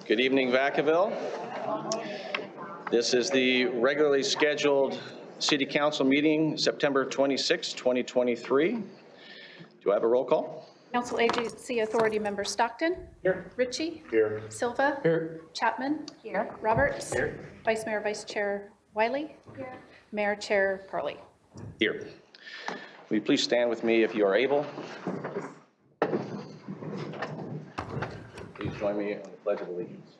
Good evening, Vacaville. This is the regularly scheduled City Council meeting, September 26, 2023. Do I have a roll call? Council Agency Authority Member Stockton. Here. Ritchie. Here. Silva. Here. Chapman. Here. Roberts. Here. Vice Mayor, Vice Chair Wiley. Here. Mayor, Chair Carly. Here. Will you please stand with me if you are able? Please join me in the Pledge of Allegiance.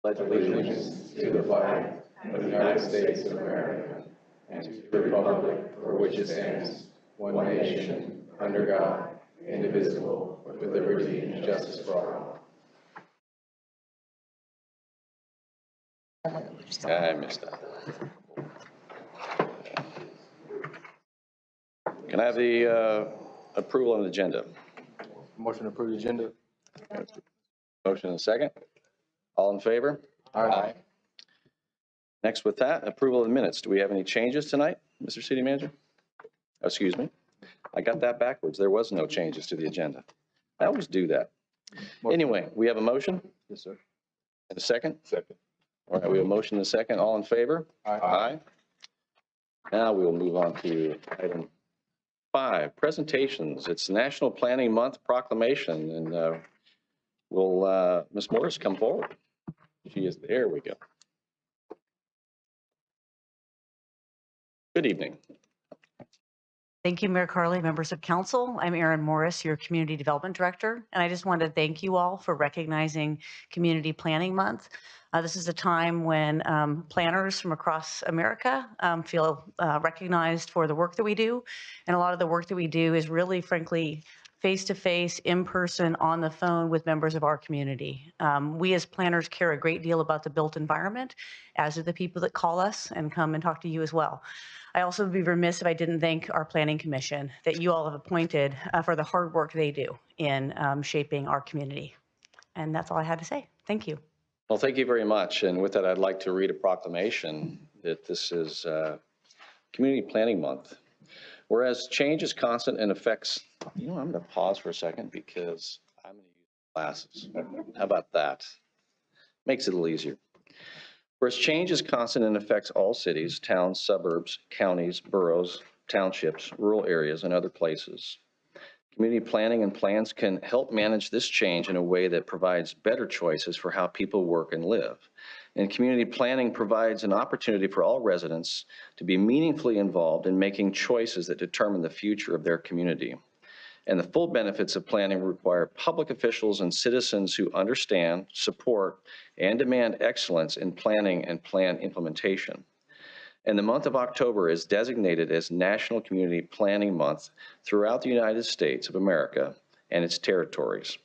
Pledge allegiance to the flag of the United States of America and to the republic for which it stands, one nation, under God, indivisible, with liberty and justice for all. I missed that. Can I have the approval of the agenda? Motion to approve the agenda. Motion and a second. All in favor? Aye. Next with that, approval of the minutes. Do we have any changes tonight, Mr. City Manager? Oh, excuse me. I got that backwards. There was no changes to the agenda. I always do that. Anyway, we have a motion? Yes, sir. And a second? Second. All right, we have a motion and a second. All in favor? Aye. Now we will move on to item 5, presentations. It's National Planning Month proclamation, and will Ms. Morris come forward? She is, there we go. Good evening. Thank you, Mayor Carly, members of council. I'm Erin Morris, your Community Development Director, and I just wanted to thank you all for recognizing Community Planning Month. This is a time when planners from across America feel recognized for the work that we do, and a lot of the work that we do is really, frankly, face-to-face, in-person, on the phone with members of our community. We as planners care a great deal about the built environment, as do the people that call us and come and talk to you as well. I also would be remiss if I didn't thank our Planning Commission that you all have appointed for the hard work they do in shaping our community. And that's all I had to say. Thank you. Well, thank you very much. And with that, I'd like to read a proclamation that this is Community Planning Month. Whereas change is constant and affects, I'm going to pause for a second because I'm going to use glasses. How about that? Makes it a little easier. Whereas change is constant and affects all cities, towns, suburbs, counties, boroughs, townships, rural areas, and other places. Community planning and plans can help manage this change in a way that provides better choices for how people work and live. And community planning provides an opportunity for all residents to be meaningfully involved in making choices that determine the future of their community. And the full benefits of planning require public officials and citizens who understand, support, and demand excellence in planning and plan implementation. And the month of October is designated as National Community Planning Month throughout the United States of America and its territories.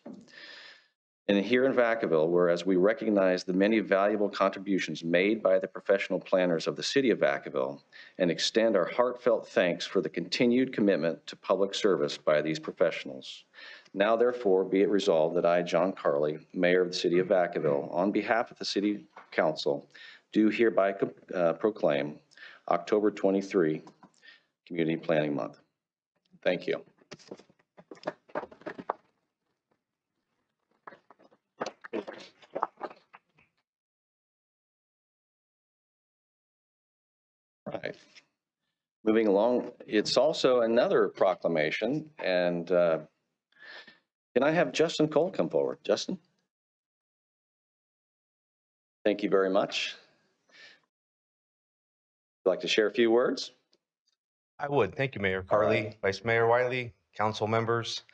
And here in Vacaville, whereas we recognize the many valuable contributions made by the professional planners of the city of Vacaville and extend our heartfelt thanks for the continued commitment to public service by these professionals. Now, therefore, be it resolved that I, John Carly, Mayor of the city of Vacaville, on behalf of the City Council, do hereby proclaim October 23, Community Planning Month. Thank you. Right. Moving along, it's also another proclamation, and can I have Justin Cole come forward? Justin? Thank you very much. Would you like to share a few words? I would. Thank you, Mayor Carly, Right. Vice Mayor Wiley, council members.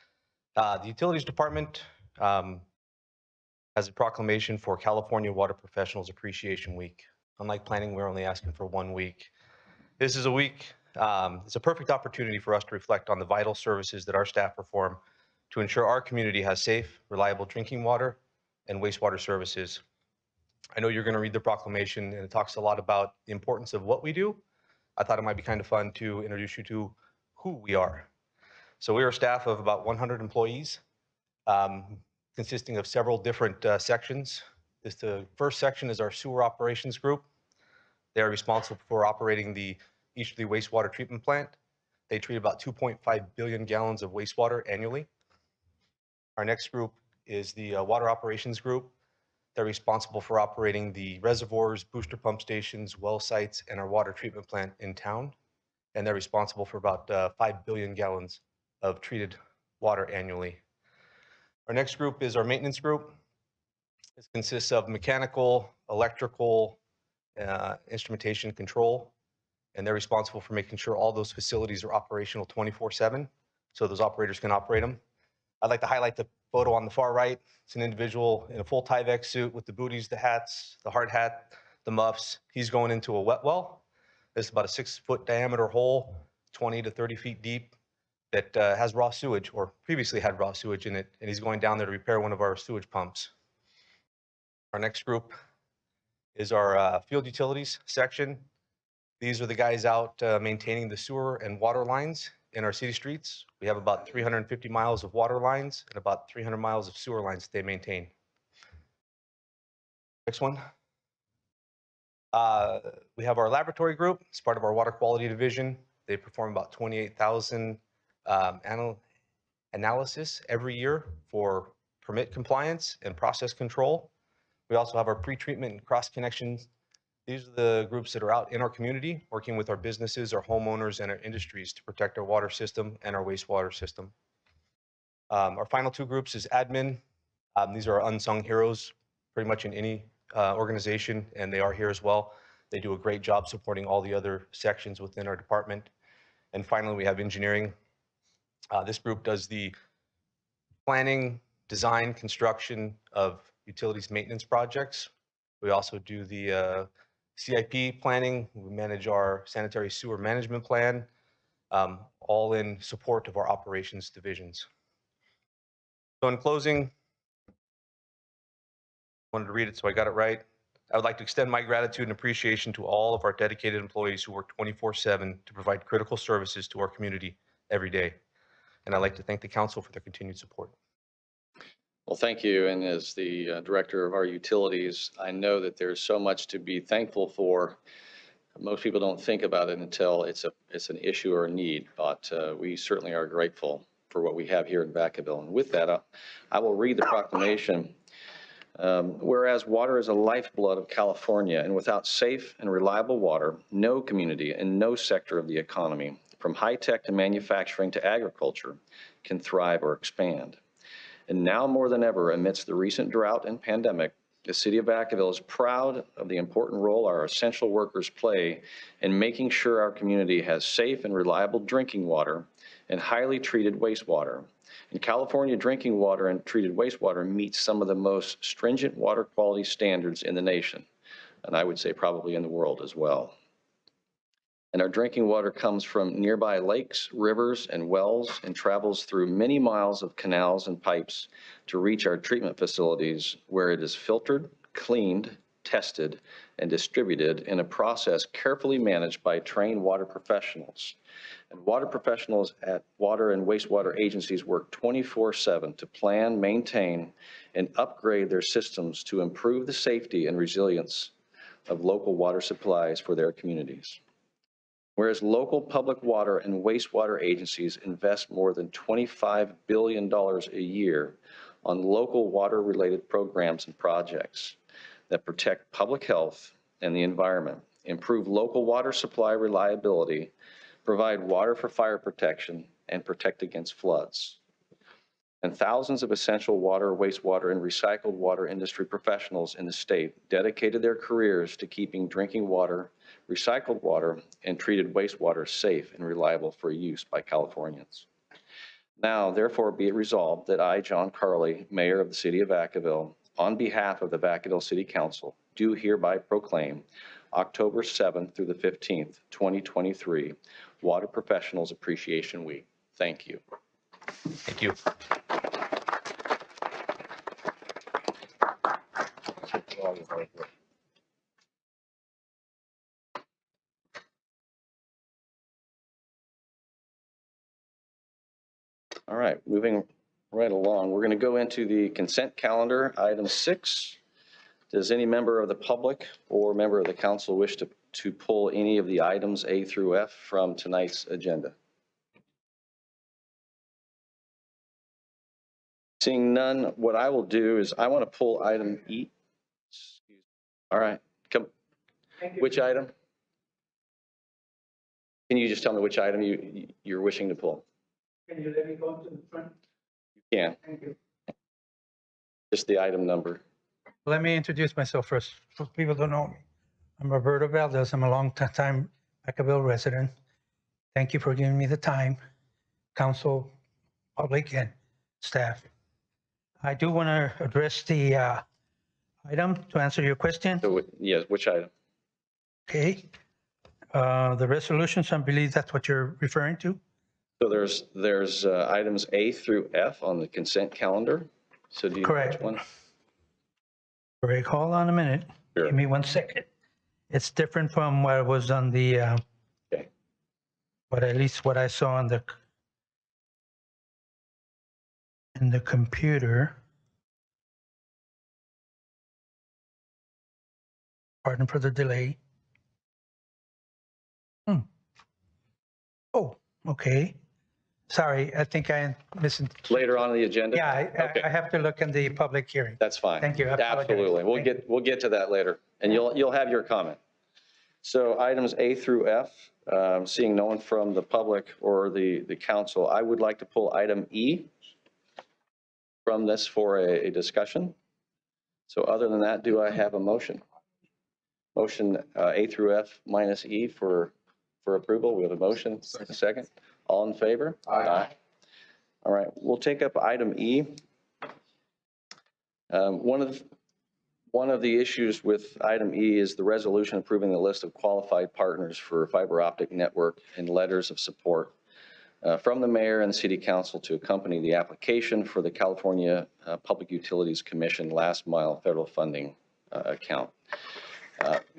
The Utilities Department has a proclamation for California Water Professionals Appreciation Week. Unlike planning, we're only asking for 1 week. This is a week, it's a perfect opportunity for us to reflect on the vital services that our staff perform to ensure our community has safe, reliable drinking water and wastewater services. I know you're going to read the proclamation, and it talks a lot about the importance of what we do. I thought it might be kind of fun to introduce you to who we are. So we are a staff of about 100 employees, consisting of several different sections. The first section is our sewer operations group. They are responsible for operating the Easterly wastewater treatment plant. They treat about 2.5 billion gallons of wastewater annually. Our next group is the Water Operations Group. They're responsible for operating the reservoirs, booster pump stations, well sites, and our water treatment plant in town. And they're responsible for about 5 billion gallons of treated water annually. Our next group is our maintenance group. This consists of mechanical, electrical, instrumentation control, and they're responsible for making sure all those facilities are operational 24/7, so those operators can operate them. I'd like to highlight the photo on the far right. It's an individual in a full Tyvek suit with the booties, the hats, the hard hat, the muffs. He's going into a wet well. It's about a 6-foot diameter hole, 20 to 30 feet deep, that has raw sewage, or previously had raw sewage in it, and he's going down there to repair one of our sewage pumps. Our next group is our field utilities section. These are the guys out maintaining the sewer and water lines in our city streets. We have about 350 miles of water lines and about 300 miles of sewer lines that they maintain. Next one. We have our laboratory group. It's part of our water quality division. They perform about 28,000 analysis every year for permit compliance and process control. We also have our pre-treatment and cross connections. These are the groups that are out in our community, working with our businesses, our homeowners, and our industries to protect our water system and our wastewater system. Our final two groups is admin. These are our unsung heroes, pretty much in any organization, and they are here as well. They do a great job supporting all the other sections within our department. And finally, we have engineering. This group does the planning, design, construction of utilities maintenance projects. We also do the CIP planning. We manage our sanitary sewer management plan, all in support of our operations divisions. So in closing, I wanted to read it so I got it right. I would like to extend my gratitude and appreciation to all of our dedicated employees who work 24/7 to provide critical services to our community every day. And I'd like to thank the council for their continued support. Well, thank you. And as the director of our utilities, I know that there's so much to be thankful for. Most people don't think about it until it's an issue or a need, but we certainly are grateful for what we have here in Vacaville. And with that, I will read the proclamation. Whereas water is a lifeblood of California, and without safe and reliable water, no community and no sector of the economy, from high-tech to manufacturing to agriculture, can thrive or expand. And now more than ever, amidst the recent drought and pandemic, the city of Vacaville is proud of the important role our essential workers play in making sure our community has safe and reliable drinking water and highly treated wastewater. And California drinking water and treated wastewater meets some of the most stringent water quality standards in the nation, and I would say probably in the world as well. And our drinking water comes from nearby lakes, rivers, and wells, and travels through many miles of canals and pipes to reach our treatment facilities, where it is filtered, cleaned, tested, and distributed in a process carefully managed by trained water professionals. And water professionals at water and wastewater agencies work 24/7 to plan, maintain, and upgrade their systems to improve the safety and resilience of local water supplies for their communities. Whereas local public water and wastewater agencies invest more than $25 billion a year on local water-related programs and projects that protect public health and the environment, improve local water supply reliability, provide water for fire protection, and protect against floods. And thousands of essential water, wastewater, and recycled water industry professionals in the state dedicated their careers to keeping drinking water, recycled water, and treated wastewater safe and reliable for use by Californians. Now, therefore, be it resolved that I, John Carley, Mayor of the City of Vacaville, on behalf of the Vacaville City Council, do hereby proclaim October 7th through the 15th, 2023, Water Professionals Appreciation Week. Thank you. Thank you. All right, moving right along, we're going to go into the consent calendar, item 6. Does any member of the public or member of the council wish to pull any of the items A through F from tonight's agenda? Seeing none, what I will do is I want to pull item E. All right, come. Which item? Can you just tell me which item you're wishing to pull? Can you let me go to the front? You can, Thank you. just the item number. Let me introduce myself first, for people who don't know me. I'm Roberto Valdez. I'm a long-time Vacaville resident. Thank you for giving me the time, council, public, and staff. I do want to address the item to answer your question. So, yes, which item? Okay. The resolutions, I believe that's what you're referring to. So there's items A through F on the consent calendar. So do you know Correct. which one? Greg, hold on a minute. Sure. Give me 1 second. It's different from what was on the, Okay. but at least what I saw on in the computer. Pardon for the delay. Oh, okay. Sorry, I think I missed. Later on in the agenda? Yeah, Okay. I have to look in the public hearing. That's fine. Thank you. I apologize. Absolutely. Thank you. We'll get to that later, and you'll have your comment. So items A through F, seeing no one from the public or the council, I would like to pull item E from this for a discussion. So other than that, do I have a motion? Motion A through F minus E for approval. We have a motion, a second. All in favor? Aye. All right, we'll take up item E. One of the issues with item E is the resolution approving the list of qualified partners for fiber optic network and letters of support from the mayor and city council to accompany the application for the California Public Utilities Commission last mile federal funding account.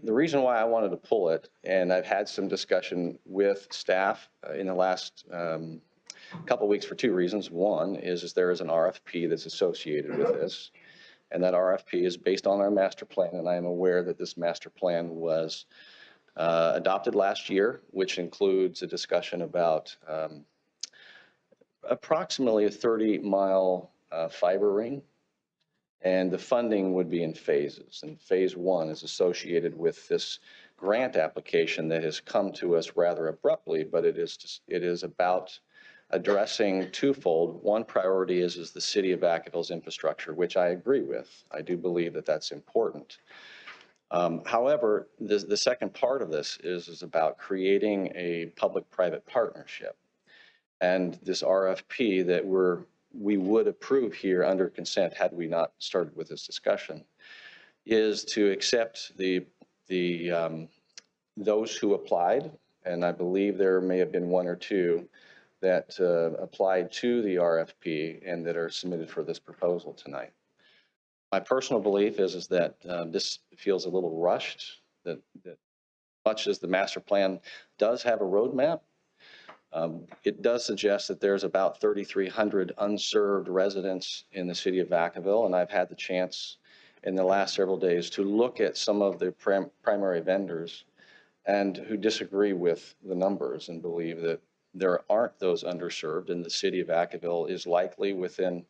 The reason why I wanted to pull it, and I've had some discussion with staff in the last couple of weeks for two reasons. One is there is an RFP that's associated with this, and that RFP is based on our master plan, and I am aware that this master plan was adopted last year, which includes a discussion about approximately a 30-mile fiber ring, and the funding would be in phases. And phase one is associated with this grant application that has come to us rather abruptly, but it is about addressing twofold. One priority is the city of Vacaville's infrastructure, which I agree with. I do believe that that's important. However, the second part of this is about creating a public-private partnership. And this RFP that we would approve here under consent had we not started with this discussion is to accept those who applied, and I believe there may have been one or two that applied to the RFP and that are submitted for this proposal tonight. My personal belief is that this feels a little rushed, that much as the master plan does have a roadmap, it does suggest that there's about 3,300 unserved residents in the city of Vacaville, and I've had the chance in the last several days to look at some of the primary vendors and who disagree with the numbers and believe that there aren't those underserved, and the city of Vacaville is likely within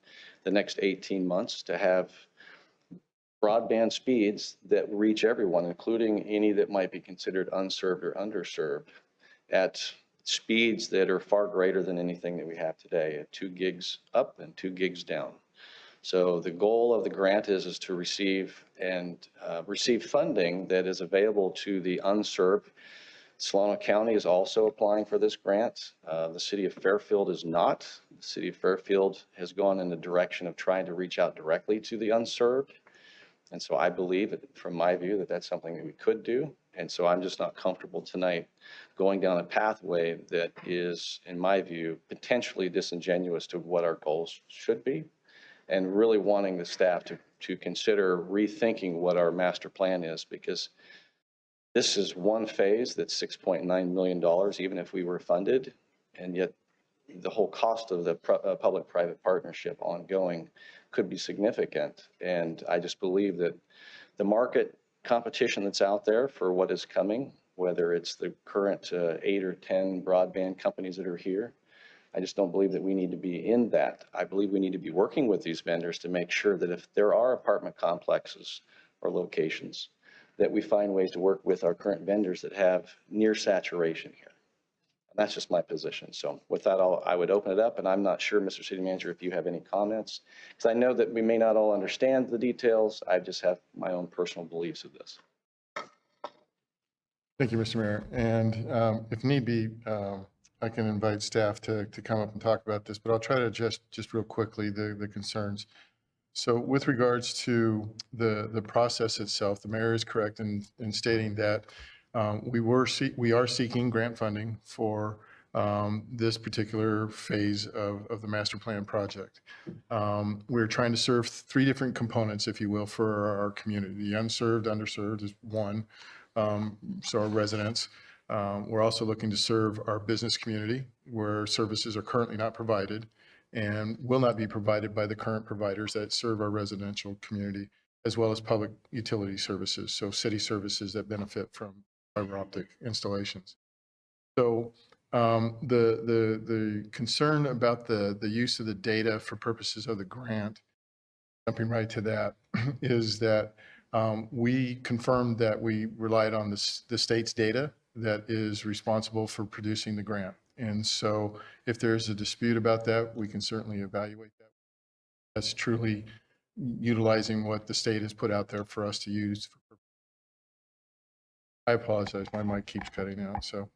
the next 18 months to have broadband speeds that reach everyone, including any that might be considered unserved or underserved, at speeds that are far greater than anything that we have today, at 2 gigs up and 2 gigs down. So the goal of the grant is to receive funding that is available to the unserved. Solano County is also applying for this grant. The city of Fairfield is not. The city of Fairfield has gone in the direction of trying to reach out directly to the unserved. And so I believe, from my view, that that's something that we could do. And so I'm just not comfortable tonight going down a pathway that is, in my view, potentially disingenuous to what our goals should be, and really wanting the staff to consider rethinking what our master plan is, because this is one phase that's $6.9 million, even if we were funded, and yet the whole cost of the public-private partnership ongoing could be significant. And I just believe that the market competition that's out there for what is coming, whether it's the current 8 or 10 broadband companies that are here, I just don't believe that we need to be in that. I believe we need to be working with these vendors to make sure that if there are apartment complexes or locations, that we find ways to work with our current vendors that have near saturation here. And that's just my position. So with that, I would open it up, and I'm not sure, Mr. City Manager, if you have any comments, because I know that we may not all understand the details. I just have my own personal beliefs of this. Thank you, Mr. Mayor. And if need be, I can invite staff to come up and talk about this, but I'll try to address just real quickly the concerns. So with regards to the process itself, the mayor is correct in stating that we are seeking grant funding for this particular phase of the master plan project. We're trying to serve three different components, if you will, for our community. The unserved, underserved is one, so our residents. We're also looking to serve our business community where services are currently not provided and will not be provided by the current providers that serve our residential community, as well as public utility services, so city services that benefit from fiber optic installations. So the concern about the use of the data for purposes of the grant, jumping right to that, is that we confirmed that we relied on the state's data that is responsible for producing the grant. And so if there's a dispute about that, we can certainly evaluate that. That's truly utilizing what the state has put out there for us to use. I apologize, my mic keeps cutting out. So,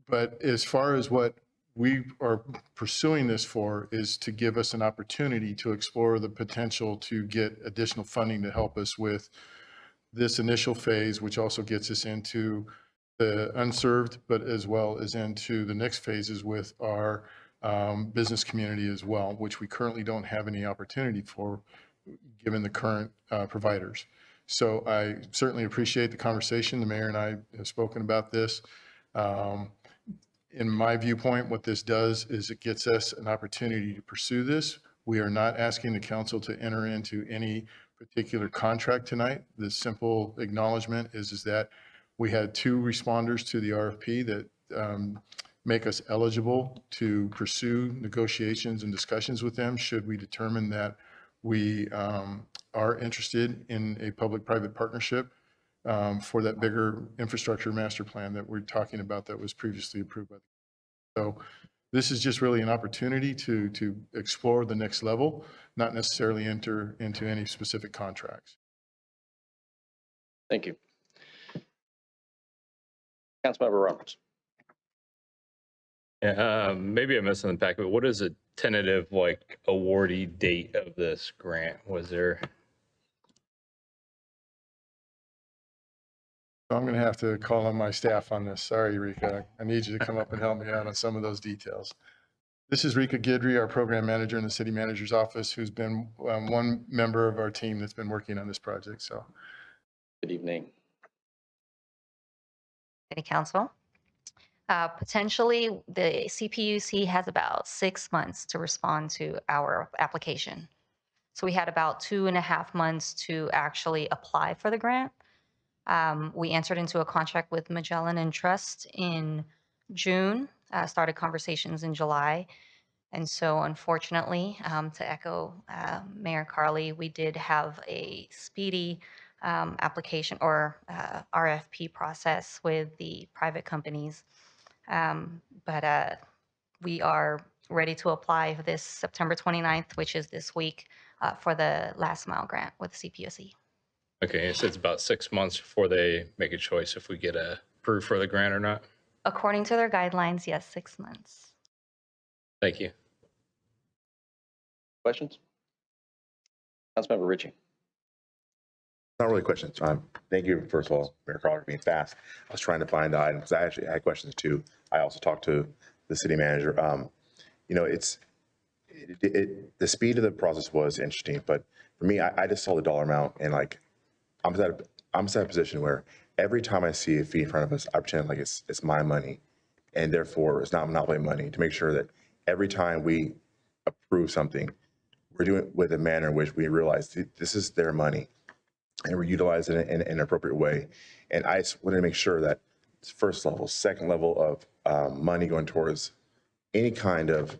but as far as what we are pursuing this for is to give us an opportunity to explore the potential to get additional funding to help us with this initial phase, which also gets us into the unserved, but as well as into the next phases with our business community as well, which we currently don't have any opportunity for given the current providers. So I certainly appreciate the conversation. The mayor and I have spoken about this. In my viewpoint, what this does is it gets us an opportunity to pursue this. We are not asking the council to enter into any particular contract tonight. The simple acknowledgement is that we had 2 responders to the RFP that make us eligible to pursue negotiations and discussions with them should we determine that we are interested in a public-private partnership for that bigger infrastructure master plan that we're talking about that was previously approved by the. So this is just really an opportunity to explore the next level, not necessarily enter into any specific contracts. Thank you. Councilmember Roberts. Yeah, maybe I missed in the packet, but what is a tentative awardee date of this grant? Was there? So I'm going to have to call on my staff on this. Sorry, Rika. I need you to come up and help me out on some of those details. This is Rika Gidry, our program manager in the city manager's office, who's been one member of our team that's been working on this project. So, Good evening. City Council. Potentially, the CPUC has about 6 months to respond to our application. So we had about 2.5 months to actually apply for the grant. We entered into a contract with Magellan and Trust in June, started conversations in July. And so unfortunately, to echo Mayor Carly, we did have a speedy application or RFP process with the private companies. But we are ready to apply for this September 29th, which is this week, for the last mile grant with CPUC. Okay, so it's about 6 months before they make a choice if we get approved for the grant or not. According to their guidelines, yes, 6 months. Thank you. Questions? Councilmember Ritchie. Not really questions. Thank you, first of all, Mayor Carter, for being fast. I was trying to find the items. I actually had questions too. I also talked to the city manager. You know, the speed of the process was interesting, but for me, I just saw the dollar amount and like, I'm at a position where every time I see a fee in front of us, I pretend like it's my money, and therefore it's not monopoly money, to make sure that every time we approve something, we're doing it with a manner in which we realize this is their money and we're utilizing it in an appropriate way. And I just wanted to make sure that first level, second level of money going towards any kind of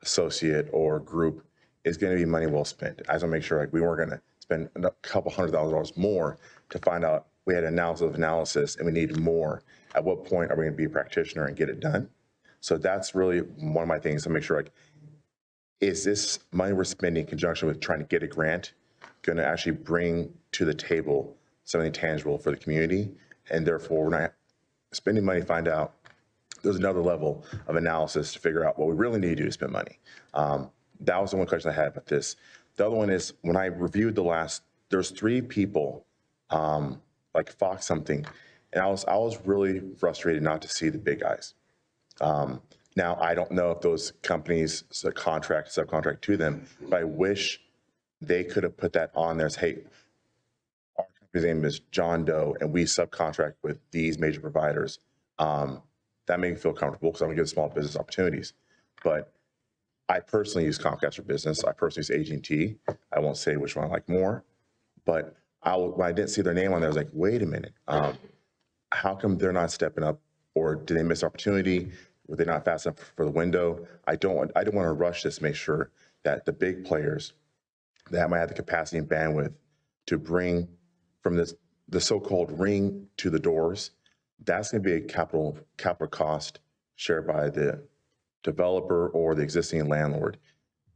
associate or group is going to be money well spent. I just want to make sure like we weren't going to spend a couple $100,000 more to find out we had analysis of analysis and we need more. At what point are we going to be a practitioner and get it done? So that's really one of my things to make sure like, is this money we're spending in conjunction with trying to get a grant going to actually bring to the table something tangible for the community? And therefore, we're not spending money to find out there's another level of analysis to figure out what we really need to do to spend money. That was the one question I had about this. The other one is when I reviewed there's 3 people, like Fox something, and I was really frustrated not to see the big guys. Now, I don't know if those companies subcontract to them, but I wish they could have put that on there as, hey, our company's name is John Doe, and we subcontract with these major providers. That made me feel comfortable because I'm gonna give small business opportunities. But I personally use Comcast for Business. I personally use AT&T. I won't say which one I like more, but when I didn't see their name on there, I was like, wait a minute, how come they're not stepping up, or did they miss opportunity? Were they not fast enough for the window? I don't want to rush this, make sure that the big players that might have the capacity and bandwidth to bring from the so-called ring to the doors, that's going to be a capital cost shared by the developer or the existing landlord.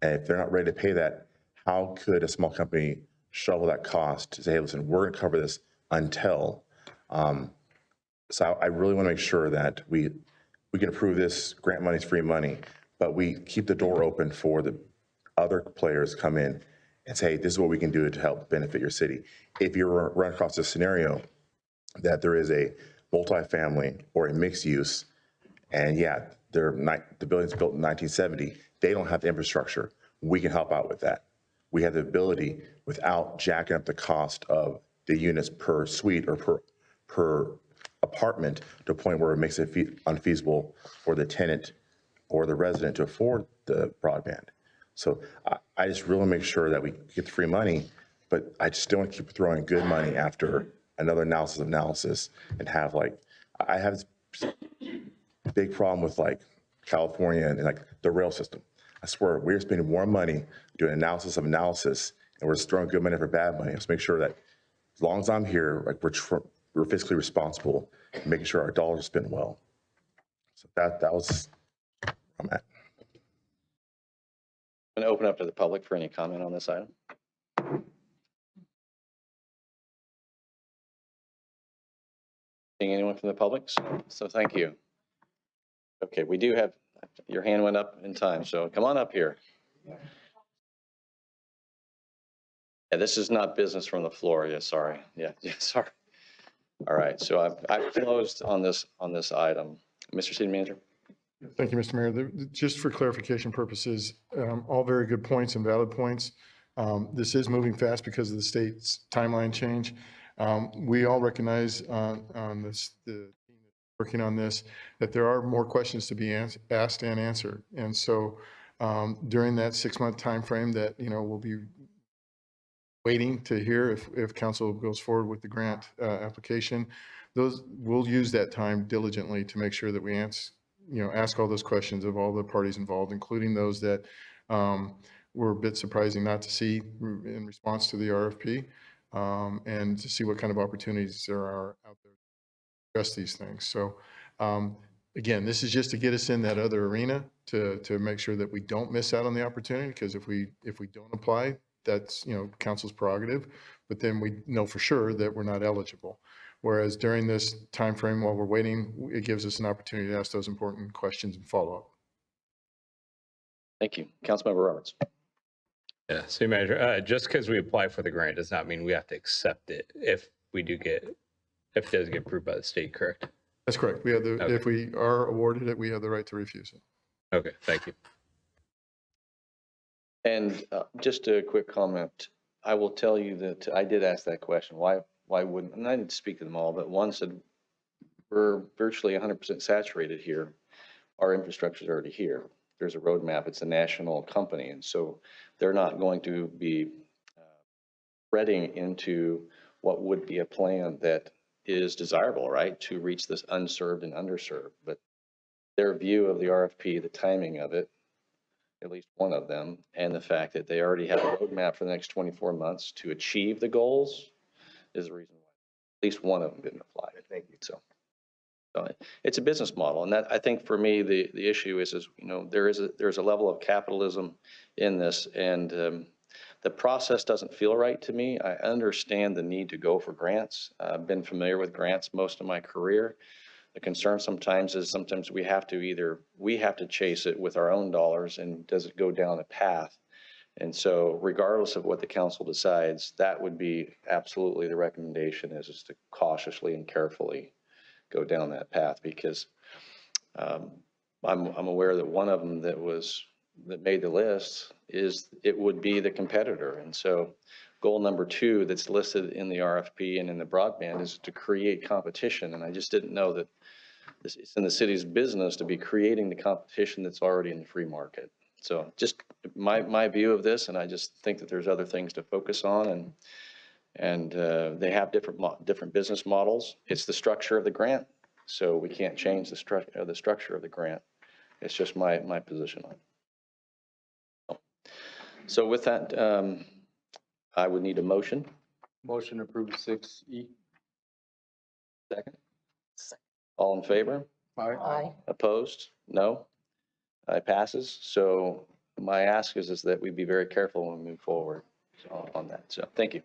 And if they're not ready to pay that, how could a small company shovel that cost to say, hey, listen, we're going to cover this until. So I really want to make sure that we can approve this, grant money is free money, but we keep the door open for the other players to come in and say, hey, this is what we can do to help benefit your city. If you're run across this scenario that there is a multifamily or a mixed use, and yeah, the building's built in 1970, they don't have the infrastructure, we can help out with that. We have the ability without jacking up the cost of the units per suite or per apartment to a point where it makes it unfeasible for the tenant or the resident to afford the broadband. So I just really make sure that we get the free money, but I just don't want to keep throwing good money after another analysis and have like, I have this big problem with like California and like the rail system. I swear we're spending more money doing analysis of analysis and we're just throwing good money for bad money. Let's make sure that as long as I'm here, like we're fiscally responsible and making sure our dollars are spent well. So that was where I'm at. I'm going to open up to the public for any comment on this item. Seeing anyone from the public? So thank you. Okay, we do have, your hand went up in time, so come on up here. Yeah, this is not business from the floor. Yeah, sorry. Yeah, sorry. All right, so I've closed on this item. Mr. City Manager? Thank you, Mr. Mayor. Just for clarification purposes, all very good points and valid points. This is moving fast because of the state's timeline change. We all recognize on this, the team working on this, that there are more questions to be asked and answered. And so during that 6-month timeframe that, we'll be waiting to hear if council goes forward with the grant application, we'll use that time diligently to make sure that we ask all those questions of all the parties involved, including those that were a bit surprising not to see in response to the RFP, and to see what kind of opportunities there are out there to address these things. So again, this is just to get us in that other arena to make sure that we don't miss out on the opportunity, because if we don't apply, that's council's prerogative, but then we know for sure that we're not eligible. Whereas during this time frame while we're waiting, it gives us an opportunity to ask those important questions and follow up. Thank you. Councilmember Roberts. Yeah, City Manager, just because we apply for the grant does not mean we have to accept it if it does get approved by the state, correct? That's correct. We have if we are awarded it, we have the right to refuse it. Okay, thank you. And just a quick comment. I will tell you that I did ask that question. Why wouldn't, and I didn't speak to them all, but one said, we're virtually 100% saturated here. Our infrastructure is already here. There's a roadmap. It's a national company. And so they're not going to be spreading into what would be a plan that is desirable, right, to reach this unserved and underserved. But their view of the RFP, the timing of it, at least one of them, and the fact that they already have a roadmap for the next 24 months to achieve the goals is the reason why at least one of them didn't apply. Thank you. So it's a business model. And that, I think for me, the issue is, you know, there's a level of capitalism in this, and the process doesn't feel right to me. I understand the need to go for grants. I've been familiar with grants most of my career. The concern sometimes is we have to chase it with our own dollars, and does it go down a path? And so regardless of what the council decides, that would be absolutely the recommendation, is to cautiously and carefully go down that path, because I'm aware that one of them that made the list would be the competitor. And so goal number 2 that's listed in the RFP and in the broadband is to create competition. And I just didn't know that it's in the city's business to be creating the competition that's already in the free market. So just my view of this, and I just think that there's other things to focus on, and they have different business models. It's the structure of the grant, so we can't change the structure of the grant. It's just my position on it. So with that, I would need a motion. Motion to approve 6E. Second. All in favor? Aye. Opposed? No. It passes. So my ask is that we be very careful when we move forward on that. So thank you.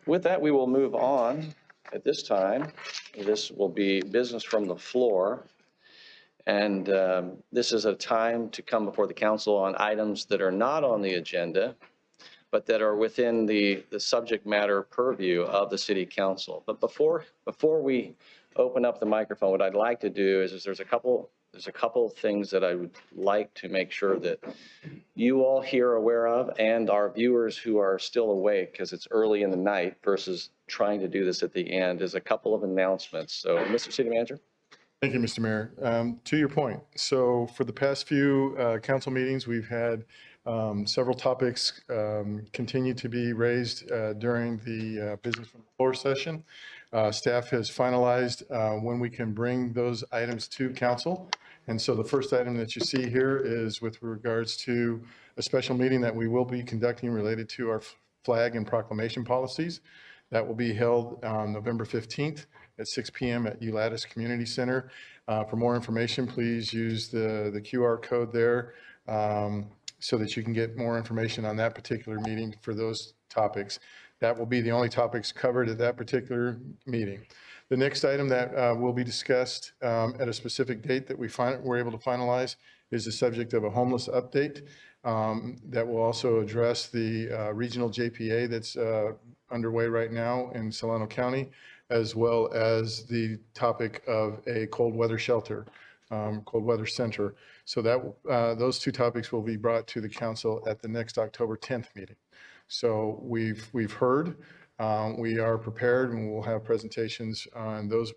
With that, we will move on. At this time, this will be business from the floor. And this is a time to come before the council on items that are not on the agenda, but that are within the subject matter purview of the city council. But before we open up the microphone, what I'd like to do is there's a couple things that I would like to make sure that you all here are aware of, and our viewers who are still awake, because it's early in the night versus trying to do this at the end, is a couple of announcements. So, Mr. City Manager. Thank you, Mr. Mayor. To your point, so for the past few council meetings, we've had several topics continue to be raised during the business from the floor session. Staff has finalized when we can bring those items to council. And so the first item that you see here is with regards to a special meeting that we will be conducting related to our flag and proclamation policies. That will be held on November 15th at 6 p.m. at Ulatis Community Center. For more information, please use the QR code there so that you can get more information on that particular meeting for those topics. That will be the only topics covered at that particular meeting. The next item that will be discussed at a specific date that we're able to finalize is the subject of a homeless update that will also address the regional JPA that's underway right now in Solano County, as well as the topic of a cold weather shelter, cold weather center. So that those two topics will be brought to the council at the next October 10th meeting. So we've heard, we are prepared, and we'll have presentations on those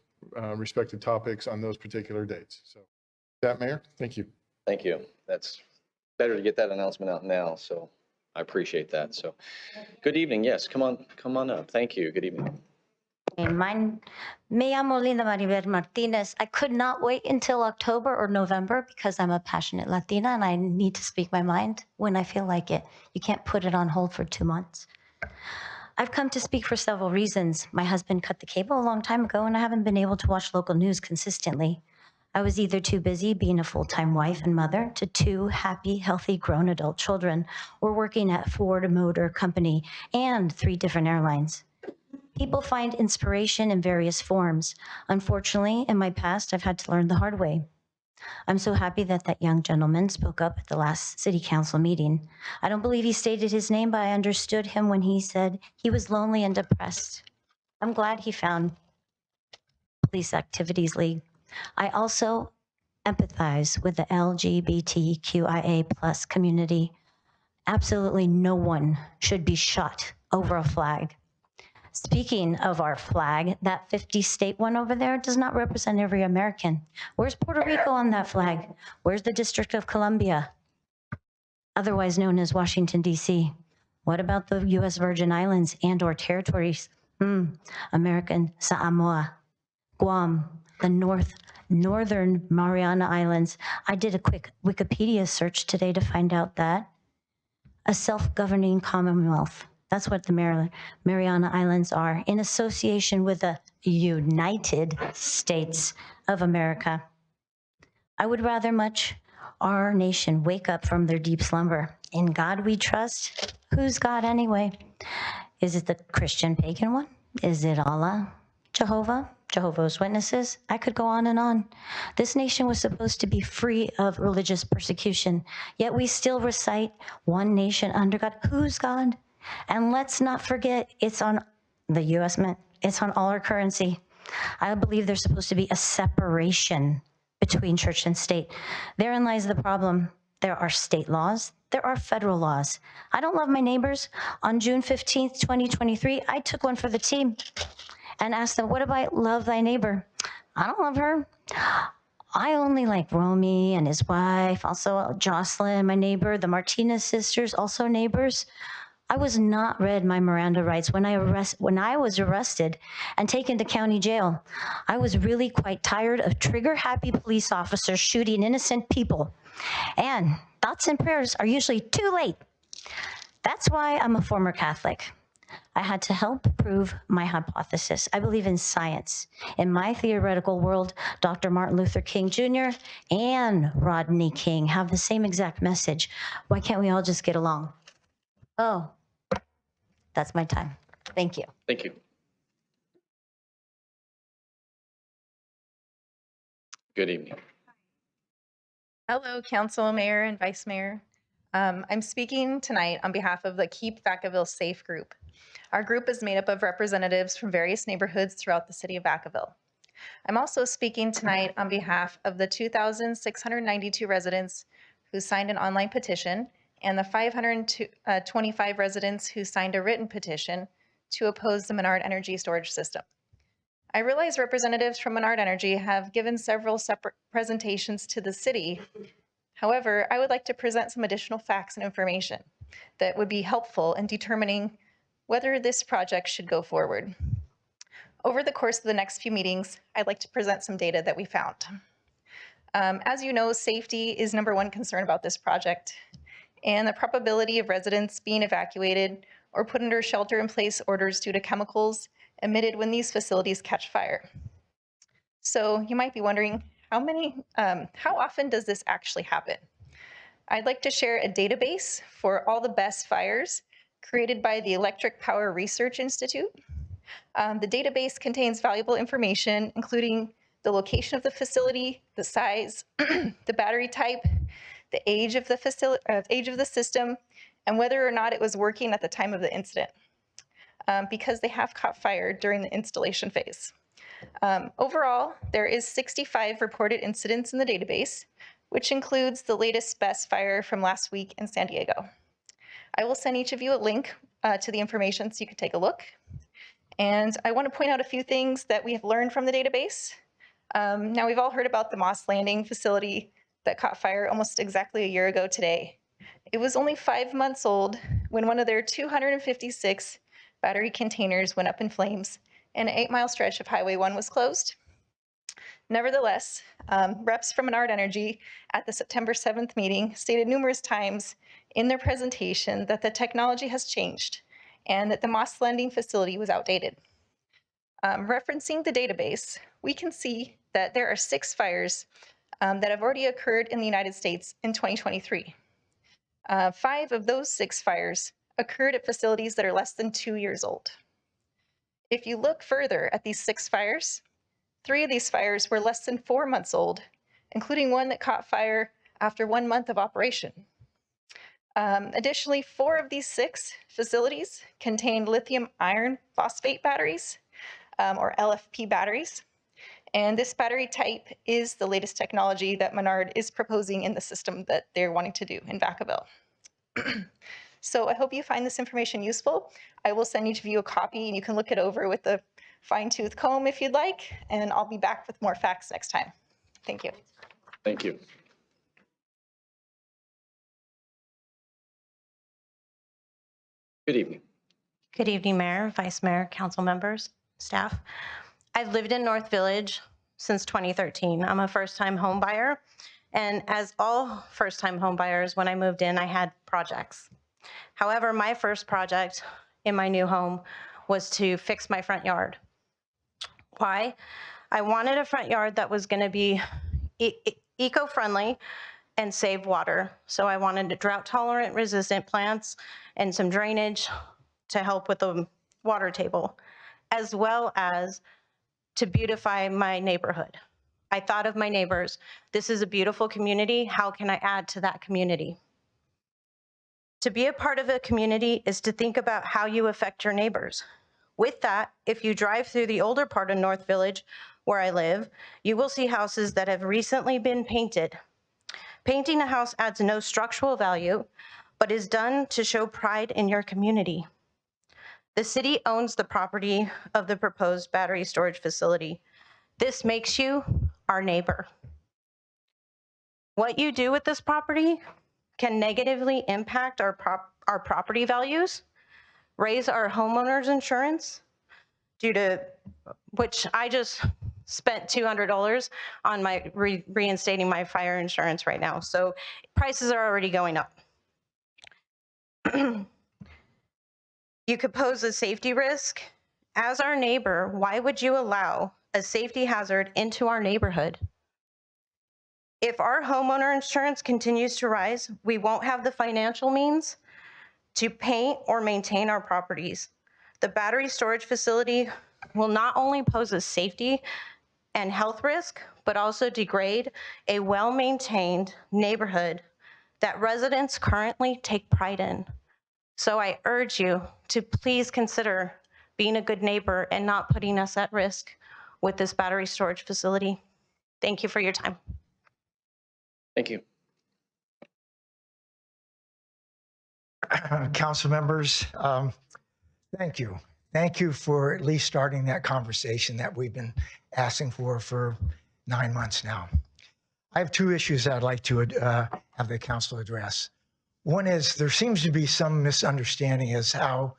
respective topics on those particular dates. So that, Mayor, thank you. Thank you. That's better to get that announcement out now. So I appreciate that. So good evening. Yes, come on up. Thank you. Good evening. Me llamo Linda Maribel Martinez. I could not wait until October or November because I'm a passionate Latina and I need to speak my mind when I feel like it. You can't put it on hold for 2 months. I've come to speak for several reasons. My husband cut the cable a long time ago and I haven't been able to watch local news consistently. I was either too busy being a full-time wife and mother to 2 happy, healthy, grown adult children, or working at Ford Motor Company and 3 different airlines. People find inspiration in various forms. Unfortunately, in my past, I've had to learn the hard way. I'm so happy that that young gentleman spoke up at the last city council meeting. I don't believe he stated his name, but I understood him when he said he was lonely and depressed. I'm glad he found Police Activities League. I also empathize with the LGBTQIA+ community. Absolutely no one should be shot over a flag. Speaking of our flag, that 50-state one over there does not represent every American. Where's Puerto Rico on that flag? Where's the District of Columbia, otherwise known as Washington, D.C.? What about the U.S. Virgin Islands and/or territories? American Samoa, Guam, the North Northern Mariana Islands. I did a quick Wikipedia search today to find out that a self-governing commonwealth. That's what the Mariana Islands are, in association with the United States of America. I would rather much our nation wake up from their deep slumber. In God we trust. Who's God anyway? Is it the Christian pagan one? Is it Allah? Jehovah? Jehovah's Witnesses? I could go on and on. This nation was supposed to be free of religious persecution, yet we still recite one nation under God. Who's God? And let's not forget, it's on the U.S. Mint. It's on all our currency. I believe there's supposed to be a separation between church and state. Therein lies the problem. There are state laws. There are federal laws. I don't love my neighbors. On June 15th, 2023, I took one for the team and asked them, what about love thy neighbor? I don't love her. I only like Romy and his wife, also Jocelyn, my neighbor, the Martinez sisters, also neighbors. I was not read my Miranda rights when I was arrested and taken to county jail. I was really quite tired of trigger-happy police officers shooting innocent people. And thoughts and prayers are usually too late. That's why I'm a former Catholic. I had to help prove my hypothesis. I believe in science. In my theoretical world, Dr. Martin Luther King Jr. and Rodney King have the same exact message. Why can't we all just get along? Oh, that's my time. Thank you. Thank you. Good evening. Hello, Council, Mayor, and Vice Mayor. I'm speaking tonight on behalf of the Keep Vacaville Safe group. Our group is made up of representatives from various neighborhoods throughout the city of Vacaville. I'm also speaking tonight on behalf of the 2,692 residents who signed an online petition and the 525 residents who signed a written petition to oppose the Menard Energy Storage System. I realize representatives from Menard Energy have given several separate presentations to the city. However, I would like to present some additional facts and information that would be helpful in determining whether this project should go forward. Over the course of the next few meetings, I'd like to present some data that we found. As you know, safety is #1 concern about this project, and the probability of residents being evacuated or put under shelter-in-place orders due to chemicals emitted when these facilities catch fire. So you might be wondering, how often does this actually happen? I'd like to share a database for all the best fires created by the Electric Power Research Institute. The database contains valuable information, including the location of the facility, the size, the battery type, the age of the system, and whether or not it was working at the time of the incident, because they have caught fire during the installation phase. Overall, there is 65 reported incidents in the database, which includes the latest best fire from last week in San Diego. I will send each of you a link to the information so you can take a look. And I want to point out a few things that we have learned from the database. Now, we've all heard about the Moss Landing facility that caught fire almost exactly a year ago today. It was only 5 months old when one of their 256 battery containers went up in flames and an 8-mile stretch of Highway 1 was closed. Nevertheless, reps from Menard Energy at the September 7th meeting stated numerous times in their presentation that the technology has changed and that the Moss Landing facility was outdated. Referencing the database, we can see that there are 6 fires that have already occurred in the United States in 2023. 5 of those 6 fires occurred at facilities that are less than 2 years old. If you look further at these 6 fires, 3 of these fires were less than 4 months old, including one that caught fire after 1 month of operation. Additionally, 4 of these 6 facilities contained lithium iron phosphate batteries, or LFP batteries. And this battery type is the latest technology that Menard is proposing in the system that they're wanting to do in Vacaville. So I hope you find this information useful. I will send each of you a copy and you can look it over with a fine-tooth comb if you'd like, and I'll be back with more facts next time. Thank you. Thank you. Good evening. Good evening, Mayor, Vice Mayor, council members, staff. I've lived in North Village since 2013. I'm a first-time home buyer. And as all first-time home buyers, when I moved in, I had projects. However, my first project in my new home was to fix my front yard. Why? I wanted a front yard that was going to be eco-friendly and save water. So I wanted drought-tolerant, resistant plants and some drainage to help with the water table, as well as to beautify my neighborhood. I thought of my neighbors. This is a beautiful community. How can I add to that community? To be a part of a community is to think about how you affect your neighbors. With that, if you drive through the older part of North Village, where I live, you will see houses that have recently been painted. Painting a house adds no structural value, but is done to show pride in your community. The city owns the property of the proposed battery storage facility. This makes you our neighbor. What you do with this property can negatively impact our property values, raise our homeowners insurance, due to which I just spent $200 on my reinstating my fire insurance right now. So prices are already going up. You could pose a safety risk. As our neighbor, why would you allow a safety hazard into our neighborhood? If our homeowner insurance continues to rise, we won't have the financial means to paint or maintain our properties. The battery storage facility will not only pose a safety and health risk, but also degrade a well-maintained neighborhood that residents currently take pride in. So I urge you to please consider being a good neighbor and not putting us at risk with this battery storage facility. Thank you for your time. Thank you. Council members, thank you. Thank you for at least starting that conversation that we've been asking for 9 months now. I have two issues I'd like to have the council address. One is there seems to be some misunderstanding as how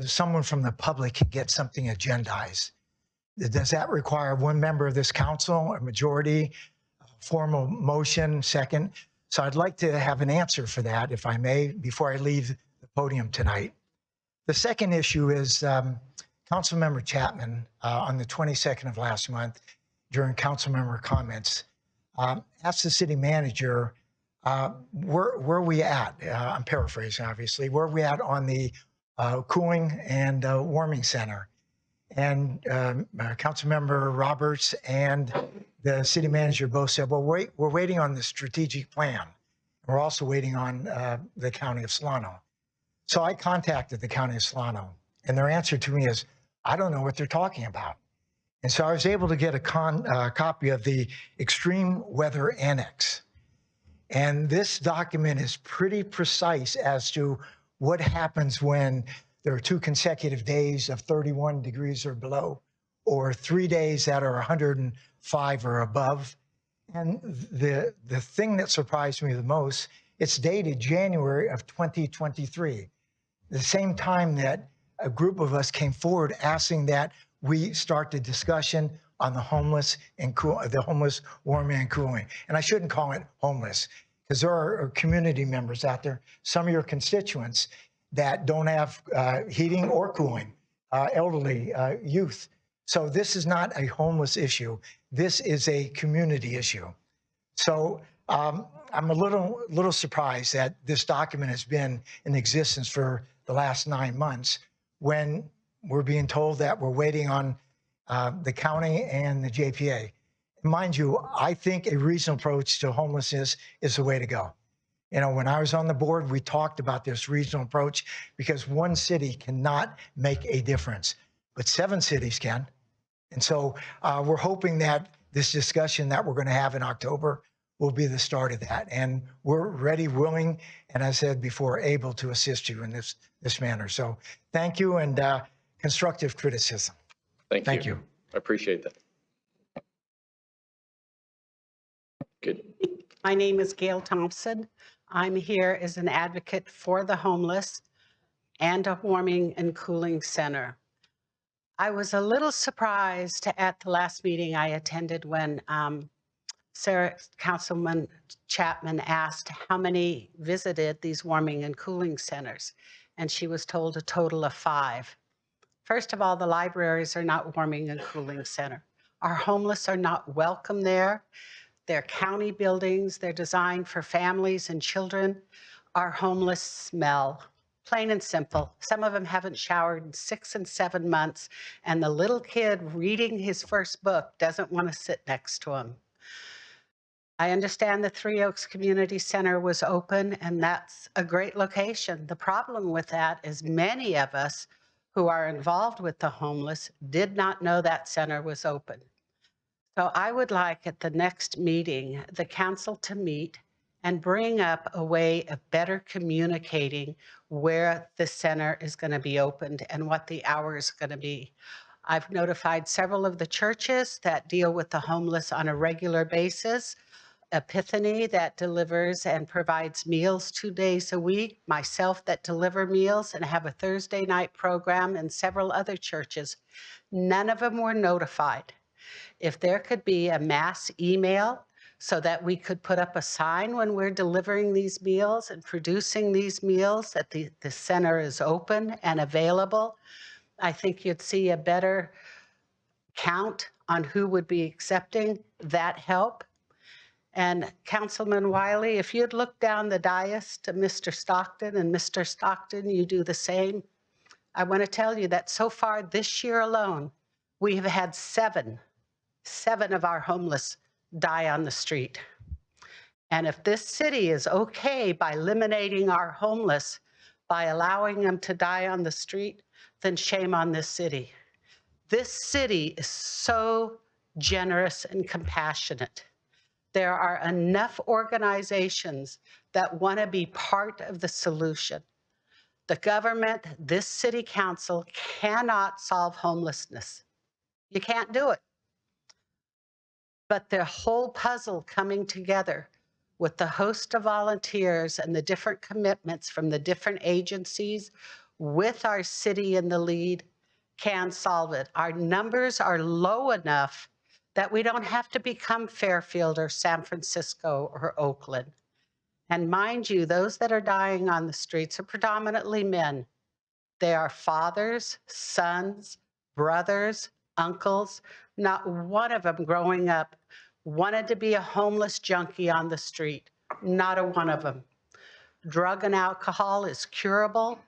someone from the public can get something agendized. Does that require one member of this council, a majority, formal motion, second? So I'd like to have an answer for that, if I may, before I leave the podium tonight. The second issue is Councilmember Chapman, on the 22nd of last month, during councilmember comments, asked the city manager, where are we at? I'm paraphrasing, obviously. Where are we at on the cooling and warming center? And Councilmember Roberts and the city manager both said, well, wait, we're waiting on the strategic plan. We're also waiting on the County of Solano. So I contacted the County of Solano, and their answer to me is, I don't know what they're talking about. And so I was able to get a copy of the Extreme Weather Annex. And this document is pretty precise as to what happens when there are 2 consecutive days of 31 degrees or below, or 3 days that are 105 or above. And the thing that surprised me the most, it's dated January of 2023, the same time that a group of us came forward asking that we start the discussion on the homeless and the homeless warming and cooling. And I shouldn't call it homeless, because there are community members out there, some of your constituents, that don't have heating or cooling, elderly, youth. So this is not a homeless issue. This is a community issue. So I'm a little surprised that this document has been in existence for the last 9 months when we're being told that we're waiting on the county and the JPA. Mind you, I think a reasonable approach to homelessness is the way to go. You know, when I was on the board, we talked about this regional approach because one city cannot make a difference, but 7 cities can. And so we're hoping that this discussion that we're going to have in October will be the start of that. And we're ready, willing, and as I said before, able to assist you in this manner. So thank you, and constructive criticism. Thank you. I appreciate that. Good. My name is Gail Thompson. I'm here as an advocate for the homeless and a warming and cooling center. I was a little surprised at the last meeting I attended when Councilman Chapman asked how many visited these warming and cooling centers, and she was told a total of 5. First of all, the libraries are not warming and cooling center. Our homeless are not welcome there. They're county buildings. They're designed for families and children. Our homeless smell, plain and simple. Some of them haven't showered in 6 and 7 months, and the little kid reading his first book doesn't want to sit next to him. I understand the Three Oaks Community Center was open, and that's a great location. The problem with that is many of us who are involved with the homeless did not know that center was open. So I would like at the next meeting, the council to meet and bring up a way of better communicating where the center is going to be opened and what the hours are going to be. I've notified several of the churches that deal with the homeless on a regular basis. Epiphany that delivers and provides meals 2 days a week, myself that deliver meals and have a Thursday night program, and several other churches. None of them were notified. If there could be a mass email so that we could put up a sign when we're delivering these meals and producing these meals that the center is open and available, I think you'd see a better count on who would be accepting that help. And Councilman Wiley, if you'd look down the dais to Mr. Stockton, and Mr. Stockton, you do the same. I want to tell you that so far this year alone, we have had seven of our homeless die on the street. And if this city is okay by eliminating our homeless, by allowing them to die on the street, then shame on this city. This city is so generous and compassionate. There are enough organizations that want to be part of the solution. The government, this city council cannot solve homelessness. You can't do it. But the whole puzzle coming together with the host of volunteers and the different commitments from the different agencies with our city in the lead can solve it. Our numbers are low enough that we don't have to become Fairfield or San Francisco or Oakland. And mind you, those that are dying on the streets are predominantly men. They are fathers, sons, brothers, uncles. Not one of them growing up wanted to be a homeless junkie on the street. Not a one of them. Drug and alcohol is curable.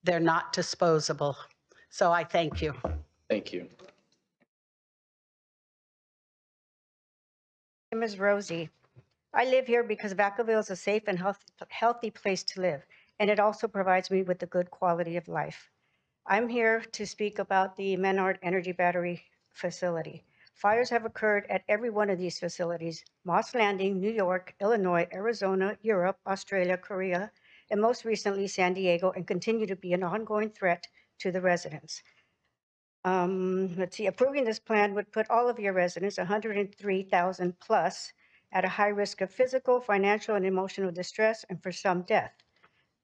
They're not disposable. So I thank you. Thank you. My name is Rosie. I live here because Vacaville is a safe and healthy place to live, and it also provides me with a good quality of life. I'm here to speak about the Menard Energy Battery Facility. Fires have occurred at every one of these facilities: Moss Landing, New York, Illinois, Arizona, Europe, Australia, Korea, and most recently San Diego, and continue to be an ongoing threat to the residents. Let's see, approving this plan would put all of your residents, 103,000 plus, at a high risk of physical, financial, and emotional distress, and for some death.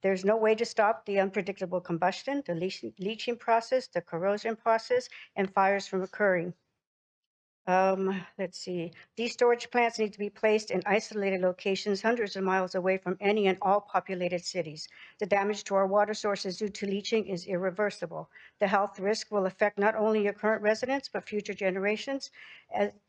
There's no way to stop the unpredictable combustion, the leaching process, the corrosion process, and fires from occurring. Let's see. These storage plants need to be placed in isolated locations hundreds of miles away from any and all populated cities. The damage to our water sources due to leaching is irreversible. The health risk will affect not only your current residents, but future generations,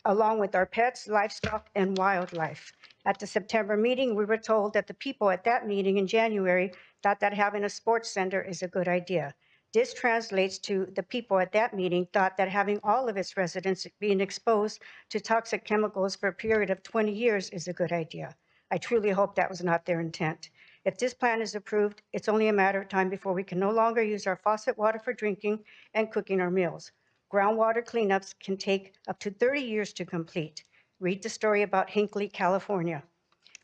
along with our pets, livestock, and wildlife. At the September meeting, we were told that the people at that meeting in January thought that having a sports center is a good idea. This translates to the people at that meeting thought that having all of its residents being exposed to toxic chemicals for a period of 20 years is a good idea. I truly hope that was not their intent. If this plan is approved, it's only a matter of time before we can no longer use our faucet water for drinking and cooking our meals. Groundwater cleanups can take up to 30 years to complete. Read the story about Hinckley, California.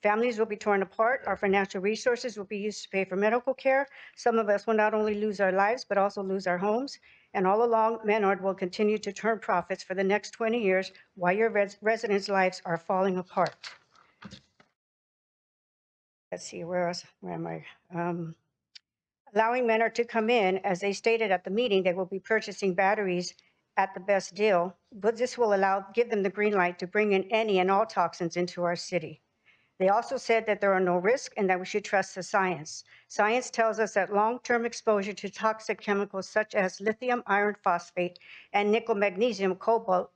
Families will be torn apart. Our financial resources will be used to pay for medical care. Some of us will not only lose our lives, but also lose our homes. And all along, Menard will continue to turn profits for the next 20 years while your residents' lives are falling apart. Let's see, where am I? allowing Menard to come in, as they stated at the meeting, they will be purchasing batteries at the best deal, but this will give them the green light to bring in any and all toxins into our city. They also said that there are no risks and that we should trust the science. Science tells us that long-term exposure to toxic chemicals such as lithium iron phosphate and nickel magnesium cobalt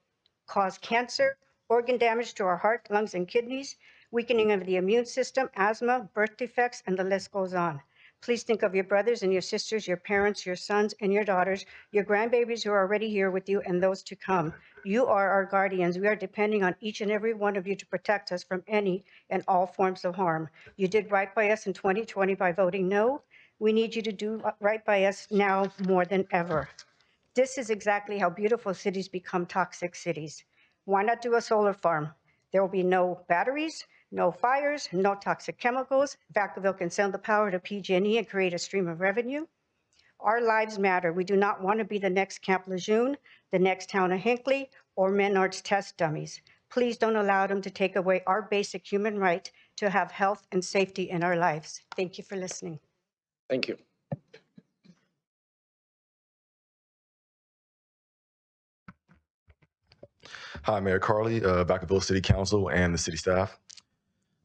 cause cancer, organ damage to our heart, lungs, and kidneys, weakening of the immune system, asthma, birth defects, and the list goes on. Please think of your brothers and your sisters, your parents, your sons and your daughters, your grandbabies who are already here with you, and those to come. You are our guardians. We are depending on each and every one of you to protect us from any and all forms of harm. You did right by us in 2020 by voting no. We need you to do right by us now more than ever. This is exactly how beautiful cities become toxic cities. Why not do a solar farm? There will be no batteries, no fires, no toxic chemicals. Vacaville can sell the power to PG&E and create a stream of revenue. Our lives matter. We do not want to be the next Camp Lejeune, the next town of Hinckley, or Menard's test dummies. Please don't allow them to take away our basic human right to have health and safety in our lives. Thank you for listening. Thank you. Hi, Mayor Carly, Vacaville City Council, and the city staff.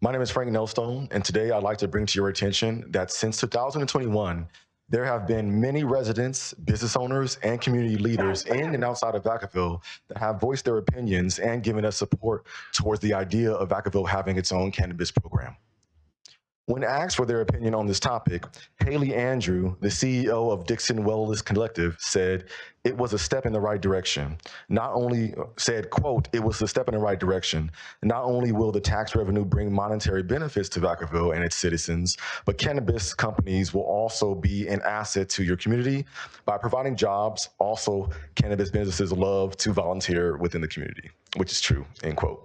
My name is Frank Nelstone, and today I'd like to bring to your attention that since 2021, there have been many residents, business owners, and community leaders in and outside of Vacaville that have voiced their opinions and given us support towards the idea of Vacaville having its own cannabis program. When asked for their opinion on this topic, Haley Andrew, the CEO of Dixon Wellness Collective, said it was a step in the right direction. Not only said, quote, it was a step in the right direction. Not only will the tax revenue bring monetary benefits to Vacaville and its citizens, but cannabis companies will also be an asset to your community by providing jobs. Also, cannabis businesses love to volunteer within the community, which is true, end quote.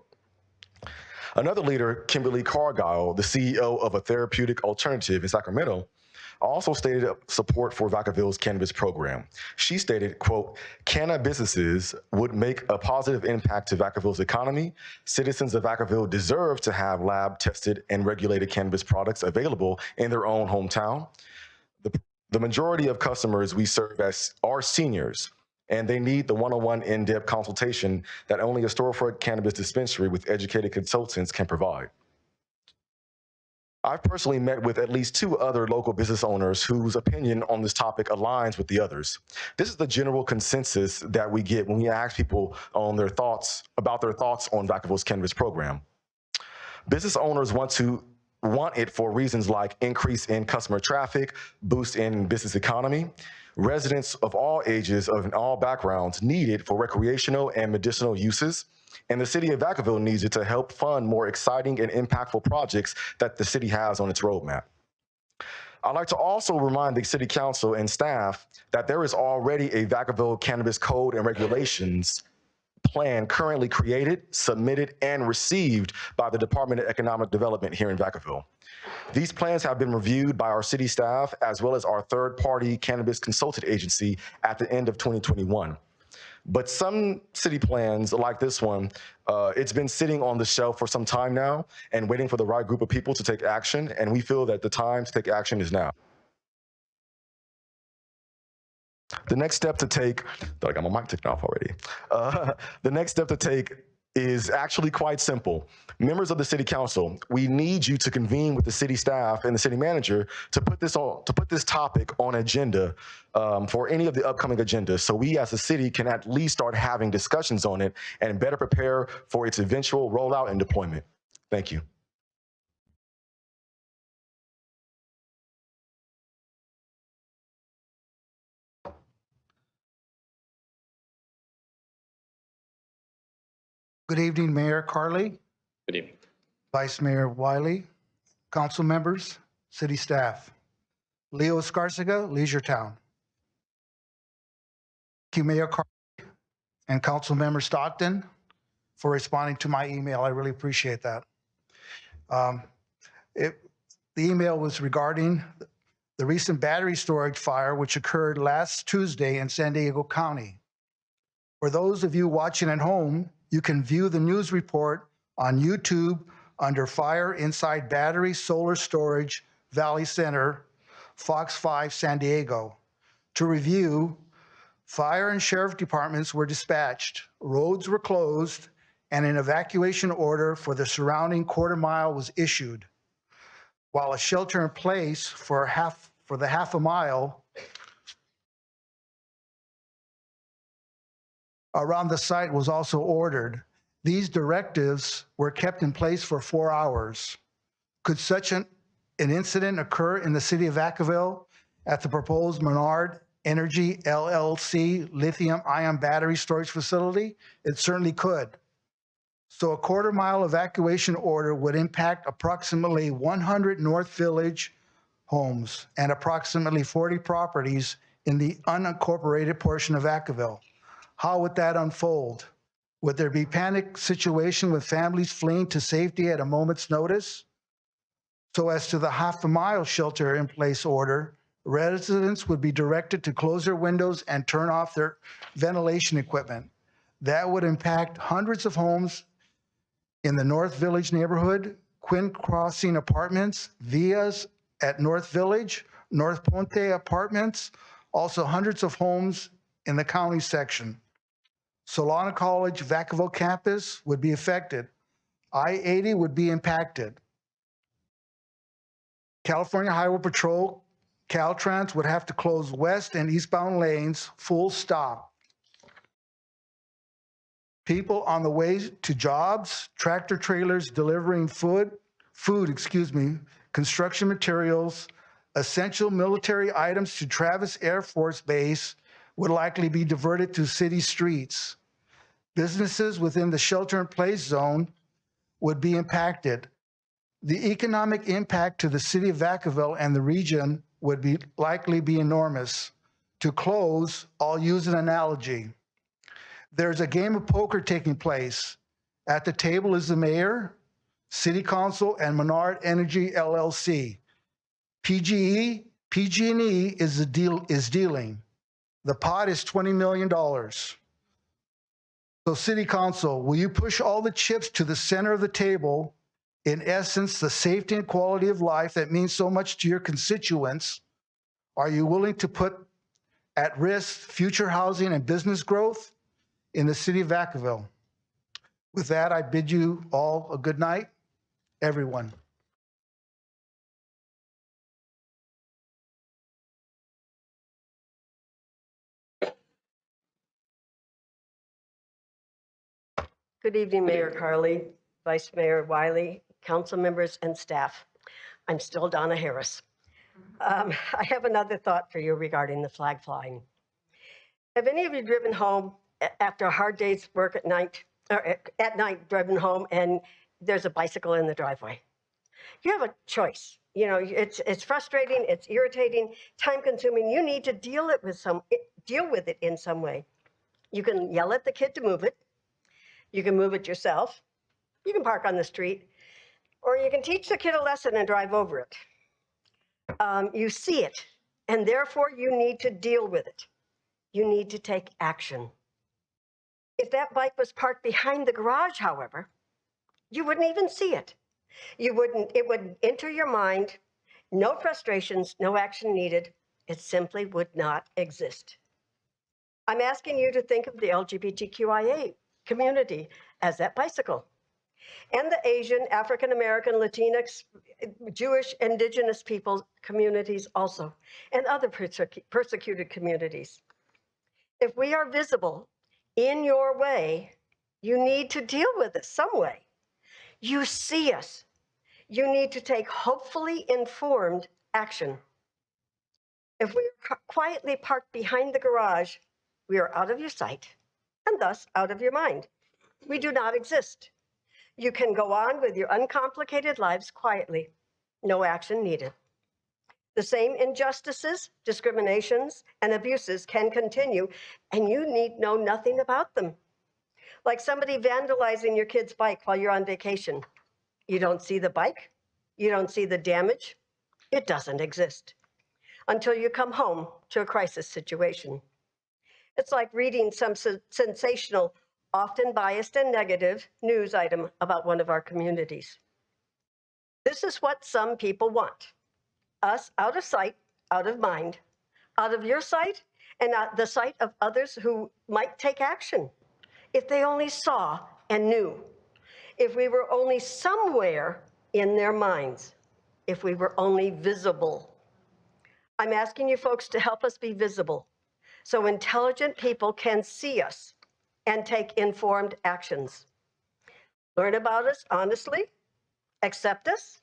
Another leader, Kimberly Cargile, the CEO of a therapeutic alternative in Sacramento, also stated support for Vacaville's cannabis program. She stated, quote, cannabis businesses would make a positive impact to Vacaville's economy. Citizens of Vacaville deserve to have lab-tested and regulated cannabis products available in their own hometown. The majority of customers we serve as are seniors, and they need the one-on-one in-depth consultation that only a storefront cannabis dispensary with educated consultants can provide. I've personally met with at least 2 other local business owners whose opinion on this topic aligns with the others. This is the general consensus that we get when we ask people on their thoughts on Vacaville's cannabis program. Business owners want it for reasons like increase in customer traffic, boost in business economy. Residents of all ages and all backgrounds need it for recreational and medicinal uses, and the city of Vacaville needs it to help fund more exciting and impactful projects that the city has on its roadmap. I'd like to also remind the city council and staff that there is already a Vacaville Cannabis Code and Regulations plan currently created, submitted, and received by the Department of Economic Development here in Vacaville. These plans have been reviewed by our city staff as well as our third-party cannabis consultant agency at the end of 2021. But some city plans like this one, it's been sitting on the shelf for some time now and waiting for the right group of people to take action, and we feel that the time to take action is now. The next step to take, I got my mic taken off already. The next step to take is actually quite simple. Members of the city council, we need you to convene with the city staff and the city manager to put this topic on agenda for any of the upcoming agendas, so we as a city can at least start having discussions on it and better prepare for its eventual rollout and deployment. Thank you. Good evening, Mayor Carly. Good evening. Vice Mayor Wiley, council members, city staff. Leo Escarcega, Leisure Town. Thank you, Mayor Carly and Council Member Stockton for responding to my email. I really appreciate that. The email was regarding the recent battery storage fire which occurred last Tuesday in San Diego County. For those of you watching at home, you can view the news report on YouTube under Fire Inside Battery Solar Storage Valley Center Fox 5, San Diego. To review, fire and sheriff departments were dispatched, roads were closed, and an evacuation order for the surrounding quarter mile was issued, while a shelter in place for the half a mile around the site was also ordered. These directives were kept in place for 4 hours. Could such an incident occur in the city of Vacaville at the proposed Menard Energy LLC lithium-ion battery storage facility? It certainly could. So a quarter mile evacuation order would impact approximately 100 North Village homes and approximately 40 properties in the unincorporated portion of Vacaville. How would that unfold? Would there be panic situation with families fleeing to safety at a moment's notice? So as to the half a mile shelter in place order, residents would be directed to close their windows and turn off their ventilation equipment. That would impact hundreds of homes in the North Village neighborhood, Quinn Crossing Apartments, Villas at North Village, North Ponte Apartments, also hundreds of homes in the county section. Solana College Vacaville campus would be affected. I-80 would be impacted. California Highway Patrol, Caltrans would have to close west and eastbound lanes, full stop. People on the way to jobs, tractor trailers delivering construction materials, essential military items to Travis Air Force Base would likely be diverted to city streets. Businesses within the shelter-in-place zone would be impacted. The economic impact to the city of Vacaville and the region would likely be enormous. To close, I'll use an analogy. There's a game of poker taking place. At the table is the mayor, city council, and Menard Energy LLC. PG&E is dealing. The pot is $20 million. So city council, will you push all the chips to the center of the table? In essence, the safety and quality of life that means so much to your constituents. Are you willing to put at risk future housing and business growth in the city of Vacaville? With that, I bid you all a good night, everyone. Good evening, Mayor Carley, Vice Mayor Wiley, council members, and staff. I'm still Donna Harris. I have another thought for you regarding the flag flying. Have any of you driven home after a hard day's work at night, or at night driven home, and there's a bicycle in the driveway? You have a choice. You know, it's frustrating, it's irritating, time-consuming. You need to deal with it in some way. You can yell at the kid to move it. You can move it yourself. You can park on the street, or you can teach the kid a lesson and drive over it. You see it, and therefore you need to deal with it. You need to take action. If that bike was parked behind the garage, however, you wouldn't even see it. It would enter your mind, no frustrations, no action needed. It simply would not exist. I'm asking you to think of the LGBTQIA community as that bicycle, and the Asian, African American, Latinx, Jewish, indigenous people communities also, and other persecuted communities. If we are visible in your way, you need to deal with it some way. You see us. You need to take hopefully informed action. If we are quietly parked behind the garage, we are out of your sight and thus out of your mind. We do not exist. You can go on with your uncomplicated lives quietly. No action needed. The same injustices, discriminations, and abuses can continue, and you need know nothing about them. Like somebody vandalizing your kid's bike while you're on vacation. You don't see the bike. You don't see the damage. It doesn't exist until you come home to a crisis situation. It's like reading some sensational, often biased and negative news item about one of our communities. This is what some people want: us out of sight, out of mind, out of your sight, and out the sight of others who might take action. If they only saw and knew, if we were only somewhere in their minds, if we were only visible. I'm asking you folks to help us be visible so intelligent people can see us and take informed actions. Learn about us honestly, accept us,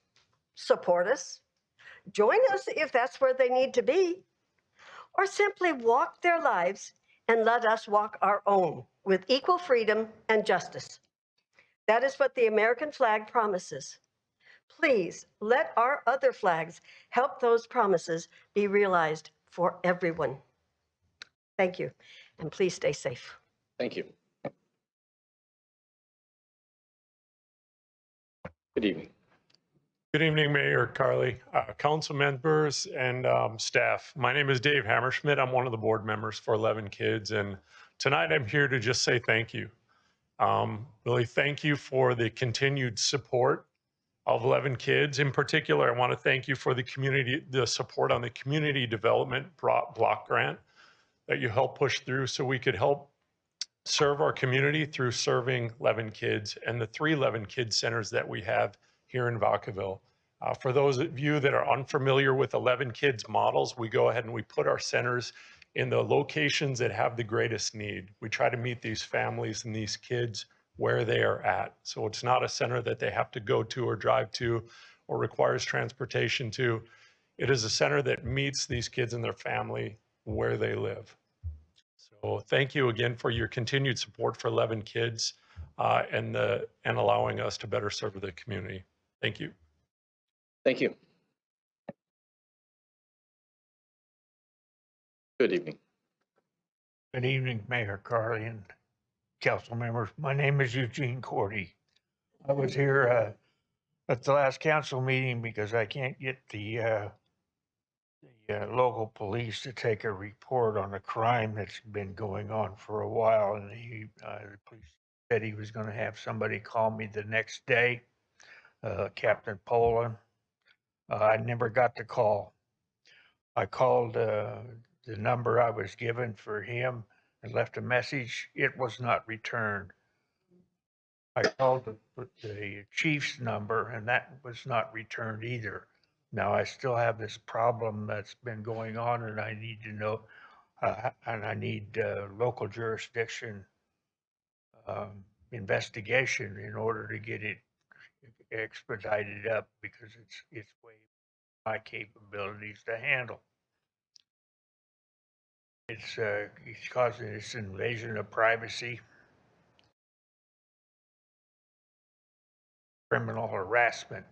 support us, join us if that's where they need to be, or simply walk their lives and let us walk our own with equal freedom and justice. That is what the American flag promises. Please let our other flags help those promises be realized for everyone. Thank you, and please stay safe. Thank you. Good evening. Good evening, Mayor Carly, council members, and staff. My name is Dave Hammerschmidt. I'm one of the board members for 11 Kids, and tonight I'm here to just say thank you. Really thank you for the continued support of 11 Kids. In particular, I want to thank you for the support on the community development block grant that you helped push through so we could help serve our community through serving 11 Kids and the 3 11 Kids centers that we have here in Vacaville. For those of you that are unfamiliar with 11 Kids models, we go ahead and we put our centers in the locations that have the greatest need. We try to meet these families and these kids where they are at. So it's not a center that they have to go to or drive to or requires transportation to. It is a center that meets these kids and their family where they live. So thank you again for your continued support for 11 Kids and allowing us to better serve the community. Thank you. Thank you. Good evening. Good evening, Mayor Carly and council members. My name is Eugene Cordy. I was here at the last council meeting because I can't get the local police to take a report on a crime that's been going on for a while, and the police said he was going to have somebody call me the next day, Captain Poland. I never got the call. I called the number I was given for him and left a message. It was not returned. I called the chief's number, and that was not returned either. Now I still have this problem that's been going on, and I need to know, and I need local jurisdiction investigation in order to get it expedited up, because it's way my capabilities to handle. It's causing this invasion of privacy, criminal harassment.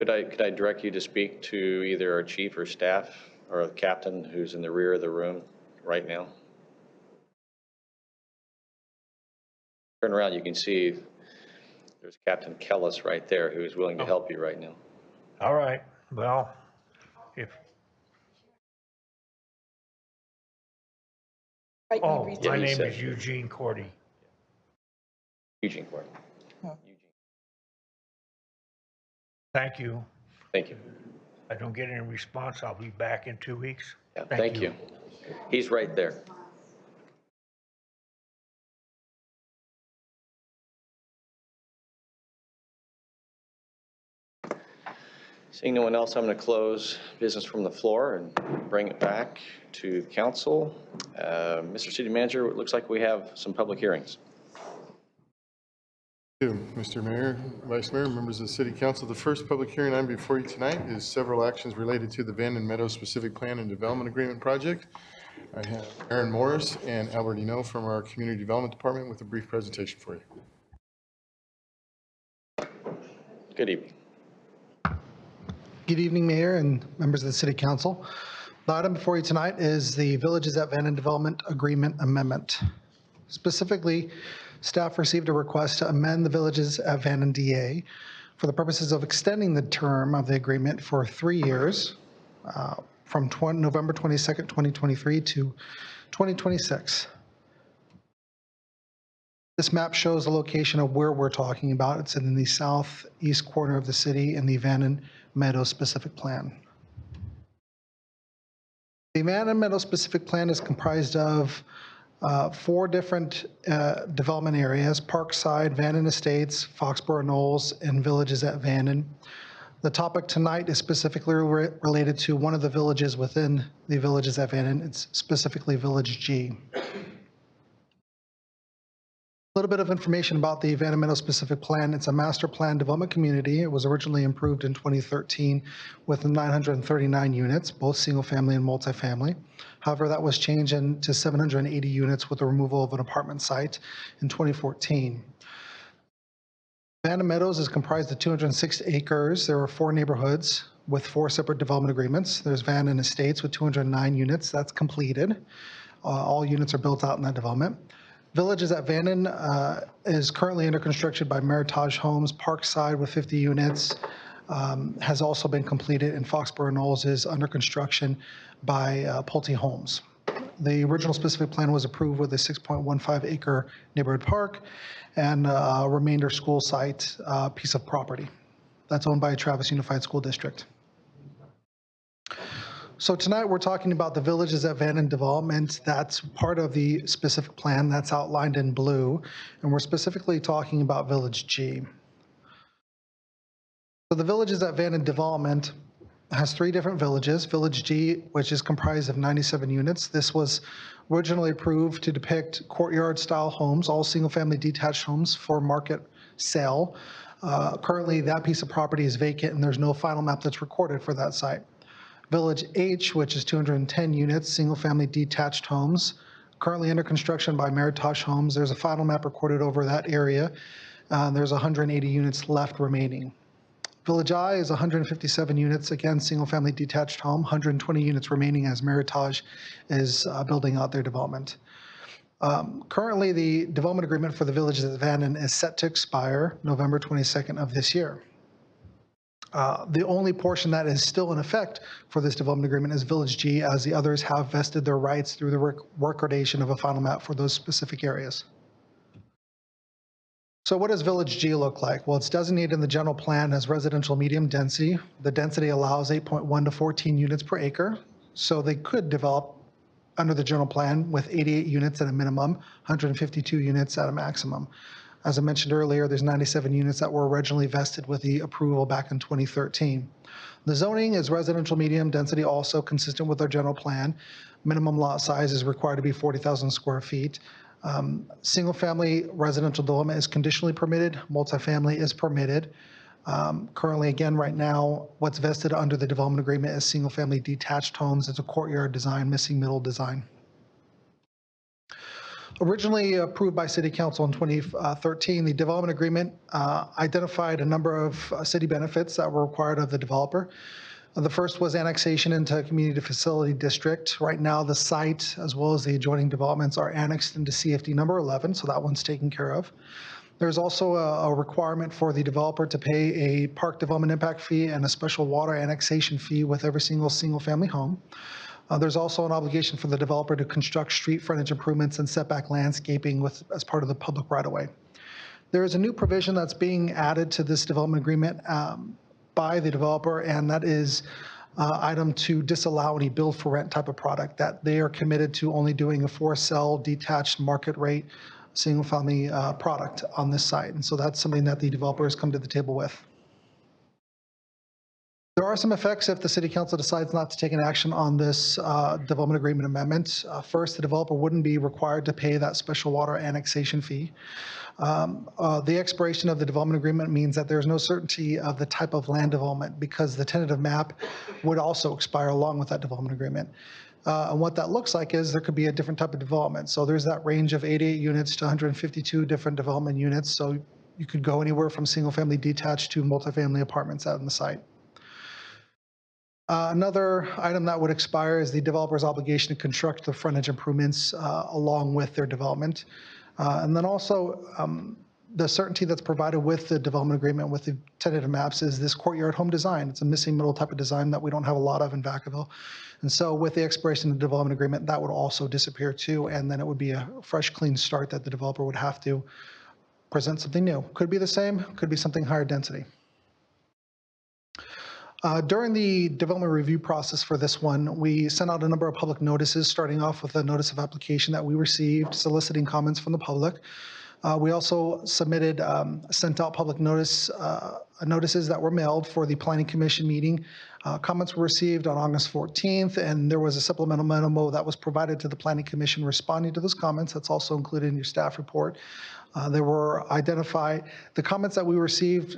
Could I direct you to speak to either our chief or staff or the captain who's in the rear of the room right now? Turn around, you can see there's Captain Kellis right there who's willing to help you right now. All right, well, my name is Eugene Cordy. Eugene Cordy. Thank you. Thank you. I don't get any response, I'll be back in 2 weeks. Yeah, thank you. He's right there. Seeing no one else, I'm going to close business from the floor and bring it back to council. Mr. City Manager, it looks like we have some public hearings. Thank you, Mr. Mayor, Vice Mayor, members of the City Council. The first public hearing I'm before you tonight is several actions related to the Vanden Meadows Specific Plan and Development Agreement Project. I have Aaron Morris and Albert Eno from our Community Development Department with a brief presentation for you. Good evening. Good evening, Mayor and members of the City Council. The item before you tonight is the Villages at Vanden Development Agreement Amendment. Specifically, staff received a request to amend the Villages at Vanden DA for the purposes of extending the term of the agreement for 3 years from November 22nd, 2023 to 2026. This map shows the location of where we're talking about. It's in the southeast corner of the city in the Vanden Meadows Specific Plan. The Vanden Meadows specific plan is comprised of 4 different development areas: Parkside, Vanden Estates, Foxborough Knolls, and villages at Vanden. The topic tonight is specifically related to one of the villages within the villages at Vanden. It's specifically Village G. A little bit of information about the Vanden Meadows specific plan. It's a master plan development community. It was originally improved in 2013 with 939 units, both single family and multifamily. However, that was changed into 780 units with the removal of an apartment site in 2014. Vanden Meadows is comprised of 206 acres. There are 4 neighborhoods with 4 separate development agreements. There's Vanden Estates with 209 units. That's completed. All units are built out in that development. Villages at Vanden is currently under construction by Meritage Homes. Parkside with 50 units has also been completed, and Foxborough Knolls is under construction by Pulte Homes. The original specific plan was approved with a 6.15 acre neighborhood park and a remainder school site piece of property that's owned by Travis Unified School District. So tonight we're talking about the villages at Vanden development. That's part of the specific plan that's outlined in blue, and we're specifically talking about Village G. So the villages at Vanden development has 3 different villages. Village G, which is comprised of 97 units. This was originally approved to depict courtyard-style homes, all single-family detached homes for market sale. Currently, that piece of property is vacant, and there's no final map that's recorded for that site. Village H, which is 210 units, single-family detached homes, currently under construction by Meritage Homes. There's a final map recorded over that area. There's 180 units left remaining. Village I is 157 units, again, single-family detached home, 120 units remaining as Meritage is building out their development. Currently, the development agreement for the villages at Vanden is set to expire November 22nd of this year. The only portion that is still in effect for this development agreement is Village G, as the others have vested their rights through the recordation of a final map for those specific areas. So what does Village G look like? Well, it's designated in the general plan as residential medium density. The density allows 8.1 to 14 units per acre. So they could develop under the general plan with 88 units at a minimum, 152 units at a maximum. As I mentioned earlier, there's 97 units that were originally vested with the approval back in 2013. The zoning is residential medium density, also consistent with our general plan. Minimum lot size is required to be 40,000 square feet. Single-family residential development is conditionally permitted. Multifamily is permitted. Currently, again, right now, what's vested under the development agreement is single-family detached homes. It's a courtyard design, missing middle design. Originally approved by City Council in 2013, the development agreement identified a number of city benefits that were required of the developer. The first was annexation into a community facility district. Right now, the site, as well as the adjoining developments, are annexed into CFD number 11, so that one's taken care of. There's also a requirement for the developer to pay a park development impact fee and a special water annexation fee with every single-family home. There's also an obligation for the developer to construct street frontage improvements and setback landscaping as part of the public right-of-way. There is a new provision that's being added to this development agreement by the developer, and that is item to disallow any build for rent type of product, that they are committed to only doing a for sale detached market rate single family product on this site. And so that's something that the developer has come to the table with. There are some effects if the City Council decides not to take an action on this development agreement amendment. First, the developer wouldn't be required to pay that special water annexation fee. The expiration of the development agreement means that there's no certainty of the type of land development, because the tentative map would also expire along with that development agreement. And what that looks like is there could be a different type of development. So there's that range of 88 units to 152 different development units. So you could go anywhere from single family detached to multifamily apartments out on the site. Another item that would expire is the developer's obligation to construct the frontage improvements along with their development. And then also the certainty that's provided with the development agreement with the tentative maps is this courtyard home design. It's a missing middle type of design that we don't have a lot of in Vacaville. And so with the expiration of the development agreement, that would also disappear too. And then it would be a fresh, clean start that the developer would have to present something new. Could be the same, could be something higher density. During the development review process for this one, we sent out a number of public notices, starting off with a notice of application that we received soliciting comments from the public. We also sent out public notices that were mailed for the Planning Commission meeting. Comments were received on August 14th, and there was a supplemental memo that was provided to the Planning Commission responding to those comments. That's also included in your staff report. There were identified, the comments that we received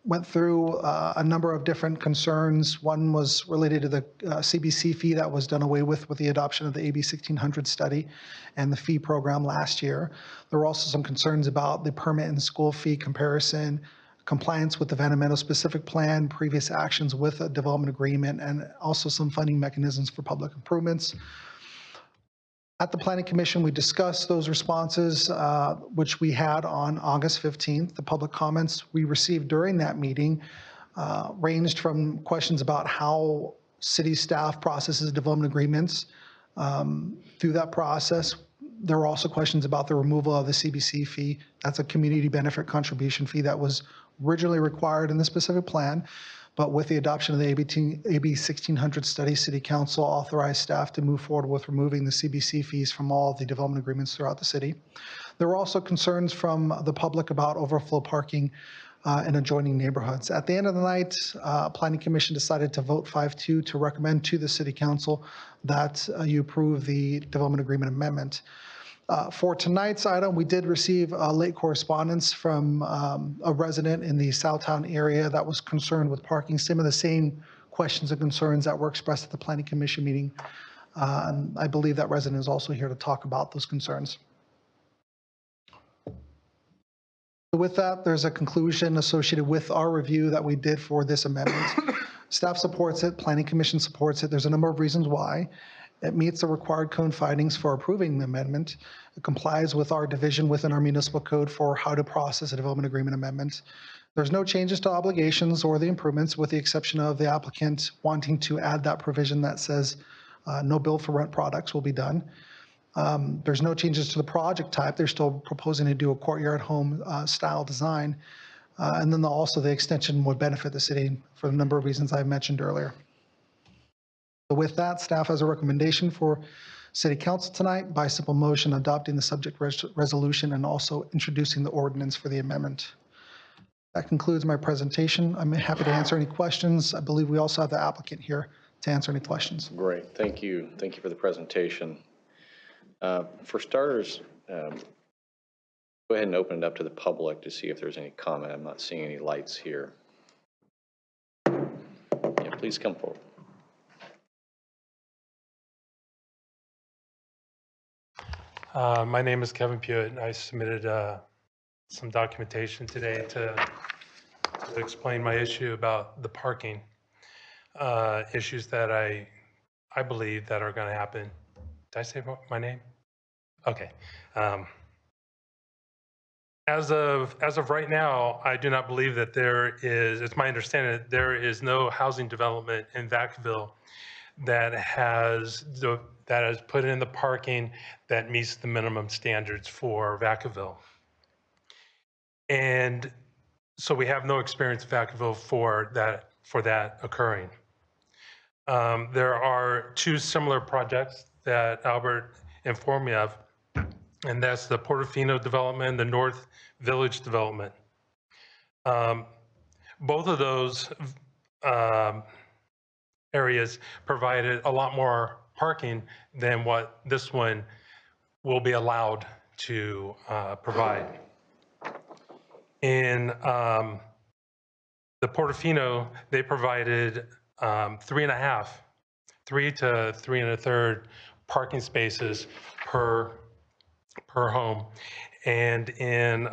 went through a number of different concerns. One was related to the CBC fee that was done away with the adoption of the AB 1600 study and the fee program last year. There were also some concerns about the permit and school fee comparison, compliance with the Vanden Meadows specific plan, previous actions with a development agreement, and also some funding mechanisms for public improvements. At the Planning Commission, we discussed those responses, which we had on August 15th. The public comments we received during that meeting ranged from questions about how city staff processes development agreements through that process. There were also questions about the removal of the CBC fee. That's a community benefit contribution fee that was originally required in the specific plan. But with the adoption of the AB 1600 study, City Council authorized staff to move forward with removing the CBC fees from all of the development agreements throughout the city. There were also concerns from the public about overflow parking in adjoining neighborhoods. At the end of the night, Planning Commission decided to vote 5-2 to recommend to the City Council that you approve the development agreement amendment. For tonight's item, we did receive late correspondence from a resident in the Southtown area that was concerned with parking, some of the same questions and concerns that were expressed at the Planning Commission meeting. I believe that resident is also here to talk about those concerns. With that, there's a conclusion associated with our review that we did for this amendment. Staff supports it, Planning Commission supports it. There's a number of reasons why. It meets the required code findings for approving the amendment. It complies with our division within our municipal code for how to process a development agreement amendment. There's no changes to obligations or the improvements, with the exception of the applicant wanting to add that provision that says no build for rent products will be done. There's no changes to the project type. They're still proposing to do a courtyard home style design. And then also the extension would benefit the city for the number of reasons I mentioned earlier. So with that, staff has a recommendation for City Council tonight by simple motion adopting the subject resolution and also introducing the ordinance for the amendment. That concludes my presentation. I'm happy to answer any questions. I believe we also have the applicant here to answer any questions. Great, thank you. Thank you for the presentation. For starters, go ahead and open it up to the public to see if there's any comment. I'm not seeing any lights here. Yeah, please come forward. My name is Kevin Pewitt, and I submitted some documentation today to explain my issue about the parking issues that I believe that are going to happen. Did I say my name? Okay. As of right now, I do not believe that there is. It's my understanding that there is no housing development in Vacaville that has put in the parking that meets the minimum standards for Vacaville. And so we have no experience in Vacaville for that occurring. There are two similar projects that Albert informed me of, and that's the Portofino development and the North Village development. Both of those areas provided a lot more parking than what this one will be allowed to provide. In the Portofino, they provided 3 to 3 1/3 parking spaces per home. And in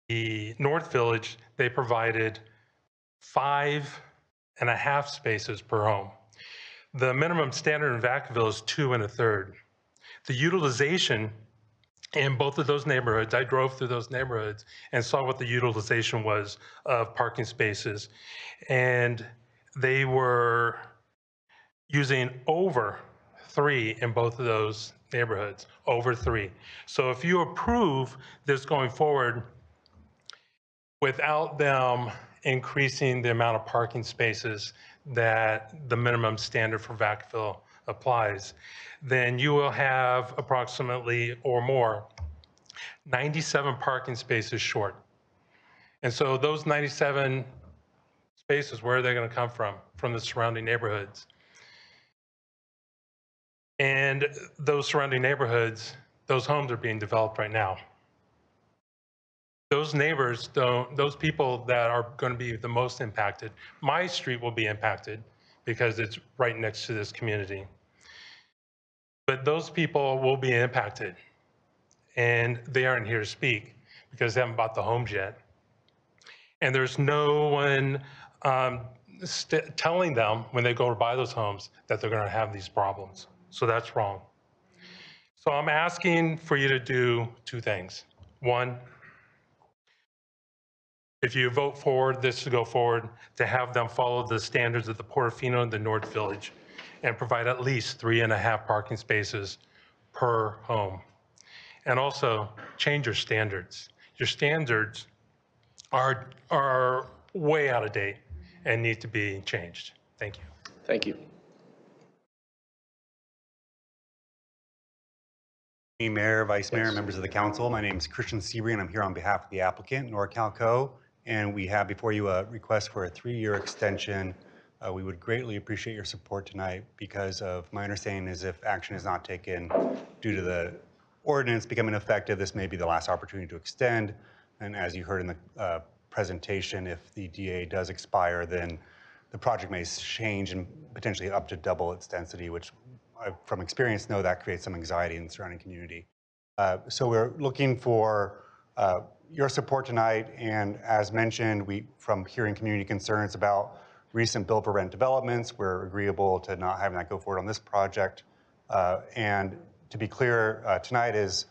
the North Village, they provided 5.5 spaces per home. The minimum standard in Vacaville is 2 1/3. The utilization in both of those neighborhoods, I drove through those neighborhoods and saw what the utilization was of parking spaces. And they were using over 3 in both of those neighborhoods, over 3. So if you approve this going forward, without them increasing the amount of parking spaces that the minimum standard for Vacaville applies, then you will have approximately or more 97 parking spaces short. And so those 97 spaces, where are they going to come from? From the surrounding neighborhoods. And those surrounding neighborhoods, those homes are being developed right now. Those neighbors don't, those people that are going to be the most impacted, my street will be impacted because it's right next to this community. But those people will be impacted, and they aren't here to speak because they haven't bought the homes yet. And there's no one telling them when they go to buy those homes that they're going to have these problems. So that's wrong. So I'm asking for you to do two things. One, if you vote for this to go forward, to have them follow the standards of the Portofino and the North Village and provide at least 3.5 parking spaces per home. And also change your standards. Your standards are way out of date and need to be changed. Thank you. Thank you. Mayor, Vice Mayor, members of the council. My name is Christian Seabury, and I'm here on behalf of the applicant, NorCalco. And we have before you a request for a 3-year extension. We would greatly appreciate your support tonight because of my understanding is if action is not taken due to the ordinance becoming effective, this may be the last opportunity to extend. And as you heard in the presentation, if the DA does expire, then the project may change and potentially up to double its density, which I, from experience, know that creates some anxiety in the surrounding community. So we're looking for your support tonight, and as mentioned, from hearing community concerns about recent build for rent developments, we're agreeable to not having that go forward on this project. And to be clear, tonight is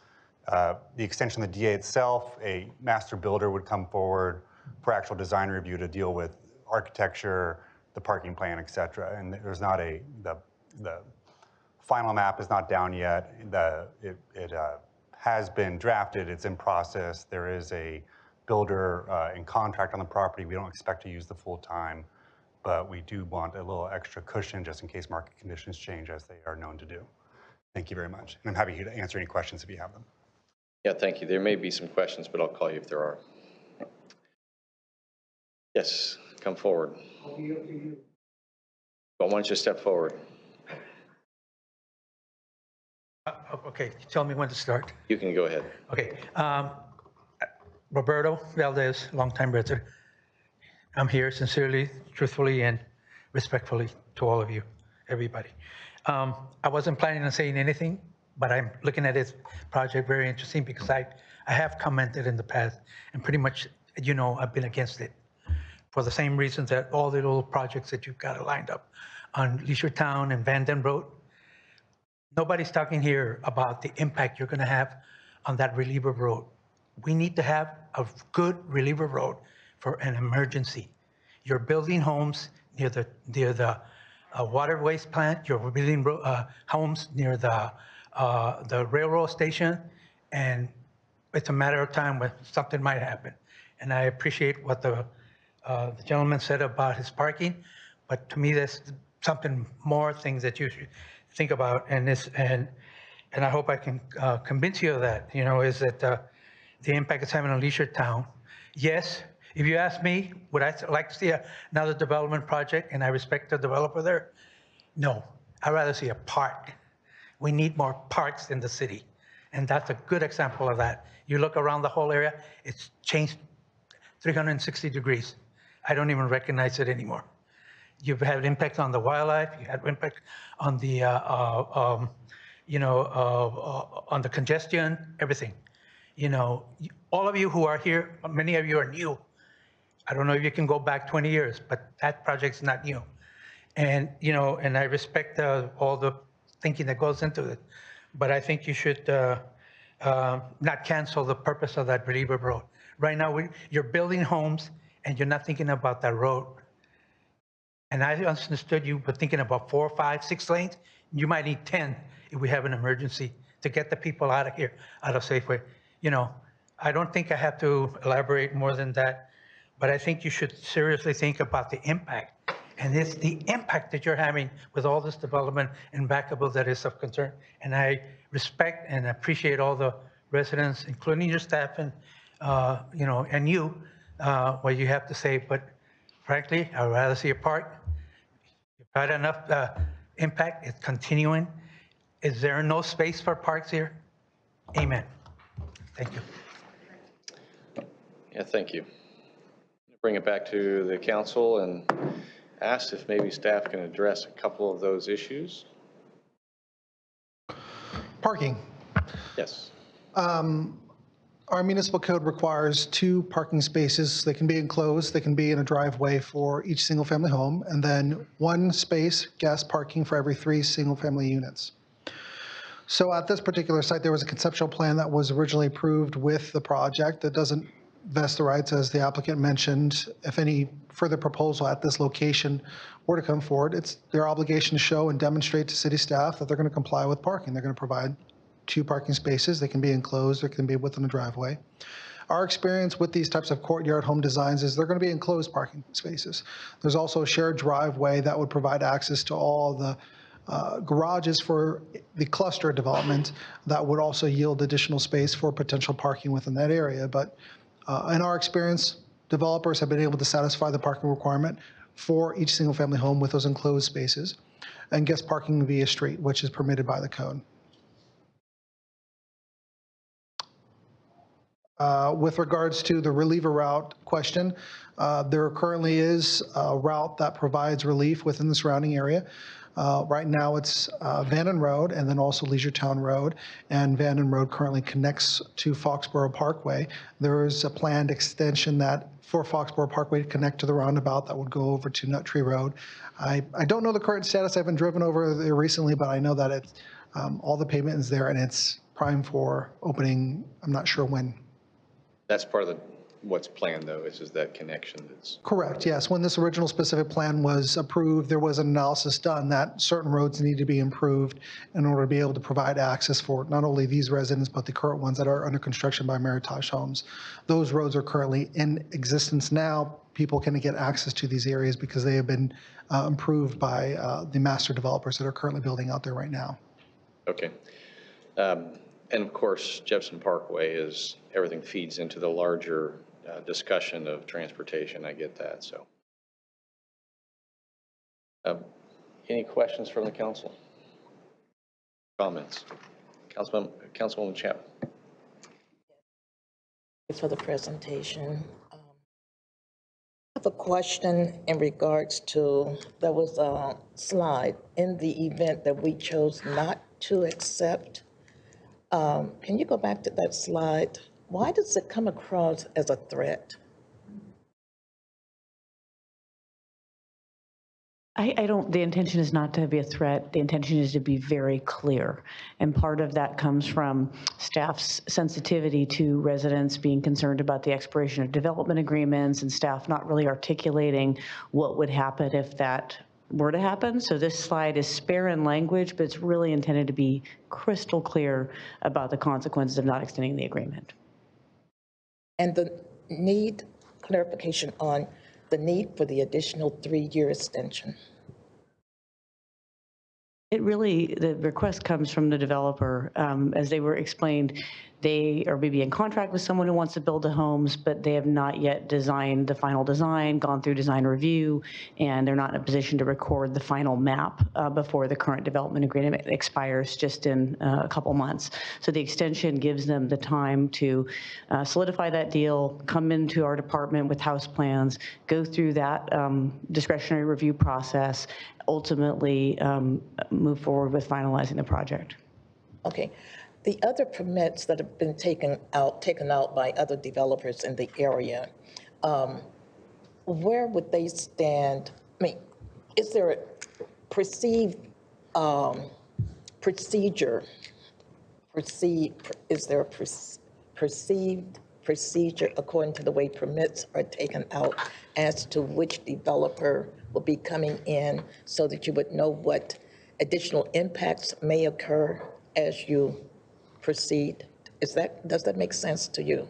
the extension of the DA itself. A master builder would come forward for actual design review to deal with architecture, the parking plan, et cetera. And there's not the final map is not down yet. It has been drafted, it's in process. There is a builder in contract on the property. We don't expect to use the full time, but we do want a little extra cushion just in case market conditions change as they are known to do. Thank you very much. And I'm happy to answer any questions if you have them. Yeah, thank you. There may be some questions, but I'll call you if there are. Yes, come forward. But why don't you step forward? Okay, tell me when to start. You can go ahead. Okay. Roberto Valdez, longtime resident. I'm here sincerely, truthfully, and respectfully to all of you, everybody. I wasn't planning on saying anything, but I'm looking at this project very interesting because I have commented in the past, and pretty much, you know, I've been against it for the same reasons that all the little projects that you've got lined up on Leisure Town and Vanden Road. Nobody's talking here about the impact you're going to have on that reliever road. We need to have a good reliever road for an emergency. You're building homes near the water waste plant. You're building homes near the railroad station, and it's a matter of time when something might happen. And I appreciate what the gentleman said about his parking, but to me, there's something more things that you should think about, and I hope I can convince you of that, you know, is that the impact it's having on Leisure Town. Yes, if you ask me, would I like to see another development project, and I respect the developer there? No, I'd rather see a park. We need more parks in the city, and that's a good example of that. You look around the whole area, it's changed 360 degrees. I don't even recognize it anymore. You've had impact on the wildlife. You had impact on the, on the congestion, everything. You know, all of you who are here, many of you are new. I don't know if you can go back 20 years, but that project's not new. And, you know, and I respect all the thinking that goes into it. But I think you should not cancel the purpose of that reliever road. Right now, you're building homes and you're not thinking about that road. And I understood you were thinking about 4, 5, 6 lanes. You might need 10 if we have an emergency to get the people out of here, out of Safeway. You know, I don't think I have to elaborate more than that. but I think you should seriously think about the impact. And it's the impact that you're having with all this development in Vacaville that is of concern. And I respect and appreciate all the residents, including your staff and, you know, and you, what you have to say. But frankly, I'd rather see a park. You've had enough impact. It's continuing. Is there no space for parks here? Amen. Thank you. Yeah, thank you. Bring it back to the council and ask if maybe staff can address a couple of those issues. Parking. Yes. Our municipal code requires 2 parking spaces. They can be enclosed, they can be in a driveway for each single-family home, and then 1 space gas parking for every 3 single-family units. So at this particular site, there was a conceptual plan that was originally approved with the project that doesn't vest the rights, as the applicant mentioned. If any further proposal at this location were to come forward, it's their obligation to show and demonstrate to city staff that they're going to comply with parking. They're going to provide 2 parking spaces. They can be enclosed, they can be within a driveway. Our experience with these types of courtyard home designs is they're going to be enclosed parking spaces. There's also a shared driveway that would provide access to all the garages for the cluster development that would also yield additional space for potential parking within that area. But in our experience, developers have been able to satisfy the parking requirement for each single-family home with those enclosed spaces, and guest parking via street, which is permitted by the code. With regards to the reliever route question, there currently is a route that provides relief within the surrounding area. Right now it's Vanden Road and then also Leisuretowne Road, and Vanden Road currently connects to Foxborough Parkway. There is a planned extension that for Foxborough Parkway to connect to the roundabout that would go over to Nut Tree Road. I don't know the current status. I haven't driven over there recently, but I know that it's all the pavement is there and it's prime for opening. I'm not sure when. That's part of what's planned, though, is that connection that's... Correct, yes. When this original specific plan was approved, there was an analysis done that certain roads need to be improved in order to be able to provide access for not only these residents, but the current ones that are under construction by Meritage Homes. Those roads are currently in existence now. People can get access to these areas because they have been improved by the master developers that are currently building out there right now. Okay. And of course, Jefferson Parkway is, everything feeds into the larger discussion of transportation. I get that, so. Any questions from the council? Comments? Councilwoman Chapman. For the presentation. I have a question in regards to, there was a slide in the event that we chose not to accept. Can you go back to that slide? Why does it come across as a threat? I don't, the intention is not to be a threat. The intention is to be very clear. And part of that comes from staff's sensitivity to residents being concerned about the expiration of development agreements and staff not really articulating what would happen if that were to happen. So this slide is spare in language, but it's really intended to be crystal clear about the consequences of not extending the agreement. And the need, clarification on the need for the additional 3-year extension. It really, the request comes from the developer. As they were explained, they are maybe in contract with someone who wants to build the homes, but they have not yet designed the final design, gone through design review, and they're not in a position to record the final map before the current development agreement expires just in a couple months. So the extension gives them the time to solidify that deal, come into our department with house plans, go through that discretionary review process, ultimately move forward with finalizing the project. Okay. The other permits that have been taken out by other developers in the area, where would they stand? I mean, is there a perceived procedure? Is there a perceived procedure according to the way permits are taken out as to which developer will be coming in so that you would know what additional impacts may occur as you proceed? Does that make sense to you?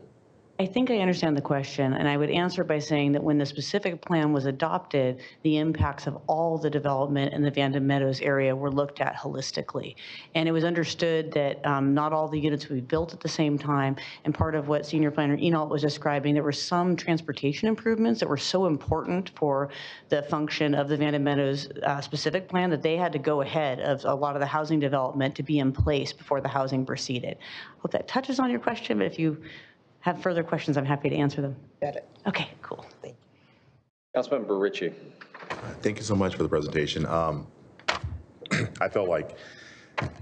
I think I understand the question, and I would answer by saying that when the specific plan was adopted, the impacts of all the development in the Vanden Meadows area were looked at holistically. And it was understood that not all the units would be built at the same time. And part of what Senior Planner Enolt was describing, there were some transportation improvements that were so important for the function of the Vanden Meadows specific plan that they had to go ahead of a lot of the housing development to be in place before the housing proceeded. Hope that touches on your question, but if you have further questions, I'm happy to answer them. Got it. Okay, cool. Thank you. Councilmember Ritchie. Thank you so much for the presentation. I felt like,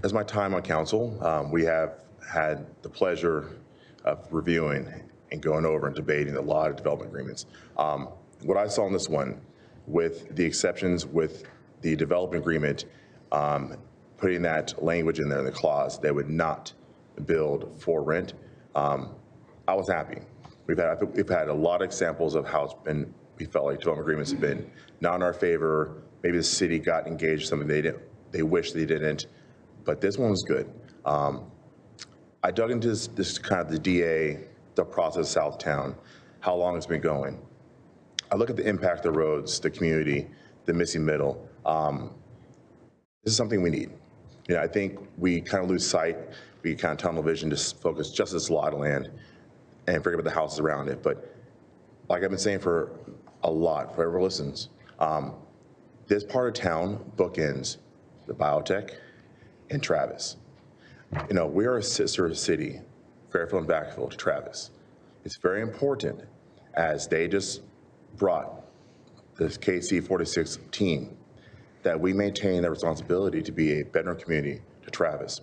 as my time on council, we have had the pleasure of reviewing and going over and debating a lot of development agreements. What I saw in this one, with the exceptions with the development agreement, putting that language in there in the clause that would not build for rent, I was happy. We've had a lot of examples of how it's been. We felt like development agreements have been not in our favor. Maybe the city got engaged in something they wish they didn't, but this one was good. I dug into this kind of the DA, the process of Southtown, how long it's been going. I look at the impact of the roads, the community, the missing middle. This is something we need. You know, I think we kind of lose sight. We kind of tunnel vision to focus just this lot of land and forget about the houses around it. But like I've been saying for a lot, for whoever listens, this part of town bookends the biotech and Travis. You know, we are a sister city, Fairfield and Vacaville, to Travis. It's very important, as they just brought the KC 46 team, that we maintain that responsibility to be a better community to Travis.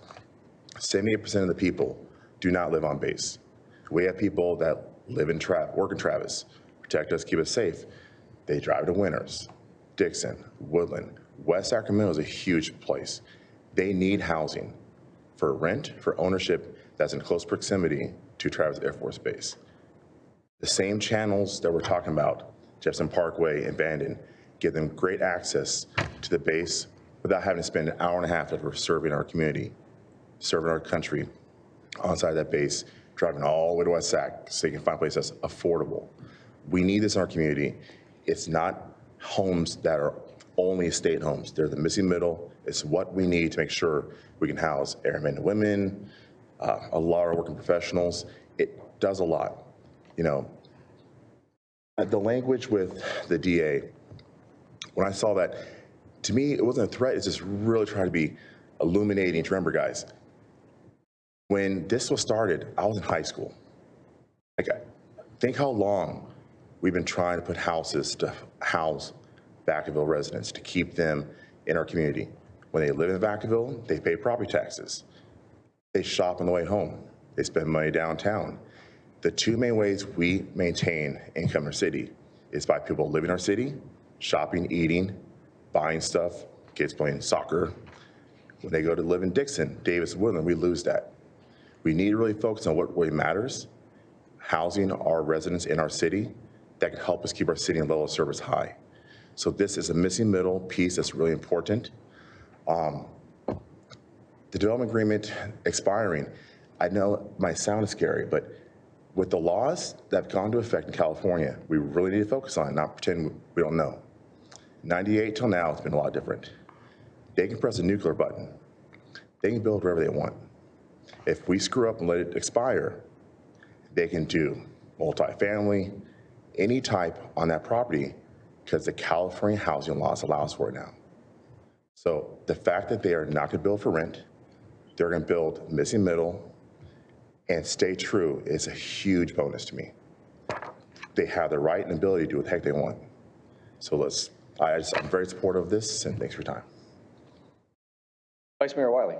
78% of the people do not live on base. We have people that live in work in Travis, protect us, keep us safe. They drive to Winters, Dixon, Woodland. West Sacramento is a huge place. They need housing for rent, for ownership that's in close proximity to Travis Air Force Base. The same channels that we're talking about, Jefferson Parkway and Vanden, give them great access to the base without having to spend an hour and a half that we're serving our community, serving our country onside that base, driving all the way to West Sac so you can find a place that's affordable. We need this in our community. It's not homes that are only estate homes. They're the missing middle. It's what we need to make sure we can house airmen and women, a lot of working professionals. It does a lot. You know, the language with the DA, when I saw that, to me, it wasn't a threat. It's just really trying to be illuminating. To remember, guys, when this was started, I was in high school. Like, think how long we've been trying to put houses to house Vacaville residents, to keep them in our community. When they live in Vacaville, they pay property taxes. They shop on the way home. They spend money downtown. The two main ways we maintain income in our city is by people living in our city, shopping, eating, buying stuff, kids playing soccer. When they go to live in Dixon, Davis, Woodland, we lose that. We need to really focus on what really matters, housing our residents in our city that can help us keep our city and level of service high. So this is a missing middle piece that's really important. The development agreement expiring, I know it might sound scary, but with the laws that have gone into effect in California, we really need to focus on it, not pretend we don't know. 98 till now, it's been a lot different. They can press a nuclear button. They can build wherever they want. If we screw up and let it expire, they can do multifamily, any type on that property, because the California housing laws allows for it now. So the fact that they are not going to build for rent, they're going to build missing middle and stay true is a huge bonus to me. They have the right and ability to do what the heck they want. So I'm very supportive of this, and thanks for your time. Vice Mayor Wiley.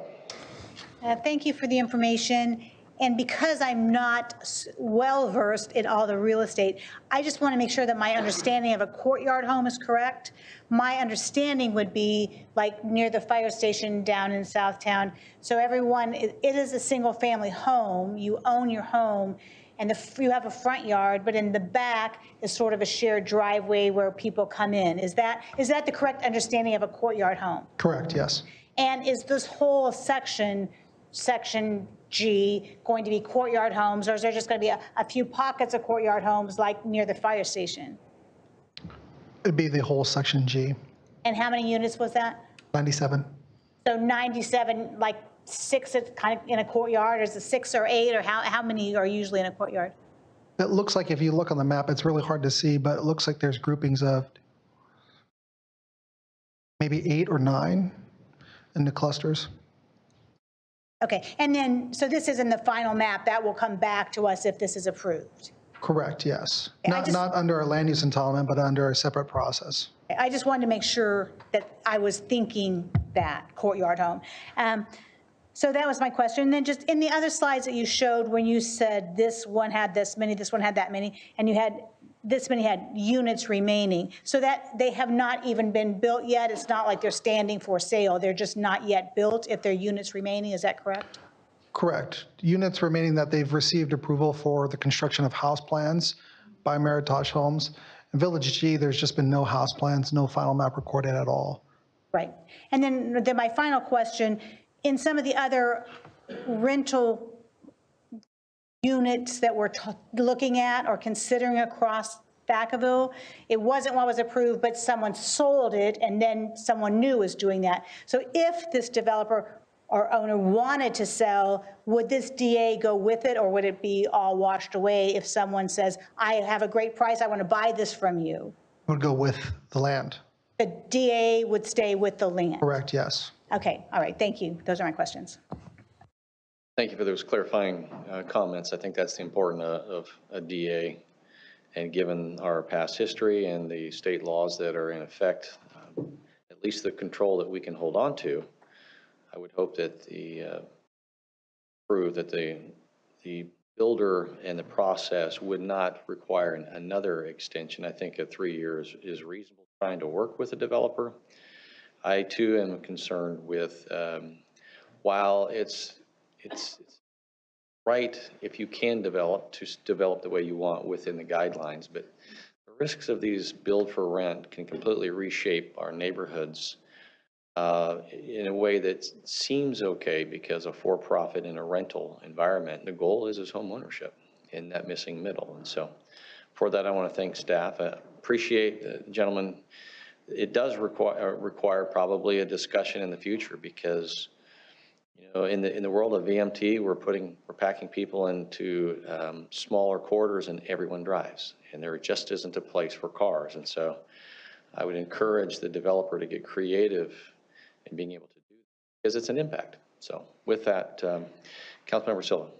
Thank you for the information. And because I'm not well-versed in all the real estate, I just want to make sure that my understanding of a courtyard home is correct. My understanding would be like near the fire station down in Southtown. So everyone, it is a single-family home. You own your home, and you have a front yard, but in the back is sort of a shared driveway where people come in. Is that the correct understanding of a courtyard home? Correct, yes. And is this whole section G going to be courtyard homes, or is there just going to be a few pockets of courtyard homes like near the fire station? It'd be the whole section G, And how many units was that? 97. So 97, like 6 kind of in a courtyard, or is it 6 or 8, or how many are usually in a courtyard? It looks like if you look on the map, it's really hard to see, but it looks like there's groupings of maybe 8 or 9 in the clusters. Okay, and then, so this is in the final map, that will come back to us if this is approved. Correct, yes. Okay, Not under a land use entitlement, but under a separate process. I just wanted to make sure that I was thinking that courtyard home. So that was my question. And then just in the other slides that you showed, when you said this one had this many, this one had that many, and you had this many had units remaining, so that they have not even been built yet. It's not like they're standing for sale. They're just not yet built if they're units remaining. Is that correct? Correct. Units remaining that they've received approval for the construction of house plans by Meritage Homes. In Village G, there's just been no house plans, no final map recorded at all. Right. And then my final question, in some of the other rental units that we're looking at or considering across Vacaville, it wasn't what was approved, but someone sold it and then someone new is doing that. So if this developer or owner wanted to sell, would this DA go with it, or would it be all washed away if someone says, I have a great price, I want to buy this from you? It would go with the land. The DA would stay with the land? Correct, yes. Okay, all right, thank you. Those are my questions. Thank you for those clarifying comments. I think that's the importance of a DA. And given our past history and the state laws that are in effect, at least the control that we can hold on to, I would hope that the builder and the process would not require another extension. I think 3 years is reasonable trying to work with a developer. I too am concerned with, while it's right if you can develop the way you want within the guidelines, but the risks of these build for rent can completely reshape our neighborhoods in a way that seems okay because of for-profit in a rental environment. The goal is home ownership in that missing middle. And so for that, I want to thank staff. I appreciate, gentlemen, it does require probably a discussion in the future because, you know, in the world of VMT, we're packing people into smaller quarters and everyone drives, and there just isn't a place for cars. And so I would encourage the developer to get creative in being able to do that because it's an impact. So with that, Councilmember Silva.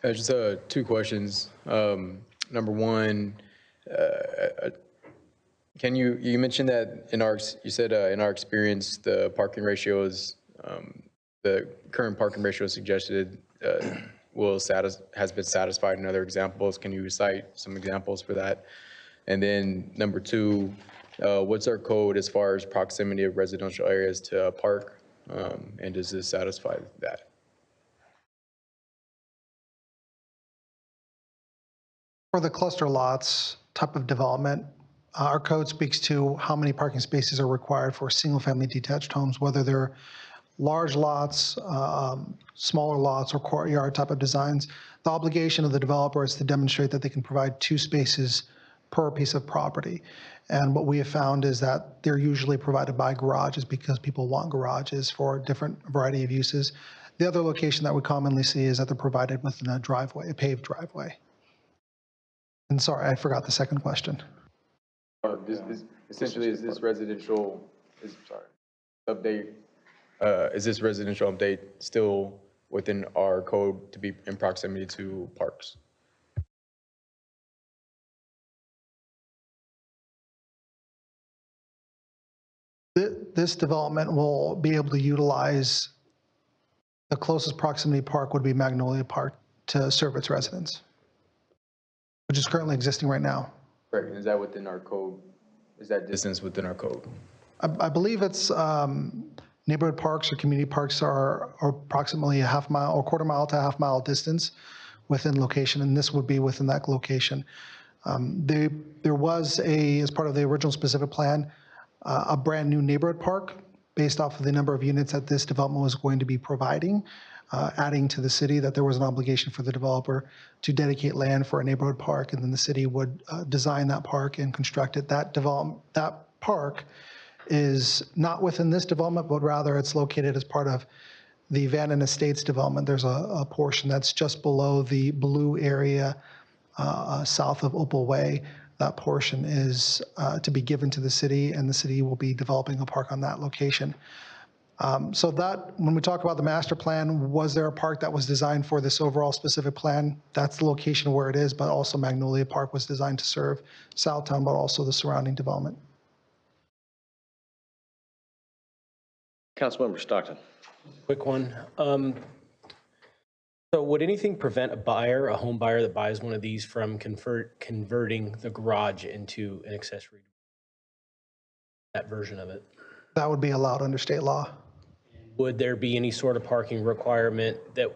Just 2 questions. Number one, you mentioned that in our experience, the parking ratios, the current parking ratio suggested has been satisfied in other examples. Can you cite some examples for that? And then number 2, what's our code as far as proximity of residential areas to a park? And does this satisfy that? For the cluster lots type of development, our code speaks to how many parking spaces are required for single-family detached homes, whether they're large lots, smaller lots, or courtyard type of designs. The obligation of the developer is to demonstrate that they can provide 2 spaces per piece of property. And what we have found is that they're usually provided by garages because people want garages for a different variety of uses. The other location that we commonly see is that they're provided within a driveway, a paved driveway. And sorry, I forgot the second question. Essentially, is this residential update still within our code to be in proximity to parks? This development will be able to utilize the closest proximity park would be Magnolia Park to serve its residents, which is currently existing right now. Right, is that within our code? Is that distance within our code? I believe it's neighborhood parks or community parks are approximately a half mile or quarter mile to a half mile distance within location, and this would be within that location. There was as part of the original specific plan, a brand new neighborhood park based off of the number of units that this development was going to be providing. adding to the city that there was an obligation for the developer to dedicate land for a neighborhood park, and then the city would design that park and construct it. That park is not within this development, but rather it's located as part of the Vanden Estates development. There's a portion that's just below the blue area south of Opal Way. That portion is to be given to the city, and the city will be developing a park on that location. So that, when we talk about the master plan, was there a park that was designed for this overall specific plan? That's the location where it is, but also Magnolia Park was designed to serve Southtown, but also the surrounding development. Councilmember Stockton. Quick one. So would anything prevent a home buyer that buys one of these from converting the garage into an accessory? That version of it? That would be allowed under state law. Would there be any sort of parking requirement that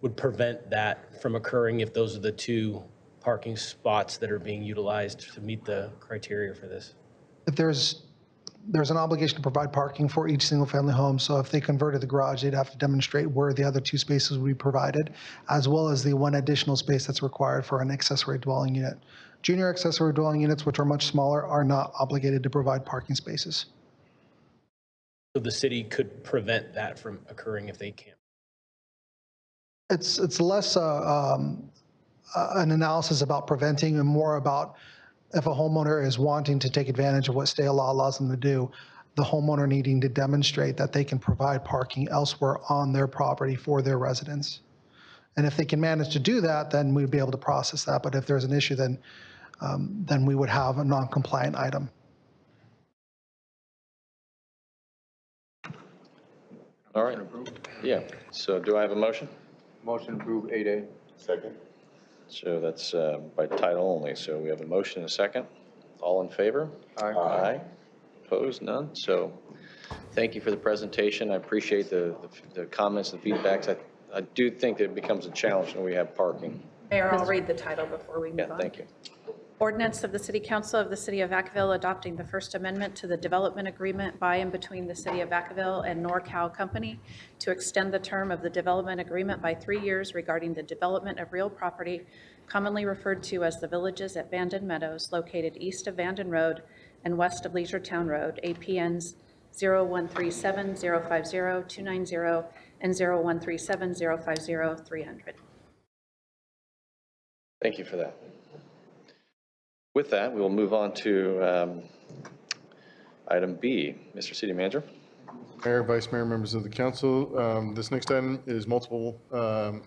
would prevent that from occurring if those are the two parking spots that are being utilized to meet the criteria for this? If there's an obligation to provide parking for each single-family home, so if they converted the garage, they'd have to demonstrate where the other two spaces would be provided, as well as the one additional space that's required for an accessory dwelling unit. Junior accessory dwelling units, which are much smaller, are not obligated to provide parking spaces. So the city could prevent that from occurring if they can't? It's less an analysis about preventing and more about if a homeowner is wanting to take advantage of what state law allows them to do, the homeowner needing to demonstrate that they can provide parking elsewhere on their property for their residents. And if they can manage to do that, then we'd be able to process that. But if there's an issue, then we would have a non-compliant item. All right. Yeah. So do I have a motion? Motion approved 8A. Second. So that's by title only. So we have a motion and a second. All in favor? Aye. Aye. Opposed? None. So thank you for the presentation. I appreciate the comments and feedbacks. I do think that it becomes a challenge when we have parking. Mayor, I'll read the title before we move on. Thank you. Ordinance of the City Council of the City of Vacaville adopting the First Amendment to the Development Agreement by and between the City of Vacaville and NorCal Company to extend the term of the development agreement by 3 years regarding the development of real property commonly referred to as the Villages at Vanden Meadows, located east of Vanden Road and west of Leisure Town Road, APNs 0137-050-290 and 0137-050-300. Thank you for that. With that, we will move on to item B. Mr. City Manager. Mayor, Vice Mayor, members of the council, this next item is multiple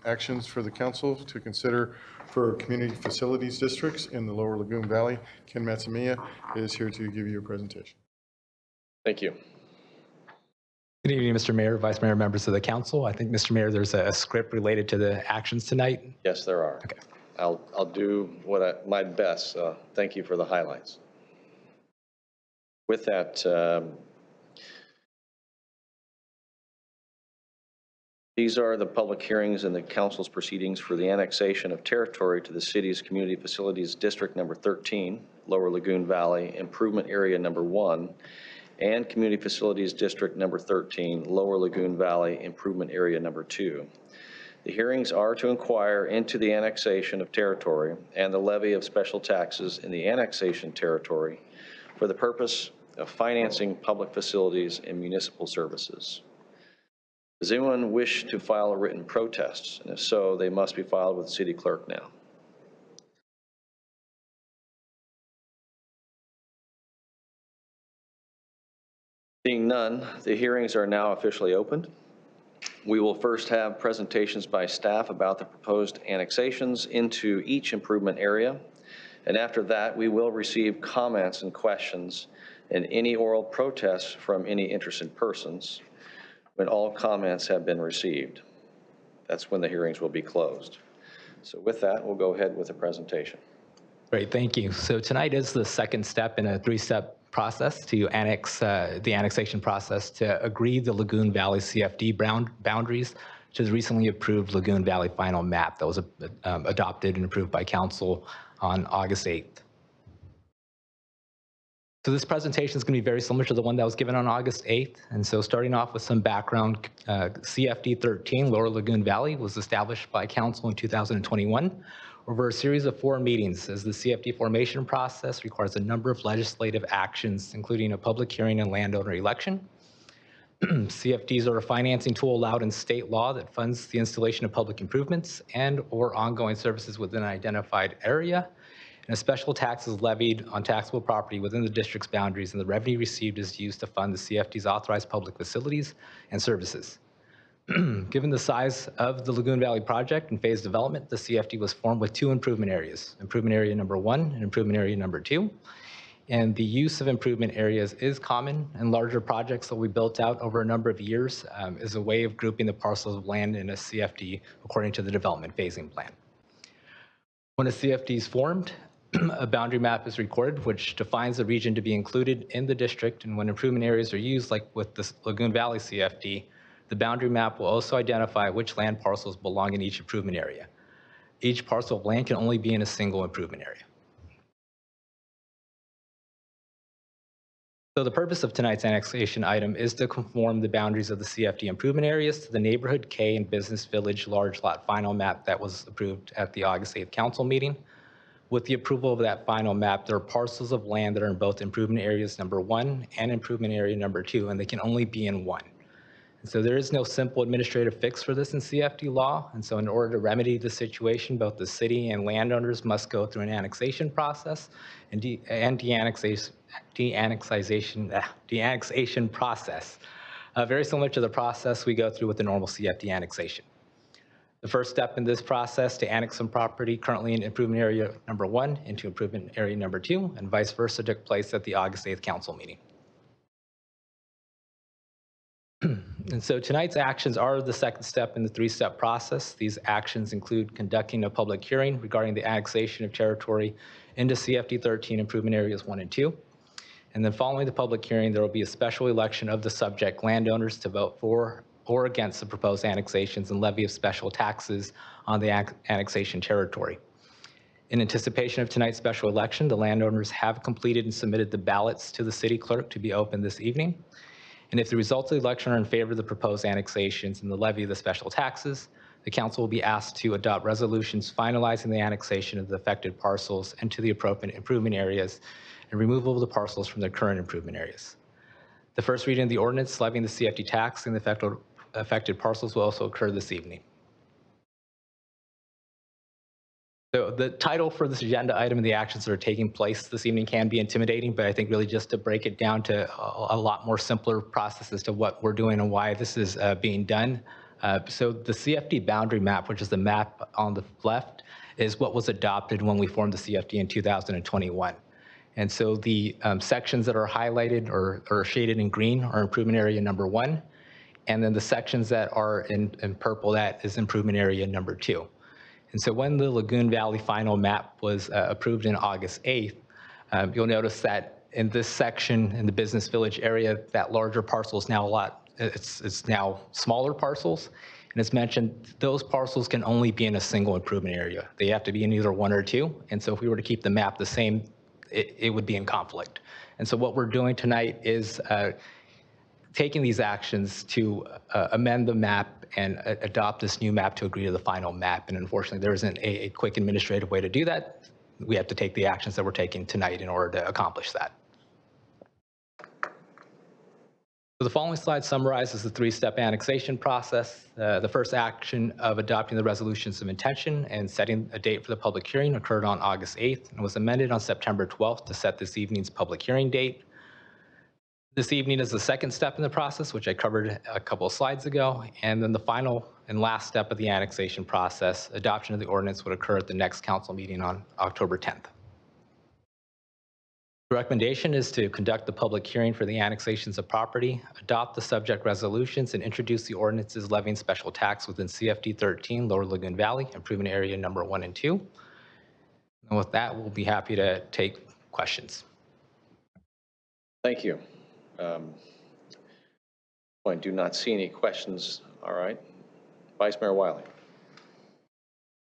actions for the council to consider for community facilities districts in the Lower Lagoon Valley. Ken Matsumiya is here to give you a presentation. Thank you. Good evening, Mr. Mayor, Vice Mayor, members of the council. I think, Mr. Mayor, there's a script related to the actions tonight. Yes, there are. Okay. I'll do my best. Thank you for the highlights. With that, these are the public hearings and the council's proceedings for the annexation of territory to the city's Community Facilities District Number 13, Lower Lagoon Valley Improvement Area Number 1, and Community Facilities District Number 13, Lower Lagoon Valley Improvement Area Number 2. The hearings are to inquire into the annexation of territory and the levy of special taxes in the annexation territory for the purpose of financing public facilities and municipal services. Does anyone wish to file a written protest? And if so, they must be filed with the city clerk now. Seeing none, the hearings are now officially opened. We will first have presentations by staff about the proposed annexations into each improvement area. And after that, we will receive comments and questions and any oral protests from any interested persons. When all comments have been received, that's when the hearings will be closed. So with that, we'll go ahead with the presentation. Great, thank you. So tonight is the second step in a three-step process to annex the annexation process to agree the Lagoon Valley CFD boundaries to the recently approved Lagoon Valley final map that was adopted and approved by council on August 8th. So this presentation is going to be very similar to the one that was given on August 8th. And so starting off with some background, CFD 13, Lower Lagoon Valley, was established by council in 2021 over a series of 4 meetings, as the CFD formation process requires a number of legislative actions, including a public hearing and landowner election. CFDs are a financing tool allowed in state law that funds the installation of public improvements and or ongoing services within an identified area. And a special tax is levied on taxable property within the district's boundaries, and the revenue received is used to fund the CFD's authorized public facilities and services. Given the size of the Lagoon Valley project and phase development, the CFD was formed with 2 improvement areas, improvement area number 1 and improvement area number 2. And the use of improvement areas is common in larger projects that we built out over a number of years as a way of grouping the parcels of land in a CFD according to the development phasing plan. When a CFD is formed, a boundary map is recorded, which defines the region to be included in the district. And when improvement areas are used, like with the Lagoon Valley CFD, the boundary map will also identify which land parcels belong in each improvement area. Each parcel of land can only be in a single improvement area. So the purpose of tonight's annexation item is to conform the boundaries of the CFD improvement areas to the Neighborhood K and Business Village large lot final map that was approved at the August 8th council meeting. With the approval of that final map, there are parcels of land that are in both improvement areas number 1 and improvement area number 2, and they can only be in one. And so there is no simple administrative fix for this in CFD law. And so in order to remedy the situation, both the city and landowners must go through an annexation process and de-annexation process, very similar to the process we go through with the normal CFD annexation. The first step in this process to annex some property currently in improvement area number 1 into improvement area number 2, and vice versa, took place at the August 8th council meeting. And so tonight's actions are the second step in the 3-step process. These actions include conducting a public hearing regarding the annexation of territory into CFD 13 improvement areas 1 and 2. And then following the public hearing, there will be a special election of the subject landowners to vote for or against the proposed annexations and levy of special taxes on the annexation territory. In anticipation of tonight's special election, the landowners have completed and submitted the ballots to the city clerk to be opened this evening. And if the results of the election are in favor of the proposed annexations and the levy of the special taxes, the council will be asked to adopt resolutions finalizing the annexation of the affected parcels into the appropriate improvement areas and removal of the parcels from their current improvement areas. The first reading of the ordinance levying the CFD tax and the affected parcels will also occur this evening. So the title for this agenda item and the actions that are taking place this evening can be intimidating, but I think really just to break it down to a lot more simpler process as to what we're doing and why this is being done. So the CFD boundary map, which is the map on the left, is what was adopted when we formed the CFD in 2021. And so the sections that are highlighted or shaded in green are improvement area number 1. And then the sections that are in purple, that is improvement area number 2. And so when the Lagoon Valley final map was approved in August 8th, you'll notice that in this section in the business village area, that larger parcel is now it's now smaller parcels. And as mentioned, those parcels can only be in a single improvement area. They have to be in either 1 or 2. And so if we were to keep the map the same, it would be in conflict. And so what we're doing tonight is taking these actions to amend the map and adopt this new map to agree to the final map. And unfortunately, there isn't a quick administrative way to do that. We have to take the actions that we're taking tonight in order to accomplish that. So the following slide summarizes the 3-step annexation process. The first action of adopting the resolutions of intention and setting a date for the public hearing occurred on August 8th and was amended on September 12th to set this evening's public hearing date. This evening is the second step in the process, which I covered a couple of slides ago. And then the final and last step of the annexation process, adoption of the ordinance, would occur at the next council meeting on October 10th. The recommendation is to conduct the public hearing for the annexations of property, adopt the subject resolutions, and introduce the ordinances levying special tax within CFD 13, Lower Lagoon Valley, improvement area number 1 and 2. And with that, we'll be happy to take questions. Thank you. I do not see any questions. All right. Vice Mayor Wiley.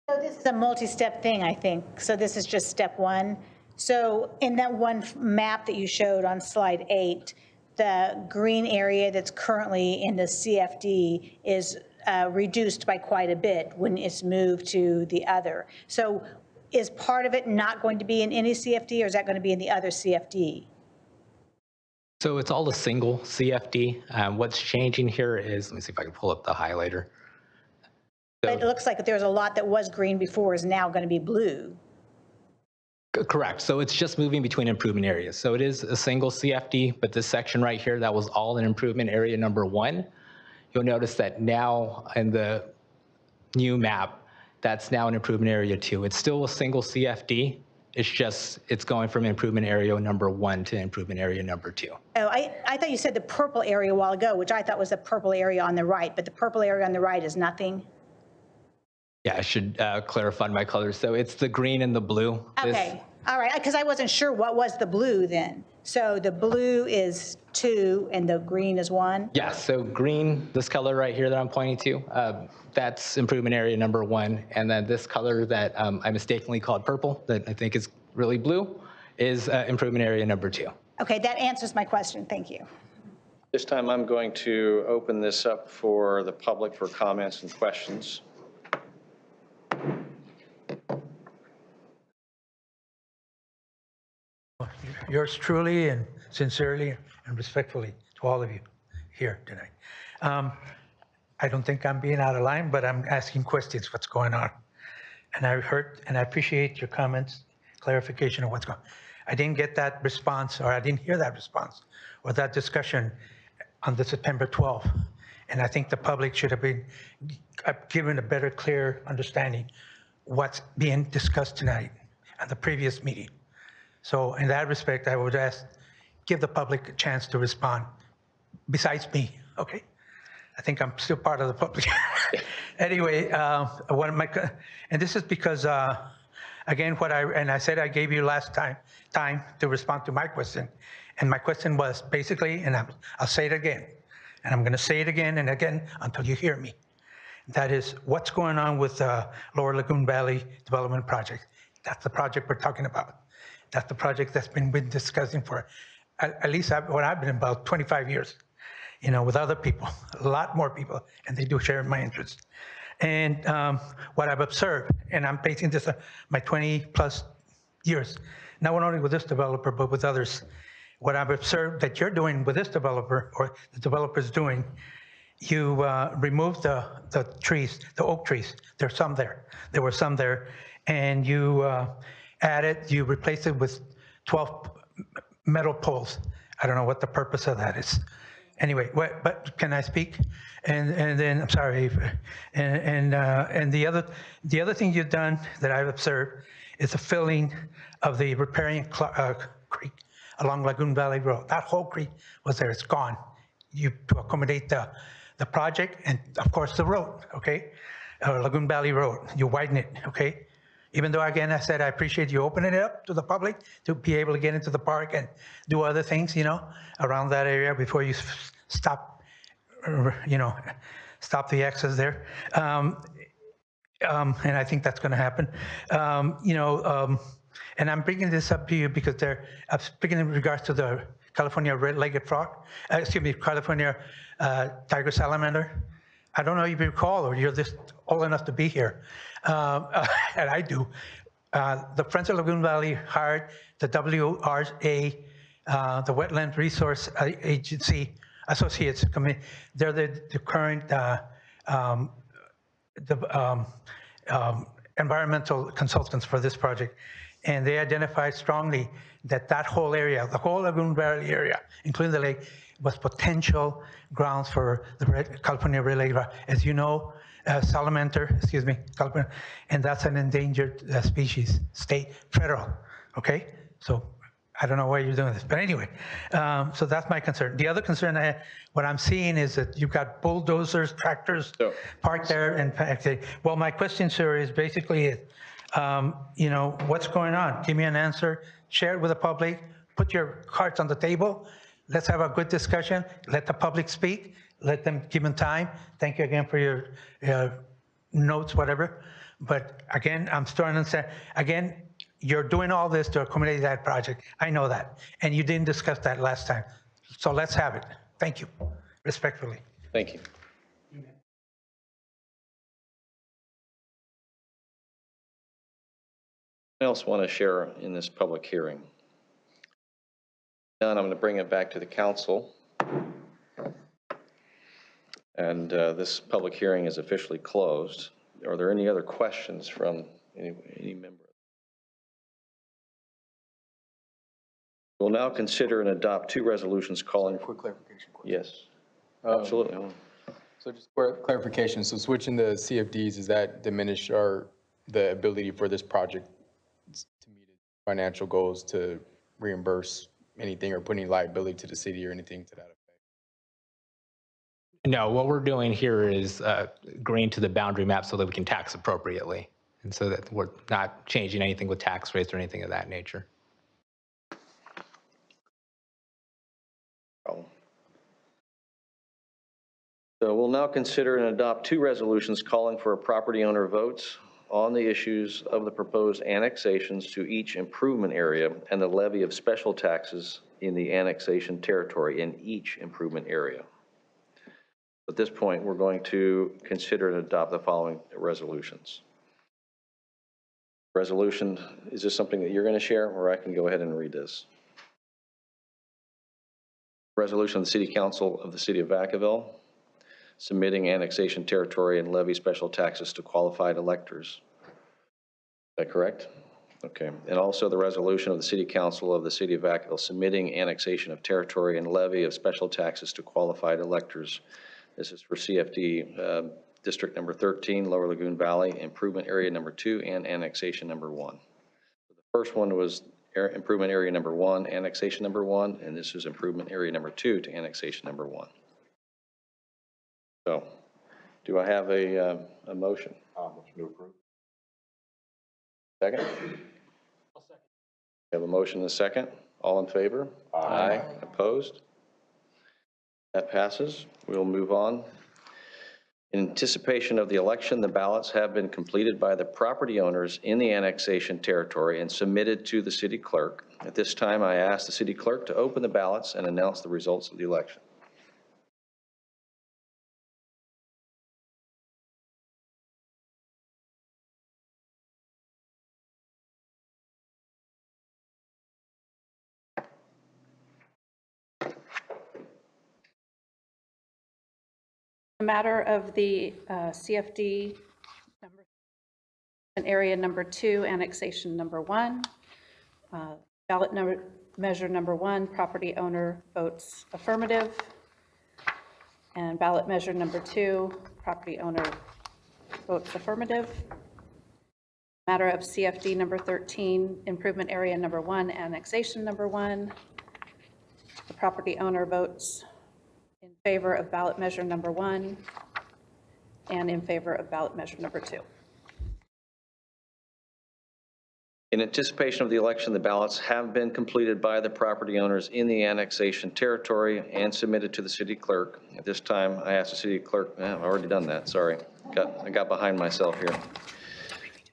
So this is a multi-step thing, I think. So this is just step 1. So in that one map that you showed on slide 8, the green area that's currently in the CFD is reduced by quite a bit when it's moved to the other. So is part of it not going to be in any CFD, or is that going to be in the other CFD? So it's all a single CFD. What's changing here is, let me see if I can pull up the highlighter. But it looks like there's a lot that was green before is now going to be blue. Correct. So it's just moving between improvement areas. So it is a single CFD, but this section right here, that was all in improvement area number 1. You'll notice that now in the new map, that's now in improvement area 2. It's still a single CFD. It's going from improvement area number 1 to improvement area number 2. Oh, I thought you said the purple area a while ago, which I thought was the purple area on the right, but the purple area on the right is nothing? Yeah, I should clarify my colors. So it's the green and the blue. Okay, all right, because I wasn't sure what was the blue then. So the blue is 2 and the green is 1? Yeah, so green, this color right here that I'm pointing to, that's improvement area number 1. And then this color that I mistakenly called purple, that I think is really blue, is improvement area number 2. Okay, that answers my question, thank you. This time I'm going to open this up for the public for comments and questions. Yours truly and sincerely and respectfully to all of you here tonight. I don't think I'm being out of line, but I'm asking questions, what's going on? And I heard, and I appreciate your comments, clarification of what's going on. I didn't get that response, or I didn't hear that response, or that discussion on the September 12th. And I think the public should have been given a better, clear understanding what's being discussed tonight at the previous meeting. So in that respect, I would give the public a chance to respond, besides me, okay? I think I'm still part of the public. Anyway, and this is because, again, I said I gave you last time to respond to my question. And my question was basically, and I'll say it again, and I'm gonna say it again and again until you hear me. That is, what's going on with Lower Lagoon Valley Development Project? That's the project we're talking about. That's the project that's been discussing for at least what I've been about 25 years, with other people, a lot more people, and they do share my interest. And what I've observed, and I'm basing this on my 20 plus years, not only with this developer, but with others, what I've observed that you're doing with this developer, or the developer's doing, you removed the trees, the oak trees. There's some there. There were some there, and you you replaced it with 12 metal poles. I don't know what the purpose of that is. Anyway, but can I speak? And then I'm sorry. And the other thing you've done that I've observed is the filling of the riparian creek along Lagoon Valley Road. That whole creek was there. It's gone. To accommodate the project and of course the road. Okay, Lagoon Valley Road. You widen it. Okay. Even though, again, I said I appreciate you opening it up to the public to be able to get into the park and do other things, around that area before you stop, stop the access there. And I think that's going to happen. And I'm bringing this up to you because I'm speaking in regards to the California red-legged frog, California tiger salamander. I don't know if you recall, or you're just old enough to be here, and I do. The Friends of Lagoon Valley hired the WRA, the Wetland Resource Agency Associates Committee. They're the current environmental consultants for this project. And they identified strongly that that whole area, the whole Lagoon Valley area, including the lake, was potential grounds for the California red-legged frog. As you know, salamander, and that's an endangered species, state, federal, okay? So I don't know why you're doing this, but anyway, so that's my concern. The other concern what I'm seeing is that you've got bulldozers, tractors parked there, and well, my question, sir, is basically, what's going on? Give me an answer, share it with the public, put your cards on the table, let's have a good discussion, let the public speak, let them give them time. Thank you again for your notes, whatever. But again, I'm starting to say, again, you're doing all this to accommodate that project. I know that. And you didn't discuss that last time. So let's have it. Thank you, respectfully. Thank you. Anyone else want to share in this public hearing? None, I'm going to bring it back to the council. And this public hearing is officially closed. Are there any other questions from any member? We'll now consider and adopt 2 resolutions calling for clarification. Yes, absolutely. So just for clarification, so switching the CFDs, does that diminish the ability for this project to meet its financial goals to reimburse anything or put any liability to the city or anything to that effect? No, what we're doing here is agreeing to the boundary map so that we can tax appropriately, and so that we're not changing anything with tax rates or anything of that nature. So we'll now consider and adopt 2 resolutions calling for a property owner votes on the issues of the proposed annexations to each improvement area and the levy of special taxes in the annexation territory in each improvement area. At this point, we're going to consider and adopt the following resolutions. Resolution, is this something that you're going to share, or I can go ahead and read this? Resolution of the City Council of the City of Vacaville submitting annexation territory and levy special taxes to qualified electors. Is that correct? Okay. And also the resolution of the City Council of the City of Vacaville submitting annexation of territory and levy of special taxes to qualified electors. This is for CFD District number 13, Lower Lagoon Valley, Improvement Area number 2, and Annexation number 1. The first one was Improvement Area number 1, Annexation number 1, and this is Improvement Area number 2 to Annexation number 1. So, do I have a motion? Motion to approve. Second? I'll second. We have a motion and a second. All in favor? Aye. Opposed? That passes. We'll move on. In anticipation of the election, the ballots have been completed by the property owners in the annexation territory and submitted to the city clerk. At this time, I ask the city clerk to open the ballots and announce the results of the election. The matter of the CFD area number 2, annexation number 1, ballot measure number 1, property owner votes affirmative, and ballot measure number 2, property owner votes affirmative. Matter of CFD number 13, improvement area number 1, annexation number 1, the property owner votes in favor of ballot measure number 1 and in favor of ballot measure number 2. In anticipation of the election, the ballots have been completed by the property owners in the annexation territory and submitted to the city clerk. At this time, I ask the city clerk, I've already done that, sorry. I got behind myself here.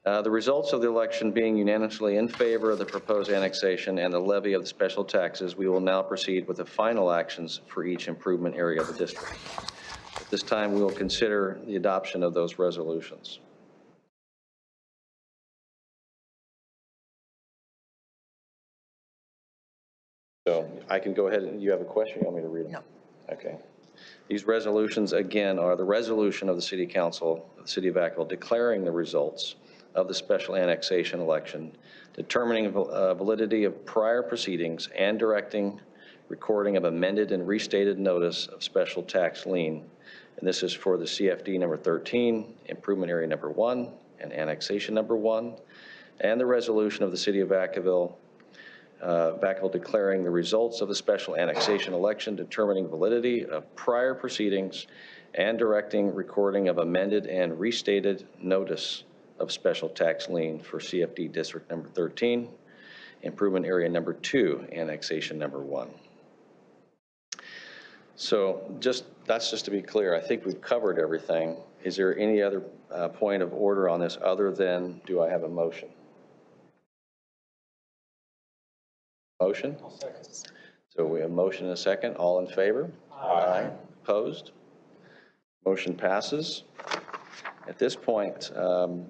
The results of the election being unanimously in favor of the proposed annexation and the levy of the special taxes, we will now proceed with the final actions for each improvement area of the district. At this time, we will consider the adoption of those resolutions. So I can go ahead and you have a question? You want me to read them? No. Okay. These resolutions, again, are the resolution of the City Council of the City of Vacaville declaring the results of the special annexation election, determining validity of prior proceedings, and directing recording of amended and restated notice of special tax lien. And this is for the CFD number 13, improvement area number 1, and annexation number 1, and the resolution of the City of Vacaville, Vacaville declaring the results of the special annexation election, determining validity of prior proceedings, and directing recording of amended and restated notice of special tax lien for CFD District number 13, improvement area number 2, annexation number 1. So that's just to be clear. I think we've covered everything. Is there any other point of order on this other than do I have a motion? Motion? So we have motion and a second. All in favor? Aye. Opposed? Motion passes. At this point,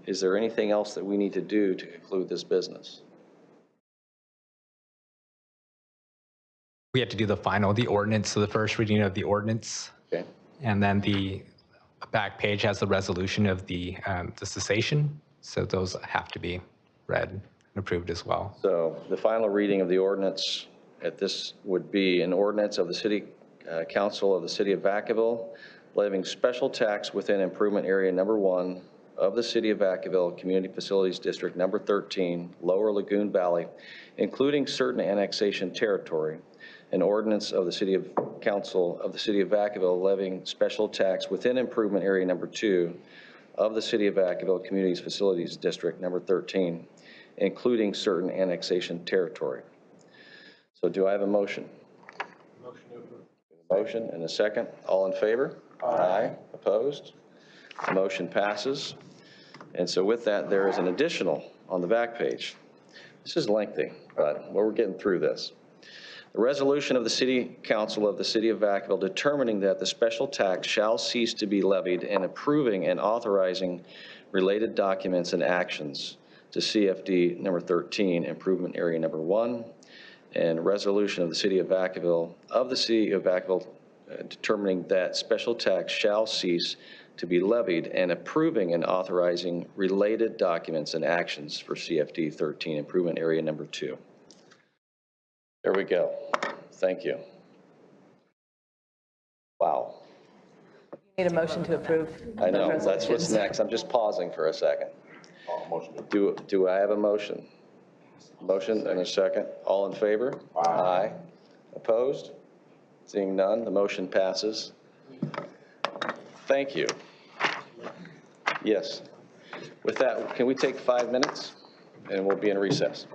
is there anything else that we need to do to conclude this business? We have to do the ordinance, so the first reading of the ordinance. Okay. And then the back page has the resolution of the cessation. So those have to be read and approved as well. So the final reading of the ordinance at this would be an ordinance of the City Council of the City of Vacaville levying special tax within improvement area number 1 of the City of Vacaville, Community Facilities District number 13, Lower Lagoon Valley, including certain annexation territory. An ordinance of the City of Council of the City of Vacaville levying special tax within improvement area number 2 of the City of Vacaville, Community Facilities District number 13, including certain annexation territory. So do I have a motion? Motion to approve. Motion and a second. All in favor? Aye. Opposed? The motion passes. And so with that, there is an additional on the back page. This is lengthy, but we're getting through this. The resolution of the City Council of the City of Vacaville determining that the special tax shall cease to be levied and approving and authorizing related documents and actions to CFD number 13, improvement area number 1, and resolution of the City of Vacaville determining that special tax shall cease to be levied and approving and authorizing related documents and actions for CFD 13, improvement area number 2. There we go. Thank you. Wow. Need a motion to approve. I know, that's what's next. I'm just pausing for a second. Do I have a motion? Motion and a second. All in favor? Aye. Opposed? Seeing none, the motion passes. Thank you. Yes. With that, can we take 5 minutes? And we'll be in recess.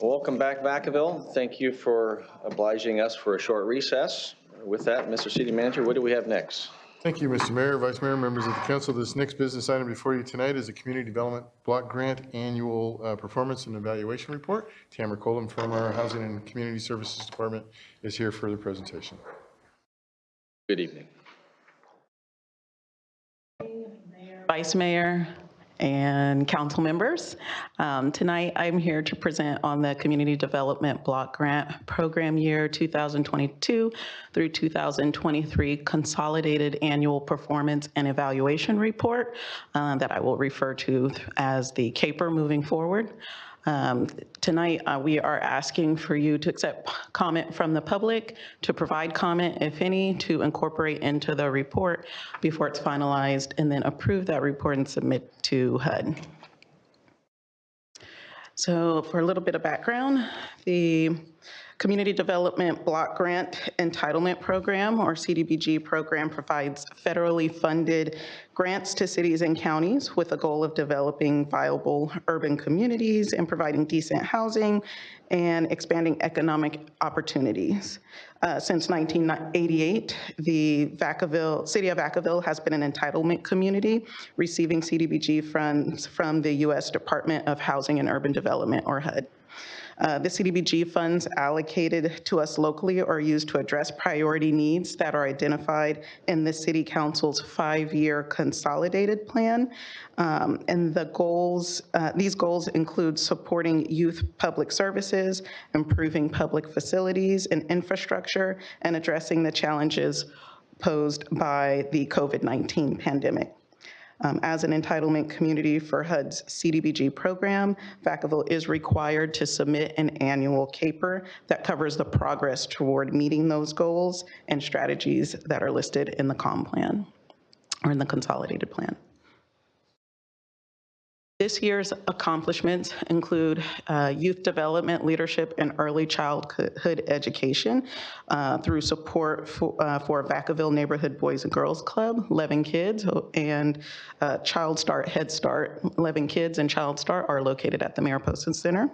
Welcome back, Vacaville. Thank you for obliging us for a short recess. With that, Mr. City Manager, what do we have next? Thank you, Mr. Mayor, Vice Mayor, members of the council. This next business item before you tonight is a Community Development Block Grant Annual Performance and Evaluation Report. Tamara Colum from our Housing and Community Services Department is here for the presentation. Good evening. Vice Mayor and council members. Tonight, I'm here to present on the Community Development Block Grant Program Year 2022 through 2023 Consolidated Annual Performance and Evaluation Report that I will refer to as the CAPER moving forward. Tonight, we are asking for you to accept comment from the public, to provide comment, if any, to incorporate into the report before it's finalized, and then approve that report and submit to HUD. So for a little bit of background, the Community Development Block Grant Entitlement Program, or CDBG program, provides federally funded grants to cities and counties with a goal of developing viable urban communities and providing decent housing and expanding economic opportunities. Since 1988, the city of Vacaville has been an entitlement community receiving CDBG funds from the U.S. Department of Housing and Urban Development, or HUD. The CDBG funds allocated to us locally are used to address priority needs that are identified in the City Council's 5-year consolidated plan. And the goals, these goals include supporting youth public services, improving public facilities and infrastructure, and addressing the challenges posed by the COVID-19 pandemic. As an entitlement community for HUD's CDBG program, Vacaville is required to submit an annual CAPER that covers the progress toward meeting those goals and strategies that are listed in the COM plan, or in the consolidated plan. This year's accomplishments include youth development, leadership, and early childhood education through support for Vacaville Neighborhood Boys and Girls Club, 11 Kids, and Child Start, Head Start. 11 Kids and Child Start are located at the Mayor Poston Center.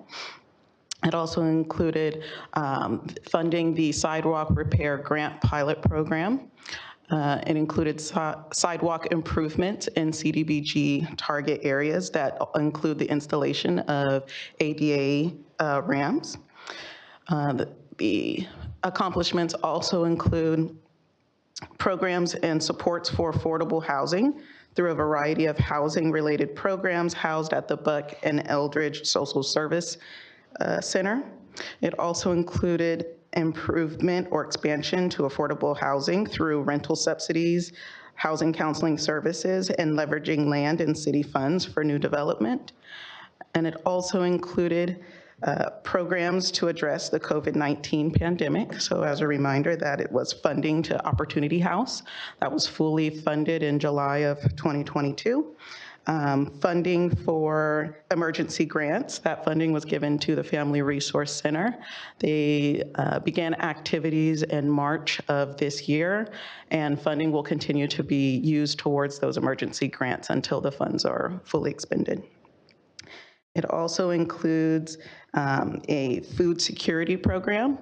It also included funding the Sidewalk Repair Grant Pilot Program. It included sidewalk improvements in CDBG target areas that include the installation of ADA ramps. The accomplishments also include programs and supports for affordable housing through a variety of housing-related programs housed at the Buck and Eldridge Social Service Center. It also included improvement or expansion to affordable housing through rental subsidies, housing counseling services, and leveraging land and city funds for new development. And it also included programs to address the COVID-19 pandemic. So as a reminder that it was funding to Opportunity House that was fully funded in July of 2022. Funding for emergency grants. That funding was given to the Family Resource Center. They began activities in March of this year, and funding will continue to be used towards those emergency grants until the funds are fully expended. It also includes a food security program,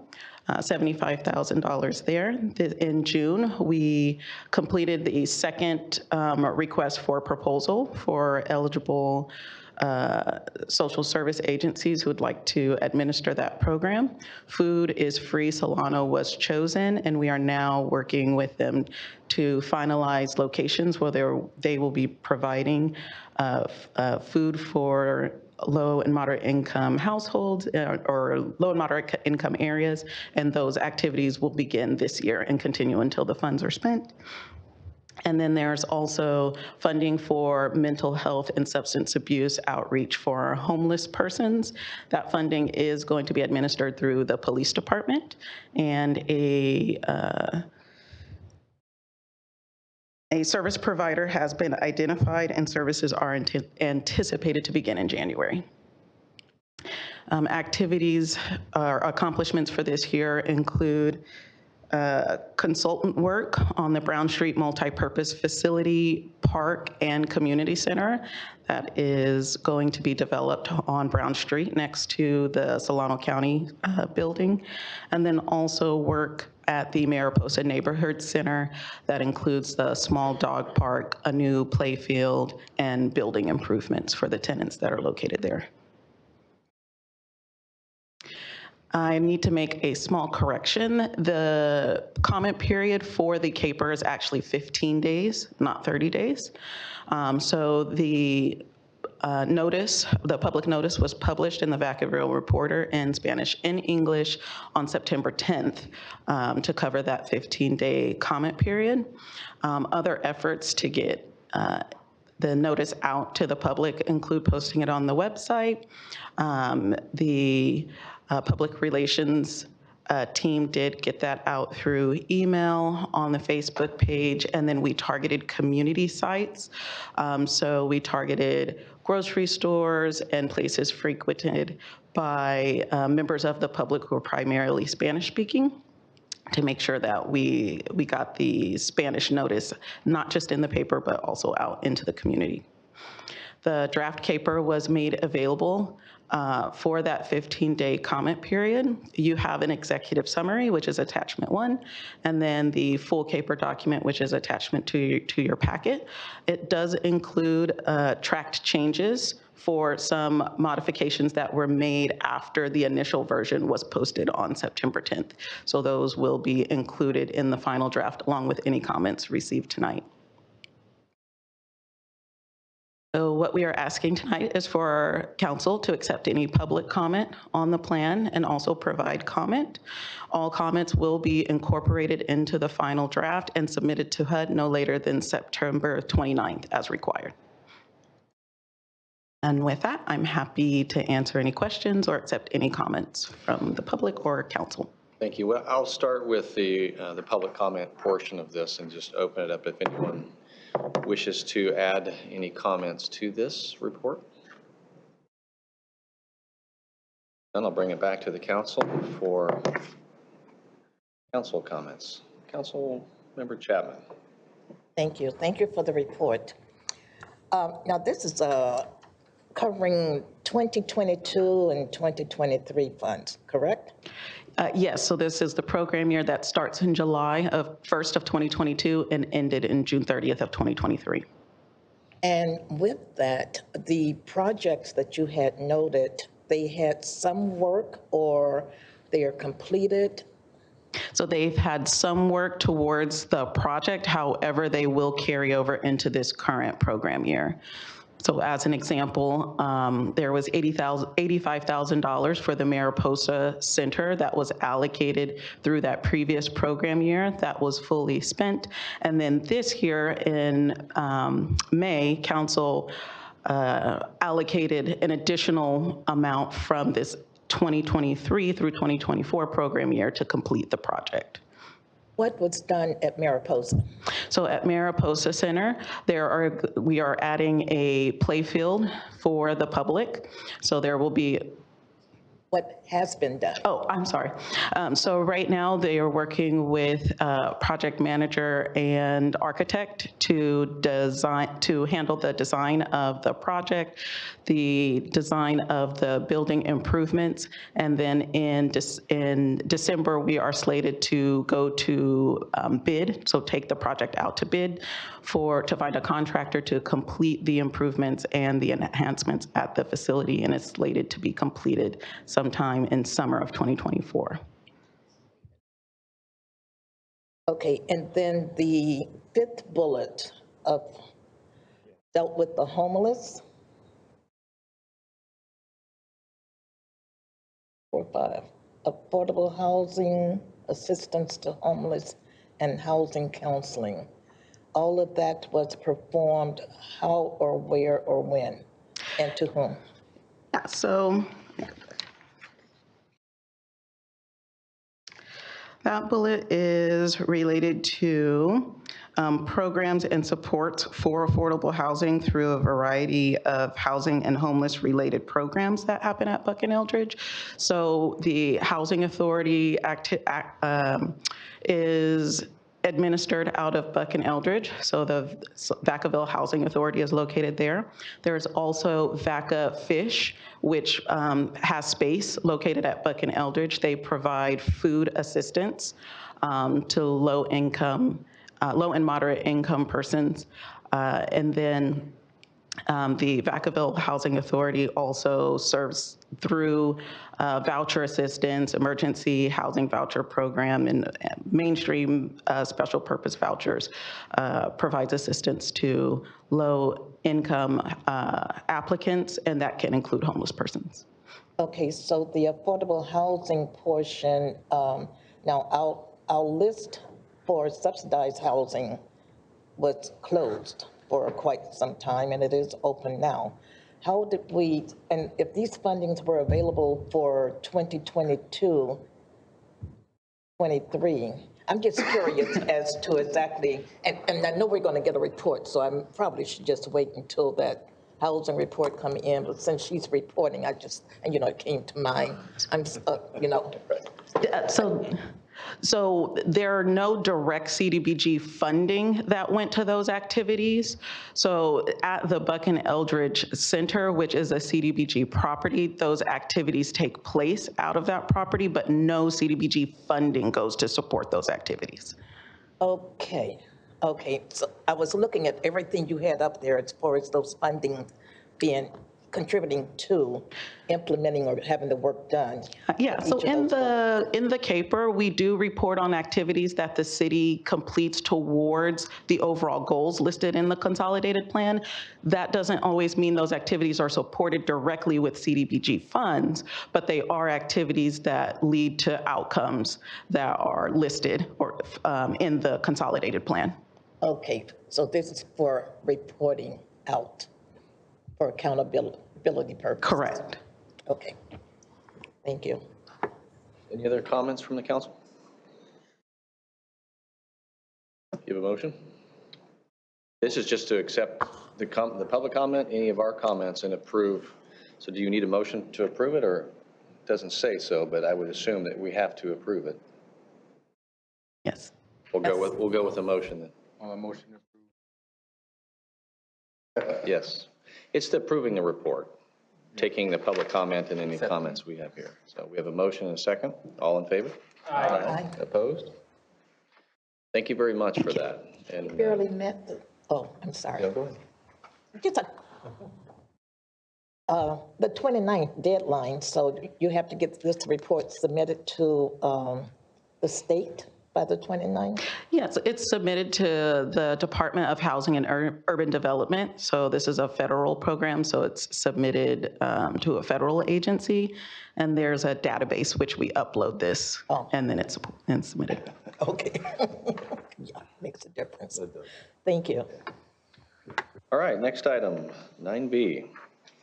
$75,000 there. In June, we completed the second request for proposal for eligible social service agencies who would like to administer that program. Food is Free Solano was chosen, and we are now working with them to finalize locations where they will be providing food for low and moderate income households or low and moderate income areas, and those activities will begin this year and continue until the funds are spent. And then there's also funding for mental health and substance abuse outreach for homeless persons. That funding is going to be administered through the police department, and a service provider has been identified, and services are anticipated to begin in January. Activities or accomplishments for this year include consultant work on the Brown Street Multipurpose Facility, Park, and Community Center that is going to be developed on Brown Street next to the Solano County building. And then also work at the Mariposa Neighborhood Center that includes the small dog park, a new play field, and building improvements for the tenants that are located there. I need to make a small correction. The comment period for the CAPER is actually 15 days, not 30 days. So the notice, the public notice was published in the Vacaville Reporter in Spanish and English on September 10th to cover that 15-day comment period. Other efforts to get the notice out to the public include posting it on the website. The public relations team did get that out through email on the Facebook page, and then we targeted community sites. So we targeted grocery stores and places frequented by members of the public who are primarily Spanish speaking, to make sure that we got the Spanish notice, not just in the paper, but also out into the community. The draft CAPER was made available for that 15-day comment period. You have an executive summary, which is attachment 1, and then the full CAPER document, which is attachment to your packet. It does include tracked changes for some modifications that were made after the initial version was posted on September 10th. So those will be included in the final draft along with any comments received tonight. So what we are asking tonight is for council to accept any public comment on the plan and also provide comment. All comments will be incorporated into the final draft and submitted to HUD no later than September 29th as required. And with that, I'm happy to answer any questions or accept any comments from the public or council. Thank you. Well, I'll start with the public comment portion of this and just open it up if anyone wishes to add any comments to this report. Then I'll bring it back to the council for council comments. Council Member Chapman. Thank you. Thank you for the report. Now, this is covering 2022 and 2023 funds, correct? Yes, so this is the program year that starts in July 1st of 2022 and ended in June 30th of 2023. And with that, the projects that you had noted, they had some work or they are completed? So they've had some work towards the project, however, they will carry over into this current program year. So as an example, there was $85,000 for the Mariposa Center that was allocated through that previous program year that was fully spent. And then this year in May, council allocated an additional amount from this 2023 through 2024 program year to complete the project. What was done at Mariposa? So at Mariposa Center, we are adding a play field for the public. So there will be. What has been done? Oh, I'm sorry. So right now they are working with project manager and architect to handle the design of the project, the design of the building improvements, and then in December we are slated to go to bid, so take the project out to bid to find a contractor to complete the improvements and the enhancements at the facility, and it's slated to be completed sometime in summer of 2024. Okay, and then the 5th bullet dealt with the homeless. 4, 5, affordable housing, assistance to homeless, and housing counseling. All of that was performed how or where or when, and to whom? Yeah, so that bullet is related to programs and supports for affordable housing through a variety of housing and homeless related programs that happen at Buck and Eldridge. So the Housing Authority is administered out of Buck and Eldridge, so the Vacaville Housing Authority is located there. There's also Vacaville, which has space located at Buck and Eldridge. They provide food assistance to low and moderate income persons. And then the Vacaville Housing Authority also serves through voucher assistance, emergency housing voucher program, and mainstream special purpose vouchers, provides assistance to low income applicants, and that can include homeless persons. Okay, so the affordable housing portion, now our list for subsidized housing was closed for quite some time, and it is open now. How did we, and if these fundings were available for 2022, 23, I'm just curious as to exactly, and I know we're going to get a report, so I probably should just wait until that housing report come in, but since she's reporting, I just, and it came to mind, I'm, So there are no direct CDBG funding that went to those activities. So at the Buck and Eldridge Center, which is a CDBG property, those activities take place out of that property, but no CDBG funding goes to support those activities. Okay, so I was looking at everything you had up there as far as those funding contributing to implementing or having the work done. Yeah, so in the CAPER, we do report on activities that the city completes towards the overall goals listed in the consolidated plan. That doesn't always mean those activities are supported directly with CDBG funds, but they are activities that lead to outcomes that are listed or in the consolidated plan. Okay, so this is for reporting out for accountability purposes. Correct. Okay, thank you. Any other comments from the council? You have a motion? This is just to accept the public comment, any of our comments, and approve. So do you need a motion to approve it, or it doesn't say so, but I would assume that we have to approve it. Yes. We'll go with a motion then. Motion approved. Yes. It's approving the report, taking the public comment and any comments we have here. So we have a motion and a second. All in favor? Aye. Opposed? Thank you very much for that. And Barely met the, I'm sorry. go ahead. Just the 29th deadline, so you have to get this report submitted to the state by the 29th? Yes, it's submitted to the Department of Housing and Urban Development. So this is a federal program, so it's submitted to a federal agency. And there's a database which we upload this, and then it's submitted. Okay. Yeah, makes a difference. Thank you. All right, next item, 9B.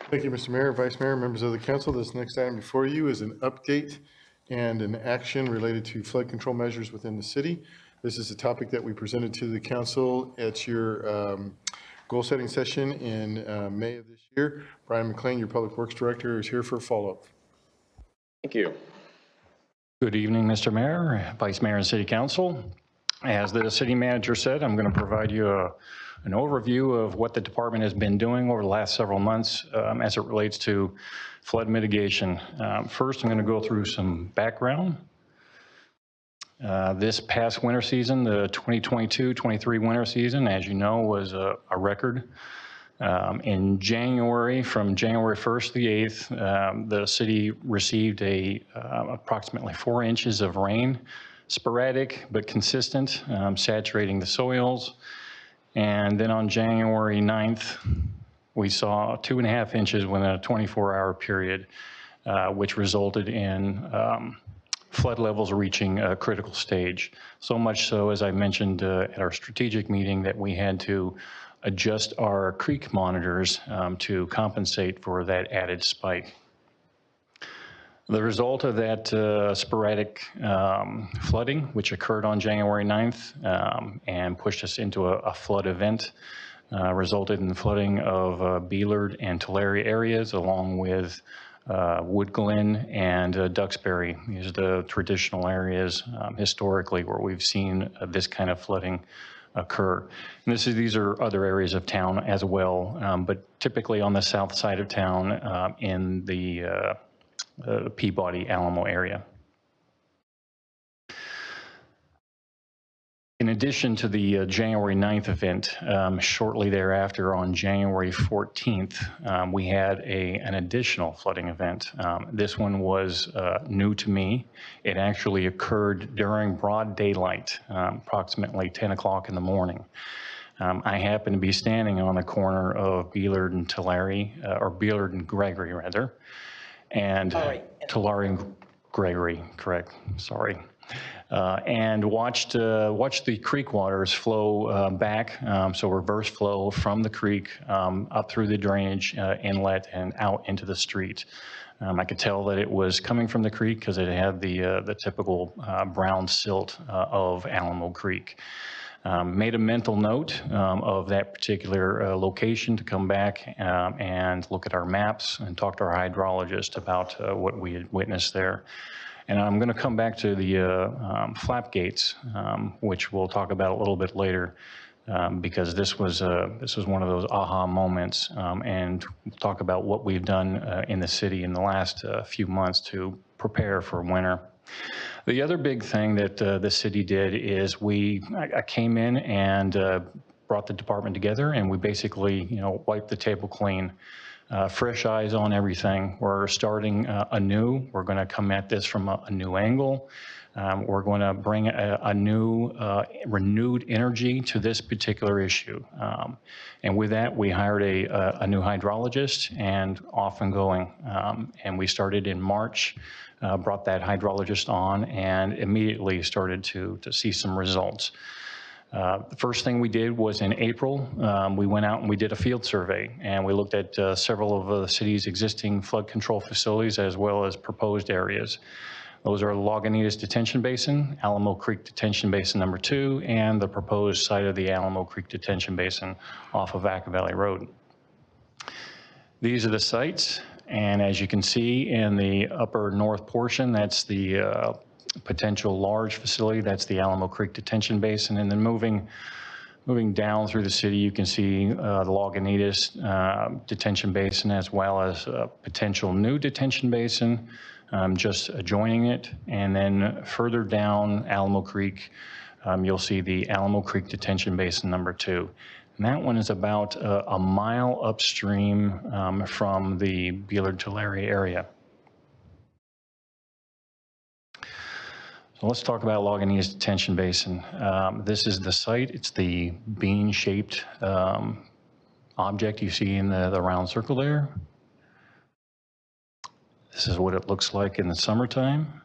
Thank you, Mr. Mayor, Vice Mayor, members of the council. This next item before you is an update and an action related to flood control measures within the city. This is a topic that we presented to the council at your goal setting session in May of this year. Brian McLean, your Public Works Director, is here for a follow-up. Thank you. Good evening, Mr. Mayor, Vice Mayor, and City Council. As the City Manager said, I'm going to provide you an overview of what the department has been doing over the last several months as it relates to flood mitigation. First, I'm going to go through some background. This past winter season, the 2022-23 winter season, as you know, was a record. In January, from January 1st to the 8th, the city received approximately 4 inches of rain, sporadic but consistent, saturating the soils. And then on January 9th, we saw 2.5 inches within a 24-hour period, which resulted in flood levels reaching a critical stage. So much so, as I mentioned at our strategic meeting, that we had to adjust our creek monitors to compensate for that added spike. The result of that sporadic flooding, which occurred on January 9th and pushed us into a flood event, resulted in the flooding of Beelard and Tulare areas, along with Wood Glen, and Duxbury. These are the traditional areas historically where we've seen this kind of flooding occur. And these are other areas of town as well, but typically on the south side of town in the Peabody, Alamo area. In addition to the January 9th event, shortly thereafter on January 14th, we had an additional flooding event. This one was new to me. It actually occurred during broad daylight, approximately 10 o'clock in the morning. I happened to be standing on the corner of Beelard and Tulare, or Beelard and Gregory rather, and Tulare and Gregory, correct, sorry. And watched the creek waters flow back, so reverse flow from the creek up through the drainage inlet and out into the street. I could tell that it was coming from the creek because it had the typical brown silt of Alamo Creek. Made a mental note of that particular location to come back and look at our maps and talk to our hydrologist about what we had witnessed there. And I'm going to come back to the flap gates, which we'll talk about a little bit later, because this was one of those aha moments, and we'll talk about what we've done in the city in the last few months to prepare for winter. The other big thing that the city did is I came in and brought the department together, and we basically, wiped the table clean. Fresh eyes on everything. We're starting anew. We're going to come at this from a new angle. We're going to bring a new, renewed energy to this particular issue. And with that, we hired a new hydrologist and off and going. And we started in March, brought that hydrologist on, and immediately started to see some results. The first thing we did was in April, we went out and we did a field survey, and we looked at several of the city's existing flood control facilities as well as proposed areas. Those are Lagunitas Detention Basin, Alamo Creek Detention Basin number 2, and the proposed site of the Alamo Creek Detention Basin off of Vacaville Road. These are the sites, and as you can see in the upper north portion, that's the potential large facility. That's the Alamo Creek Detention Basin. And then moving down through the city, you can see the Lagunitas Detention Basin, as well as a potential new detention basin just adjoining it. And then further down Alamo Creek, you'll see the Alamo Creek Detention Basin number 2. And that one is about a mile upstream from the Beelard-Tulare area. So let's talk about Lagunitas Detention Basin. This is the site. It's the bean-shaped object you see in the round circle there. This is what it looks like in the summertime.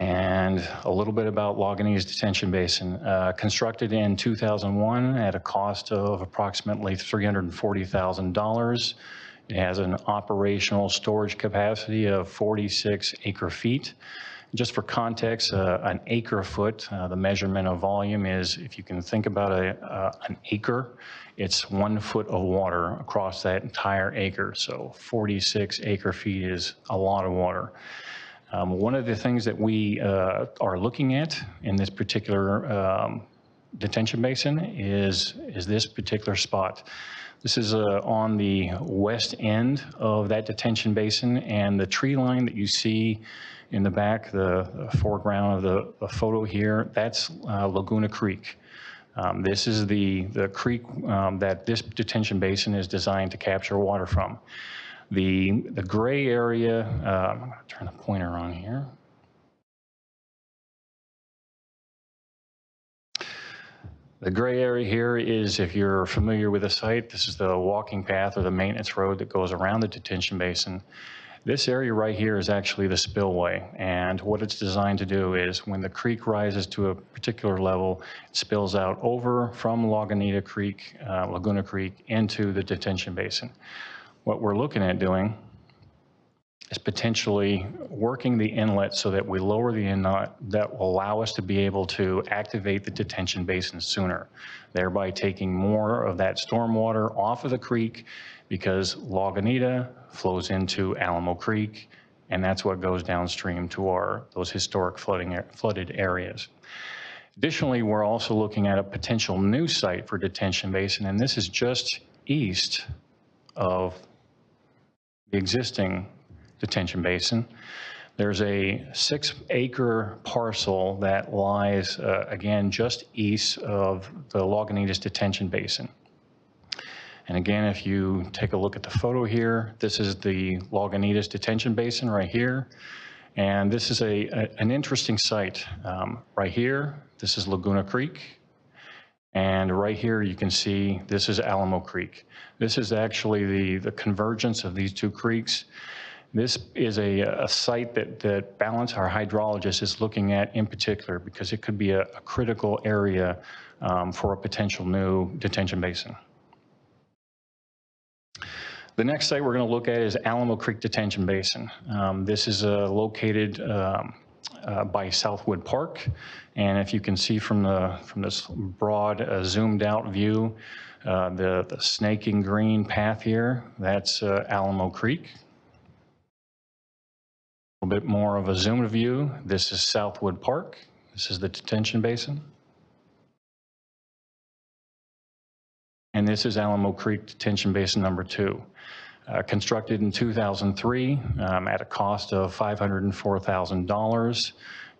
And a little bit about Lagunitas Detention Basin. Constructed in 2001 at a cost of approximately $340,000. It has an operational storage capacity of 46 acre-feet. Just for context, an acre-foot, the measurement of volume is, if you can think about an acre, it's 1 foot of water across that entire acre. So 46 acre-feet is a lot of water. One of the things that we are looking at in this particular detention basin is this particular spot. This is on the west end of that detention basin, and the tree line that you see in the back, the foreground of the photo here, that's Laguna Creek. This is the creek that this detention basin is designed to capture water from. The gray area, I'm going to turn the pointer on here. The gray area here is, if you're familiar with the site, this is the walking path or the maintenance road that goes around the detention basin. This area right here is actually the spillway, and what it's designed to do is when the creek rises to a particular level, it spills out over from Laguna Creek into the detention basin. What we're looking at doing is potentially working the inlet so that we lower the inlet that will allow us to be able to activate the detention basin sooner, thereby taking more of that stormwater off of the creek, because Lagunita flows into Alamo Creek, and that's what goes downstream to those historic flooded areas. Additionally, we're also looking at a potential new site for detention basin, and this is just east of the existing detention basin. There's a 6-acre parcel that lies, again, just east of the Lagunitas detention basin. And again, if you take a look at the photo here, this is the Lagunitas detention basin right here. And this is an interesting site. Right here, this is Laguna Creek. And right here, you can see this is Alamo Creek. This is actually the convergence of these two creeks. This is a site that Balance, our hydrologist, is looking at in particular, because it could be a critical area for a potential new detention basin. The next site we're going to look at is Alamo Creek Detention Basin. This is located by Southwood Park, and if you can see from this broad zoomed out view, the snaking green path here, that's Alamo Creek. A little bit more of a zoomed view. This is Southwood Park. This is the detention basin. And this is Alamo Creek Detention Basin number 2. Constructed in 2003 at a cost of $504,000,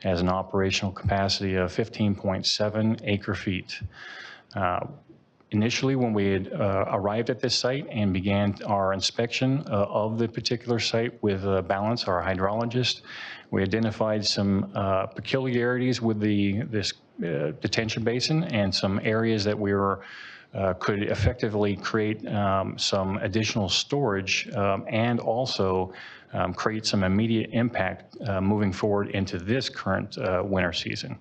has an operational capacity of 15.7 acre feet. Initially, when we had arrived at this site and began our inspection of the particular site with Balance, our hydrologist, we identified some peculiarities with this detention basin and some areas that we could effectively create some additional storage and also create some immediate impact moving forward into this current winter season.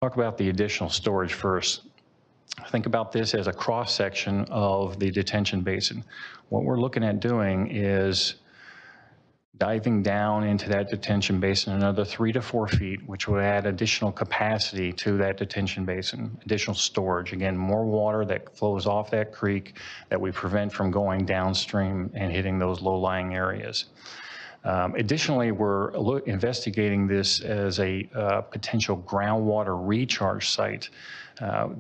Talk about the additional storage first. Think about this as a cross-section of the detention basin. What we're looking at doing is diving down into that detention basin another 3 to 4 feet, which would add additional capacity to that detention basin, additional storage. Again, more water that flows off that creek that we prevent from going downstream and hitting those low-lying areas. Additionally, we're investigating this as a potential groundwater recharge site.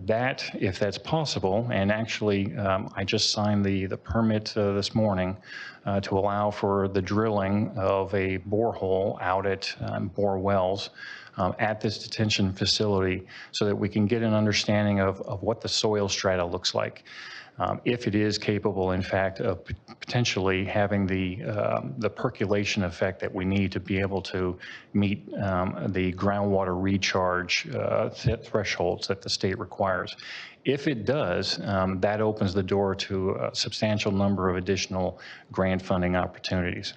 That, if that's possible, and actually I just signed the permit this morning to allow for the drilling of a borehole out at Bore Wells at this detention facility so that we can get an understanding of what the soil strata looks like. If it is capable, in fact, of potentially having the percolation effect that we need to be able to meet the groundwater recharge thresholds that the state requires. If it does, that opens the door to a substantial number of additional grant funding opportunities.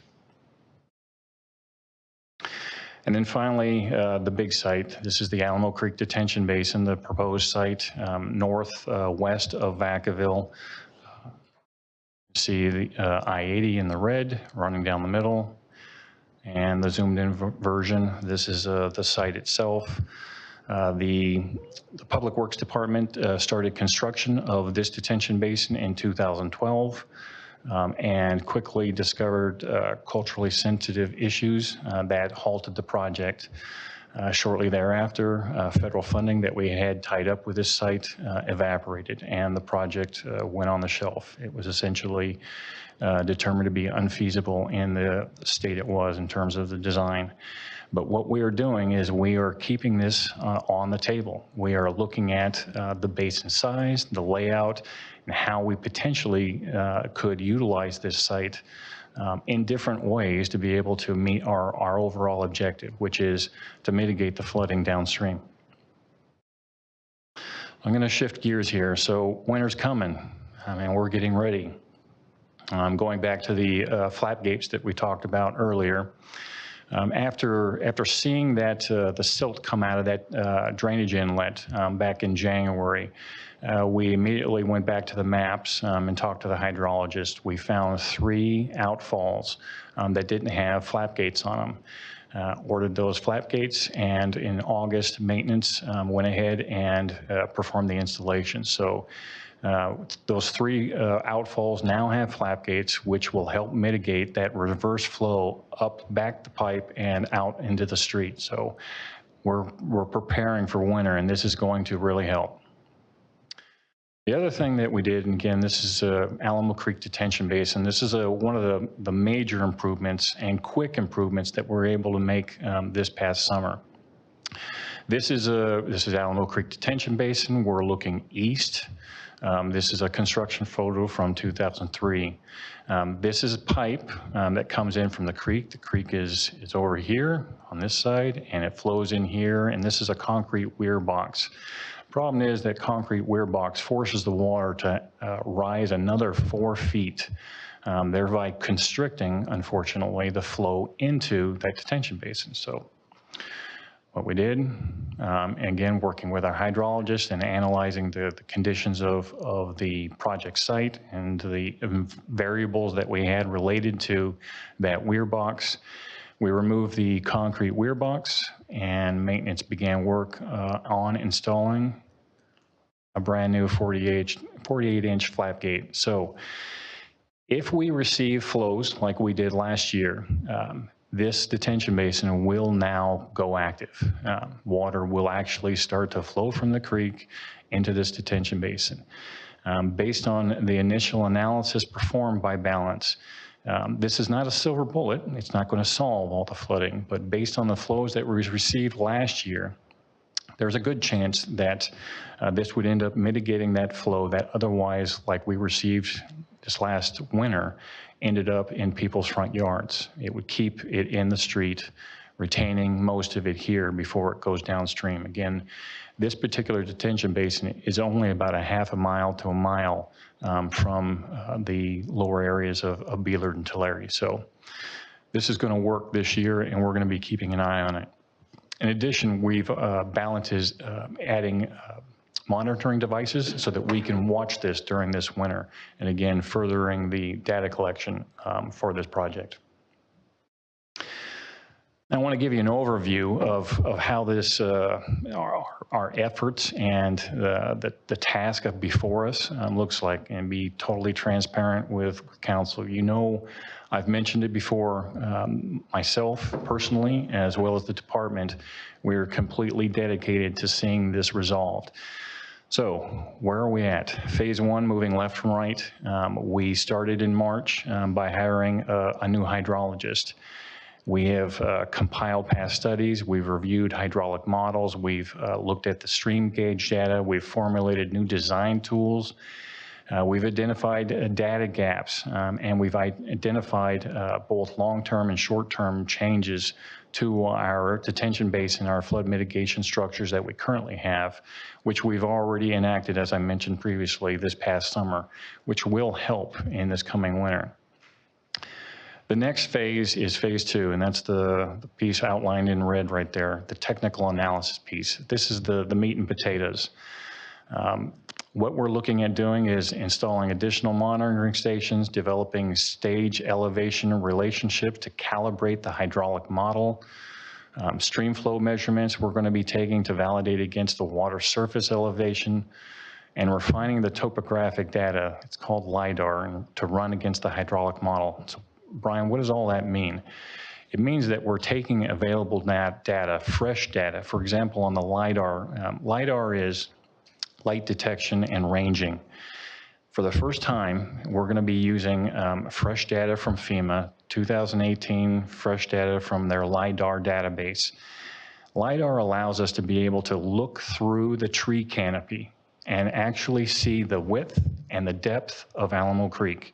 And then finally, the big site. This is the Alamo Creek Detention Basin, the proposed site northwest of Vacaville. See the I-80 in the red running down the middle, and the zoomed in version. This is the site itself. The Public Works Department started construction of this detention basin in 2012. And quickly discovered culturally sensitive issues that halted the project. Shortly thereafter, federal funding that we had tied up with this site evaporated, and the project went on the shelf. It was essentially determined to be unfeasible in the state it was in terms of the design. But what we are doing is we are keeping this on the table. We are looking at the basin size, the layout, and how we potentially could utilize this site in different ways to be able to meet our overall objective, which is to mitigate the flooding downstream. I'm going to shift gears here. So winter's coming. I mean, we're getting ready. I'm going back to the flap gates that we talked about earlier. After seeing that the silt come out of that drainage inlet back in January, we immediately went back to the maps and talked to the hydrologist. We found 3 outfalls that didn't have flap gates on them. Ordered those flap gates, and in August, maintenance went ahead and performed the installation. So those 3 outfalls now have flap gates, which will help mitigate that reverse flow up, back the pipe and out into the street. So we're preparing for winter, and this is going to really help. The other thing that we did, and again, this is Alamo Creek Detention Basin. This is one of the major improvements and quick improvements that we're able to make this past summer. This is Alamo Creek Detention Basin. We're looking east. This is a construction photo from 2003. This is a pipe that comes in from the creek. The creek is over here on this side, and it flows in here, and this is a concrete weir box. Problem is that concrete weir box forces the water to rise another 4 feet, thereby constricting, unfortunately, the flow into that detention basin. So what we did, again, working with our hydrologist and analyzing the conditions of the project site and the variables that we had related to that weir box, we removed the concrete weir box, and maintenance began work on installing a brand new 48-inch flap gate. So if we receive flows like we did last year, this detention basin will now go active. Water will actually start to flow from the creek into this detention basin. Based on the initial analysis performed by Balance, this is not a silver bullet. It's not going to solve all the flooding, but based on the flows that we received last year, there's a good chance that this would end up mitigating that flow that otherwise, like we received this last winter, ended up in people's front yards. It would keep it in the street, retaining most of it here before it goes downstream. Again, this particular detention basin is only about a half a mile to a mile from the lower areas of Beelard and Tulare. So this is going to work this year, and we're going to be keeping an eye on it. In addition, Balance is adding monitoring devices so that we can watch this during this winter, and again, furthering the data collection for this project. I want to give you an overview of how this, our efforts and the task before us looks like, and be totally transparent with council. You know, I've mentioned it before, myself personally, as well as the department, we're completely dedicated to seeing this resolved. So where are we at? Phase 1, moving left from right. We started in March by hiring a new hydrologist. We have compiled past studies. We've reviewed hydraulic models. We've looked at the stream gauge data. We've formulated new design tools. We've identified data gaps, and we've identified both long-term and short-term changes to our detention basin, our flood mitigation structures that we currently have, which we've already enacted, as I mentioned previously, this past summer, which will help in this coming winter. The next phase is phase 2, and that's the piece outlined in red right there, the technical analysis piece. This is the meat and potatoes. What we're looking at doing is installing additional monitoring stations, developing stage elevation relationship to calibrate the hydraulic model, stream flow measurements we're going to be taking to validate against the water surface elevation, and refining the topographic data, it's called LIDAR, to run against the hydraulic model. So, Brian, what does all that mean? It means that we're taking available data, fresh data. For example, on the LIDAR, LIDAR is light detection and ranging. For the first time, we're going to be using fresh data from FEMA, 2018 fresh data from their LIDAR database. LIDAR allows us to be able to look through the tree canopy and actually see the width and the depth of Alamo Creek.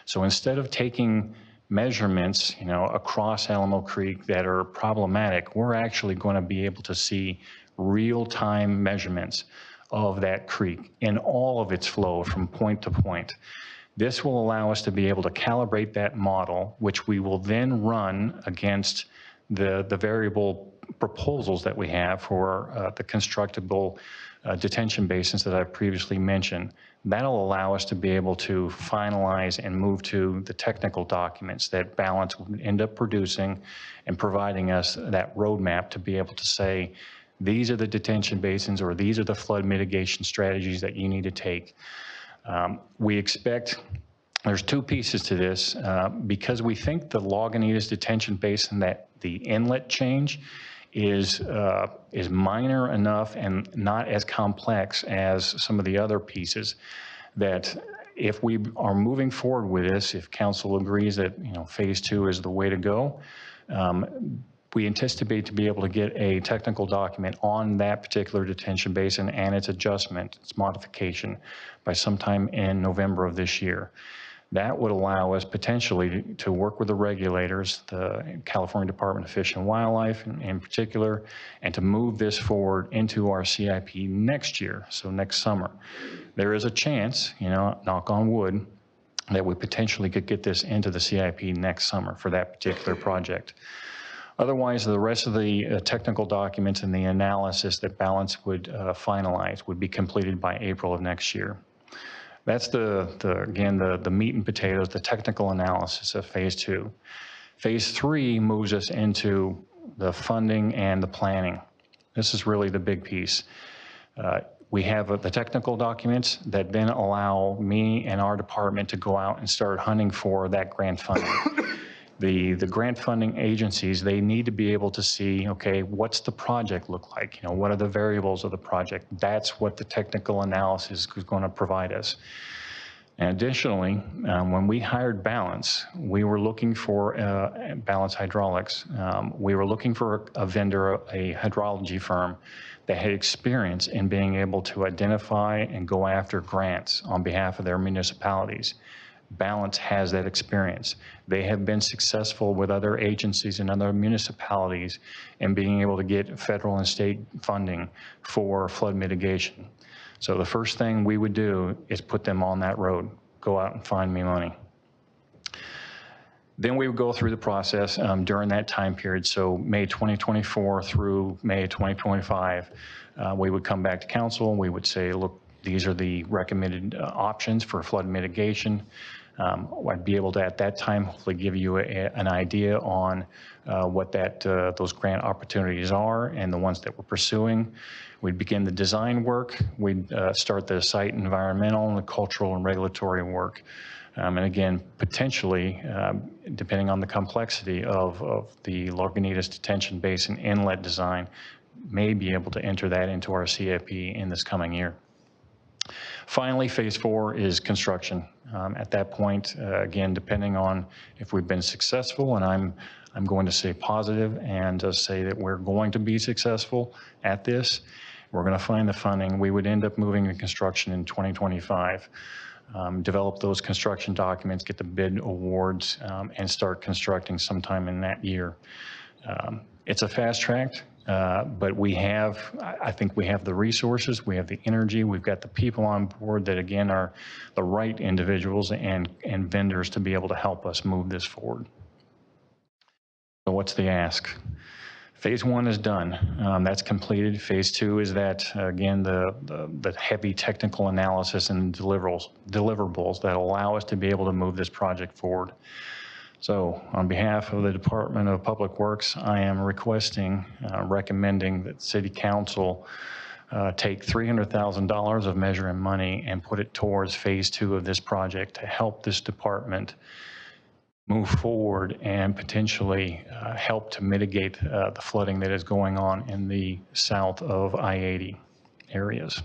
So instead of taking measurements, across Alamo Creek that are problematic, we're actually going to be able to see real-time measurements of that creek in all of its flow from point to point. This will allow us to be able to calibrate that model, which we will then run against the variable proposals that we have for the constructible detention basins that I previously mentioned. That'll allow us to be able to finalize and move to the technical documents that Balance will end up producing and providing us that roadmap to be able to say, these are the detention basins or these are the flood mitigation strategies that you need to take. We expect, there's two pieces to this, because we think the Lagunitas detention basin, that the inlet change is minor enough and not as complex as some of the other pieces, that if we are moving forward with this, if council agrees that phase 2 is the way to go, we anticipate to be able to get a technical document on that particular detention basin and its adjustment, its modification, by sometime in November of this year. That would allow us potentially to work with the regulators, the California Department of Fish and Wildlife in particular, and to move this forward into our CIP next year, so next summer. There is a chance, knock on wood, that we potentially could get this into the CIP next summer for that particular project. Otherwise, the rest of the technical documents and the analysis that Balance would finalize would be completed by April of next year. That's again, the meat and potatoes, the technical analysis of phase 2. Phase 3 moves us into the funding and the planning. This is really the big piece. We have the technical documents that then allow me and our department to go out and start hunting for that grant funding. The grant funding agencies, they need to be able to see, okay, what's the project look like? What are the variables of the project? That's what the technical analysis is going to provide us. And additionally, when we hired Balance, we were looking for Balance Hydraulics. We were looking for a vendor, a hydrology firm that had experience in being able to identify and go after grants on behalf of their municipalities. Balance has that experience. They have been successful with other agencies and other municipalities in being able to get federal and state funding for flood mitigation. So the first thing we would do is put them on that road, go out and find me money. Then we would go through the process during that time period. So May 2024 through May 2025, we would come back to council and we would say, look, these are the recommended options for flood mitigation. I'd be able to, at that time, hopefully give you an idea on what those grant opportunities are and the ones that we're pursuing. We'd begin the design work. We'd start the site environmental and the cultural and regulatory work. And again, potentially, depending on the complexity of the Lagunitas detention basin inlet design, may be able to enter that into our CIP in this coming year. Finally, phase 4 is construction. At that point, again, depending on if we've been successful, and I'm going to say positive and say that we're going to be successful at this, we're going to find the funding. We would end up moving to construction in 2025, develop those construction documents, get the bid awards, and start constructing sometime in that year. It's a fast track. But I think we have the resources, we have the energy, we've got the people on board that, again, are the right individuals and vendors to be able to help us move this forward. So what's the ask? Phase 1 is done. That's completed. Phase 2 is that, again, the heavy technical analysis and deliverables that allow us to be able to move this project forward. So on behalf of the Department of Public Works, I am recommending that City Council take $300,000 of Measure M money and put it towards phase 2 of this project to help this department move forward and potentially help to mitigate the flooding that is going on in the south of I-80 areas.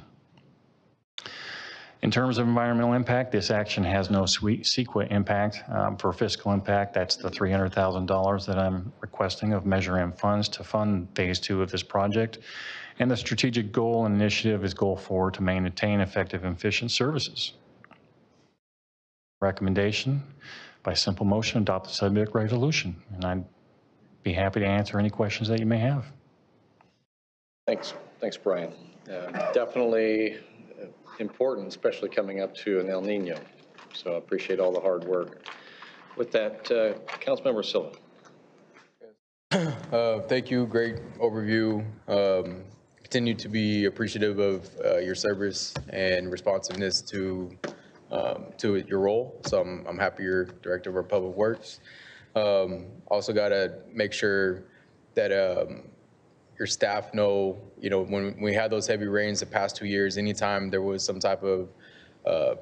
In terms of environmental impact, this action has no CEQA impact. For fiscal impact, that's the $300,000 that I'm requesting of Measure M funds to fund phase 2 of this project. And the strategic goal and initiative is goal 4, to maintain effective and efficient services. Recommendation, by simple motion, adopt the subject resolution. And I'd be happy to answer any questions that you may have. Thanks, Brian. Definitely important, especially coming up to an El Nino. So I appreciate all the hard work. With that, Councilmember Silva. Thank you. Great overview. continue to be appreciative of your service and responsiveness to your role. So I'm happy you're Director of our Public Works. Also got to make sure that your staff know, when we had those heavy rains the past 2 years, anytime there was some type of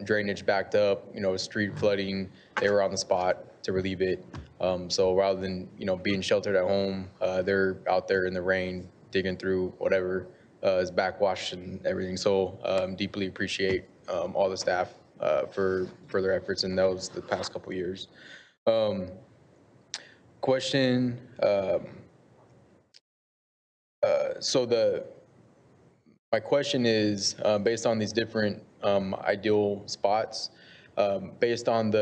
drainage backed up, street flooding, they were on the spot to relieve it. So rather than, being sheltered at home, they're out there in the rain, digging through whatever is backwashed and everything. So deeply appreciate all the staff for their efforts in those the past couple years. Question, my question is, based on these different ideal spots, based on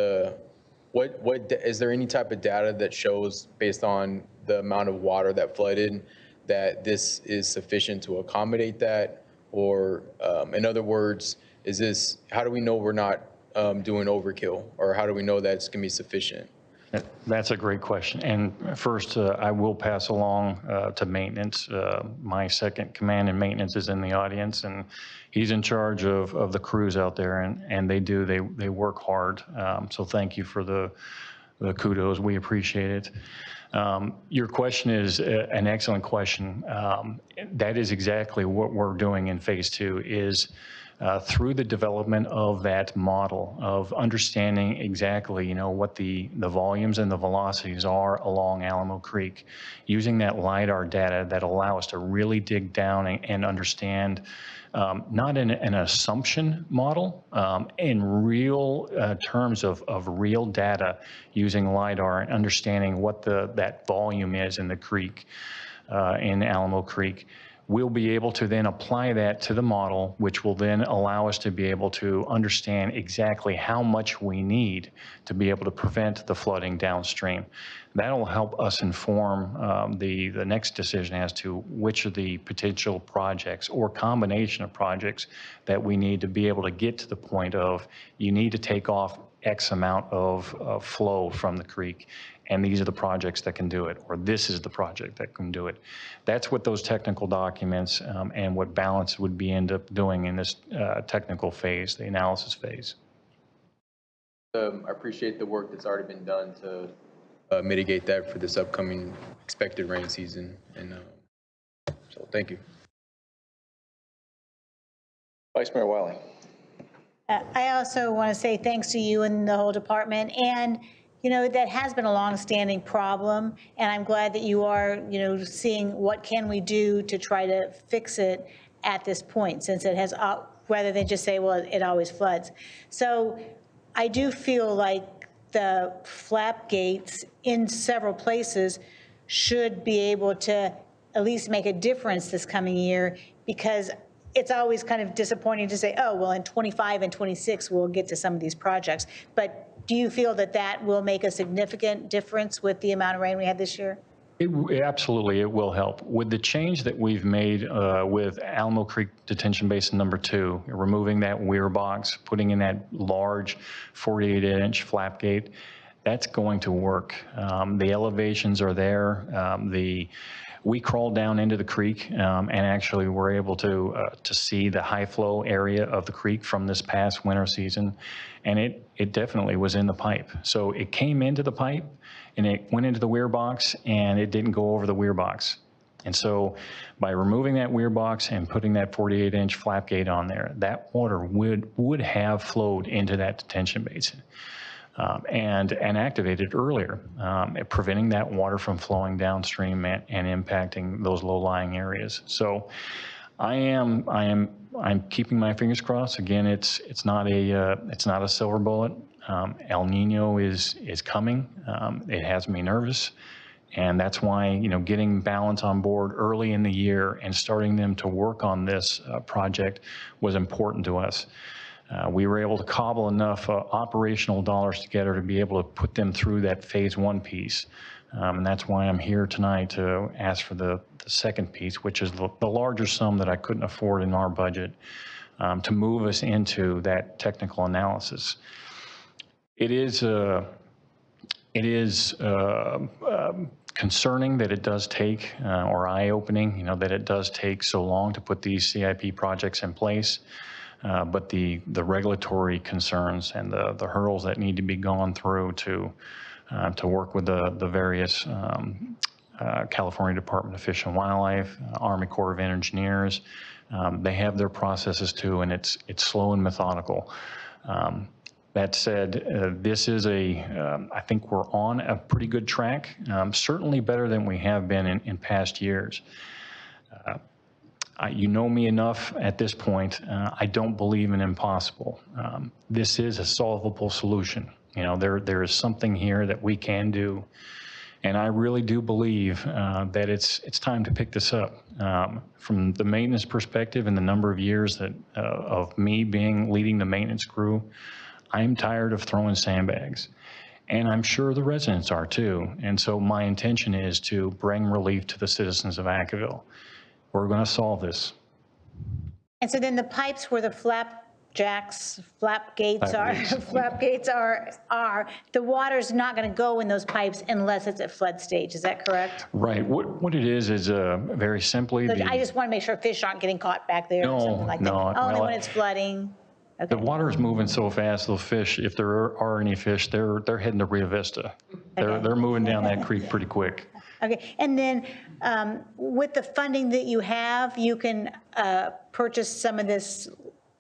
is there any type of data that shows, based on the amount of water that flooded, that this is sufficient to accommodate that? Or in other words, how do we know we're not doing overkill? Or how do we know that it's gonna be sufficient? That's a great question. And first, I will pass along to maintenance. My second command in maintenance is in the audience, and he's in charge of the crews out there, and they work hard. So thank you for the kudos. We appreciate it. Your question is an excellent question. That is exactly what we're doing in phase 2 is through the development of that model of understanding exactly, what the volumes and the velocities are along Alamo Creek, using that LiDAR data that allow us to really dig down and understand, not in an assumption model, in real terms of real data, using LiDAR and understanding what that volume is in the creek, in Alamo Creek. We'll be able to then apply that to the model, which will then allow us to be able to understand exactly how much we need to be able to prevent the flooding downstream. That'll help us inform the next decision as to which of the potential projects or combination of projects that we need to be able to get to the point of you need to take off X amount of flow from the creek, and these are the projects that can do it, or this is the project that can do it. That's what those technical documents and what balance would end up doing in this technical phase, the analysis phase. I appreciate the work that's already been done to mitigate that for this upcoming expected rain season, and so thank you. Vice Mayor Wiley. I also want to say thanks to you and the whole department. And, that has been a longstanding problem. And I'm glad that you are, seeing what can we do to try to fix it at this point, since it has, rather than just say, well, it always floods. So I do feel like the flap gates in several places should be able to at least make a difference this coming year, because it's always kind of disappointing to say, oh, well, in 25 and 26, we'll get to some of these projects. But do you feel that that will make a significant difference with the amount of rain we had this year? Absolutely, it will help. With the change that we've made with Alamo Creek Detention Basin number 2, removing that weir box, putting in that large 48-inch flap gate, that's going to work. The elevations are there. We crawled down into the creek and actually were able to see the high flow area of the creek from this past winter season, and it definitely was in the pipe. So it came into the pipe and it went into the weir box, and it didn't go over the weir box. And so by removing that weir box and putting that 48-inch flap gate on there, that water would have flowed into that detention basin. And activated earlier, preventing that water from flowing downstream and impacting those low-lying areas. So I'm keeping my fingers crossed. Again, it's not a silver bullet. El Nino is coming. It has me nervous, and that's why getting balance on board early in the year and starting them to work on this project was important to us. We were able to cobble enough operational dollars together to be able to put them through that phase 1 piece. And that's why I'm here tonight to ask for the second piece, which is the larger sum that I couldn't afford in our budget, to move us into that technical analysis. It is concerning that it does take, or eye-opening, that it does take so long to put these CIP projects in place. But the regulatory concerns and the hurdles that need to be gone through to work with the various California Department of Fish and Wildlife, Army Corps of Engineers, they have their processes too, and it's slow and methodical. That said, this is I think we're on a pretty good track, certainly better than we have been in past years. You know me enough at this point, I don't believe in impossible. This is a solvable solution. There is something here that we can do. And I really do believe that it's time to pick this up. From the maintenance perspective and the number of years that of me leading the maintenance crew, I'm tired of throwing sandbags. And I'm sure the residents are too. And so my intention is to bring relief to the citizens of Vacaville. We're going to solve this. And so then the pipes where the flap gates are, the water's not going to go in those pipes unless it's at flood stage. Is that correct? Right. What it is very simply. So I just want to make sure fish aren't getting caught back there or something like that. Only when it's flooding. Okay. The water is moving so fast, the fish, if there are any fish, they're heading to Rio Vista. They're moving down that creek pretty quick. Okay, and then with the funding that you have, you can purchase some of this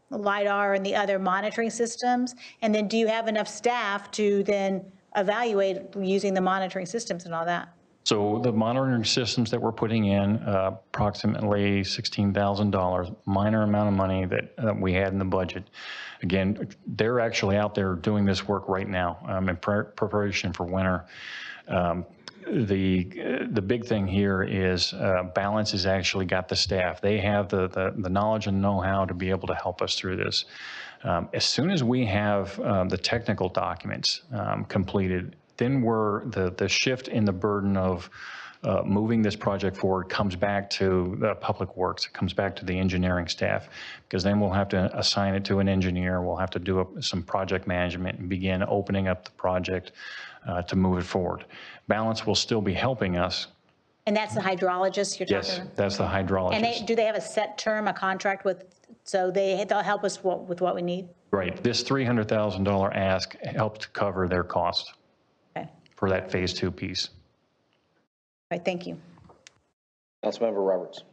LiDAR and the other monitoring systems, and then do you have enough staff to then evaluate using the monitoring systems and all that? So the monitoring systems that we're putting in, approximately $16,000, minor amount of money that we had in the budget. Again, they're actually out there doing this work right now in preparation for winter. The big thing here is Balance has actually got the staff. They have the knowledge and know-how to be able to help us through this. As soon as we have the technical documents completed, then the shift in the burden of moving this project forward comes back to the Public Works. It comes back to the engineering staff, because then we'll have to assign it to an engineer. We'll have to do some project management and begin opening up the project to move it forward. Balance will still be helping us. And that's the hydrologist you're talking about? Yes, that's the hydrologist. And do they have a set term, a contract with, so they'll help us with what we need? Right. This $300,000 ask helped to cover their cost for that phase 2 piece. All right, thank you. Councilmember Roberts.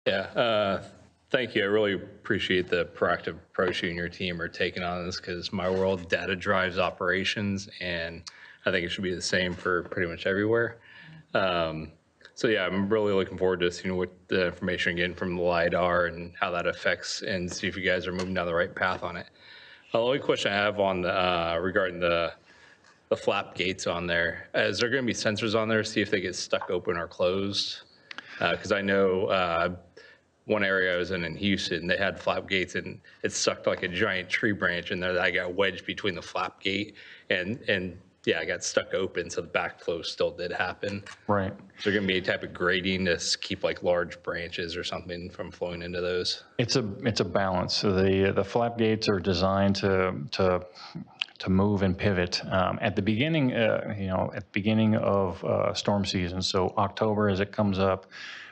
Yeah, thank you. I really appreciate the proactive approach you and your team are taking on this, because my world, data drives operations, and I think it should be the same for pretty much everywhere. So yeah, I'm really looking forward to seeing what the information again from the LiDAR and how that affects, and see if you guys are moving down the right path on it. The only question I have on regarding the flap gates on there, is there going to be sensors on there to see if they get stuck open or closed? Because I know one area I was in Houston, they had flap gates, and it sucked like a giant tree branch in there that I got wedged between the flap gate, and yeah, I got stuck open, so the backflow still did happen. Right. Is there going to be a type of grading to keep like large branches or something from flowing into those? It's a balance. So the flap gates are designed to move and pivot at the beginning. At the beginning of storm season. So October, as it comes up,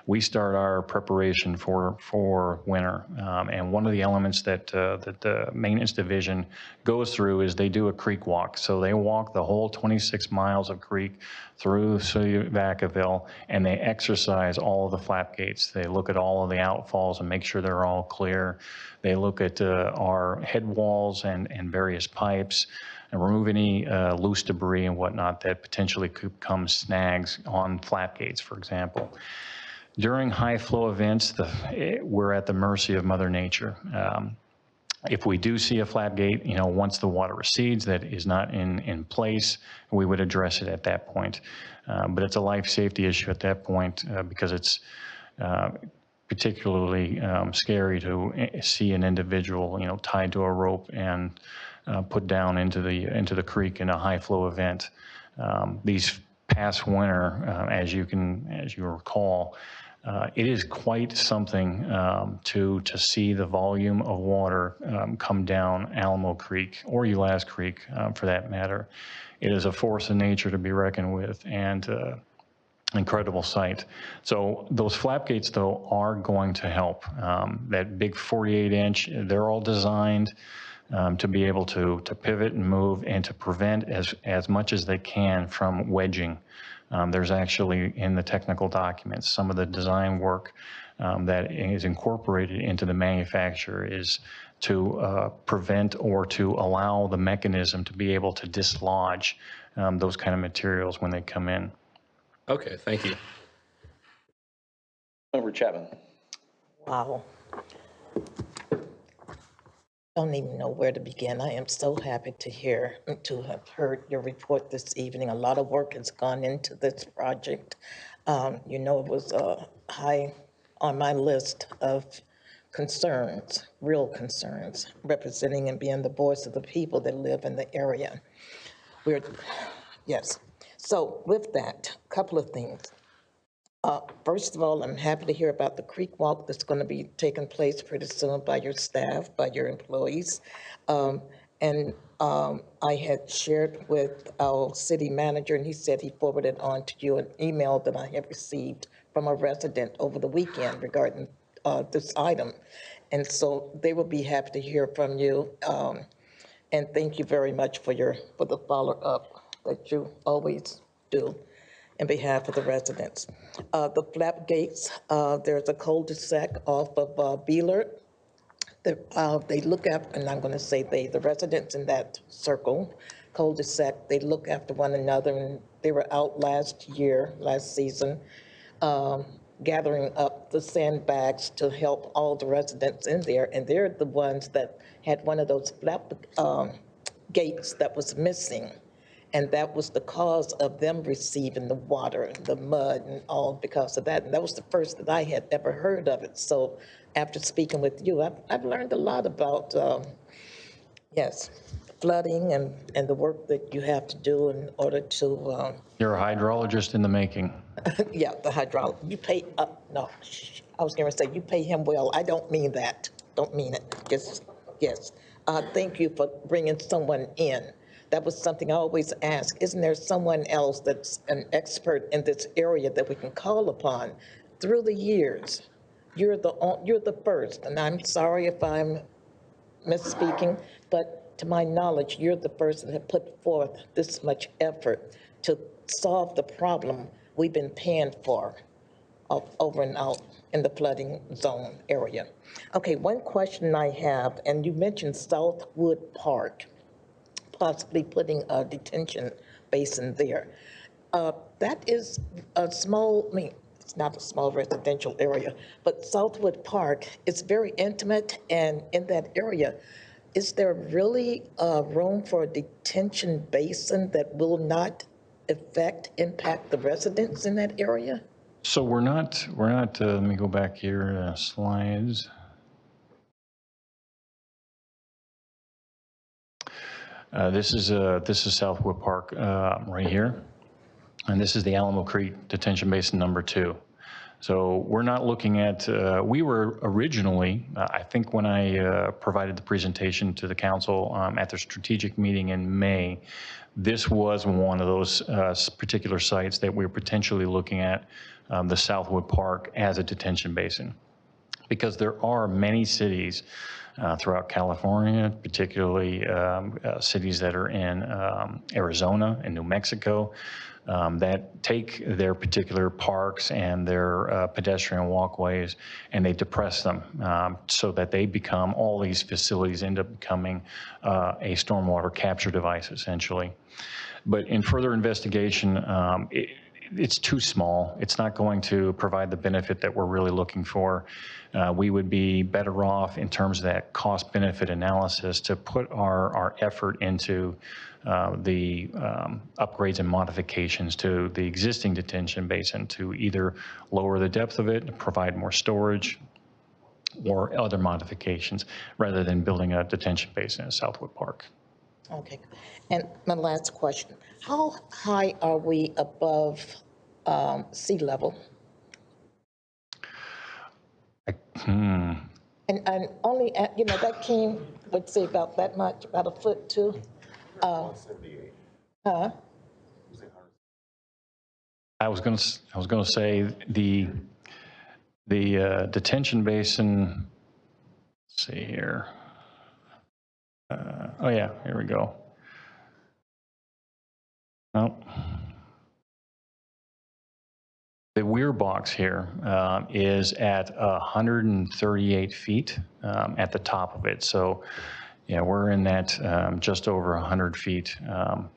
we start our preparation for winter. And one of the elements that the maintenance division goes through is they do a creek walk. So they walk the whole 26 miles of creek through Vacaville, and they exercise all of the flap gates. They look at all of the outfalls and make sure they're all clear. They look at our head walls and various pipes, and remove any loose debris and whatnot that potentially could become snags on flap gates, for example. During high flow events, we're at the mercy of Mother Nature. If we do see a flap gate, once the water recedes that is not in place, we would address it at that point. But it's a life safety issue at that point because it's particularly scary to see an individual, tied to a rope and put down into the creek in a high flow event. These past winter, as you recall, It is quite something to see the volume of water come down Alamo Creek, or Ulas Creek for that matter. It is a force of nature to be reckoned with, and incredible sight. So those flap gates, though, are going to help. That big 48-inch, they're all designed to be able to pivot and move and to prevent as much as they can from wedging. There's actually, in the technical documents, some of the design work that is incorporated into the manufacturer is to prevent or to allow the mechanism to be able to dislodge those kind of materials when they come in. Okay, thank you. Member Chapman. Wow. Don't even know where to begin. I am so happy to have heard your report this evening. A lot of work has gone into this project. You know, it was high on my list of concerns, real concerns, representing and being the voice of the people that live in the area. Yes. So with that, a couple of things. First of all, I'm happy to hear about the creek walk that's going to be taking place pretty soon by your staff, by your employees. I had shared with our city manager, and he said he forwarded on to you an email that I have received from a resident over the weekend regarding this item. And so they will be happy to hear from you. And thank you very much for the follow-up that you always do in behalf of the residents. The flap gates, there's a cul-de-sac off of Beeler. They look after, and I'm going to say the residents in that circle, cul-de-sac, they look after one another, and they were out last season, gathering up the sandbags to help all the residents in there, and they're the ones that had one of those flap gates that was missing. And that was the cause of them receiving the water and the mud and all because of that. And that was the first that I had ever heard of it. So after speaking with you, I've learned a lot about, yes, flooding and the work that you have to do in order to. You're a hydrologist in the making. Yeah, the hydraulic. You pay, no, I was going to say you pay him well. I don't mean that. Don't mean it. Just, yes. Thank you for bringing someone in. That was something I always ask. Isn't there someone else that's an expert in this area that we can call upon? Through the years, you're the first, and I'm sorry if I'm misspeaking, but to my knowledge, you're the person that put forth this much effort to solve the problem we've been paying for over and out in the flooding zone area. Okay, one question I have, and you mentioned Southwood Park, possibly putting a detention basin there. That is a small, it's not a small residential area, but Southwood Park is very intimate, and in that area, is there really room for a detention basin that will not impact the residents in that area? So we're not, let me go back here, slides. This is Southwood Park right here, and this is the Alamo Creek Detention Basin number 2. So we're not looking at, we were originally, I think when I provided the presentation to the council at the strategic meeting in May, this was one of those particular sites that we were potentially looking at, the Southwood Park as a detention basin. Because there are many cities throughout California, particularly cities that are in Arizona and New Mexico, that take their particular parks and their pedestrian walkways and they depress them so that they become, all these facilities end up becoming a stormwater capture device, essentially. But in further investigation, it's too small. It's not going to provide the benefit that we're really looking for. We would be better off in terms of that cost-benefit analysis to put our effort into the upgrades and modifications to the existing detention basin to either lower the depth of it, provide more storage, or other modifications, rather than building a detention basin in Southwood Park. Okay, and my last question, how high are we above sea level? And only, you know, that came, would say about that much, about a foot too. Huh? I was going to say the detention basin. Let's see here. Oh yeah, here we go. Nope. The weir box here is at 138 feet at the top of it. So, yeah, we're in that just over 100 feet,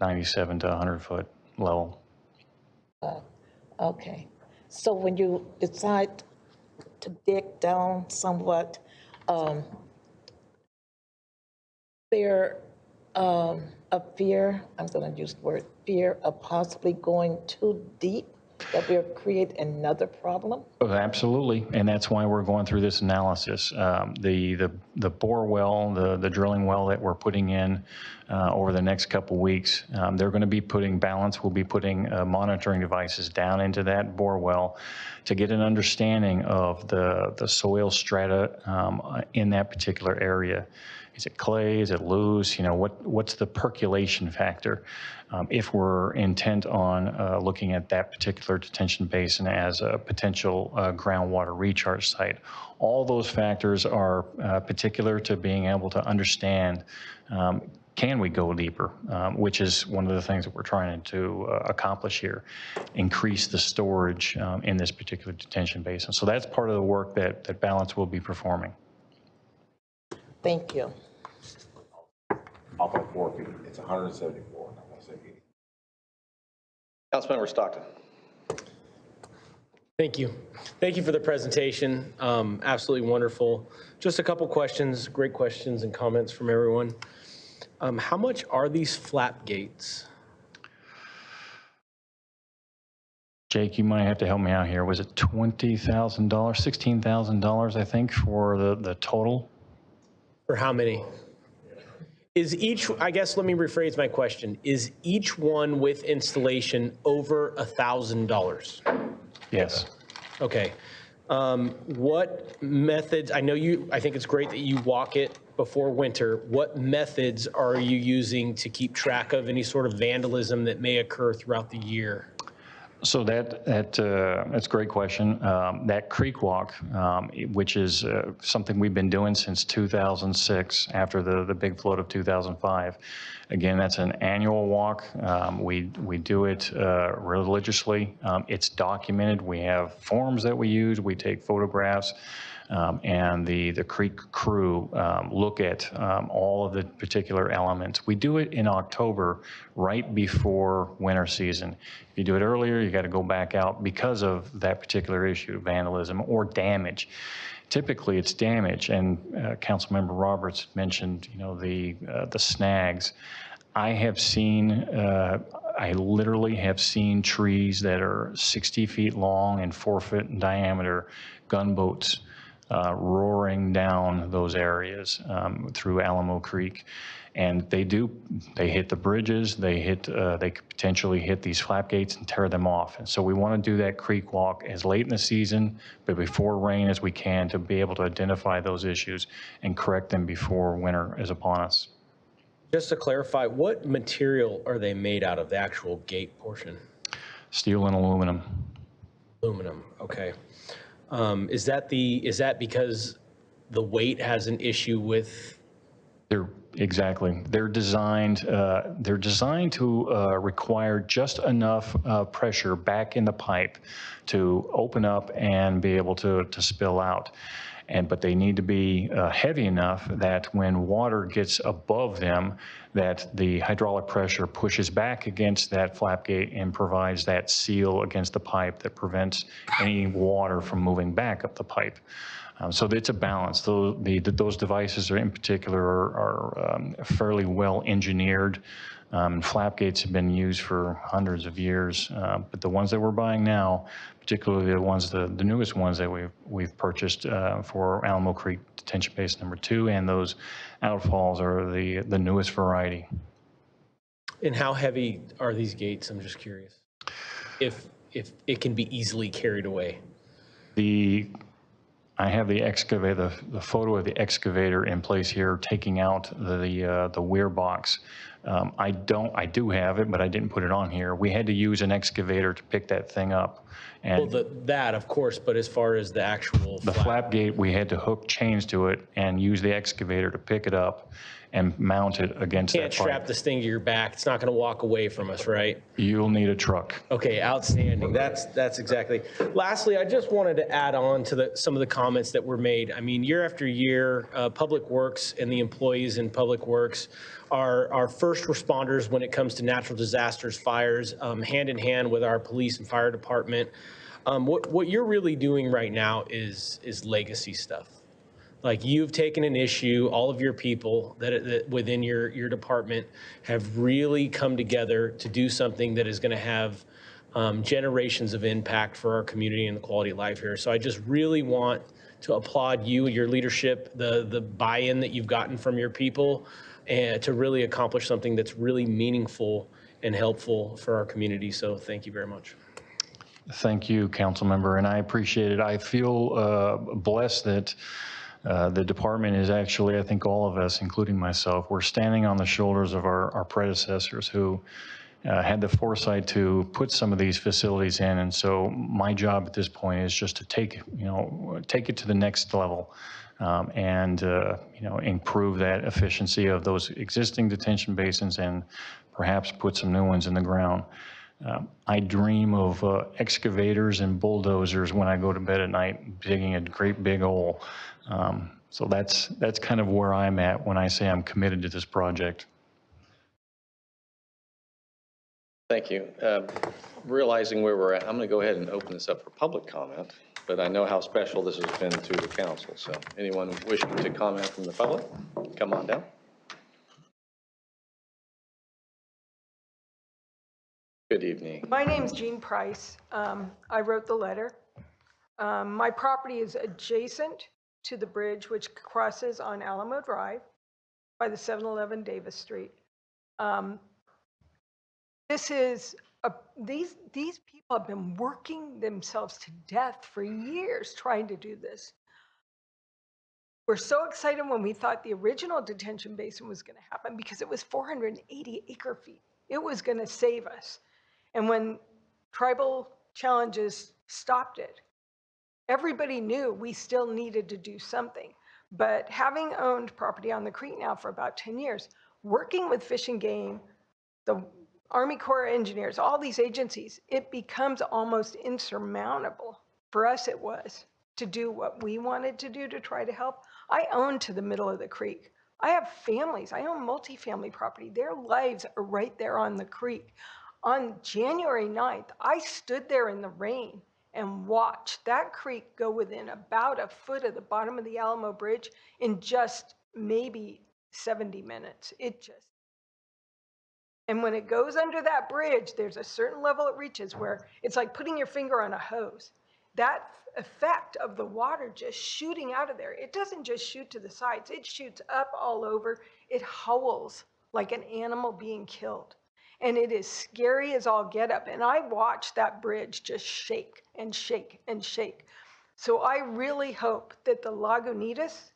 97 to 100 foot level. Okay. So when you decide to dig down somewhat, there a fear, I'm going to use the word fear, of possibly going too deep, that will create another problem? Oh, absolutely, and that's why we're going through this analysis. The bore well, the drilling well that we're putting in over the next couple weeks, they're going to be putting balance. We'll be putting monitoring devices down into that bore well to get an understanding of the soil strata in that particular area. Is it clay? Is it loose? You know, what's the percolation factor? If we're intent on looking at that particular detention basin as a potential groundwater recharge site, all those factors are particular to being able to understand, can we go deeper, which is one of the things that we're trying to accomplish here, increase the storage in this particular detention basin. So that's part of the work that Balance will be performing. Thank you. Off of 4 feet, it's 174, not 178. Councilmember Stockton. Thank you. Thank you for the presentation. Absolutely wonderful. Just a couple questions, great questions and comments from everyone. How much are these flap gates? Jake, you might have to help me out here. Was it $20,000, $16,000, I think, for the total? For how many? Is each, I guess, let me rephrase my question. Is each one with installation over $1,000? Yes. Okay. What methods, I think it's great that you walk it before winter. What methods are you using to keep track of any sort of vandalism that may occur throughout the year? So that's a great question. That creek walk, which is something we've been doing since 2006 after the big flood of 2005. Again, that's an annual walk. We do it religiously. It's documented. We have forms that we use. We take photographs. And the creek crew look at all of the particular elements. We do it in October, right before winter season. If you do it earlier, you got to go back out because of that particular issue, vandalism or damage. Typically, it's damage, and Councilmember Roberts mentioned, you know, the snags. I have seen, I literally have seen trees that are 60 feet long and 4 foot in diameter, gunboats roaring down those areas through Alamo Creek. And they hit the bridges, they could potentially hit these flap gates and tear them off. And so we want to do that creek walk as late in the season, but before rain as we can, to be able to identify those issues and correct them before winter is upon us. Just to clarify, what material are they made out of, the actual gate portion? Steel and aluminum. Aluminum, okay. Is that because the weight has an issue with? Exactly. They're designed to require just enough pressure back in the pipe to open up and be able to spill out. But they need to be heavy enough that when water gets above them, that the hydraulic pressure pushes back against that flap gate and provides that seal against the pipe that prevents any water from moving back up the pipe. So it's a balance. Those devices are in particular are fairly well engineered. Flap gates have been used for hundreds of years, but the ones that we're buying now, particularly the newest ones that we've purchased for Alamo Creek Detention Basin number 2, and those outfalls are the newest variety. And how heavy are these gates? I'm just curious. If it can be easily carried away. I have the excavator, the photo of the excavator in place here, taking out the weir box. I do have it, but I didn't put it on here. We had to use an excavator to pick that thing up. And Well, that, of course, but as far as the actual the flap gate, we had to hook chains to it and use the excavator to pick it up and mount it against can't that strap pipe. this thing to your back. It's not going to walk away from us, right? You'll need a truck. Okay, outstanding. That's exactly. Lastly, I just wanted to add on to some of the comments that were made. I mean, year after year, Public Works and the employees in Public Works are first responders when it comes to natural disasters, fires, hand in hand with our police and fire department. What you're really doing right now is legacy stuff. Like, you've taken an issue, all of your people that within your department have really come together to do something that is going to have generations of impact for our community and the quality of life here. So I just really want to applaud you, your leadership, the buy-in that you've gotten from your people, and to really accomplish something that's really meaningful and helpful for our community. So thank you very much. Thank you, council member, and I appreciate it. I feel blessed that the department is actually, I think all of us, including myself, we're standing on the shoulders of our predecessors who had the foresight to put some of these facilities in. And so my job at this point is just to take it to the next level and improve that efficiency of those existing detention basins and perhaps put some new ones in the ground. I dream of excavators and bulldozers when I go to bed at night, digging a great big hole. So that's kind of where I'm at when I say I'm committed to this project. Thank you. Realizing where we're at, I'm going to go ahead and open this up for public comment, but I know how special this has been to the council. So anyone wishing to comment from the public, come on down. Good evening. My name's Jean Price. I wrote the letter. My property is adjacent to the bridge which crosses on Alamo Drive by the 711 Davis Street. These people have been working themselves to death for years trying to do this. We're so excited when we thought the original detention basin was going to happen because it was 480 acre feet. It was going to save us. And when tribal challenges stopped it, everybody knew we still needed to do something. But having owned property on the creek now for about 10 years, working with Fish and Game, the Army Corps of Engineers, all these agencies, it becomes almost insurmountable. For us, it was to do what we wanted to do to try to help. I own to the middle of the creek. I have families. I own multifamily property. Their lives are right there on the creek. On January 9th, I stood there in the rain and watched that creek go within about a foot of the bottom of the Alamo Bridge in just maybe 70 minutes. And when it goes under that bridge, there's a certain level it reaches where it's like putting your finger on a hose. That effect of the water just shooting out of there, it doesn't just shoot to the sides, it shoots up all over. It howls like an animal being killed. And it is scary as all get up. And I watched that bridge just shake and shake and shake. So I really hope that the Lagunitas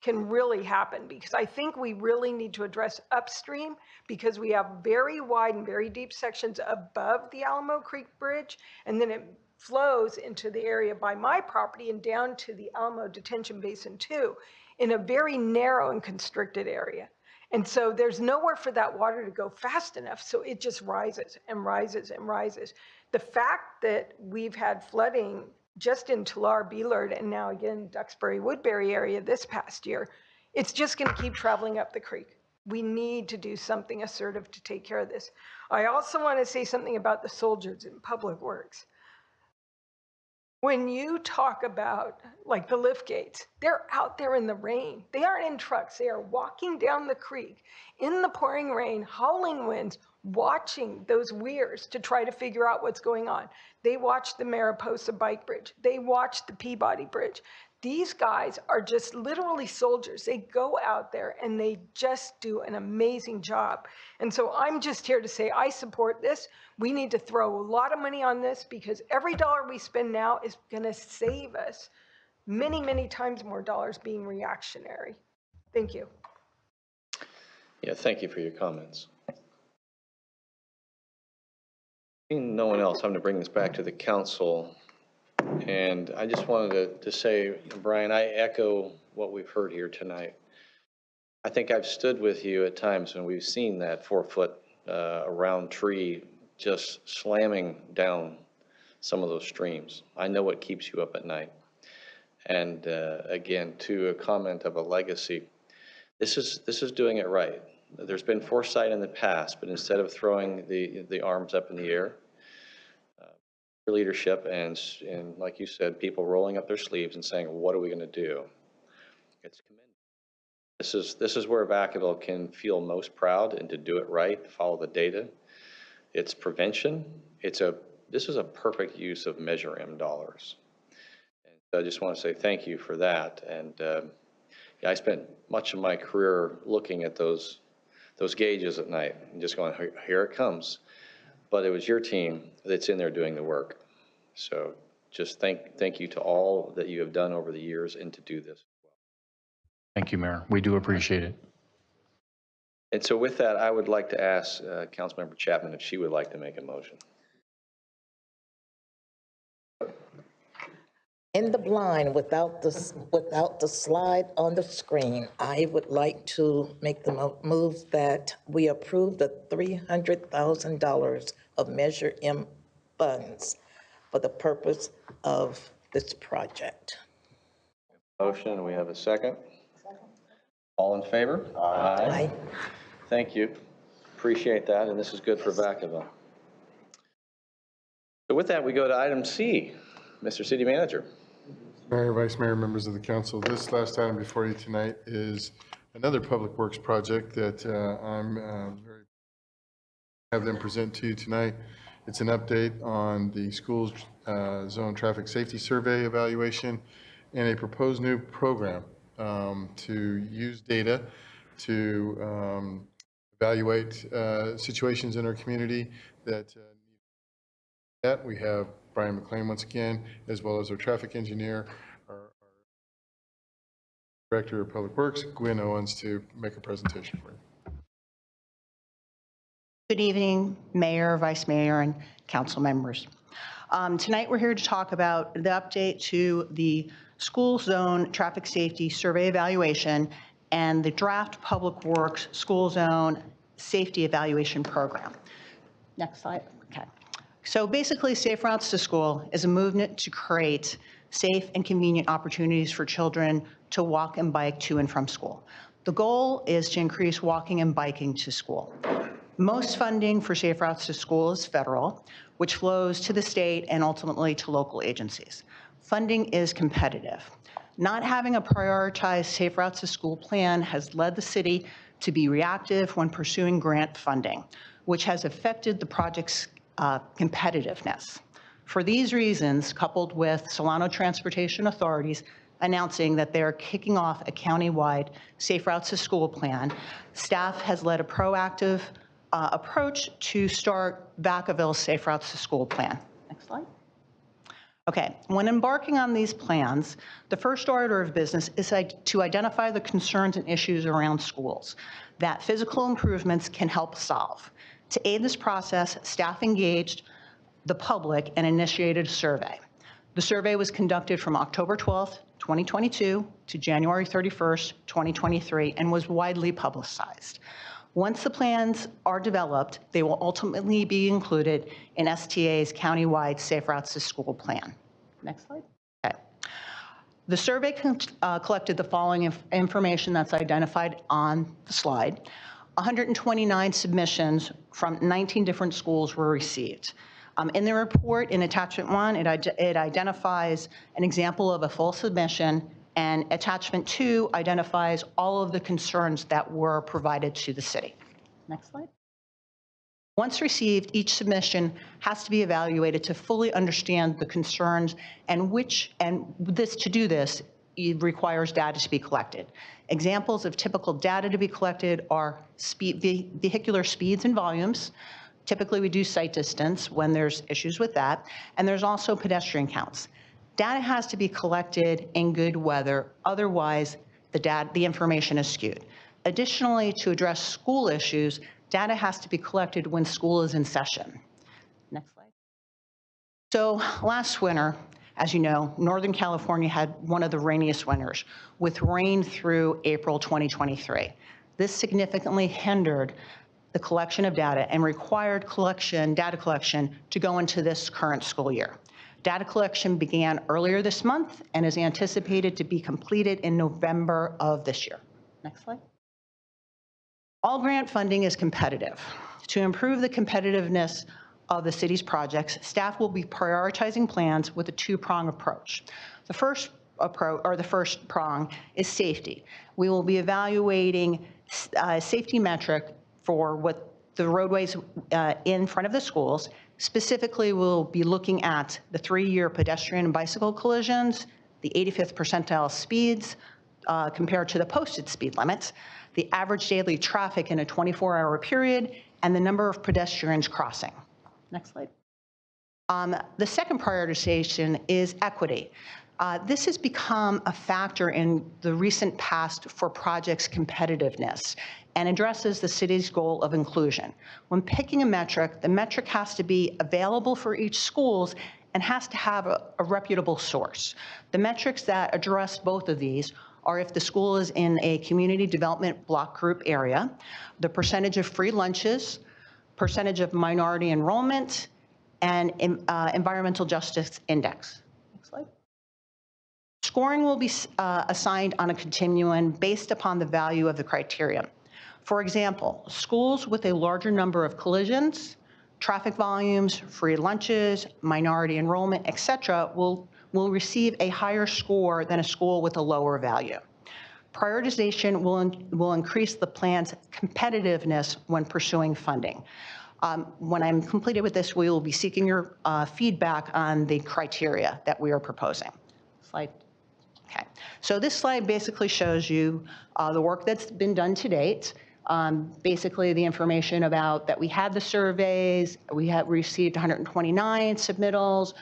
can really happen, because I think we really need to address upstream, because we have very wide and very deep sections above the Alamo Creek Bridge, and then it flows into the area by my property and down to the Alamo Detention Basin too, in a very narrow and constricted area. And so there's nowhere for that water to go fast enough, so it just rises and rises and rises. The fact that we've had flooding just in Tulare, Beelard, and now again Duxbury, Woodbury area this past year, it's just going to keep traveling up the creek. We need to do something assertive to take care of this. I also want to say something about the soldiers in Public Works. When you talk about like the lift gates, they're out there in the rain. They aren't in trucks. They are walking down the creek in the pouring rain, howling winds, watching those weirs to try to figure out what's going on. They watched the Mariposa Bike Bridge. They watched the Peabody Bridge. These guys are just literally soldiers. They go out there and they just do an amazing job. And so I'm just here to say I support this. We need to throw a lot of money on this, because every dollar we spend now is going to save us many, many times more dollars being reactionary. Thank you. Yeah, thank you for your comments. Seeing no one else, I'm going to bring this back to the council. And I just wanted to say, Brian, I echo what we've heard here tonight. I think I've stood with you at times when we've seen that 4-foot round tree just slamming down some of those streams. I know what keeps you up at night. And again, to a comment of a legacy, this is doing it right. There's been foresight in the past, but instead of throwing the arms up in the air, leadership and like you said, people rolling up their sleeves and saying, what are we going to do? It's commendable. This is where Vacaville can feel most proud, and to do it right, follow the data. It's prevention. This is a perfect use of Measure M dollars. And so I just want to say thank you for that. And yeah, I spent much of my career looking at those gauges at night and just going, here it comes. But it was your team that's in there doing the work. So just thank you to all that you have done over the years and to do this. Thank you, Mayor. We do appreciate it. And so with that, I would like to ask Councilmember Chapman if she would like to make a motion. In the blind, without the slide on the screen, I would like to make the move that we approve the $300,000 of Measure M funds for the purpose of this project. Motion, we have a second. All in favor? Aye. Thank you. Appreciate that, and this is good for Vacaville. So with that, we go to item C. Mr. City Manager. Mayor, Vice Mayor, members of the council, this last item before you tonight is another public works project that I'm very have them present to you tonight. It's an update on the school's zone traffic safety survey evaluation and a proposed new program to use data to evaluate situations in our community that we have Brian McLean once again, as well as our traffic engineer, our Director of Public Works, Gwen Owens, to make a presentation for you. Good evening, Mayor, Vice Mayor, and council members. Tonight we're here to talk about the update to the school zone traffic safety survey evaluation and the draft Public Works school zone safety evaluation program. Next slide. Okay. So basically, Safe Routes to School is a movement to create safe and convenient opportunities for children to walk and bike to and from school. The goal is to increase walking and biking to school. Most funding for Safe Routes to School is federal, which flows to the state and ultimately to local agencies. Funding is competitive. Not having a prioritized Safe Routes to School plan has led the city to be reactive when pursuing grant funding, which has affected the project's competitiveness. For these reasons, coupled with Solano Transportation Authorities announcing that they're kicking off a countywide Safe Routes to School plan, staff has led a proactive approach to start Vacaville's Safe Routes to School plan. Next slide. Okay, when embarking on these plans, the first order of business is to identify the concerns and issues around schools that physical improvements can help solve. To aid this process, staff engaged the public and initiated a survey. The survey was conducted from October 12th, 2022 to January 31st, 2023, and was widely publicized. Once the plans are developed, they will ultimately be included in STA's countywide Safe Routes to School plan. Next slide. Okay. The survey collected the following information that's identified on the slide. 129 submissions from 19 different schools were received. In the report, in attachment 1, it identifies an example of a full submission, and attachment 2 identifies all of the concerns that were provided to the city. Next slide. Once received, each submission has to be evaluated to fully understand the concerns, and to do this, it requires data to be collected. Examples of typical data to be collected are vehicular speeds and volumes. Typically, we do sight distance when there's issues with that, and there's also pedestrian counts. Data has to be collected in good weather, otherwise the information is skewed. Additionally, to address school issues, data has to be collected when school is in session. Next slide. So last winter, as you know, Northern California had one of the rainiest winters with rain through April 2023. This significantly hindered the collection of data and required data collection to go into this current school year. Data collection began earlier this month and is anticipated to be completed in November of this year. Next slide. All grant funding is competitive. To improve the competitiveness of the city's projects, staff will be prioritizing plans with a two-prong approach. The first prong is safety. We will be evaluating a safety metric for what the roadways in front of the schools. Specifically, we'll be looking at the 3-year pedestrian and bicycle collisions, the 85th percentile speeds compared to the posted speed limits, the average daily traffic in a 24-hour period, and the number of pedestrians crossing. Next slide. The second prioritization is equity. This has become a factor in the recent past for projects' competitiveness and addresses the city's goal of inclusion. When picking a metric, the metric has to be available for each schools and has to have a reputable source. The metrics that address both of these are if the school is in a community development block group area, the percentage of free lunches, percentage of minority enrollment, and environmental justice index. Next slide. Scoring will be assigned on a continuum based upon the value of the criterion. For example, schools with a larger number of collisions, traffic volumes, free lunches, minority enrollment, et cetera, will receive a higher score than a school with a lower value. Prioritization will increase the plan's competitiveness when pursuing funding. When I'm completed with this, we will be seeking your feedback on the criteria that we are proposing. Slide. Okay. So this slide basically shows you the work that's been done to date. Basically, the information about that we had the surveys, we have received 129 submittals,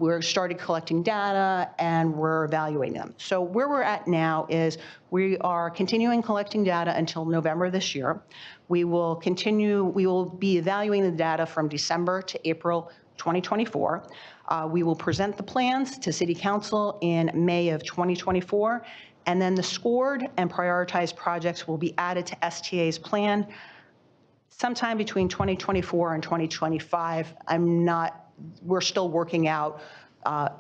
we're started collecting data, and we're evaluating them. So where we're at now is we are continuing collecting data until November this year. We will be evaluating the data from December to April 2024. We will present the plans to City Council in May of 2024, and then the scored and prioritized projects will be added to STA's plan sometime between 2024 and 2025. We're still working out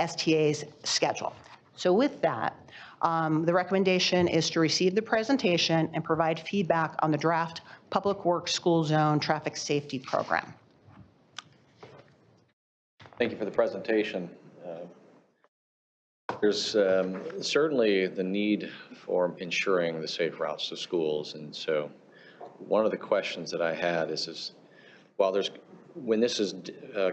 STA's schedule. So with that, the recommendation is to receive the presentation and provide feedback on the draft Public Works School Zone Traffic Safety Program. Thank you for the presentation. There's certainly the need for ensuring the safe routes to schools. And so one of the questions that I had is when this is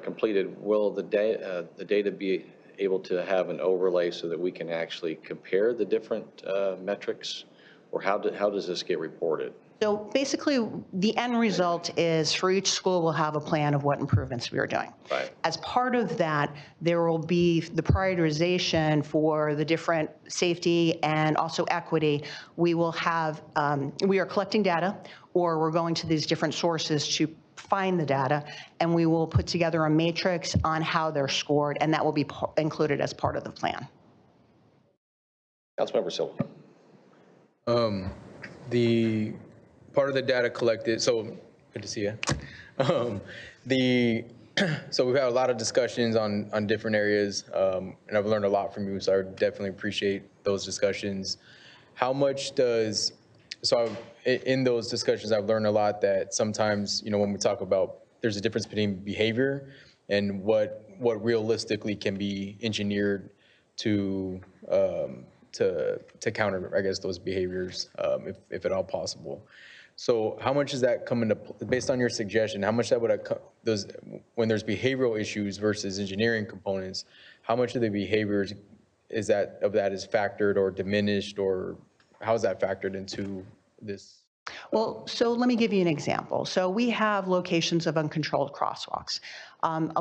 completed, will the data be able to have an overlay so that we can actually compare the different metrics? Or how does this get reported? So basically, the end result is for each school will have a plan of what improvements we are doing. Right. As part of that, there will be the prioritization for the different safety and also equity. We will have, we are collecting data, or we're going to these different sources to find the data, and we will put together a matrix on how they're scored, and that will be included as part of the plan. Councilmember Silva. The part of the data collected, so good to see you. So we've had a lot of discussions on different areas, and I've learned a lot from you, so I definitely appreciate those discussions. How much does, in those discussions, I've learned a lot that sometimes, when we talk about, there's a difference between behavior and what realistically can be engineered to counter, I guess, those behaviors, if at all possible. So how much does that come into, based on your suggestion, how much that would, when there's behavioral issues versus engineering components, how much of the behaviors is that is factored or diminished, or how is that factored into this Well, so let me give you an example. So we have locations of uncontrolled crosswalks.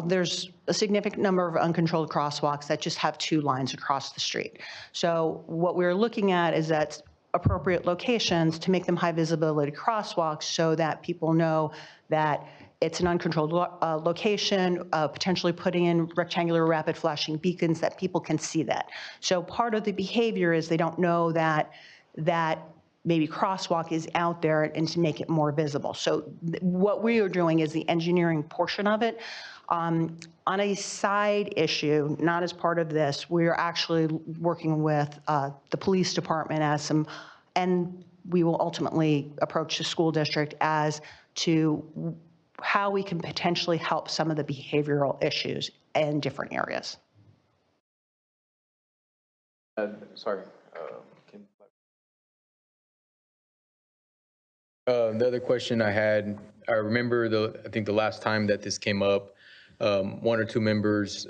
There's a significant number of uncontrolled crosswalks that just have 2 lines across the street. So what we're looking at is that appropriate locations to make them high visibility crosswalks so that people know that it's an uncontrolled location, potentially putting in rectangular rapid flashing beacons that people can see that. So part of the behavior is they don't know that maybe crosswalk is out there and to make it more visible. So what we are doing is the engineering portion of it. On a side issue, not as part of this, we're actually working with the police department and we will ultimately approach the school district as to how we can potentially help some of the behavioral issues in different areas. Sorry. The other question I had, I remember I think the last time that this came up, 1 or 2 members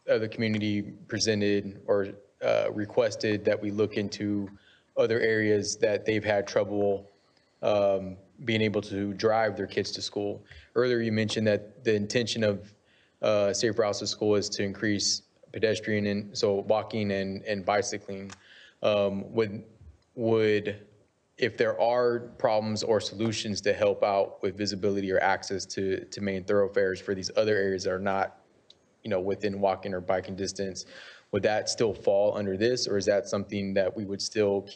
of the community presented or requested that we look into other areas that they've had trouble being able to drive their kids to school. Earlier, you mentioned that the intention of Safe Routes to School is to increase pedestrian and so walking and bicycling. If there are problems or solutions to help out with visibility or access to main thoroughfares for these other areas that are not, within walking or biking distance, would that still fall under this, or is that something that we would still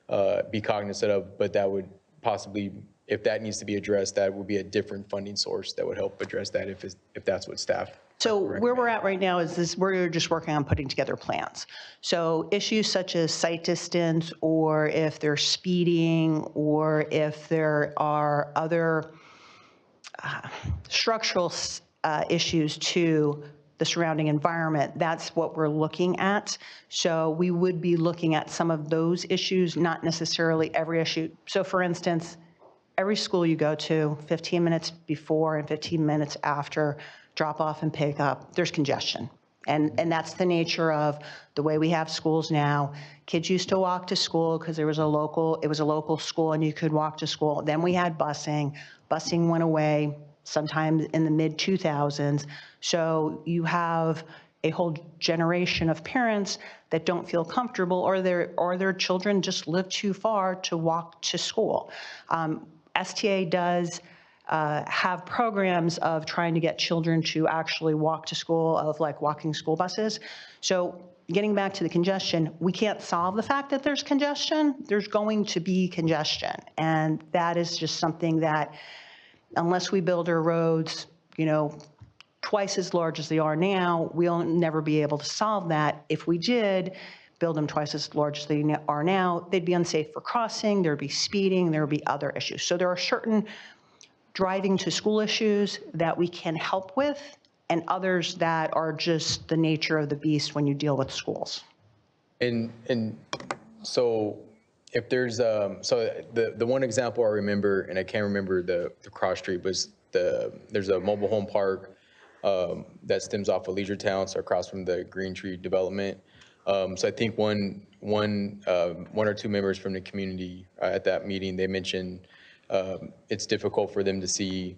be cognizant of, but that would possibly, if that needs to be addressed, that would be a different funding source that would help address that if that's what staff. So where we're at right now is we're just working on putting together plans. So issues such as sight distance, or if they're speeding, or if there are other structural issues to the surrounding environment, that's what we're looking at. So we would be looking at some of those issues, not necessarily every issue. So for instance, every school you go to, 15 minutes before and 15 minutes after drop off and pick up, there's congestion. And that's the nature of the way we have schools now. Kids used to walk to school because it was a local school and you could walk to school. Then we had busing. Busing went away sometime in the mid 2000s. So you have a whole generation of parents that don't feel comfortable, or their children just live too far to walk to school. STA does have programs of trying to get children to actually walk to school, of like walking school buses. So getting back to the congestion, we can't solve the fact that there's congestion. There's going to be congestion. And that is just something that, unless we build our roads, twice as large as they are now, we'll never be able to solve that. If we did build them twice as large as they are now, they'd be unsafe for crossing, there'd be speeding, there would be other issues. So there are certain driving to school issues that we can help with, and others that are just the nature of the beast when you deal with schools. And so if there's, so the one example I remember, and I can't remember the cross street, was there's a mobile home park that stems off of Leisure Town, so across from the Green Tree development. So I think one or 2 members from the community at that meeting, they mentioned it's difficult for them to see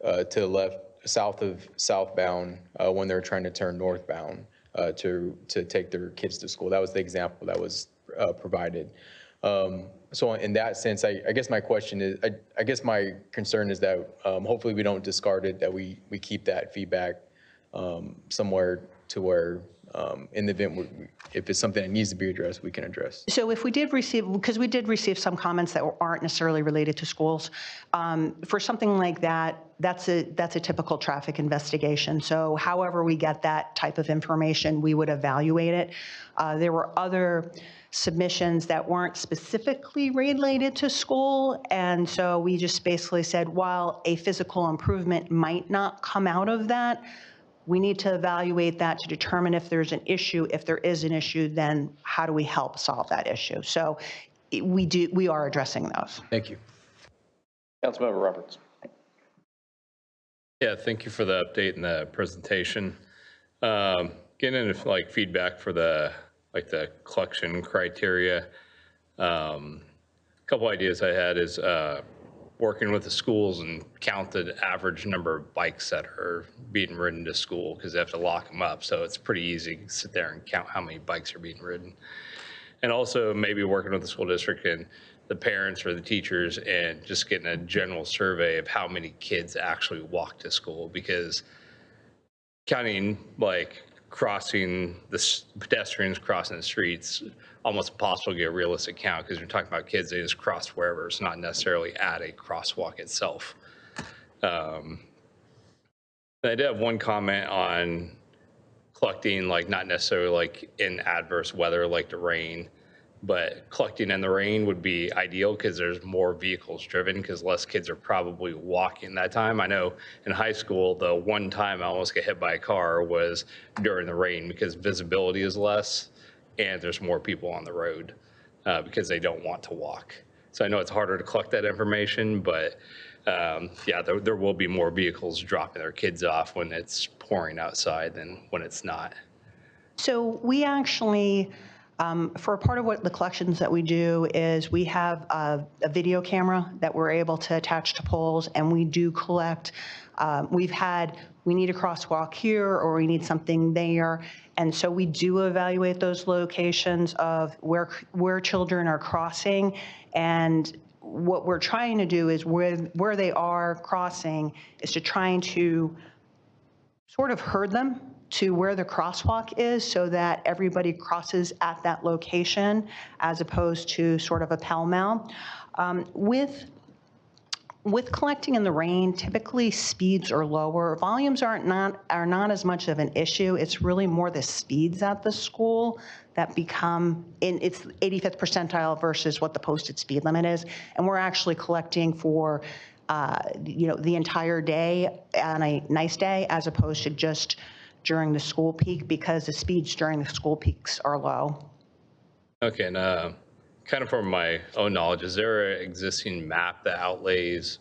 to the left, southbound when they're trying to turn northbound to take their kids to school. That was the example that was provided. So in that sense, I guess my question is, I guess my concern is that hopefully we don't discard it, that we keep that feedback somewhere to where in the event, if it's something that needs to be addressed, we can address. So if we did receive, because we did receive some comments that aren't necessarily related to schools, for something like that, that's a typical traffic investigation. So however we get that type of information, we would evaluate it. There were other submissions that weren't specifically related to school, and so we just basically said, while a physical improvement might not come out of that, we need to evaluate that to determine if there's an issue. If there is an issue, then how do we help solve that issue? So we are addressing those. Thank you. Councilmember Roberts. Yeah, thank you for the update and the presentation. Getting into like feedback for the collection criteria. A couple ideas I had is working with the schools and count the average number of bikes that are being ridden to school, because they have to lock them up. So it's pretty easy to sit there and count how many bikes are being ridden. And also maybe working with the school district and the parents or the teachers and just getting a general survey of how many kids actually walk to school, because counting like crossing the pedestrians crossing the streets, almost impossible to get a realistic count, because you're talking about kids, they just cross wherever. It's not necessarily at a crosswalk itself. I did have one comment on collecting, like not necessarily like in adverse weather like the rain, but collecting in the rain would be ideal because there's more vehicles driven, because less kids are probably walking that time. I know in high school, the one time I almost got hit by a car was during the rain, because visibility is less and there's more people on the road because they don't want to walk. So I know it's harder to collect that information, but yeah, there will be more vehicles dropping their kids off when it's pouring outside than when it's not. So we actually, for a part of what the collections that we do is we have a video camera that we're able to attach to poles, and we do collect. We need a crosswalk here, or we need something there. And so we do evaluate those locations of where children are crossing. And what we're trying to do is where they are crossing is to trying to sort of herd them to where the crosswalk is, so that everybody crosses at that location as opposed to sort of a pell-mell. With collecting in the rain, typically speeds are lower. Volumes are not as much of an issue. It's really more the speeds at the school that become, it's 85th percentile versus what the posted speed limit is. And we're actually collecting for the entire day on a nice day, as opposed to just during the school peak, because the speeds during the school peaks are low. Okay, and kind of from my own knowledge, is there an existing map that outlays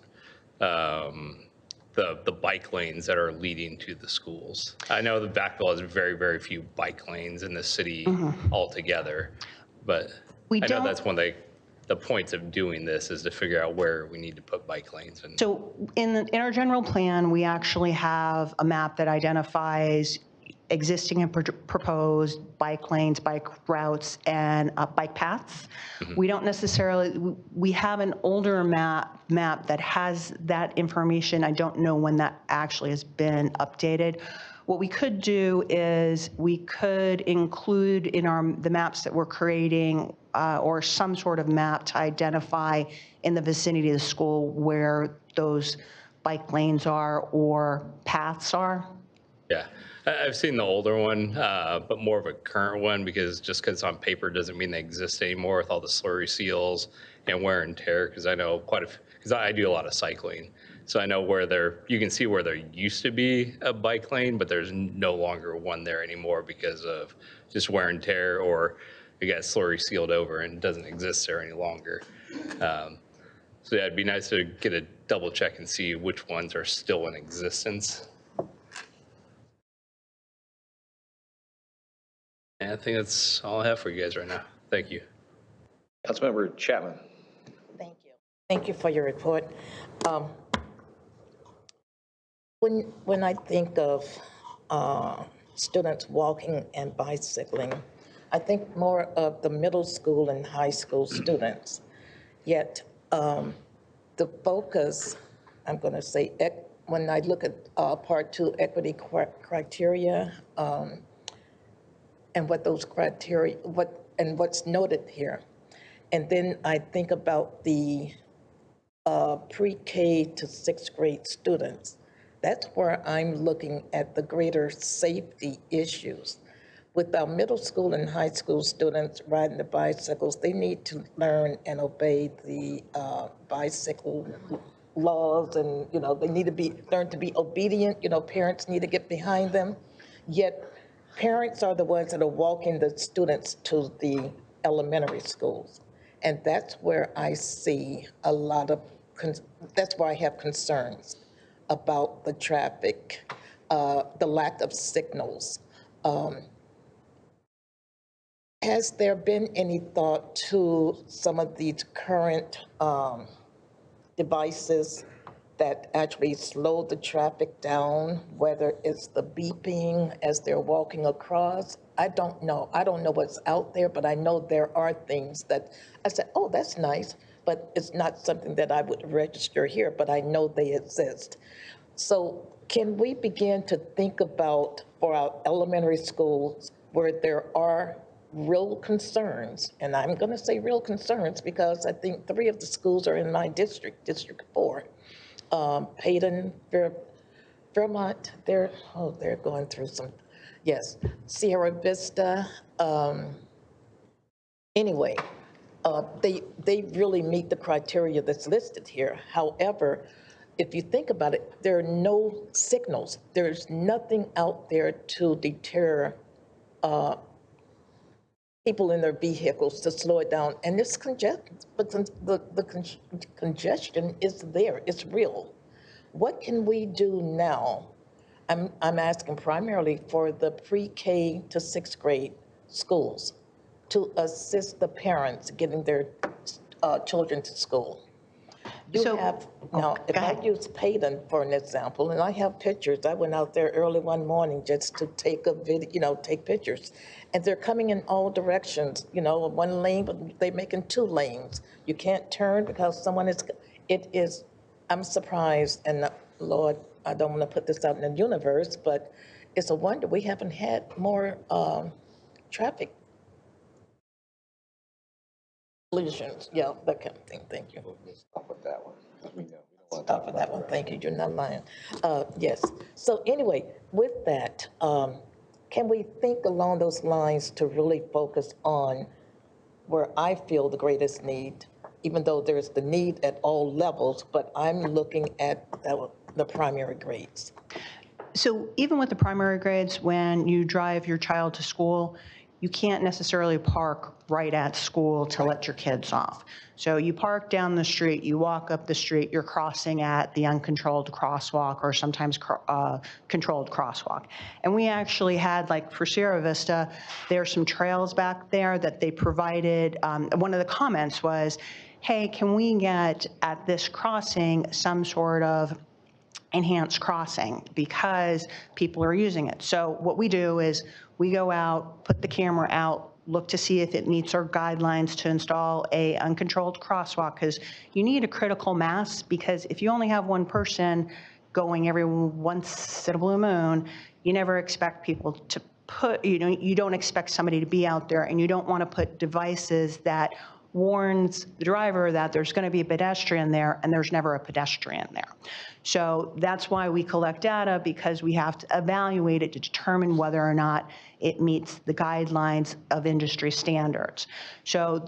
the bike lanes that are leading to the schools? I know that Vacaville has very, very few bike lanes in the city altogether, but I know that's one of the points of doing this, is to figure out where we need to put bike lanes. And so in our general plan, we actually have a map that identifies existing and proposed bike lanes, bike routes, and bike paths. We don't necessarily, we have an older map that has that information. I don't know when that actually has been updated. What we could do is we could include in the maps that we're creating or some sort of map to identify in the vicinity of the school where those bike lanes are or paths are. yeah, I've seen the older one, but more of a current one, because just because it's on paper doesn't mean they exist anymore with all the slurry seals and wear and tear. Because I know because I do a lot of cycling, so I know where you can see where there used to be a bike lane, but there's no longer one there anymore because of just wear and tear, or it got slurry sealed over and doesn't exist there any longer. So yeah, it'd be nice to get a double check and see which ones are still in existence. And I think that's all I have for you guys right now. Thank you. Councilmember Chapman. Thank you. Thank you for your report. When I think of students walking and bicycling, I think more of the middle school and high school students. Yet the focus, I'm going to say, when I look at Part 2 equity criteria, and what those criteria, what's noted here. And then I think about the pre-K to 6th grade students. That's where I'm looking at the greater safety issues. With our middle school and high school students riding the bicycles, they need to learn and obey the bicycle laws, and they need to learn to be obedient. Parents need to get behind them. Yet parents are the ones that are walking the students to the elementary schools. And that's where I see a lot of, that's where I have concerns about the traffic, the lack of signals. Has there been any thought to some of these current devices that actually slow the traffic down, whether it's the beeping as they're walking across? I don't know. I don't know what's out there, but I know there are things that I said, oh, that's nice, but it's not something that I would register here, but I know they exist. So can we begin to think about, for our elementary schools, where there are real concerns, and I'm going to say real concerns because I think 3 of the schools are in my district, District 4. Payton, Vermont, they're going through some, yes, Sierra Vista. Anyway, they really meet the criteria that's listed here. However, if you think about it, there are no signals. There's nothing out there to deter people in their vehicles to slow it down. And this congestion, the congestion is there, it's real. What can we do now? I'm asking primarily for the pre-K to 6th grade schools to assist the parents getting their children to school. Now, if I use Payton for an example, and I have pictures, I went out there early one morning just to take a video, take pictures. And they're coming in all directions, one lane, but they're making 2 lanes. You can't turn because someone is, I'm surprised, and Lord, I don't want to put this out in the universe, but it's a wonder we haven't had more traffic collisions. Yeah, that kind of thing, thank you. Stop with that one. Stop with that one, thank you, you're not lying. Yes, so anyway, with that, can we think along those lines to really focus on where I feel the greatest need, even though there's the need at all levels, but I'm looking at the primary grades. So even with the primary grades, when you drive your child to school, you can't necessarily park right at school to let your kids off. So you park down the street, you walk up the street, you're crossing at the uncontrolled crosswalk or sometimes controlled crosswalk. And we actually had, like for Sierra Vista, there's some trails back there that they provided. One of the comments was, hey, can we get at this crossing some sort of enhanced crossing because people are using it. So what we do is we go out, put the camera out, look to see if it meets our guidelines to install a uncontrolled crosswalk, because you need a critical mass, because if you only have one person going every once in a blue moon, you never expect people to put, you don't expect somebody to be out there, and you don't want to put devices that warns the driver that there's going to be a pedestrian there, and there's never a pedestrian there. So that's why we collect data, because we have to evaluate it to determine whether or not it meets the guidelines of industry standards. So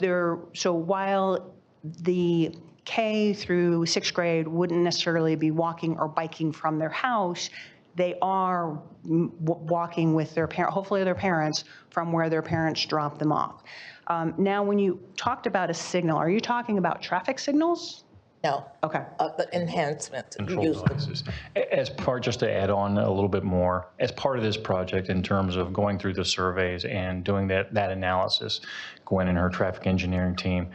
while the K through 6th grade wouldn't necessarily be walking or biking from their house, they are walking with their parent, hopefully their parents, from where their parents drop them off. Now, when you talked about a signal, are you talking about traffic signals? No. Okay. The enhancement. Control devices. As part, just to add on a little bit more, as part of this project in terms of going through the surveys and doing that analysis, Gwen and her traffic engineering team,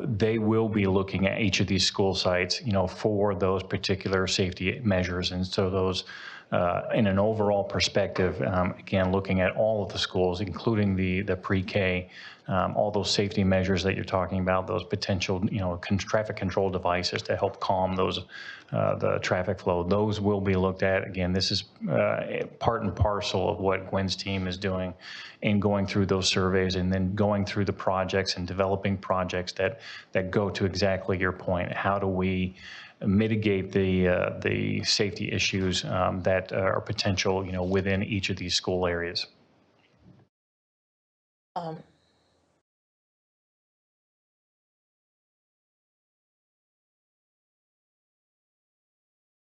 they will be looking at each of these school sites, for those particular safety measures. And so those, in an overall perspective, again, looking at all of the schools, including the pre-K, all those safety measures that you're talking about, those potential, traffic control devices to help calm those, the traffic flow, those will be looked at. Again, this is part and parcel of what Gwen's team is doing in going through those surveys and then going through the projects and developing projects that go to exactly your point. How do we mitigate the safety issues that are potential, within each of these school areas?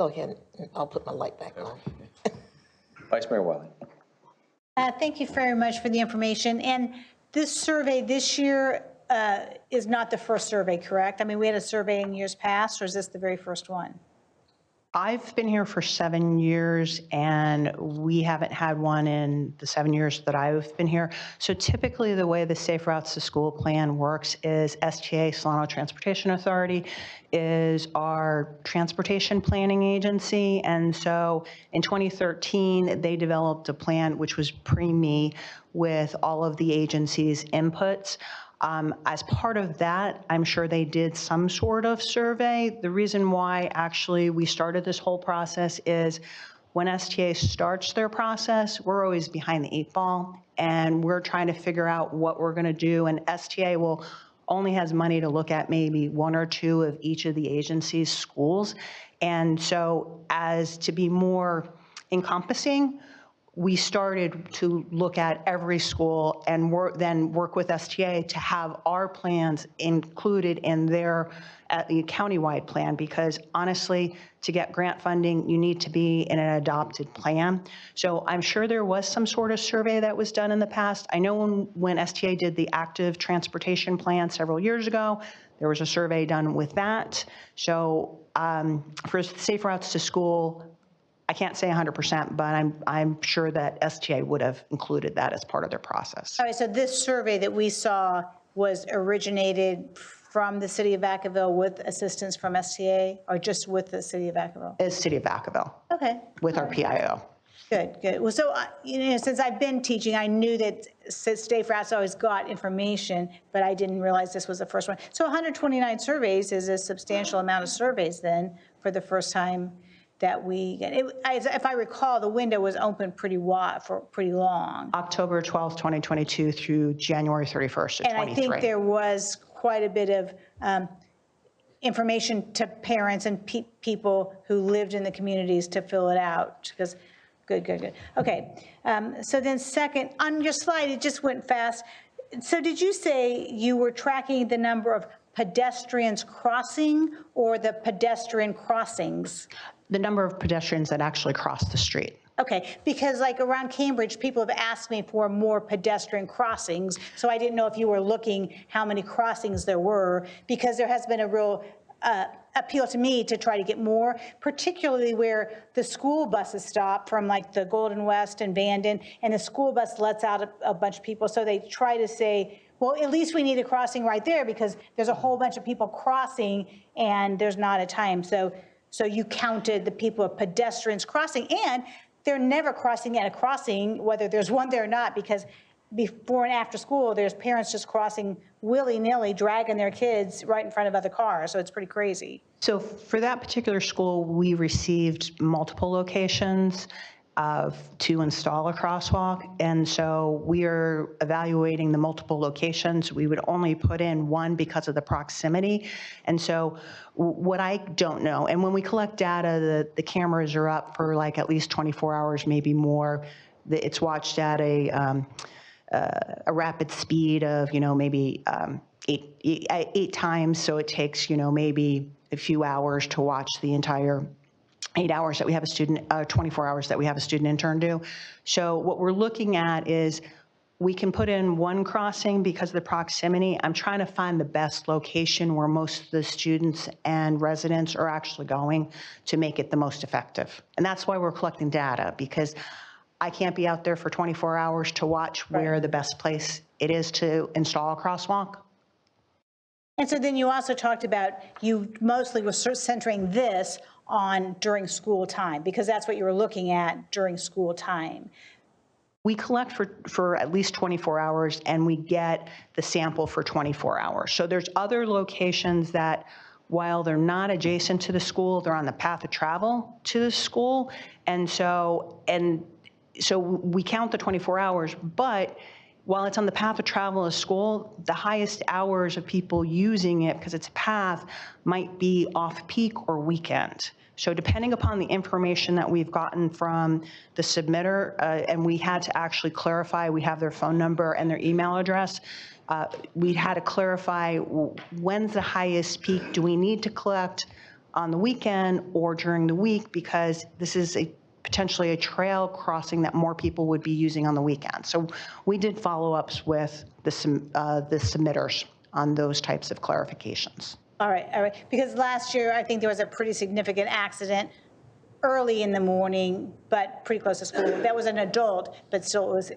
Go ahead, I'll put my light back on. Vice Mayor Wiley. Thank you very much for the information. And this survey this year is not the first survey, correct? I mean, we had a survey in years past, or is this the very first one? I've been here for 7 years, and we haven't had one in the 7 years that I've been here. So typically, the way the Safe Routes to School plan works is STA, Solano Transportation Authority, is our transportation planning agency. And so in 2013, they developed a plan, which was pre-me, with all of the agency's inputs. As part of that, I'm sure they did some sort of survey. The reason why actually we started this whole process is when STA starts their process, we're always behind the 8 ball, and we're trying to figure out what we're going to do. And STA only has money to look at maybe 1 or 2 of each of the agency's schools. And so as to be more encompassing, we started to look at every school and then work with STA to have our plans included in their countywide plan, because honestly, to get grant funding, you need to be in an adopted plan. So I'm sure there was some sort of survey that was done in the past. I know when STA did the active transportation plan several years ago, there was a survey done with that. So for Safe Routes to School, I can't say 100%, but I'm sure that STA would have included that as part of their process. All right, so this survey that we saw was originated from the city of Vacaville with assistance from STA, or just with the city of Vacaville? It's City of Vacaville. Okay. With our PIO. Good, good. Well, so, since I've been teaching, I knew that Safe Routes always got information, but I didn't realize this was the first one. So 129 surveys is a substantial amount of surveys then for the first time that we get. If I recall, the window was open pretty wide for pretty long. October 12th, 2022 through January 31st of 23. And I think there was quite a bit of information to parents and people who lived in the communities to fill it out, because good. Okay, so then second, on your slide, it just went fast. So did you say you were tracking the number of pedestrians crossing or the pedestrian crossings? The number of pedestrians that actually cross the street. Okay, because like around Cambridge, people have asked me for more pedestrian crossings, so I didn't know if you were looking how many crossings there were, because there has been a real appeal to me to try to get more, particularly where the school buses stop from like the Golden West and Vanden, and the school bus lets out a bunch of people, so they try to say, well, at least we need a crossing right there because there's a whole bunch of people crossing and there's not a time. So you counted the people of pedestrians crossing, and they're never crossing at a crossing, whether there's one there or not, because before and after school, there's parents just crossing willy-nilly, dragging their kids right in front of other cars. So it's pretty crazy. So for that particular school, we received multiple locations to install a crosswalk. And so we are evaluating the multiple locations. We would only put in one because of the proximity. And so what I don't know, and when we collect data, the cameras are up for like at least 24 hours, maybe more. It's watched at a rapid speed of, maybe eight times. So it takes, maybe a few hours to watch the entire 8 hours that we have a student, 24 hours that we have a student intern do. So what we're looking at is we can put in one crossing because of the proximity. I'm trying to find the best location where most of the students and residents are actually going to make it the most effective. And that's why we're collecting data, because I can't be out there for 24 hours to watch where the best place it is to install a crosswalk. And so then you also talked about, you mostly were centering this on during school time, because that's what you were looking at during school time. We collect for at least 24 hours, and we get the sample for 24 hours. So there's other locations that, while they're not adjacent to the school, they're on the path of travel to the school. And so we count the 24 hours, but while it's on the path of travel to school, the highest hours of people using it, because it's a path, might be off-peak or weekend. So depending upon the information that we've gotten from the submitter, and we had to actually clarify, we have their phone number and their email address, we had to clarify when's the highest peak. Do we need to collect on the weekend or during the week, because this is potentially a trail crossing that more people would be using on the weekend. So we did follow-ups with the submitters on those types of clarifications. All right, because last year I think there was a pretty significant accident early in the morning, but pretty close to school. That was an adult, but still it was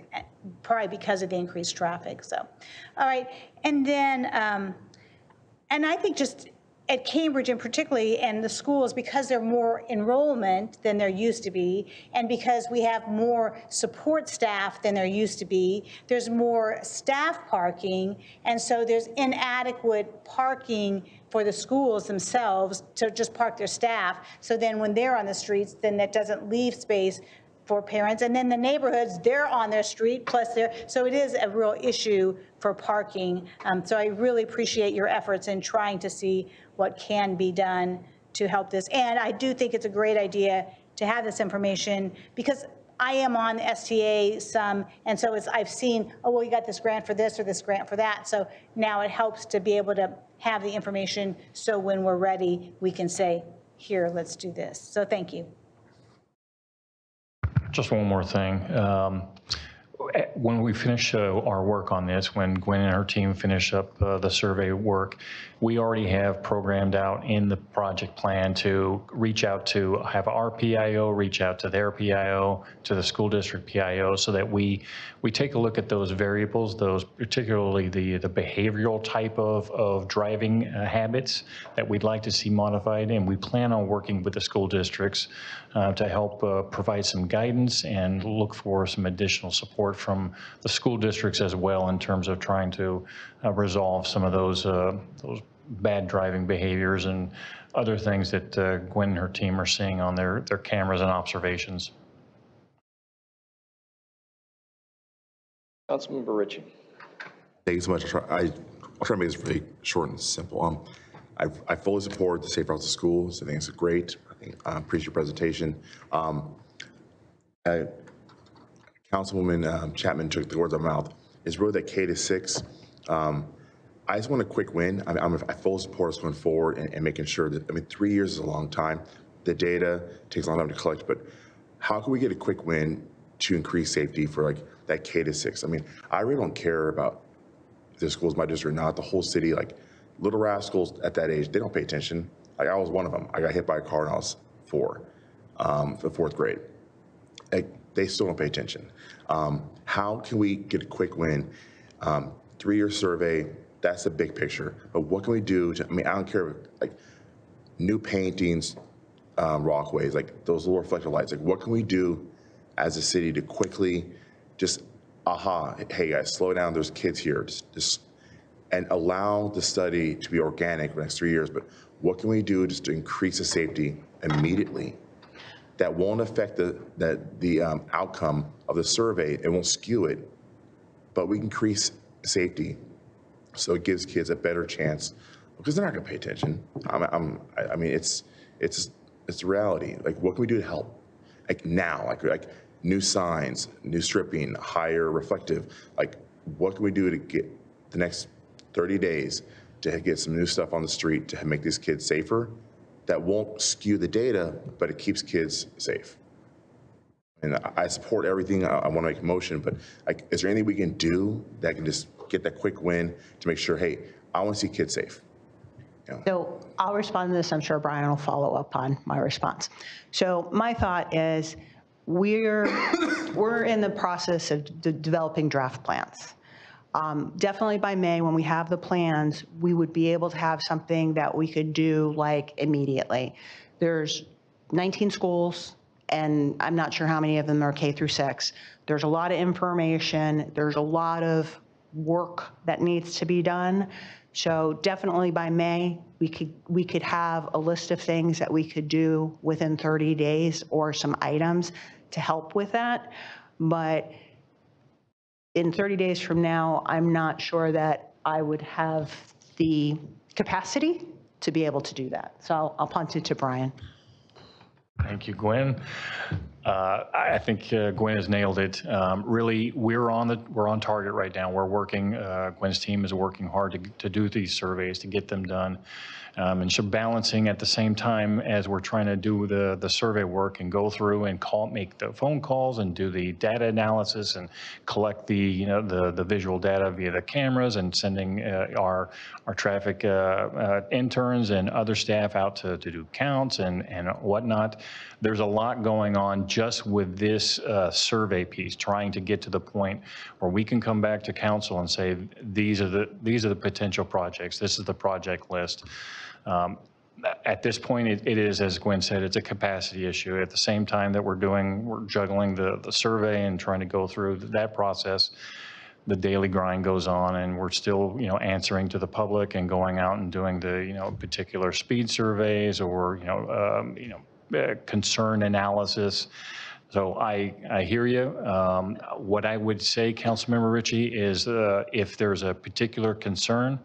probably because of the increased traffic, so. All right, and then, and I think just at Cambridge in particularly, and the schools, because there are more enrollment than there used to be, and because we have more support staff than there used to be, there's more staff parking, and so there's inadequate parking for the schools themselves to just park their staff. So then when they're on the streets, then that doesn't leave space for parents. And then the neighborhoods, they're on their street, plus they're, so it is a real issue for parking. So I really appreciate your efforts in trying to see what can be done to help this. And I do think it's a great idea to have this information, because I am on the STA some, and so I've seen, oh, well, you got this grant for this or this grant for that. So now it helps to be able to have the information, so when we're ready, we can say, here, let's do this. So thank you. Just one more thing. When we finish our work on this, when Gwen and her team finish up the survey work, we already have programmed out in the project plan to reach out to have our PIO reach out to their PIO, to the school district PIO, so that we take a look at those variables, those particularly the behavioral type of driving habits that we'd like to see modified, and we plan on working with the school districts to help provide some guidance and look for some additional support from the school districts as well in terms of trying to resolve some of those bad driving behaviors and other things that Gwen and her team are seeing on their cameras and observations. Councilmember Ritchie. Thank you so much. I'll try to make this really short and simple. I fully support the Safe Routes to Schools. I think it's great. I appreciate your presentation. Councilwoman Chapman took the words out of my mouth. It's really that K to 6. I just want a quick win. I fully support us going forward and making sure that, 3 years is a long time. The data takes a long time to collect, but how can we get a quick win to increase safety for like that K to 6? I really don't care about if the school's my district or not. The whole city, like little rascals at that age, they don't pay attention. Like I was one of them. I got hit by a car when I was 4, the 4th grade. They still don't pay attention. How can we get a quick win? 3-year survey, that's the big picture. But what can we do to, I don't care, like new paintings, walkways, like those little reflector lights. Like what can we do as a city to quickly just, hey guys, slow down, there's kids here. Just and allow the study to be organic for the next 3 years. But what can we do just to increase the safety immediately that won't affect the outcome of the survey? It won't skew it, but we can increase safety so it gives kids a better chance, because they're not gonna pay attention. It's reality. Like what can we do to help? Like now, like new signs, new stripping, higher reflective. Like what can we do to get the next 30 days to get some new stuff on the street to make these kids safer? That won't skew the data, but it keeps kids safe. And I support everything. I want to make a motion, but like, is there anything we can do that can just get that quick win to make sure, hey, I want to see kids safe? So I'll respond to this. I'm sure Brian will follow up on my response. So my thought is we're in the process of developing draft plans. Definitely by May, when we have the plans, we would be able to have something that we could do like immediately. There's 19 schools, and I'm not sure how many of them are K through 6. There's a lot of information. There's a lot of work that needs to be done. So definitely by May, we could have a list of things that we could do within 30 days or some items to help with that. But in 30 days from now, I'm not sure that I would have the capacity to be able to do that. So I'll punt it to Brian. Thank you, Gwen. I think Gwen has nailed it. Really, we're on target right now. We're working. Gwen's team is working hard to do these surveys, to get them done. And so balancing at the same time as we're trying to do the survey work and go through and make the phone calls and do the data analysis and collect the visual data via the cameras and sending our traffic interns and other staff out to do counts and whatnot. There's a lot going on just with this survey piece, trying to get to the point where we can come back to council and say, these are the potential projects. This is the project list. At this point, it is, as Gwen said, it's a capacity issue. At the same time that we're juggling the survey and trying to go through that process, the daily grind goes on, and we're still, answering to the public and going out and doing the, particular speed surveys or, concern analysis. So I hear you. What I would say, Councilmember Ritchie, is if there's a particular concern,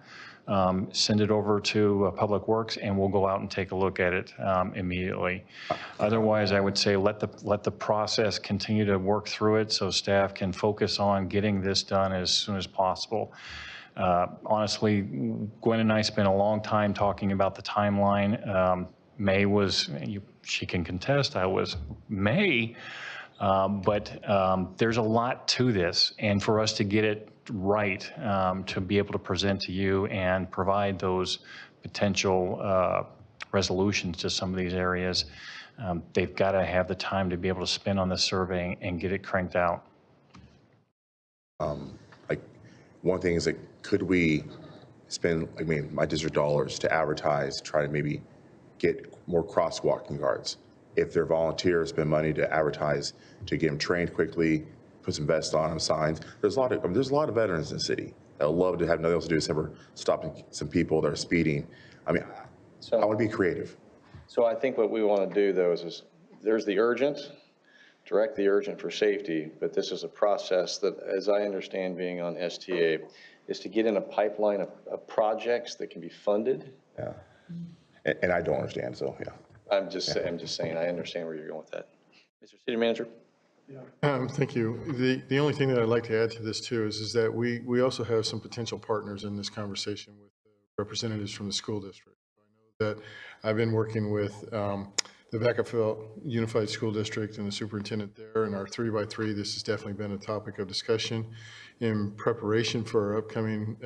send it over to Public Works and we'll go out and take a look at it immediately. Otherwise, I would say let the process continue to work through it so staff can focus on getting this done as soon as possible. Honestly, Gwen and I spent a long time talking about the timeline. May was, she can contest, I was May, but there's a lot to this, and for us to get it right, to be able to present to you and provide those potential resolutions to some of these areas, they've got to have the time to be able to spend on the survey and get it cranked out. Like, one thing is, like, could we spend, my district dollars to advertise, try to maybe get more crosswalking guards? If they're volunteers, spend money to advertise, to get them trained quickly, put some vests on them, signs. There's a lot of veterans in the city that would love to have nothing else to do except for stopping some people that are speeding. I want to be creative. So I think what we want to do, though, is there's the urgent, direct the urgent for safety, but this is a process that, as I understand being on STA, is to get in a pipeline of projects that can be funded. Yeah. And I don't understand, so yeah. I'm just saying, I understand where you're going with that. Mr. City Manager? Thank you. The only thing that I'd like to add to this too is that we also have some potential partners in this conversation with representatives from the school district. I know that I've been working with the Vacaville Unified School District and the superintendent there, and our 3x3. This has definitely been a topic of discussion in preparation for our upcoming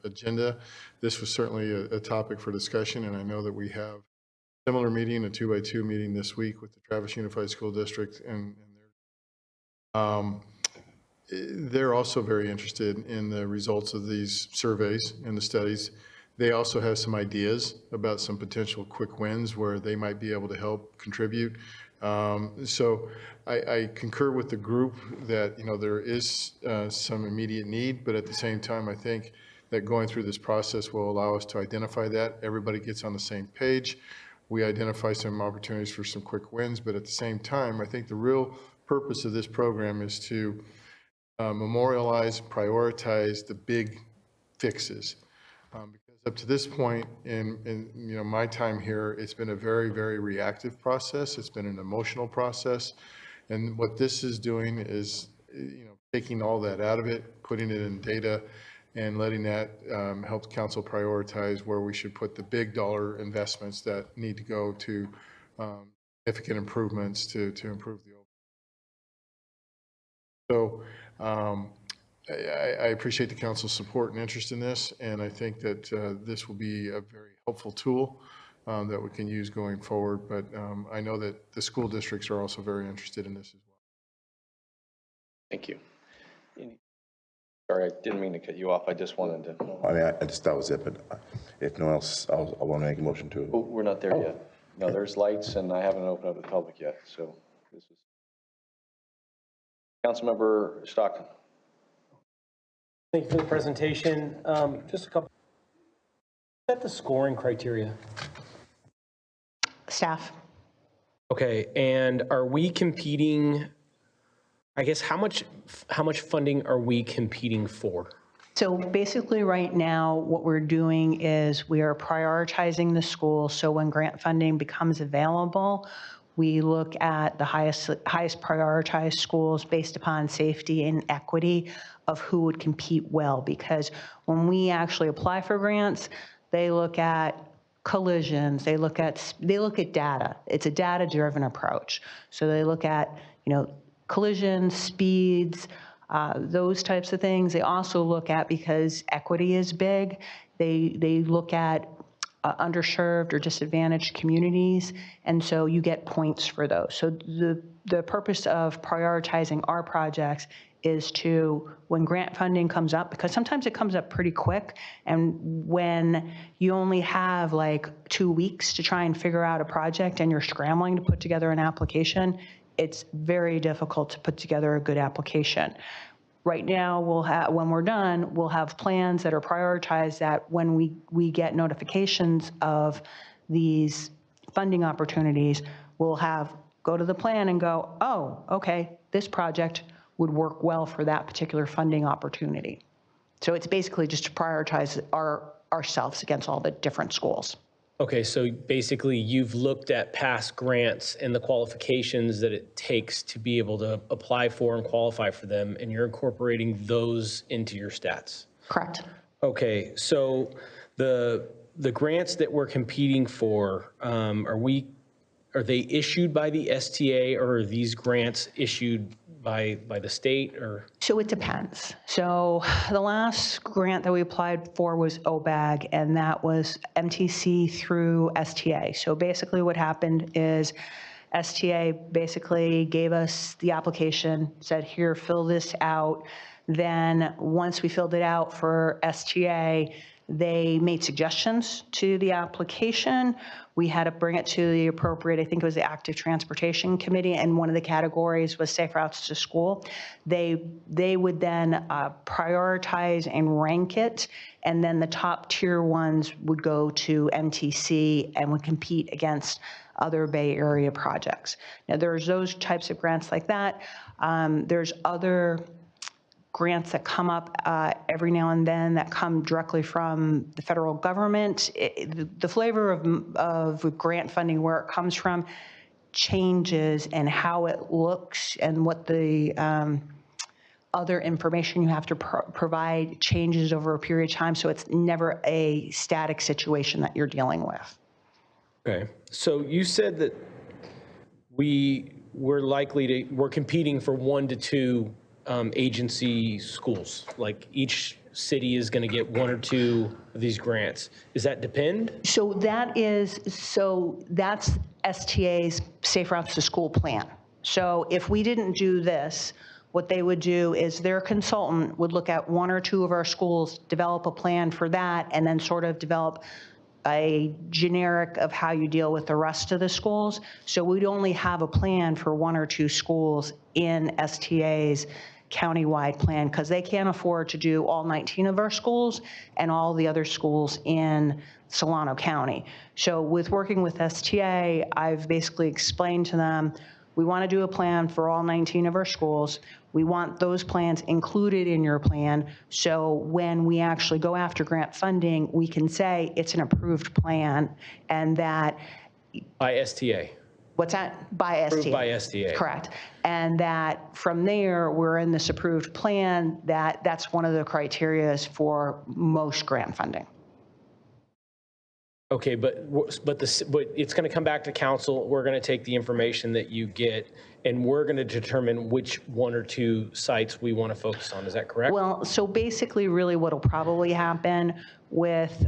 agenda. This was certainly a topic for discussion, and I know that we have a similar meeting, a 2x2 meeting this week with the Travis Unified School District, and they're also very interested in the results of these surveys and the studies. They also have some ideas about some potential quick wins where they might be able to help contribute. So I concur with the group that, there is some immediate need, but at the same time, I think that going through this process will allow us to identify that. Everybody gets on the same page. We identify some opportunities for some quick wins, but at the same time, I think the real purpose of this program is to memorialize, prioritize the big fixes. Because up to this point in my time here, it's been a very, very reactive process. It's been an emotional process. And what this is doing is, taking all that out of it, putting it in data, and letting that help council prioritize where we should put the big dollar investments that need to go to significant improvements to improve the overall. So I appreciate the council's support and interest in this, and I think that this will be a very helpful tool that we can use going forward. But I know that the school districts are also very interested in this as well. Thank you. Sorry, I didn't mean to cut you off. I just wanted to. That was it, but if no one else, I want to make a motion to. Oh, we're not there yet. No, there's lights, and I haven't opened up to the public yet. So this is Councilmember Stockton. Thank you for the presentation. Just a couple. Set the scoring criteria. Staff. Okay, and are we competing? I guess how much funding are we competing for? So basically right now, what we're doing is we are prioritizing the schools. So when grant funding becomes available, we look at the highest prioritized schools based upon safety and equity of who would compete well. Because when we actually apply for grants, they look at collisions, they look at data. It's a data-driven approach. So they look at, collisions, speeds, those types of things. They also look at, because equity is big, they look at underserved or disadvantaged communities, and so you get points for those. So the purpose of prioritizing our projects is to, when grant funding comes up, because sometimes it comes up pretty quick, and when you only have like 2 weeks to try and figure out a project and you're scrambling to put together an application, it's very difficult to put together a good application. Right now, when we're done, we'll have plans that are prioritized that when we get notifications of these funding opportunities, we'll go to the plan and go, oh, okay, this project would work well for that particular funding opportunity. So it's basically just to prioritize ourselves against all the different schools. Okay, so basically you've looked at past grants and the qualifications that it takes to be able to apply for and qualify for them, and you're incorporating those into your stats. Correct. Okay, so the grants that we're competing for, are they issued by the STA, or are these grants issued by the state, or? So it depends. So the last grant that we applied for was OBAG, and that was MTC through STA. So basically what happened is STA basically gave us the application, said, here, fill this out. Then once we filled it out for STA, they made suggestions to the application. We had to bring it to the appropriate, I think it was the Active Transportation Committee, and one of the categories was safe routes to school. They would then prioritize and rank it, and then the top tier ones would go to MTC and would compete against other Bay Area projects. Now there's those types of grants like that. There's other grants that come up every now and then that come directly from the federal government. The flavor of grant funding, where it comes from, changes, and how it looks and what the other information you have to provide changes over a period of time. So it's never a static situation that you're dealing with. Okay, so you said that we're competing for 1 to 2 agency schools, like each city is going to get 1 or 2 of these grants. Does that depend? So that's STA's Safe Routes to School plan. So if we didn't do this, what they would do is their consultant would look at 1 or 2 of our schools, develop a plan for that, and then sort of develop a generic of how you deal with the rest of the schools. So we'd only have a plan for 1 or 2 schools in STA's countywide plan, because they can't afford to do all 19 of our schools and all the other schools in Solano County. So with working with STA, I've basically explained to them, we want to do a plan for all 19 of our schools. We want those plans included in your plan, so when we actually go after grant funding, we can say it's an approved plan, and that... By STA. What's that? By STA. Approved by STA. Correct. And that from there, we're in this approved plan, that's one of the criterias for most grant funding. Okay, but it's going to come back to council. We're going to take the information that you get, and we're going to determine which 1 or 2 sites we want to focus on. Is that correct? Well, so basically, really what will probably happen with,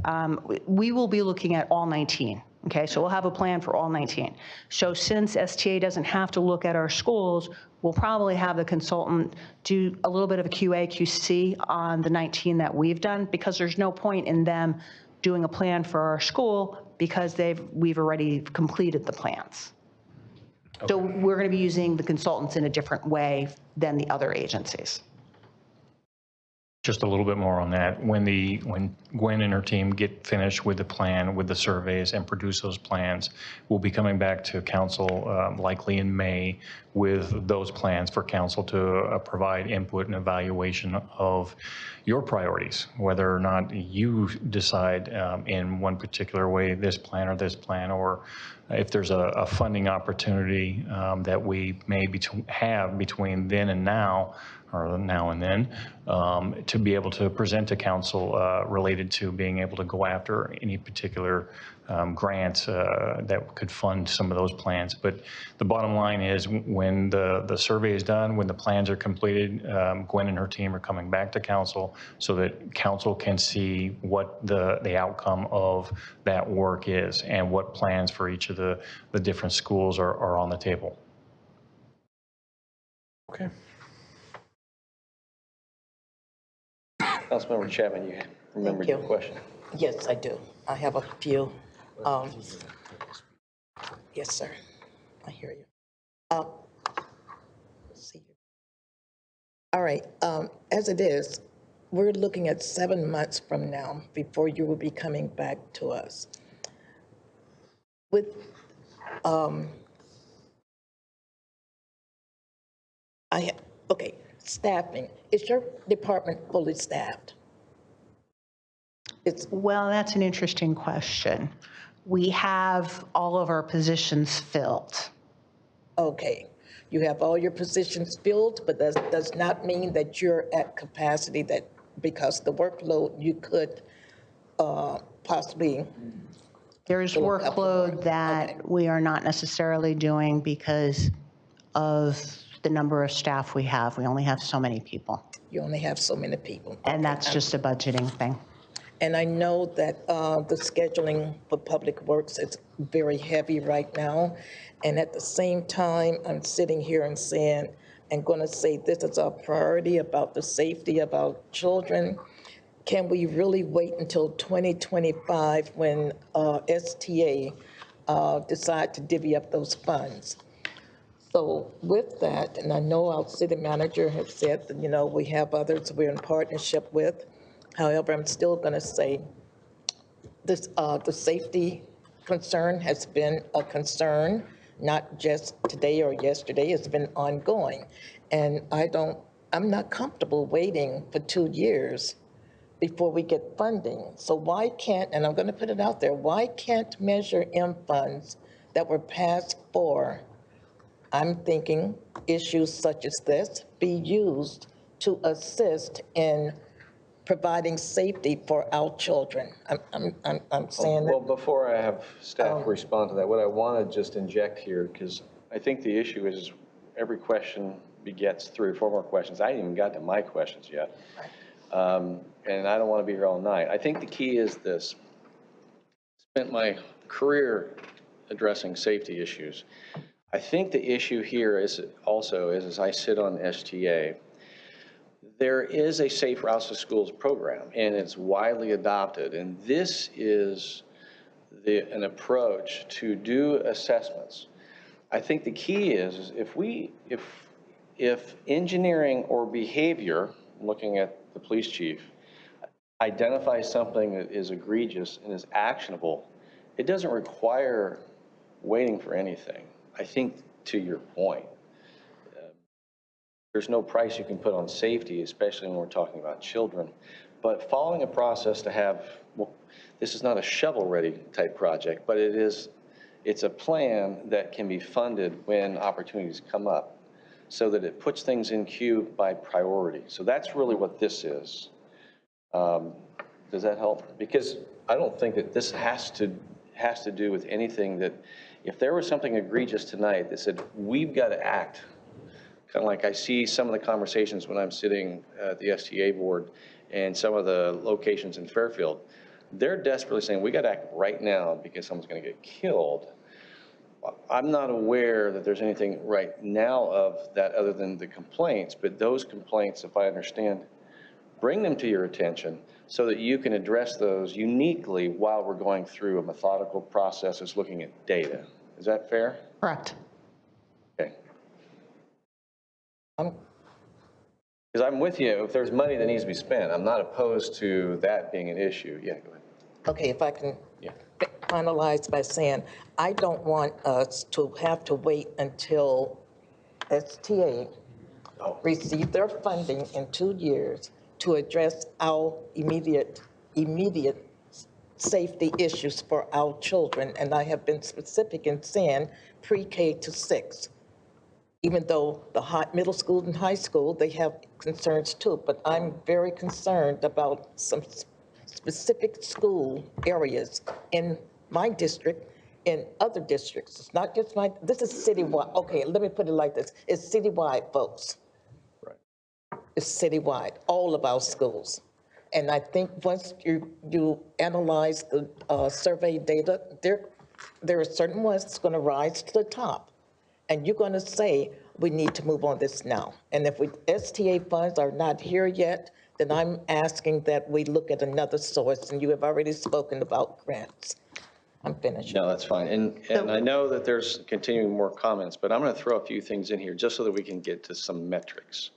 we will be looking at all 19. Okay, so we'll have a plan for all 19. So since STA doesn't have to look at our schools, we'll probably have the consultant do a little bit of a QA, QC on the 19 that we've done, because there's no point in them doing a plan for our school because we've already completed the plans. Okay. So we're going to be using the consultants in a different way than the other agencies. Just a little bit more on that. When Gwen and her team get finished with the plan, with the surveys, and produce those plans, we'll be coming back to council likely in May with those plans for council to provide input and evaluation of your priorities, whether or not you decide in one particular way, this plan, or if there's a funding opportunity that we may have between then and now, or now and then, to be able to present to council related to being able to go after any particular grants that could fund some of those plans. But the bottom line is, when the survey is done, when the plans are completed, Gwen and her team are coming back to council so that council can see what the outcome of that work is and what plans for each of the different schools are on the table. Okay. Councilmember Chapman, you remembered your question. Yes, I do. I have a few. Yes, sir. I hear you. Let's see. All right. As it is, we're looking at 7 months from now before you will be coming back to us. With okay, staffing. Is your department fully staffed? Well, that's an interesting question. We have all of our positions filled. Okay. You have all your positions filled, but that does not mean that you're at capacity, that because the workload you could possibly. There's workload that we are not necessarily doing because of the number of staff we have. We only have so many people. You only have so many people. And that's just a budgeting thing. And I know that the scheduling for Public Works is very heavy right now. And at the same time, I'm sitting here and saying, and going to say this is our priority about the safety of our children. Can we really wait until 2025 when STA decide to divvy up those funds? So with that, and I know our city manager has said that, you know, we have others we're in partnership with. However, I'm still going to say this, the safety concern has been a concern, not just today or yesterday, it's been ongoing. And I'm not comfortable waiting for 2 years before we get funding. So why can't, and I'm going to put it out there, why can't Measure M funds that were passed for, I'm thinking, issues such as this, be used to assist in providing safety for our children? I'm saying that. Well, before I have staff respond to that, what I want to just inject here, because I think the issue is every question begets 3 or 4 more questions. I ain't even got to my questions yet. And I don't want to be here all night. I think the key is this. Spent my career addressing safety issues. I think the issue here is also, as I sit on STA, there is a Safe Routes to Schools program, and it's widely adopted. And this is an approach to do assessments. I think the key is if engineering or behavior, looking at the police chief, identifies something that is egregious and is actionable, it doesn't require waiting for anything. I think, to your point, there's no price you can put on safety, especially when we're talking about children. But following a process to have, well, this is not a shovel-ready type project, but it's a plan that can be funded when opportunities come up, so that it puts things in queue by priority. So that's really what this is. Does that help? Because I don't think that this has to do with anything that, if there was something egregious tonight that said, we've got to act, kind of like I see some of the conversations when I'm sitting at the STA board and some of the locations in Fairfield, they're desperately saying, we got to act right now because someone's going to get killed. I'm not aware that there's anything right now of that other than the complaints, but those complaints, if I understand, bring them to your attention so that you can address those uniquely while we're going through a methodical process as looking at data. Is that fair? Correct. Okay. Because I'm with you, if there's money that needs to be spent, I'm not opposed to that being an issue. Yeah, go ahead. Okay, if I can finalize by saying, I don't want us to have to wait until STA receive their funding in 2 years to address our immediate safety issues for our children, and I have been specific in saying pre-K to 6. Even though the middle school and high school, they have concerns too, but I'm very concerned about some specific school areas in my district, in other districts. It's not just this is citywide. Okay, let me put it like this. It's citywide, folks. Right. It's citywide, all of our schools. And I think once you analyze the survey data, there are certain ones that's going to rise to the top. And you're going to say, we need to move on this now. And if STA funds are not here yet, then I'm asking that we look at another source. And you have already spoken about grants. I'm finished. No, that's fine. And I know that there's continuing more comments, but I'm going to throw a few things in here just so that we can get to some metrics.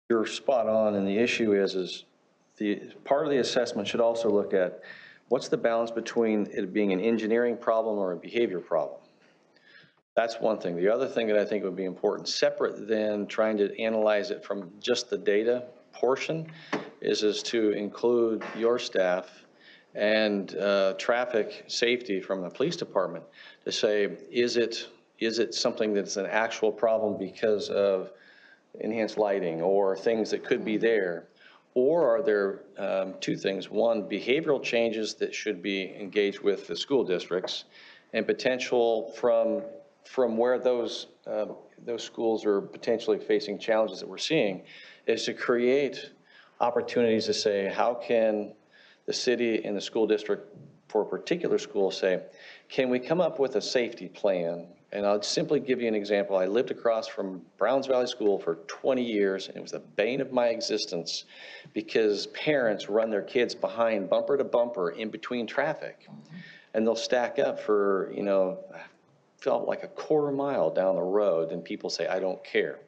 You're spot on, and the issue is the part of the assessment should also look at what's the balance between it being an engineering problem or a behavior problem. That's one thing. The other thing that I think would be important, separate than trying to analyze it from just the data portion, is to include your staff and traffic safety from the police department to say, is it something that's an actual problem because of enhanced lighting or things that could be there? Or are there two things? One, behavioral changes that should be engaged with the school districts, and potential from where those schools are potentially facing challenges that we're seeing, is to create opportunities to say, how can the city and the school district for a particular school say, can we come up with a safety plan? And I'll simply give you an example. I lived across from Browns Valley School for 20 years, and it was the bane of my existence because parents run their kids behind bumper to bumper in between traffic. And they'll stack up for, felt like a quarter mile down the road, and people say, I don't care.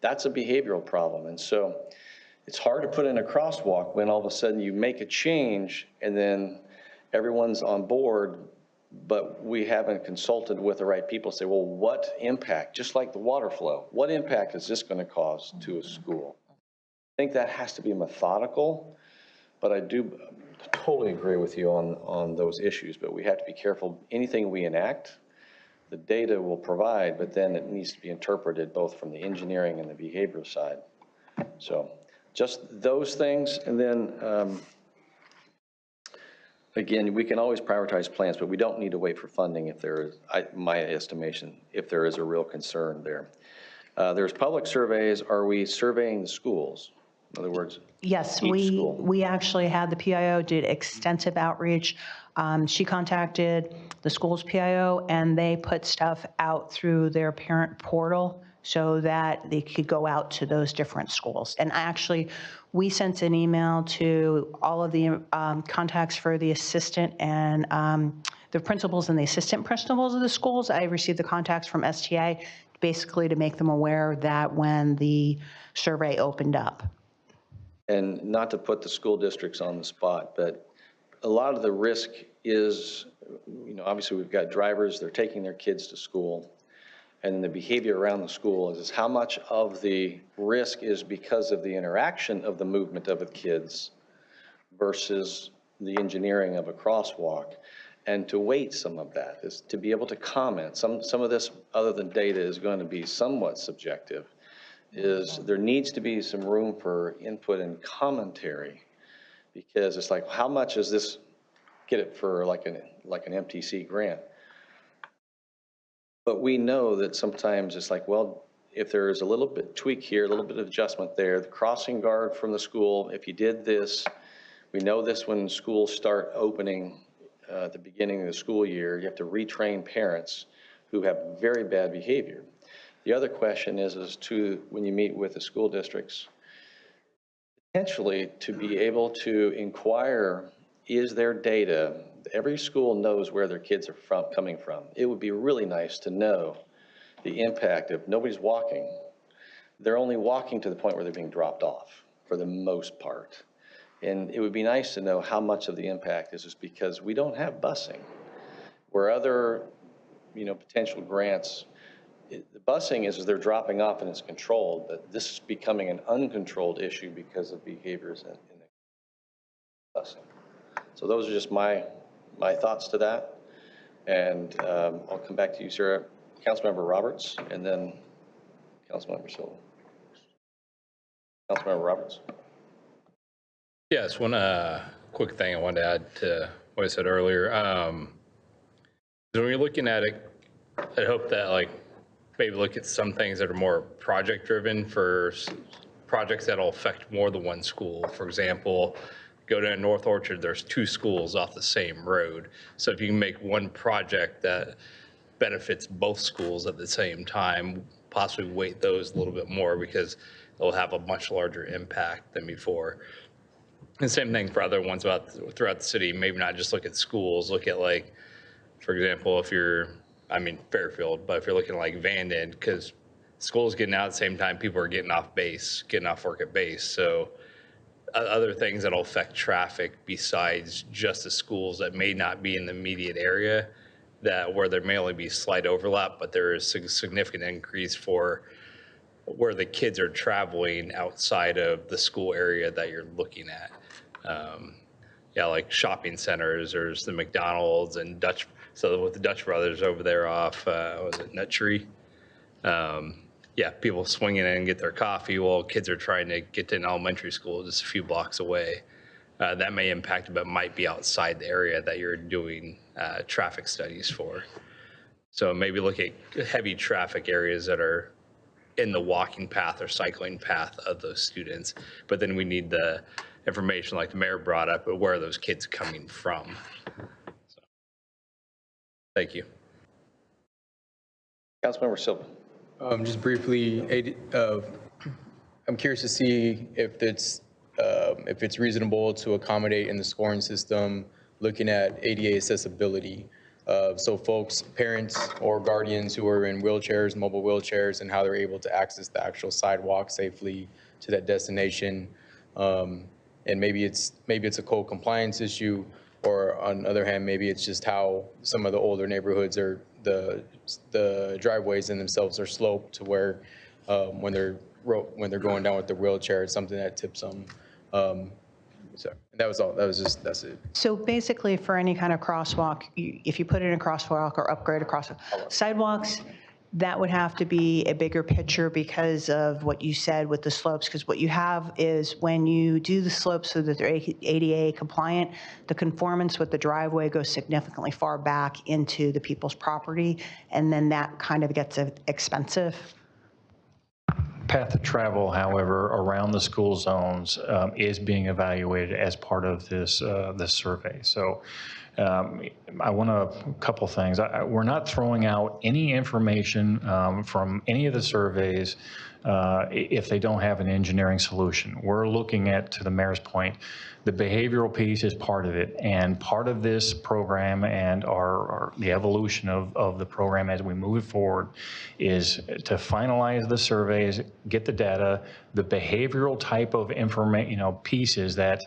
That's a behavioral problem. And so it's hard to put in a crosswalk when all of a sudden you make a change and then everyone's on board, but we haven't consulted with the right people. Say, well, what impact, just like the water flow, what impact is this going to cause to a school? I think that has to be methodical, but I do totally agree with you on those issues, but we have to be careful. Anything we enact, the data will provide, but then it needs to be interpreted both from the engineering and the behavioral side. So just those things, and then again, we can always prioritize plans, but we don't need to wait for funding if there is, my estimation, if there is a real concern there. There's public surveys. Are we surveying the schools? In other words, yes, we actually had the PIO did extensive outreach. She contacted the school's PIO, and they put stuff out through their parent portal so that they could go out to those different schools. And actually, we sent an email to all of the contacts for the assistant and the principals and the assistant principals of the schools. I received the contacts from STA basically to make them aware that when the survey opened up. And not to put the school districts on the spot, but a lot of the risk is, obviously we've got drivers, they're taking their kids to school, and the behavior around the school is how much of the risk is because of the interaction of the movement of the kids versus the engineering of a crosswalk. And to weight some of that is to be able to comment. Some of this, other than data, is going to be somewhat subjective. Is there needs to be some room for input and commentary, because it's like, how much is this, get it for like an MTC grant? But we know that sometimes it's like, well, if there is a little bit tweak here, a little bit of adjustment there, the crossing guard from the school, if you did this, we know this when schools start opening at the beginning of the school year, you have to retrain parents who have very bad behavior. The other question is to, when you meet with the school districts, potentially to be able to inquire, is there data? Every school knows where their kids are coming from. It would be really nice to know the impact of nobody's walking. They're only walking to the point where they're being dropped off for the most part. And it would be nice to know how much of the impact is just because we don't have busing. Where other, potential grants the busing is they're dropping off and it's controlled, but this is becoming an uncontrolled issue because of behaviors in the busing. So those are just my thoughts to that. And I'll come back to you, Sarah. Councilmember Roberts, and then Councilmember Silva. Councilmember Roberts. Yes, one quick thing I wanted to add to what I said earlier. When you're looking at it, I hope that like maybe look at some things that are more project driven for projects that'll affect more than one school. For example, go to North Orchard, there's 2 schools off the same road. So if you can make one project that benefits both schools at the same time, possibly weight those a little bit more because it'll have a much larger impact than before. And same thing for other ones throughout the city, maybe not just look at schools, look at like, for example, if you're, I mean, Fairfield, but if you're looking at like Vanden, because school's getting out at the same time, people are getting off base, getting off work at base. So other things that'll affect traffic besides just the schools that may not be in the immediate area, that where there may only be slight overlap, but there is a significant increase for where the kids are traveling outside of the school area that you're looking at. Yeah, like shopping centers, there's the McDonald's and Dutch, so with the Dutch brothers over there off, was it Nut Tree? Yeah, people swinging in and get their coffee while kids are trying to get to an elementary school just a few blocks away. That may impact, but might be outside the area that you're doing traffic studies for. So maybe look at heavy traffic areas that are in the walking path or cycling path of those students. But then we need the information like the mayor brought up, but where are those kids coming from? So, thank you. Councilmember Silva. Just briefly, I'm curious to see if it's reasonable to accommodate in the scoring system, looking at ADA accessibility. So folks, parents or guardians who are in wheelchairs, mobile wheelchairs, and how they're able to access the actual sidewalk safely to that destination. And maybe it's a code compliance issue, or on the other hand, maybe it's just how some of the older neighborhoods are, the driveways in themselves are sloped to where when they're going down with the wheelchair, it's something that tips them. So that was all. That's it. So basically, for any kind of crosswalk, if you put in a crosswalk or upgrade a crosswalk, sidewalks, that would have to be a bigger picture because of what you said with the slopes. Because what you have is when you do the slopes so that they're ADA compliant, the conformance with the driveway goes significantly far back into the people's property, and then that kind of gets expensive. Path of travel, however, around the school zones is being evaluated as part of this survey. So I want a couple things. We're not throwing out any information from any of the surveys if they don't have an engineering solution. We're looking at, to the mayor's point, the behavioral piece is part of it, and part of this program and the evolution of the program as we move forward is to finalize the surveys, get the data, the behavioral type of information, pieces that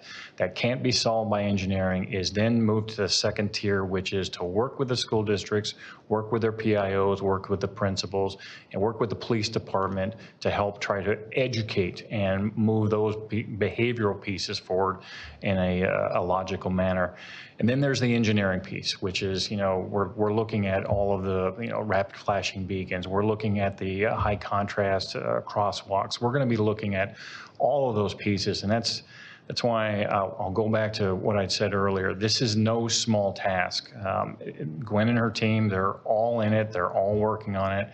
can't be solved by engineering is then moved to the second tier, which is to work with the school districts, work with their PIOs, work with the principals, and work with the police department to help try to educate and move those behavioral pieces forward in a logical manner. And then there's the engineering piece, which is, we're looking at all of the, rapid flashing beacons. We're looking at the high contrast crosswalks. We're going to be looking at all of those pieces. And that's why I'll go back to what I said earlier. This is no small task. Gwen and her team, they're all in it. They're all working on it.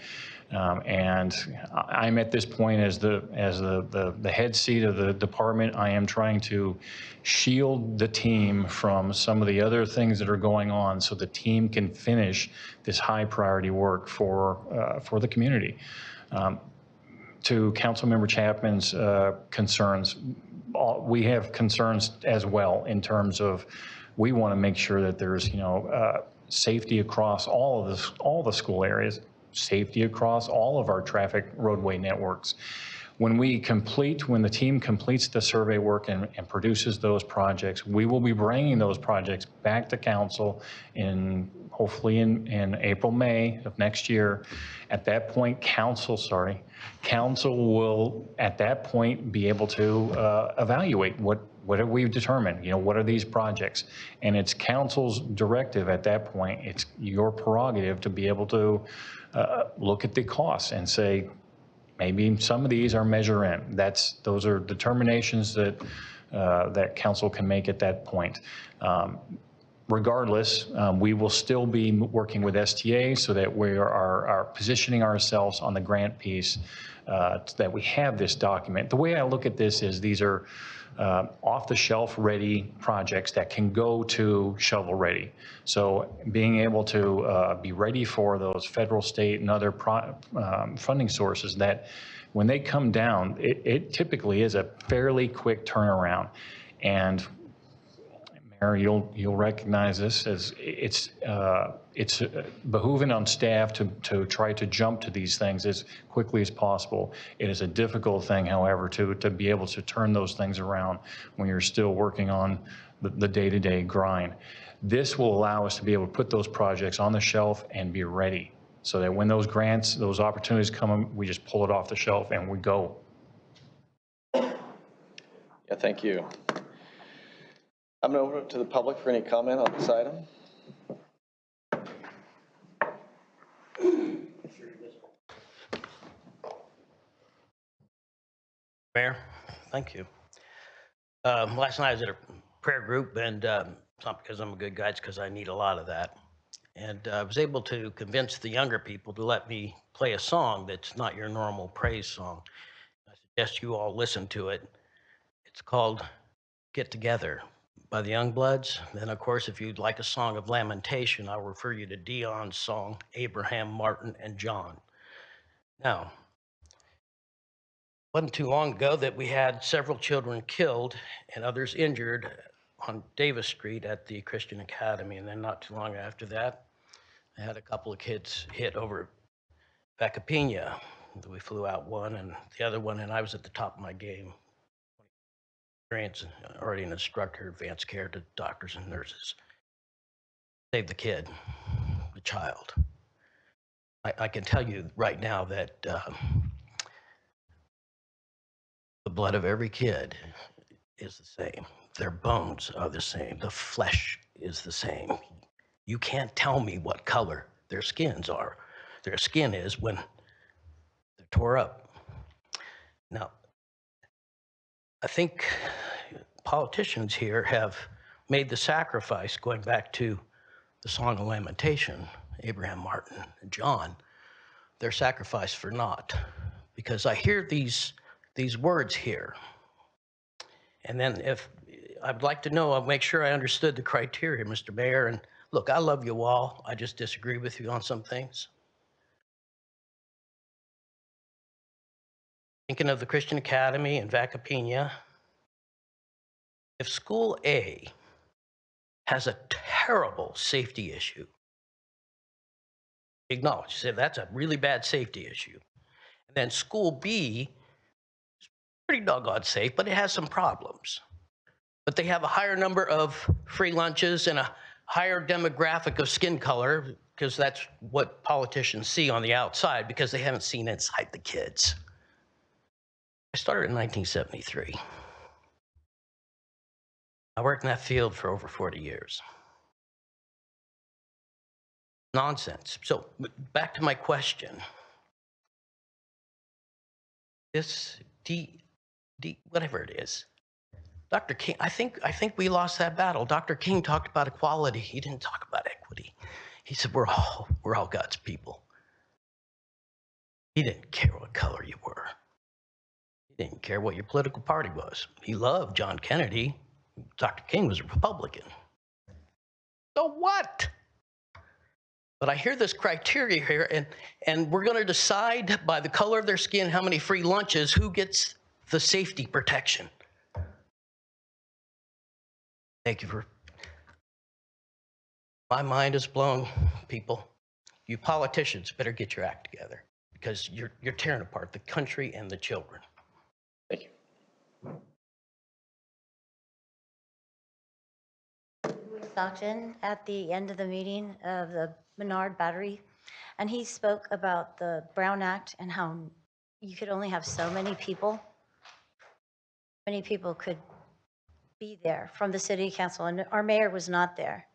And I'm at this point as the head seat of the department. I am trying to shield the team from some of the other things that are going on, so the team can finish this high priority work for the community. To Councilmember Chapman's concerns, we have concerns as well in terms of we want to make sure that there's safety across all the school areas, safety across all of our traffic roadway networks. When the team completes the survey work and produces those projects, we will be bringing those projects back to council hopefully in April, May of next year. At that point, council will at that point be able to evaluate what have we determined, what are these projects? And it's council's directive at that point. It's your prerogative to be able to look at the costs and say, maybe some of these are measure in. Those are determinations that council can make at that point. Regardless, we will still be working with STA so that we are positioning ourselves on the grant piece, that we have this document. The way I look at this is these are off-the-shelf ready projects that can go to shovel ready. So being able to be ready for those federal, state, and other funding sources that when they come down, it typically is a fairly quick turnaround. And Mayor, you'll recognize this as it's behooving on staff to try to jump to these things as quickly as possible. It is a difficult thing, however, to be able to turn those things around when you're still working on the day-to-day grind. This will allow us to be able to put those projects on the shelf and be ready so that when those grants, those opportunities come, we just pull it off the shelf and we go. Yeah, thank you. I'm going to open it to the public for any comment on this item. Mayor, thank you. Last night I was at a prayer group, and it's not because I'm a good guy, it's because I need a lot of that. And I was able to convince the younger people to let me play a song that's not your normal praise song. I suggest you all listen to it. It's called Get Together by the Youngbloods. Then, of course, if you'd like a song of lamentation, I'll refer you to Dion's song, Abraham, Martin, and John. Now, it wasn't too long ago that we had several children killed and others injured on Davis Street at the Christian Academy. And then not too long after that, I had a couple of kids hit over Vacaville. We flew out one and the other one, and I was at the top of my game. Experience, already an instructor, advanced care to doctors and nurses. Save the kid, the child. I can tell you right now that the blood of every kid is the same. Their bones are the same. The flesh is the same. You can't tell me what color their skins are. Their skin is when they're tore up. Now, I think politicians here have made the sacrifice, going back to the Song of Lamentation, Abraham, Martin, and John, their sacrifice for naught. Because I hear these words here. And then if I'd like to know, I'll make sure I understood the criteria, Mr. Mayor. And look, I love you all. I just disagree with you on some things. Thinking of the Christian Academy and Vacaville, if School A has a terrible safety issue, acknowledge, say that's a really bad safety issue. And then School B is pretty doggone safe, but it has some problems. But they have a higher number of free lunches and a higher demographic of skin color, because that's what politicians see on the outside, because they haven't seen inside the kids. I started in 1973. I worked in that field for over 40 years. Nonsense. So back to my question. This whatever it is, Dr. King, I think we lost that battle. Dr. King talked about equality. He didn't talk about equity. He said, we're all God's people. He didn't care what color you were. He didn't care what your political party was. He loved John Kennedy. Dr. King was a Republican. So what? But I hear this criteria here, and we're going to decide by the color of their skin, how many free lunches, who gets the safety protection. Thank you for... My mind is blown, people. You politicians better get your act together, because you're tearing apart the country and the children. Stockton at the end of the meeting of the Menard Battery, and he spoke about the Brown Act and how you could only have so many people. Many people could be there from the city council, and our mayor was not there.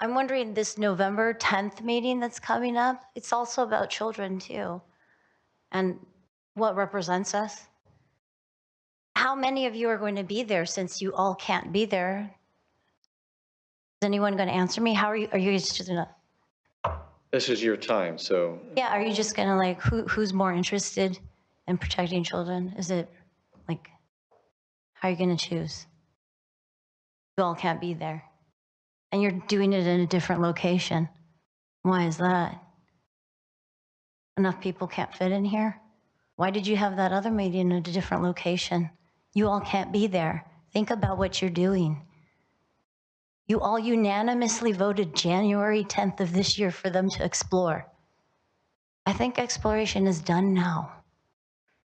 I'm wondering, this November 10th meeting that's coming up, it's also about children too, and what represents us. How many of you are going to be there since you all can't be there? Is anyone going to answer me? How are you just gonna? This is your time, so. Yeah, are you just gonna like, who's more interested in protecting children? Is it like, how are you gonna choose? You all can't be there. And you're doing it in a different location. Why is that? Enough people can't fit in here? Why did you have that other meeting in a different location? You all can't be there. Think about what you're doing. You all unanimously voted January 10th of this year for them to explore. I think exploration is done now.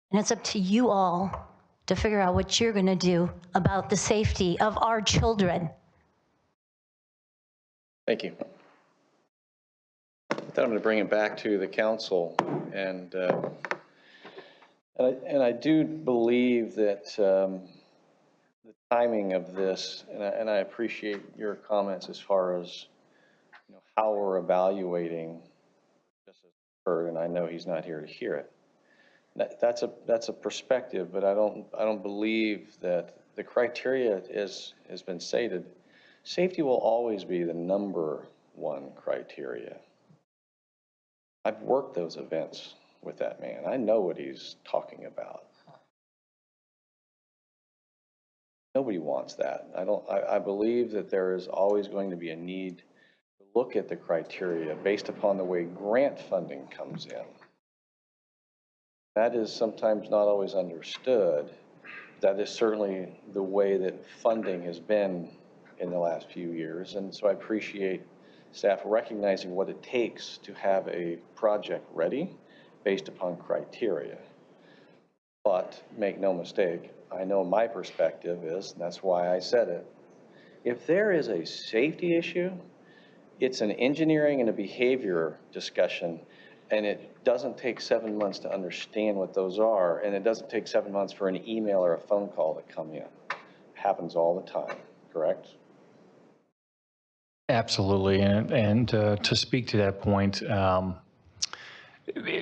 And it's up to you all to figure out what you're gonna do about the safety of our children. Thank you. With that, I'm going to bring it back to the council, and I do believe that the timing of this, and I appreciate your comments as far as how we're evaluating this as occurred, and I know he's not here to hear it. That's a perspective, but I don't believe that the criteria has been stated. Safety will always be the number one criteria. I've worked those events with that man. I know what he's talking about. Nobody wants that. I believe that there is always going to be a need to look at the criteria based upon the way grant funding comes in. That is sometimes not always understood. That is certainly the way that funding has been in the last few years. And so I appreciate staff recognizing what it takes to have a project ready based upon criteria. But make no mistake, I know my perspective is, and that's why I said it, if there is a safety issue, it's an engineering and a behavior discussion, and it doesn't take 7 months to understand what those are, and it doesn't take 7 months for an email or a phone call to come in. It happens all the time, correct? Absolutely, and to speak to that point,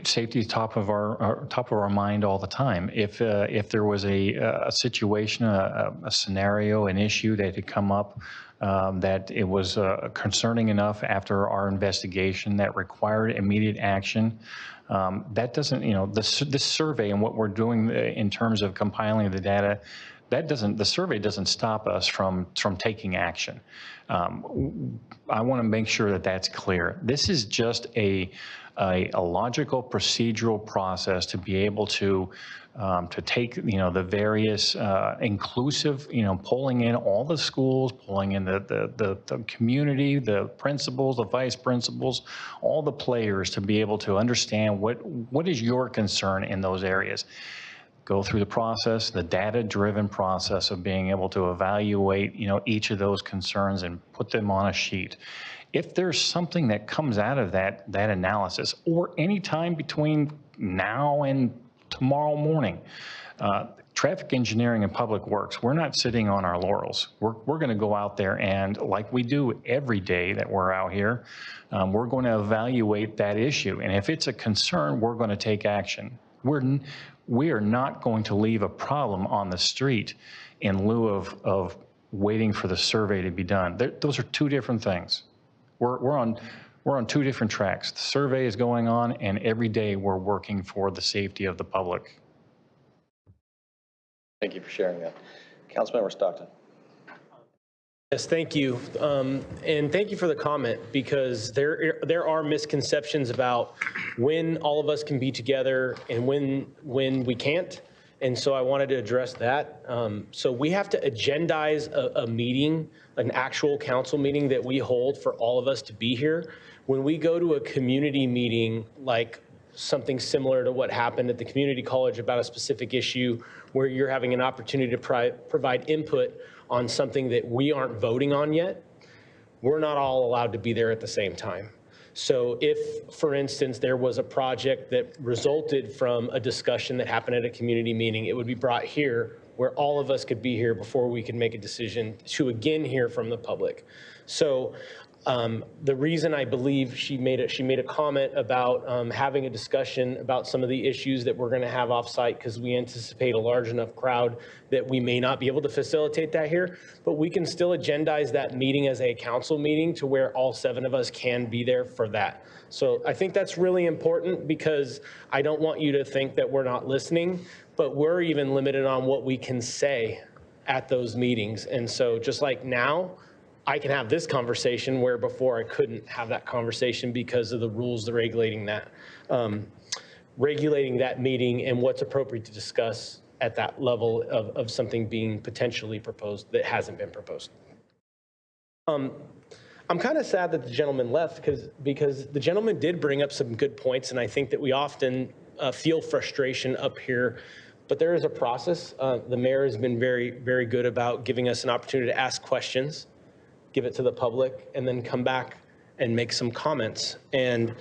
safety is top of our mind all the time. If there was a situation, a scenario, an issue that had come up that it was concerning enough after our investigation that required immediate action, that doesn't, this survey and what we're doing in terms of compiling the data, the survey doesn't stop us from taking action. I want to make sure that that's clear. This is just a logical procedural process to be able to take the various inclusive, pulling in all the schools, pulling in the community, the principals, the vice principals, all the players to be able to understand what is your concern in those areas. Go through the process, the data-driven process of being able to evaluate, each of those concerns and put them on a sheet. If there's something that comes out of that analysis, or any time between now and tomorrow morning, traffic engineering and public works, we're not sitting on our laurels. We're going to go out there and, like we do every day that we're out here, we're going to evaluate that issue. And if it's a concern, we're going to take action. We are not going to leave a problem on the street in lieu of waiting for the survey to be done. Those are two different things. We're on two different tracks. The survey is going on, and every day we're working for the safety of the public. Thank you for sharing that. Councilmember Stockton. Yes, thank you. And thank you for the comment, because there are misconceptions about when all of us can be together and when we can't. And so I wanted to address that. So we have to agendize a meeting, an actual council meeting that we hold for all of us to be here. When we go to a community meeting, like something similar to what happened at the community college about a specific issue where you're having an opportunity to provide input on something that we aren't voting on yet, we're not all allowed to be there at the same time. So if, for instance, there was a project that resulted from a discussion that happened at a community meeting, it would be brought here where all of us could be here before we could make a decision to again hear from the public. So the reason I believe she made a comment about having a discussion about some of the issues that we're going to have offsite, because we anticipate a large enough crowd that we may not be able to facilitate that here, but we can still agendize that meeting as a council meeting to where all 7 of us can be there for that. So I think that's really important, because I don't want you to think that we're not listening, but we're even limited on what we can say at those meetings. And so just like now, I can have this conversation where before I couldn't have that conversation because of the rules regulating that meeting and what's appropriate to discuss at that level of something being potentially proposed that hasn't been proposed. I'm kind of sad that the gentleman left because the gentleman did bring up some good points, and I think that we often feel frustration up here, but there is a process. The mayor has been very, very good about giving us an opportunity to ask questions, give it to the public, and then come back and make some comments. And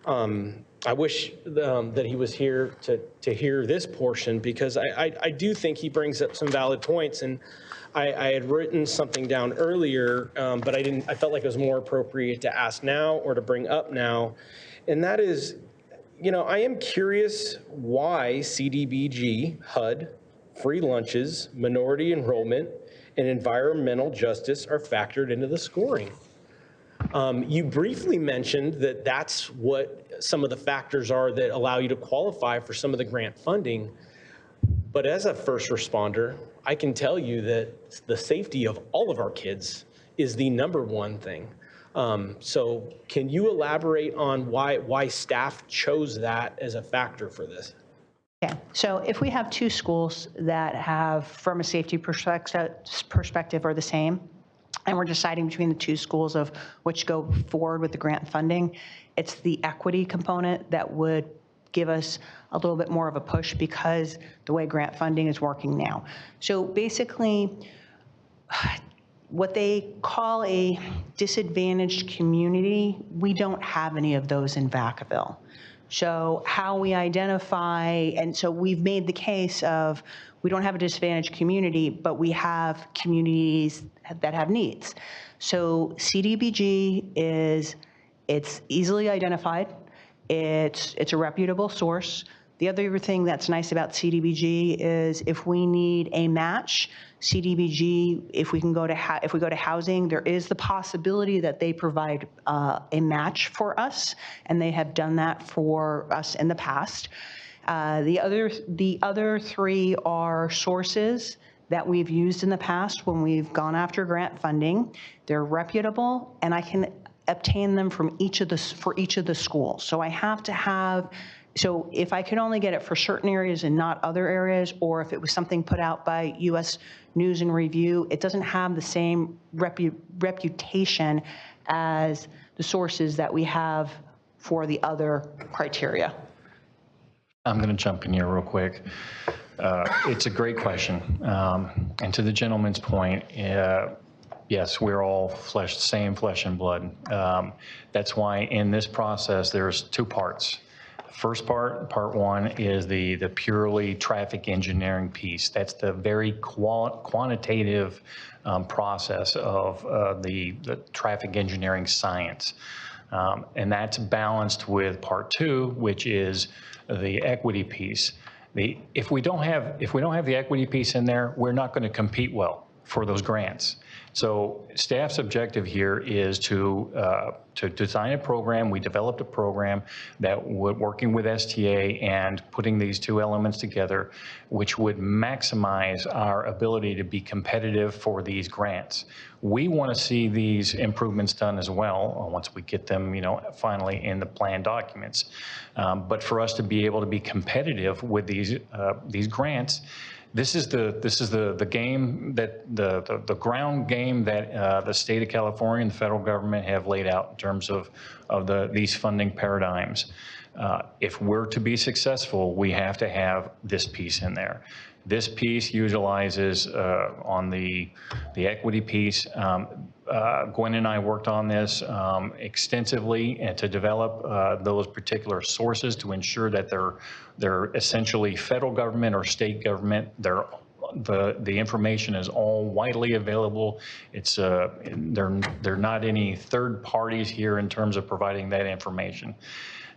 I wish that he was here to hear this portion, because I do think he brings up some valid points. And I had written something down earlier, but I felt like it was more appropriate to ask now or to bring up now. And that is, I am curious why CDBG, HUD, free lunches, minority enrollment, and environmental justice are factored into the scoring. You briefly mentioned that that's what some of the factors are that allow you to qualify for some of the grant funding. But as a first responder, I can tell you that the safety of all of our kids is the #1 thing. So can you elaborate on why staff chose that as a factor for this? Okay, so if we have 2 schools that have, from a safety perspective, are the same, and we're deciding between the 2 schools of which go forward with the grant funding, it's the equity component that would give us a little bit more of a push because the way grant funding is working now. So basically, what they call a disadvantaged community, we don't have any of those in Vacaville. So how we identify, and so we've made the case of we don't have a disadvantaged community, but we have communities that have needs. So CDBG it's easily identified. It's a reputable source. The other thing that's nice about CDBG is if we need a match, CDBG, if we go to housing, there is the possibility that they provide a match for us, and they have done that for us in the past. The other 3 are sources that we've used in the past when we've gone after grant funding. They're reputable, and I can obtain them from for each of the schools. So I have to have. So if I could only get it for certain areas and not other areas, or if it was something put out by U.S. News and Review, it doesn't have the same reputation as the sources that we have for the other criteria. I'm going to jump in here real quick. It's a great question. And to the gentleman's point, yes, we're all same flesh and blood. That's why in this process, there's 2 parts. First part 1 is the purely traffic engineering piece. That's the very quantitative process of the traffic engineering science. And that's balanced with part 2, which is the equity piece. If we don't have the equity piece in there, we're not going to compete well for those grants. So staff's objective here is to design a program. We developed a program that working with STA and putting these 2 elements together, which would maximize our ability to be competitive for these grants. We want to see these improvements done as well once we get them, finally in the plan documents. But for us to be able to be competitive with these grants, this is the game that the ground game that the state of California and the federal government have laid out in terms of these funding paradigms. If we're to be successful, we have to have this piece in there. This piece utilizes on the equity piece Gwen and I worked on this extensively and to develop those particular sources to ensure that they're essentially federal government or state government. The information is all widely available. It's they're not any third parties here in terms of providing that information.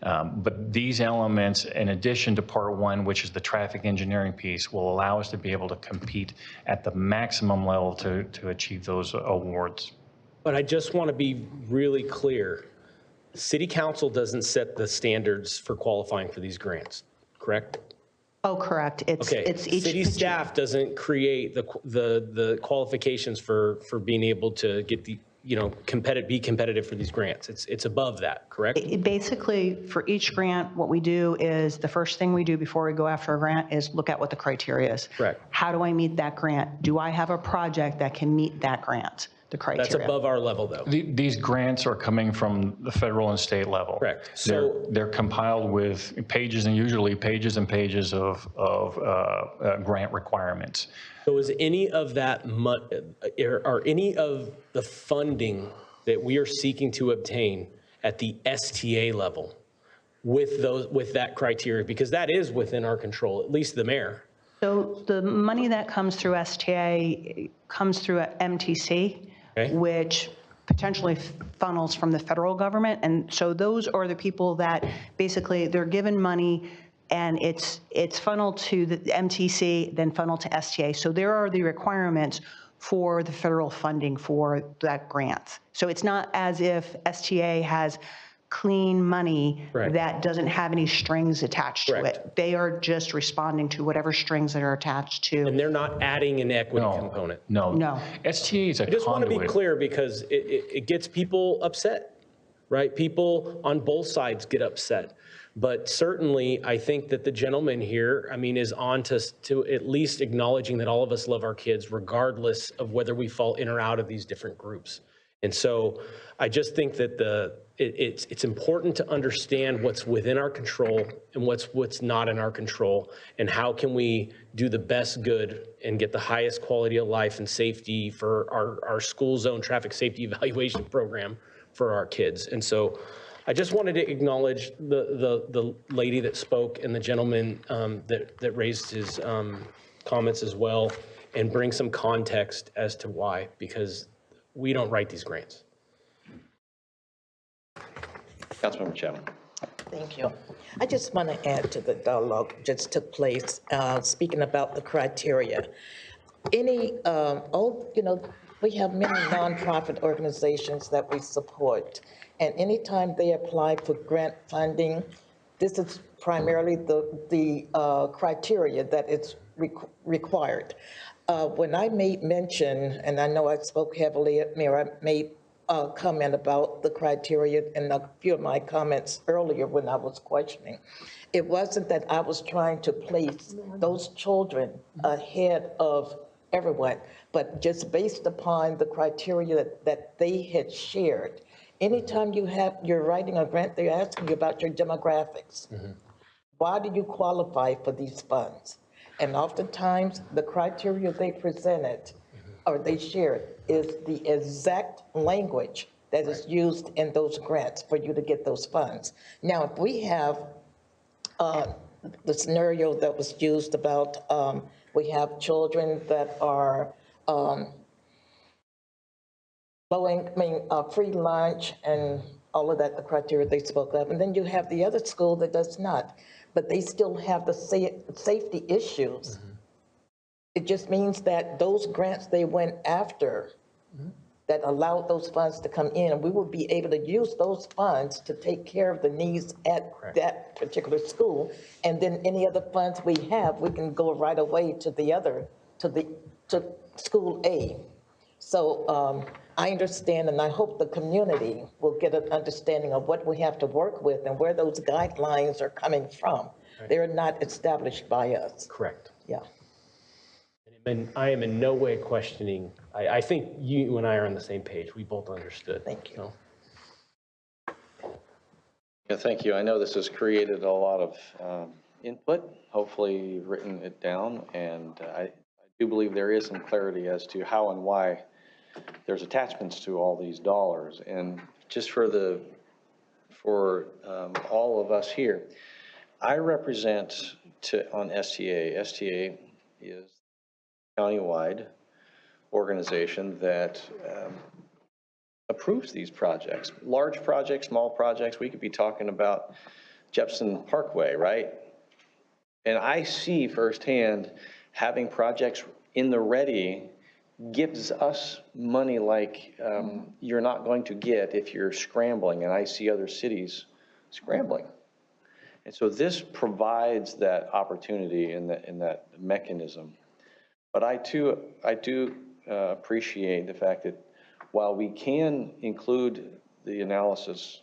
But these elements, in addition to part one, which is the traffic engineering piece, will allow us to be able to compete at the maximum level to achieve those awards. But I just want to be really clear. City Council doesn't set the standards for qualifying for these grants, correct? Oh, correct. It's each City staff doesn't create the qualifications for being able to get the, be competitive for these grants. It's above that, correct? Basically, for each grant, what we do is the first thing we do before we go after a grant is look at what the criteria is. Correct. How do I meet that grant? Do I have a project that can meet that grant? The criteria. That's above our level, though. These grants are coming from the federal and state level. Correct. So they're compiled with pages and usually pages and pages of grant requirements. So is any of that, are any of the funding that we are seeking to obtain at the STA level with that criteria? Because that is within our control, at least the mayor. So the money that comes through STA comes through MTC, which potentially funnels from the federal government. And so those are the people that basically they're given money and it's funneled to the MTC, then funneled to STA. So there are the requirements for the federal funding for that grant. So it's not as if STA has clean money that doesn't have any strings attached to it. They are just responding to whatever strings that are attached to. And they're not adding an equity component. No. STA is a conduit. I just want to be clear because it gets people upset, right? People on both sides get upset. But certainly, I think that the gentleman here, is on to at least acknowledging that all of us love our kids, regardless of whether we fall in or out of these different groups. And so I just think that it's important to understand what's within our control and what's not in our control, and how can we do the best good and get the highest quality of life and safety for our school zone traffic safety evaluation program for our kids. And so I just wanted to acknowledge the lady that spoke and the gentleman that raised his comments as well, and bring some context as to why, because we don't write these grants. Councilmember Chapman. Thank you. I just want to add to the dialogue just took place, speaking about the criteria. We have many nonprofit organizations that we support, and anytime they apply for grant funding, this is primarily the criteria that is required. When I made mention, and I know I spoke heavily at Mayor, I made a comment about the criteria in a few of my comments earlier when I was questioning. It wasn't that I was trying to place those children ahead of everyone, but just based upon the criteria that they had shared. Anytime you're writing a grant, they're asking you about your demographics. Why do you qualify for these funds? And oftentimes, the criteria they presented or they shared is the exact language that is used in those grants for you to get those funds. Now, if we have the scenario that was used about we have children that are free lunch and all of that, the criteria they spoke of. And then you have the other school that does not, but they still have the safety issues. It just means that those grants they went after that allowed those funds to come in, and we will be able to use those funds to take care of the needs at that particular school. And then any other funds we have, we can go right away to to school A. So I understand, and I hope the community will get an understanding of what we have to work with and where those guidelines are coming from. They're not established by us. Correct. Yeah. And I am in no way questioning. I think you and I are on the same page. We both understood. Thank you. So. Yeah, thank you. I know this has created a lot of input. Hopefully you've written it down, and I do believe there is some clarity as to how and why there's attachments to all these dollars. And just for all of us here, I represent on STA. STA is a countywide organization that approves these projects. Large projects, small projects, we could be talking about Jepson Parkway, right? And I see firsthand having projects in the ready gives us money like you're not going to get if you're scrambling, and I see other cities scrambling. And so this provides that opportunity in that mechanism. But I do appreciate the fact that while we can include the analysis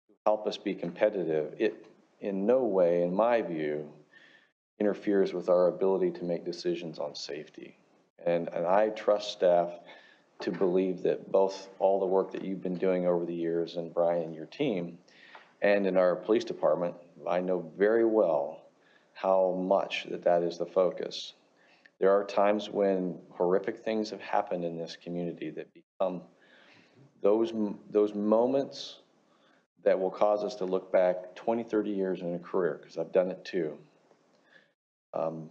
to help us be competitive, it in no way, in my view, interferes with our ability to make decisions on safety. And I trust staff to believe that both all the work that you've been doing over the years, and Brian and your team, and in our police department, I know very well how much that is the focus. There are times when horrific things have happened in this community that become those moments that will cause us to look back 20, 30 years in a career, because I've done it too, and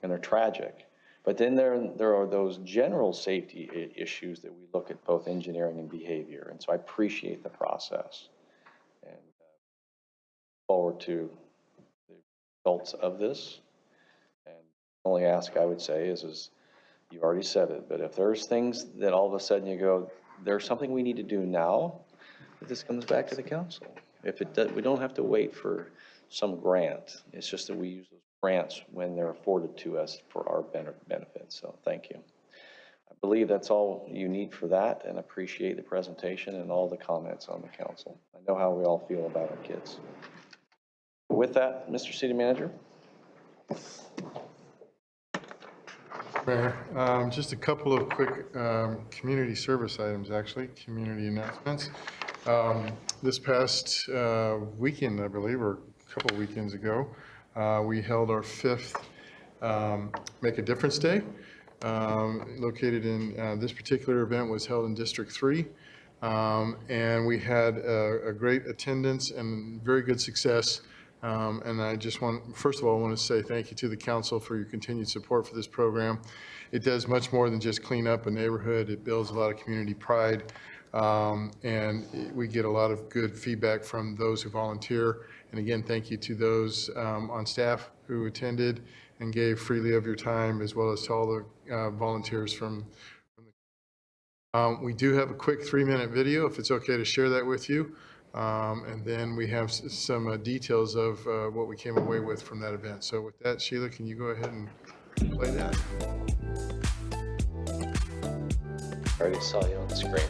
are tragic. But then there are those general safety issues that we look at both engineering and behavior. And so I appreciate the process and forward to the results of this. And the only ask I would say is you already said it, but if there's things that all of a sudden you go, there's something we need to do now, this comes back to the council. If it does, we don't have to wait for some grant. It's just that we use those grants when they're afforded to us for our benefit. So thank you. I believe that's all you need for that, and appreciate the presentation and all the comments on the council. I know how we all feel about our kids. With that, Mr. City Manager. Mayor, just a couple of quick community service items, actually, community announcements. This past weekend, I believe, or a couple of weekends ago, we held our 5th Make a Difference Day. Located in, this particular event was held in District 3. And we had a great attendance and very good success. And I just first of all, I want to say thank you to the council for your continued support for this program. It does much more than just clean up a neighborhood. It builds a lot of community pride. And we get a lot of good feedback from those who volunteer. And again, thank you to those on staff who attended and gave freely of your time, as well as to all the volunteers from we do have a quick 3-minute video, if it's okay to share that with you. And then we have some details of what we came away with from that event. So with that, Sheila, can you go ahead and play that? I already saw you on the screen.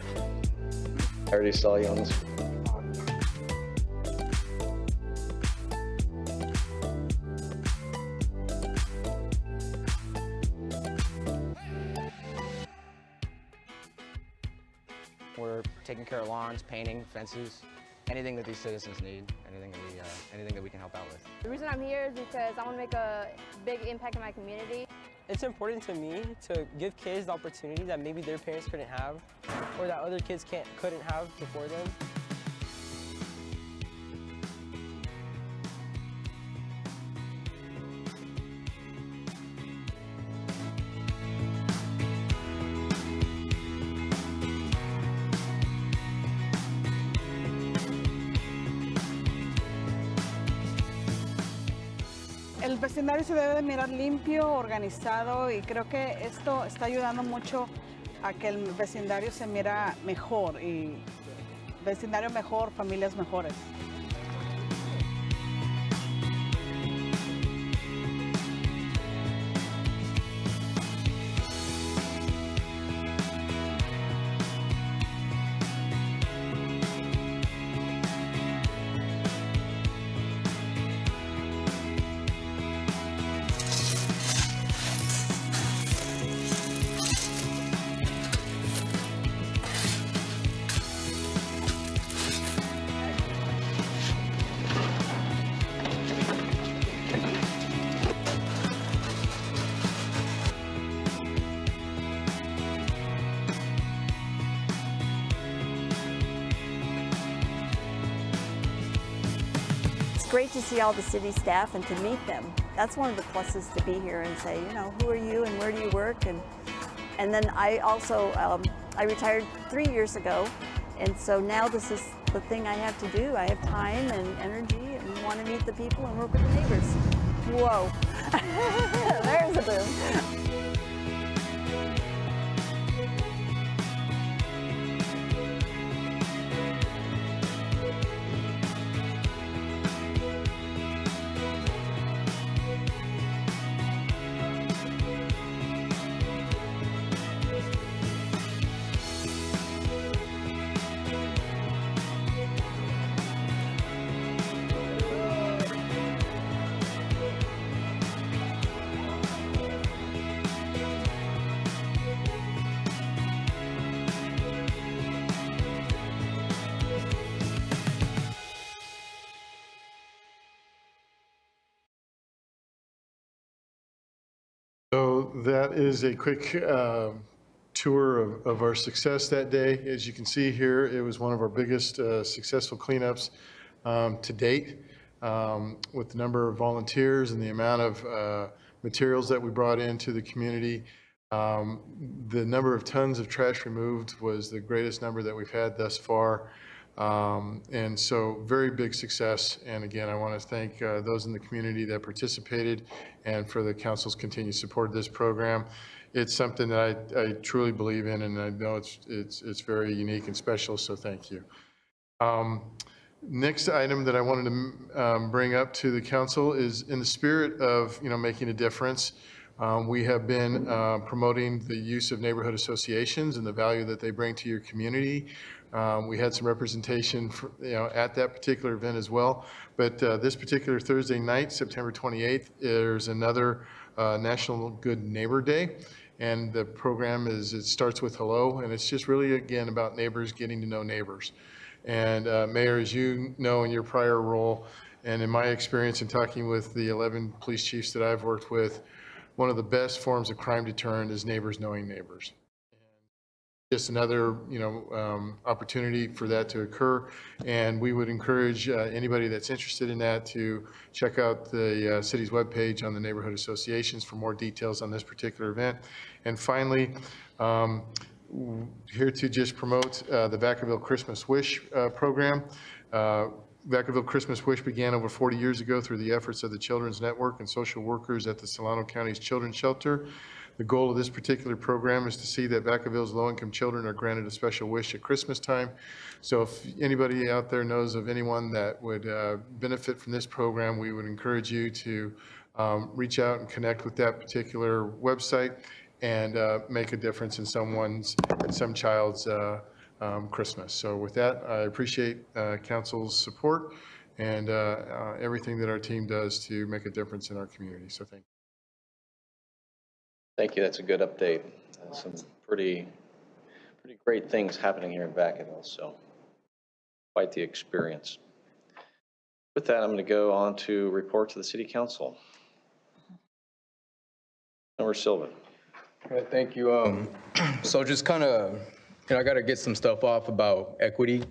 We're taking care of lawns, painting, fences, anything that these citizens need, anything that we can help out with. The reason I'm here is because I want to make a big impact in my community. It's important to me to give kids the opportunity that maybe their parents couldn't have, or that other kids couldn't have before them. El vecindario se debe de mirar limpio, organizado, y creo que esto está ayudando mucho a que el vecindario se mira mejor, y vecindario mejor, familias mejores. great to see all the city staff and to meet them. That's one of the pluses to be here and say, you know, who are you and where do you work? And then I also, I retired 3 years ago, and so now this is the thing I have to do. I have time and energy and want to meet the people and work with the neighbors. Whoa, there's a boom. So that is a quick tour of our success that day. As you can see here, it was one of our biggest successful cleanups to date, with the number of volunteers and the amount of materials that we brought into the community. The number of tons of trash removed was the greatest number that we've had thus far. And so very big success. And again, I want to thank those in the community that participated and for the council's continued support of this program. It's something that I truly believe in, and I know it's very unique and special, so thank you. Next item that I wanted to bring up to the council is in the spirit of, you know, making a difference. We have been promoting the use of neighborhood associations and the value that they bring to your community. We had some representation for, you know, at that particular event as well. But this particular Thursday night, September 28th, there's another National Good Neighbor Day. And the program it starts with hello, and it's just really, again, about neighbors getting to know neighbors. And Mayor, as you know in your prior role, and in my experience in talking with the 11 police chiefs that I've worked with, one of the best forms of crime deterrent is neighbors knowing neighbors. Just another, you know, opportunity for that to occur. And we would encourage anybody that's interested in that to check out the city's webpage on the neighborhood associations for more details on this particular event. And finally, here to just promote the Vacaville Christmas Wish program. Vacaville Christmas Wish began over 40 years ago through the efforts of the Children's Network and social workers at the Solano County's Children's Shelter. The goal of this particular program is to see that Vacaville's low-income children are granted a special wish at Christmas time. So if anybody out there knows of anyone that would benefit from this program, we would encourage you to reach out and connect with that particular website and make a difference in some child's Christmas. So with that, I appreciate council's support and everything that our team does to make a difference in our community. So thank you. Thank you. That's a good update. Some pretty great things happening here in Vacaville, so quite the experience. With that, I'm going to go on to report to the City Council. Member Sylvan. All right, thank you. So just kind of, I got to get some stuff off about equity.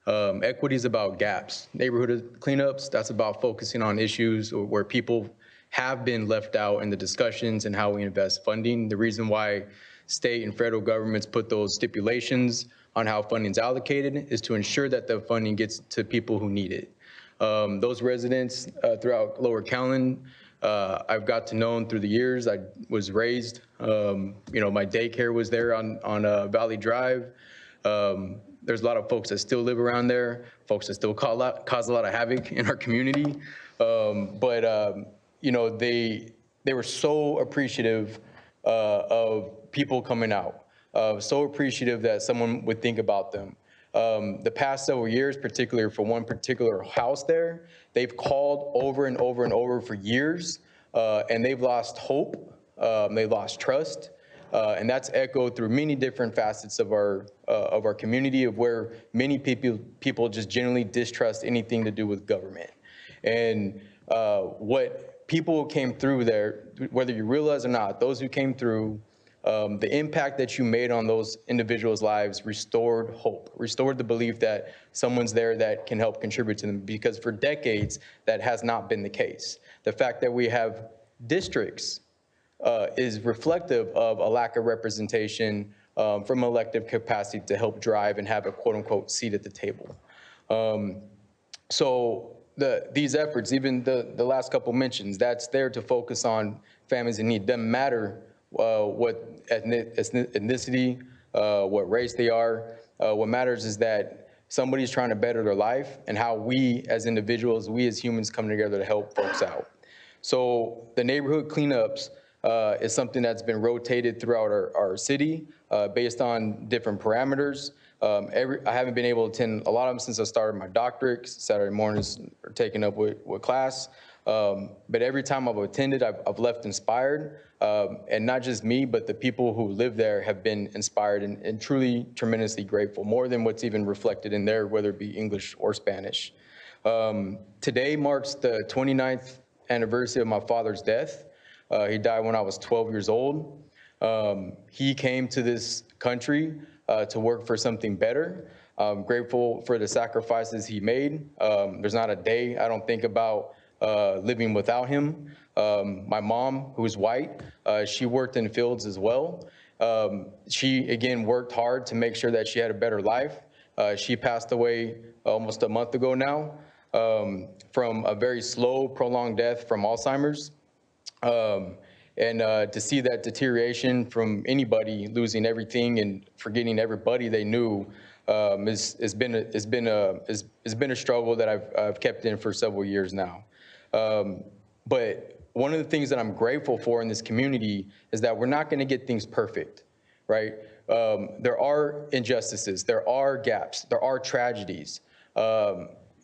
Equity is about gaps. Neighborhood cleanups, that's about focusing on issues where people have been left out in the discussions and how we invest funding. The reason why state and federal governments put those stipulations on how funding is allocated is to ensure that the funding gets to people who need it. Those residents throughout Lower Callan, I've got to know them through the years. I was raised, you know, my daycare was there on Valley Drive. There's a lot of folks that still live around there, folks that still cause a lot of havoc in our community. You know, they were so appreciative of people coming out, so appreciative that someone would think about them. The past several years, particularly for one particular house there, they've called over and over and over for years, and they've lost hope, they lost trust, and that's echoed through many different facets of our community, of where many people just generally distrust anything to do with government. And what people came through there, whether you realize or not, those who came through the impact that you made on those individuals' lives restored hope, restored the belief that someone's there that can help contribute to them, because for decades, that has not been the case. The fact that we have districts is reflective of a lack of representation from elective capacity to help drive and have a quote-unquote seat at the table. So these efforts, even the last couple mentions, that's there to focus on families in need. Doesn't matter what ethnicity, what race they are. What matters is that somebody's trying to better their life, and how we as individuals, we as humans come together to help folks out. So the neighborhood cleanups is something that's been rotated throughout our city based on different parameters. I haven't been able to attend a lot of them since I started my doctorate. Saturday mornings are taken up with class. But every time I've attended, I've left inspired. And not just me, but the people who live there have been inspired and truly tremendously grateful, more than what's even reflected in there, whether it be English or Spanish. Today marks the 29th anniversary of my father's death. He died when I was 12 years old. He came to this country to work for something better. I'm grateful for the sacrifices he made. There's not a day I don't think about living without him. My mom, who's white, she worked in fields as well. She, again, worked hard to make sure that she had a better life. She passed away almost a month ago now from a very slow, prolonged death from Alzheimer's. And to see that deterioration from anybody losing everything and forgetting everybody they knew has been a struggle that I've kept in for several years now. But one of the things that I'm grateful for in this community is that we're not going to get things perfect, right? There are injustices, there are gaps, there are tragedies.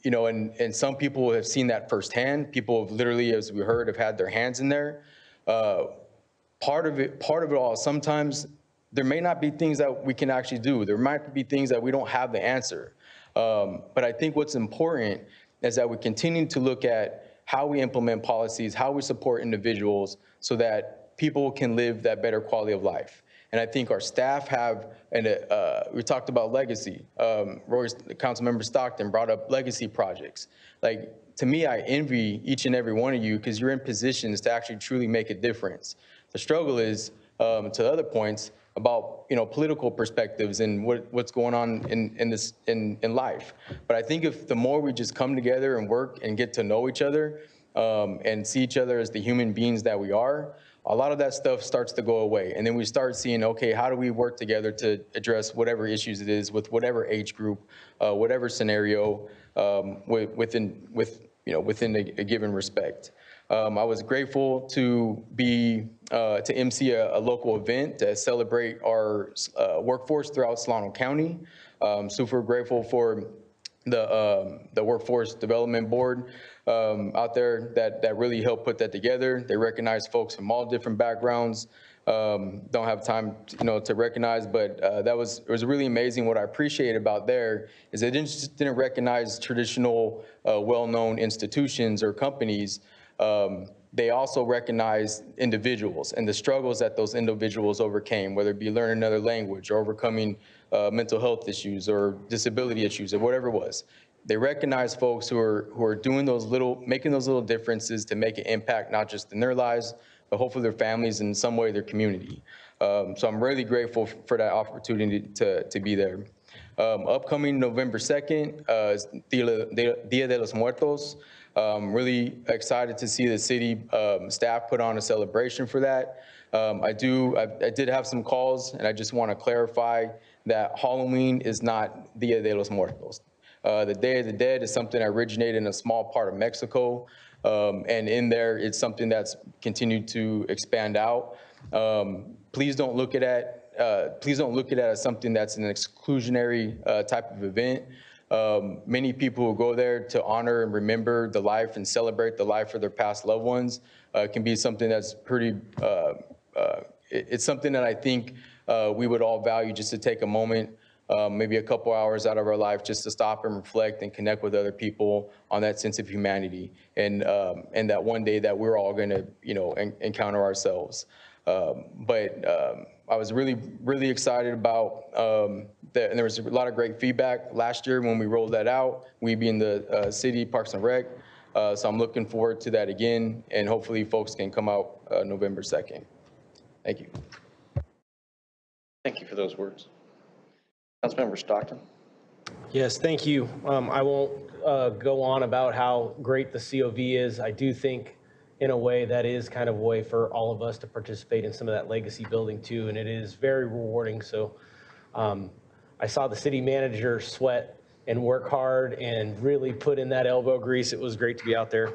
You know, and some people have seen that firsthand. People have literally, as we heard, have had their hands in there. Part of it all, sometimes there may not be things that we can actually do. There might be things that we don't have the answer. But I think what's important is that we continue to look at how we implement policies, how we support individuals so that people can live that better quality of life. And I think our staff have, and we talked about legacy. Councilmember Stockton brought up legacy projects. Like, to me, I envy each and every one of you because you're in positions to actually truly make a difference. The struggle is, to other points, about political perspectives and what's going on in life. But I think if the more we just come together and work and get to know each other and see each other as the human beings that we are, a lot of that stuff starts to go away. And then we start seeing, okay, how do we work together to address whatever issues it is with whatever age group, whatever scenario, within a given respect. I was grateful to MC a local event to celebrate our workforce throughout Solano County. Super grateful for the Workforce Development Board out there that really helped put that together. They recognize folks from all different backgrounds. Don't have time, to recognize, but it was really amazing. What I appreciate about there is they didn't recognize traditional, well-known institutions or companies. They also recognize individuals and the struggles that those individuals overcame, whether it be learning another language or overcoming mental health issues or disability issues or whatever it was. They recognize folks who are doing making those little differences to make an impact, not just in their lives, but hopefully their families, and in some way their community. So I'm really grateful for that opportunity to be there. Upcoming November 2nd is Dia de los Muertos. Really excited to see the city staff put on a celebration for that. I did have some calls, and I just want to clarify that Halloween is not Dia de los Muertos. The Day of the Dead is something that originated in a small part of Mexico, and in there, it's something that's continued to expand out. Please don't look at it as something that's an exclusionary type of event. Many people who go there to honor and remember the life and celebrate the life of their past loved ones can be something that's pretty, it's something that I think we would all value, just to take a moment, maybe a couple hours out of our life just to stop and reflect and connect with other people on that sense of humanity, and that one day that we're all going to encounter ourselves. But I was really excited about that, and there was a lot of great feedback last year when we rolled that out, we being the city Parks and Rec. So I'm looking forward to that again, and hopefully folks can come out November 2nd. Thank you. Thank you for those words. Councilmember Stockton. Yes, thank you. I won't go on about how great the COV is. I do think in a way that is kind of a way for all of us to participate in some of that legacy building too, and it is very rewarding. So I saw the city manager sweat and work hard and really put in that elbow grease. It was great to be out there.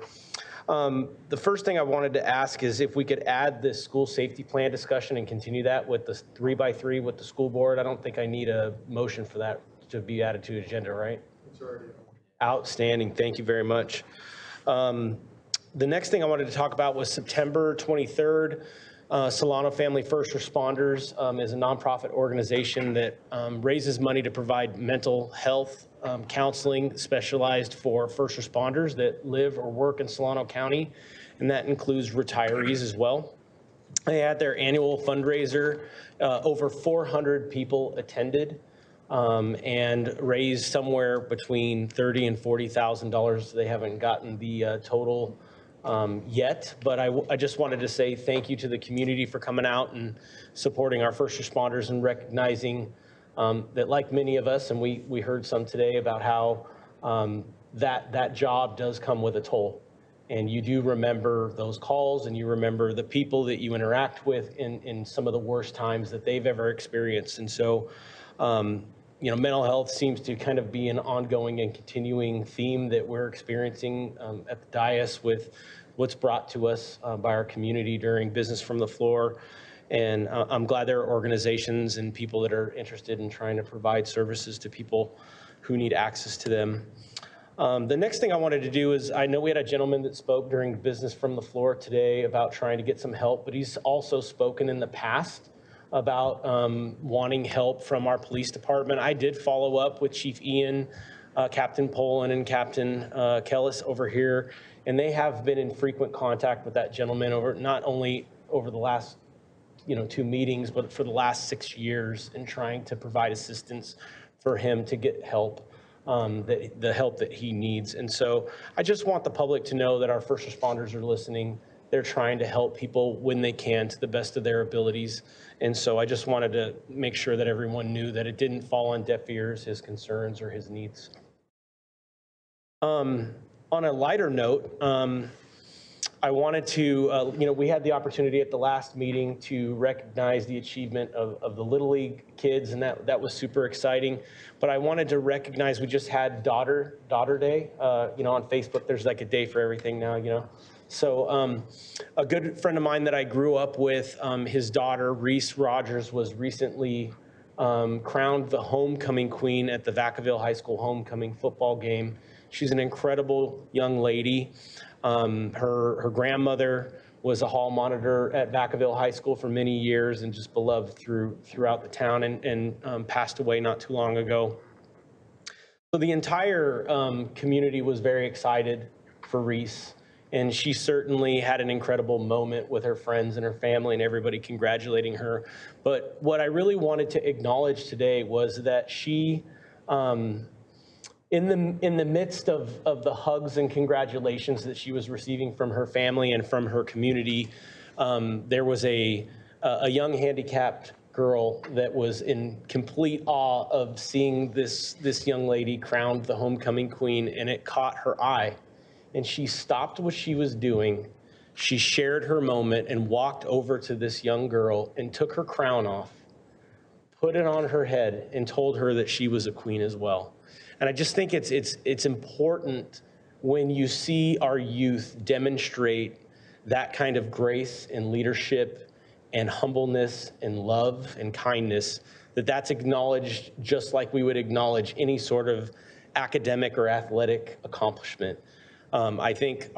The first thing I wanted to ask is if we could add this school safety plan discussion and continue that with the 3x3 with the school board. I don't think I need a motion for that to be added to the agenda, right? It's already outstanding. Thank you very much. The next thing I wanted to talk about was September 23rd. Solano Family First Responders is a nonprofit organization that raises money to provide mental health counseling specialized for first responders that live or work in Solano County, and that includes retirees as well. They had their annual fundraiser. Over 400 people attended and raised somewhere between $30,000 and $40,000. They haven't gotten the total yet, but I just wanted to say thank you to the community for coming out and supporting our first responders and recognizing that, like many of us, and we heard some today about how that job does come with a toll. And you do remember those calls, and you remember the people that you interact with in some of the worst times that they've ever experienced. And so, you know, mental health seems to kind of be an ongoing and continuing theme that we're experiencing at the dais with what's brought to us by our community during Business from the Floor. And I'm glad there are organizations and people that are interested in trying to provide services to people who need access to them. The next thing I wanted to do is, I know we had a gentleman that spoke during Business from the Floor today about trying to get some help, but he's also spoken in the past about wanting help from our police department. I did follow up with Chief Ian, Captain Poland, and Captain Kellis over here, and they have been in frequent contact with that gentleman over not only over the last 2 meetings, but for the last 6 years, in trying to provide assistance for him to get help, the help that he needs. And so I just want the public to know that our first responders are listening. They're trying to help people when they can to the best of their abilities. And so I just wanted to make sure that everyone knew that it didn't fall on deaf ears, his concerns or his needs. On a lighter note, I wanted to, we had the opportunity at the last meeting to recognize the achievement of the Little League kids, and that was super exciting. But I wanted to recognize, we just had Daughter Day. On Facebook, there's like a day for everything now, So a good friend of mine that I grew up with, his daughter, Reese Rogers, was recently crowned the homecoming queen at the Vacaville High School homecoming football game. She's an incredible young lady. Her grandmother was a hall monitor at Vacaville High School for many years and just beloved throughout the town, and passed away not too long ago. So the entire community was very excited for Reese, and she certainly had an incredible moment with her friends and her family and everybody congratulating her. But what I really wanted to acknowledge today was that she, in the midst of the hugs and congratulations that she was receiving from her family and from her community, there was a young handicapped girl that was in complete awe of seeing this young lady crowned the homecoming queen, and it caught her eye. And she stopped what she was doing. She shared her moment and walked over to this young girl and took her crown off, put it on her head, and told her that she was a queen as well. And I just think it's important when you see our youth demonstrate that kind of grace and leadership and humbleness and love and kindness, that's acknowledged just like we would acknowledge any sort of academic or athletic accomplishment. I think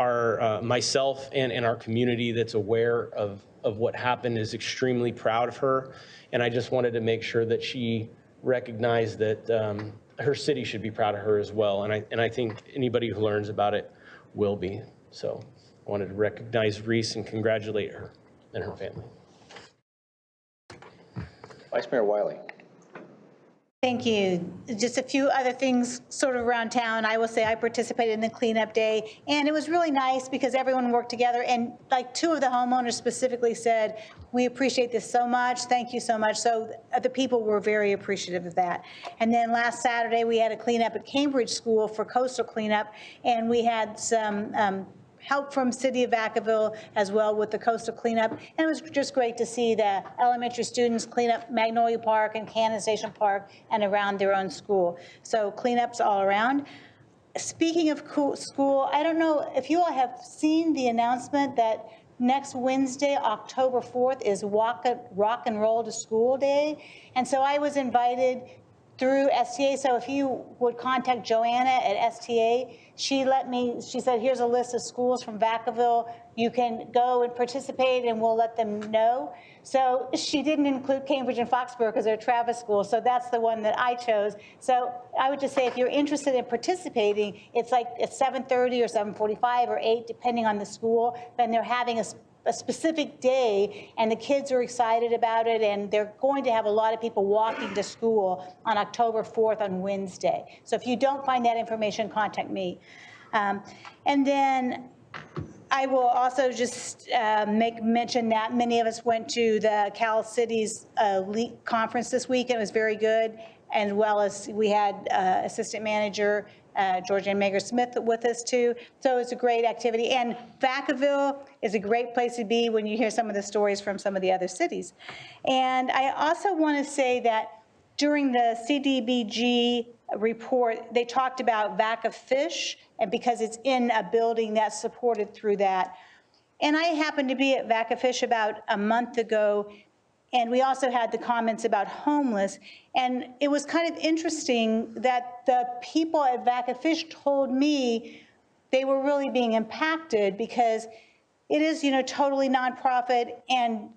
myself and our community that's aware of what happened is extremely proud of her. And I just wanted to make sure that she recognized that her city should be proud of her as well. And I think anybody who learns about it will be. So I wanted to recognize Reese and congratulate her and her family. Vice Mayor Wiley. Thank you. Just a few other things sort of around town. I will say I participated in the cleanup day, and it was really nice because everyone worked together. And like 2 of the homeowners specifically said, we appreciate this so much. Thank you so much. So the people were very appreciative of that. And then last Saturday, we had a cleanup at Cambridge School for coastal cleanup, and we had some help from City of Vacaville as well with the coastal cleanup. And it was just great to see the elementary students clean up Magnolia Park and Cannon Station Park and around their own school. So cleanups all around. Speaking of school, I don't know if you all have seen the announcement that next Wednesday, October 4th, is Rock and Roll to School Day. And so I was invited through STA. So if you would contact Joanna at STA, she said, here's a list of schools from Vacaville. You can go and participate and we'll let them know. So she didn't include Cambridge and Foxborough because they're Travis schools. So that's the one that I chose. So I would just say if you're interested in participating, it's like at 7:30 or 7:45 or 8, depending on the school. Then they're having a specific day, and the kids are excited about it, and they're going to have a lot of people walking to school on October 4th on Wednesday. So if you don't find that information, contact me. And then I will also just make mention that many of us went to the Cal Cities LEAP conference this week, and it was very good, as well as we had Assistant Manager Georgianne Mager-Smith with us too. So it's a great activity. And Vacaville is a great place to be when you hear some of the stories from some of the other cities. And I also want to say that during the CDBG report, they talked about Vacafish, and because it's in a building that's supported through that. And I happened to be at Vacafish about a month ago, and we also had the comments about homeless. And it was kind of interesting that the people at Vacafish told me they were really being impacted because it is, totally nonprofit, and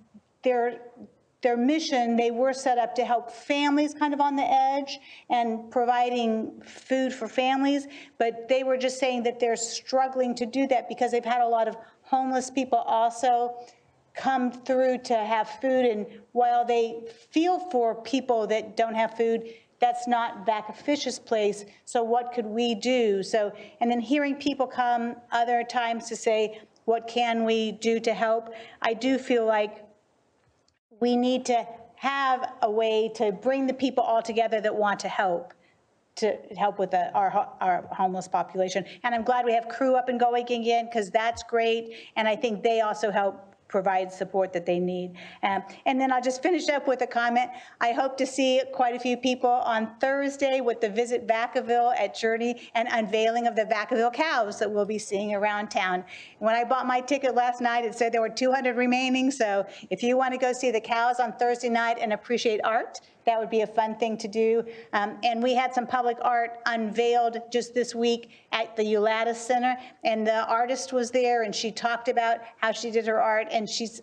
their mission, they were set up to help families kind of on the edge and providing food for families. But they were just saying that they're struggling to do that because they've had a lot of homeless people also come through to have food. And while they feel for people that don't have food, that's not Vacafish's place. So what could we do? So, and then hearing people come other times to say, what can we do to help? I do feel like we need to have a way to bring the people all together that want to help with our homeless population. And I'm glad we have crew up and going again, because that's great. And I think they also help provide support that they need. And then I'll just finish up with a comment. I hope to see quite a few people on Thursday with the Visit Vacaville at Journey and unveiling of the Vacaville cows that we'll be seeing around town. When I bought my ticket last night, it said there were 200 remaining. So if you want to go see the cows on Thursday night and appreciate art, that would be a fun thing to do. And we had some public art unveiled just this week at the Ulatis Center, and the artist was there, and she talked about how she did her art, and she's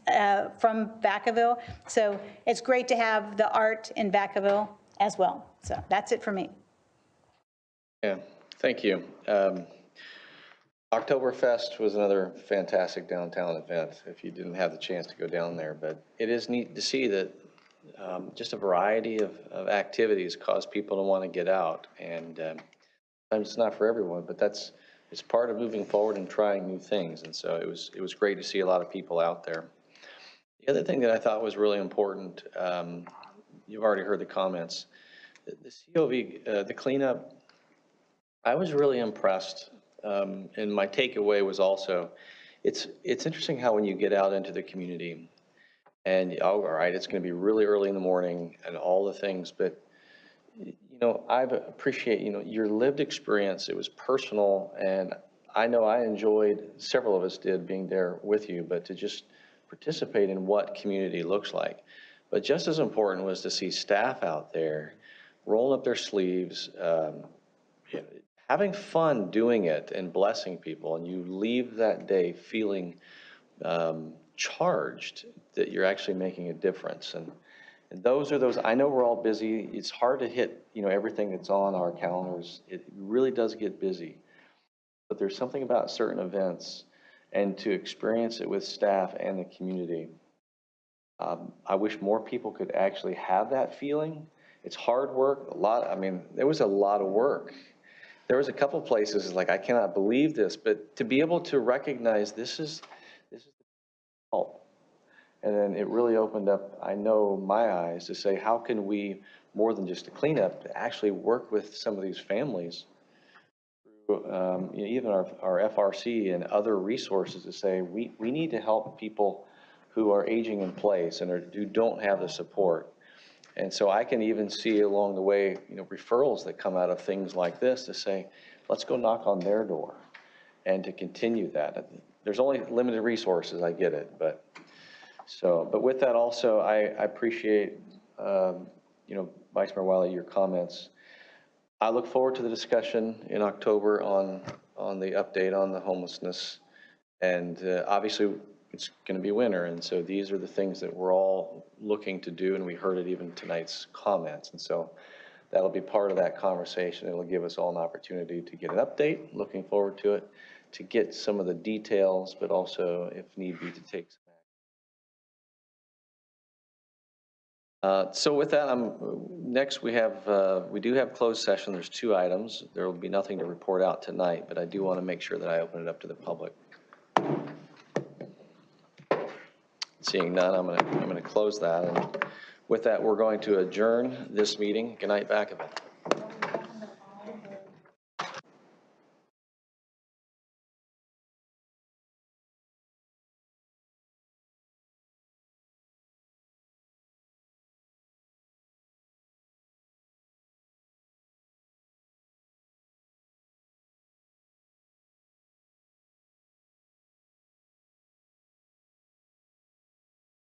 from Vacaville. So it's great to have the art in Vacaville as well. So that's it for me. Yeah, thank you. Oktoberfest was another fantastic downtown event, if you didn't have the chance to go down there. But it is neat to see that just a variety of activities cause people to want to get out. And sometimes it's not for everyone, but it's part of moving forward and trying new things. And so it was great to see a lot of people out there. The other thing that I thought was really important, you've already heard the comments, the COV, the cleanup, I was really impressed. And my takeaway was also, it's interesting how when you get out into the community, and all right, it's going to be really early in the morning and all the things, but I appreciate your lived experience. It was personal, and I know I enjoyed, several of us did, being there with you, but to just participate in what community looks like. But just as important was to see staff out there rolling up their sleeves, having fun doing it and blessing people, and you leave that day feeling charged that you're actually making a difference. And those are those, I know we're all busy. It's hard to hit, everything that's on our calendars. It really does get busy. But there's something about certain events, and to experience it with staff and the community, I wish more people could actually have that feeling. It's hard work, there was a lot of work. There was a couple places like, I cannot believe this, but to be able to recognize this is help. And then it really opened up, I know, my eyes to say, how can we, more than just a cleanup, to actually work with some of these families, even our FRC and other resources to say, we need to help people who are aging in place and who don't have the support. And so I can even see along the way, referrals that come out of things like this to say, let's go knock on their door and to continue that. There's only limited resources, I get it, but with that also, I appreciate, Vice Mayor Wiley, your comments. I look forward to the discussion in October on the update on the homelessness. And obviously, it's going to be winter, and so these are the things that we're all looking to do, and we heard it even tonight's comments. And so that'll be part of that conversation. It'll give us all an opportunity to get an update, looking forward to it, to get some of the details, but also, if need be, to take some action. So with that, next we do have closed session. There's 2 items. There will be nothing to report out tonight, but I do want to make sure that I open it up to the public. Seeing none, I'm going to close that. And with that, we're going to adjourn this meeting. Good night, Vacaville.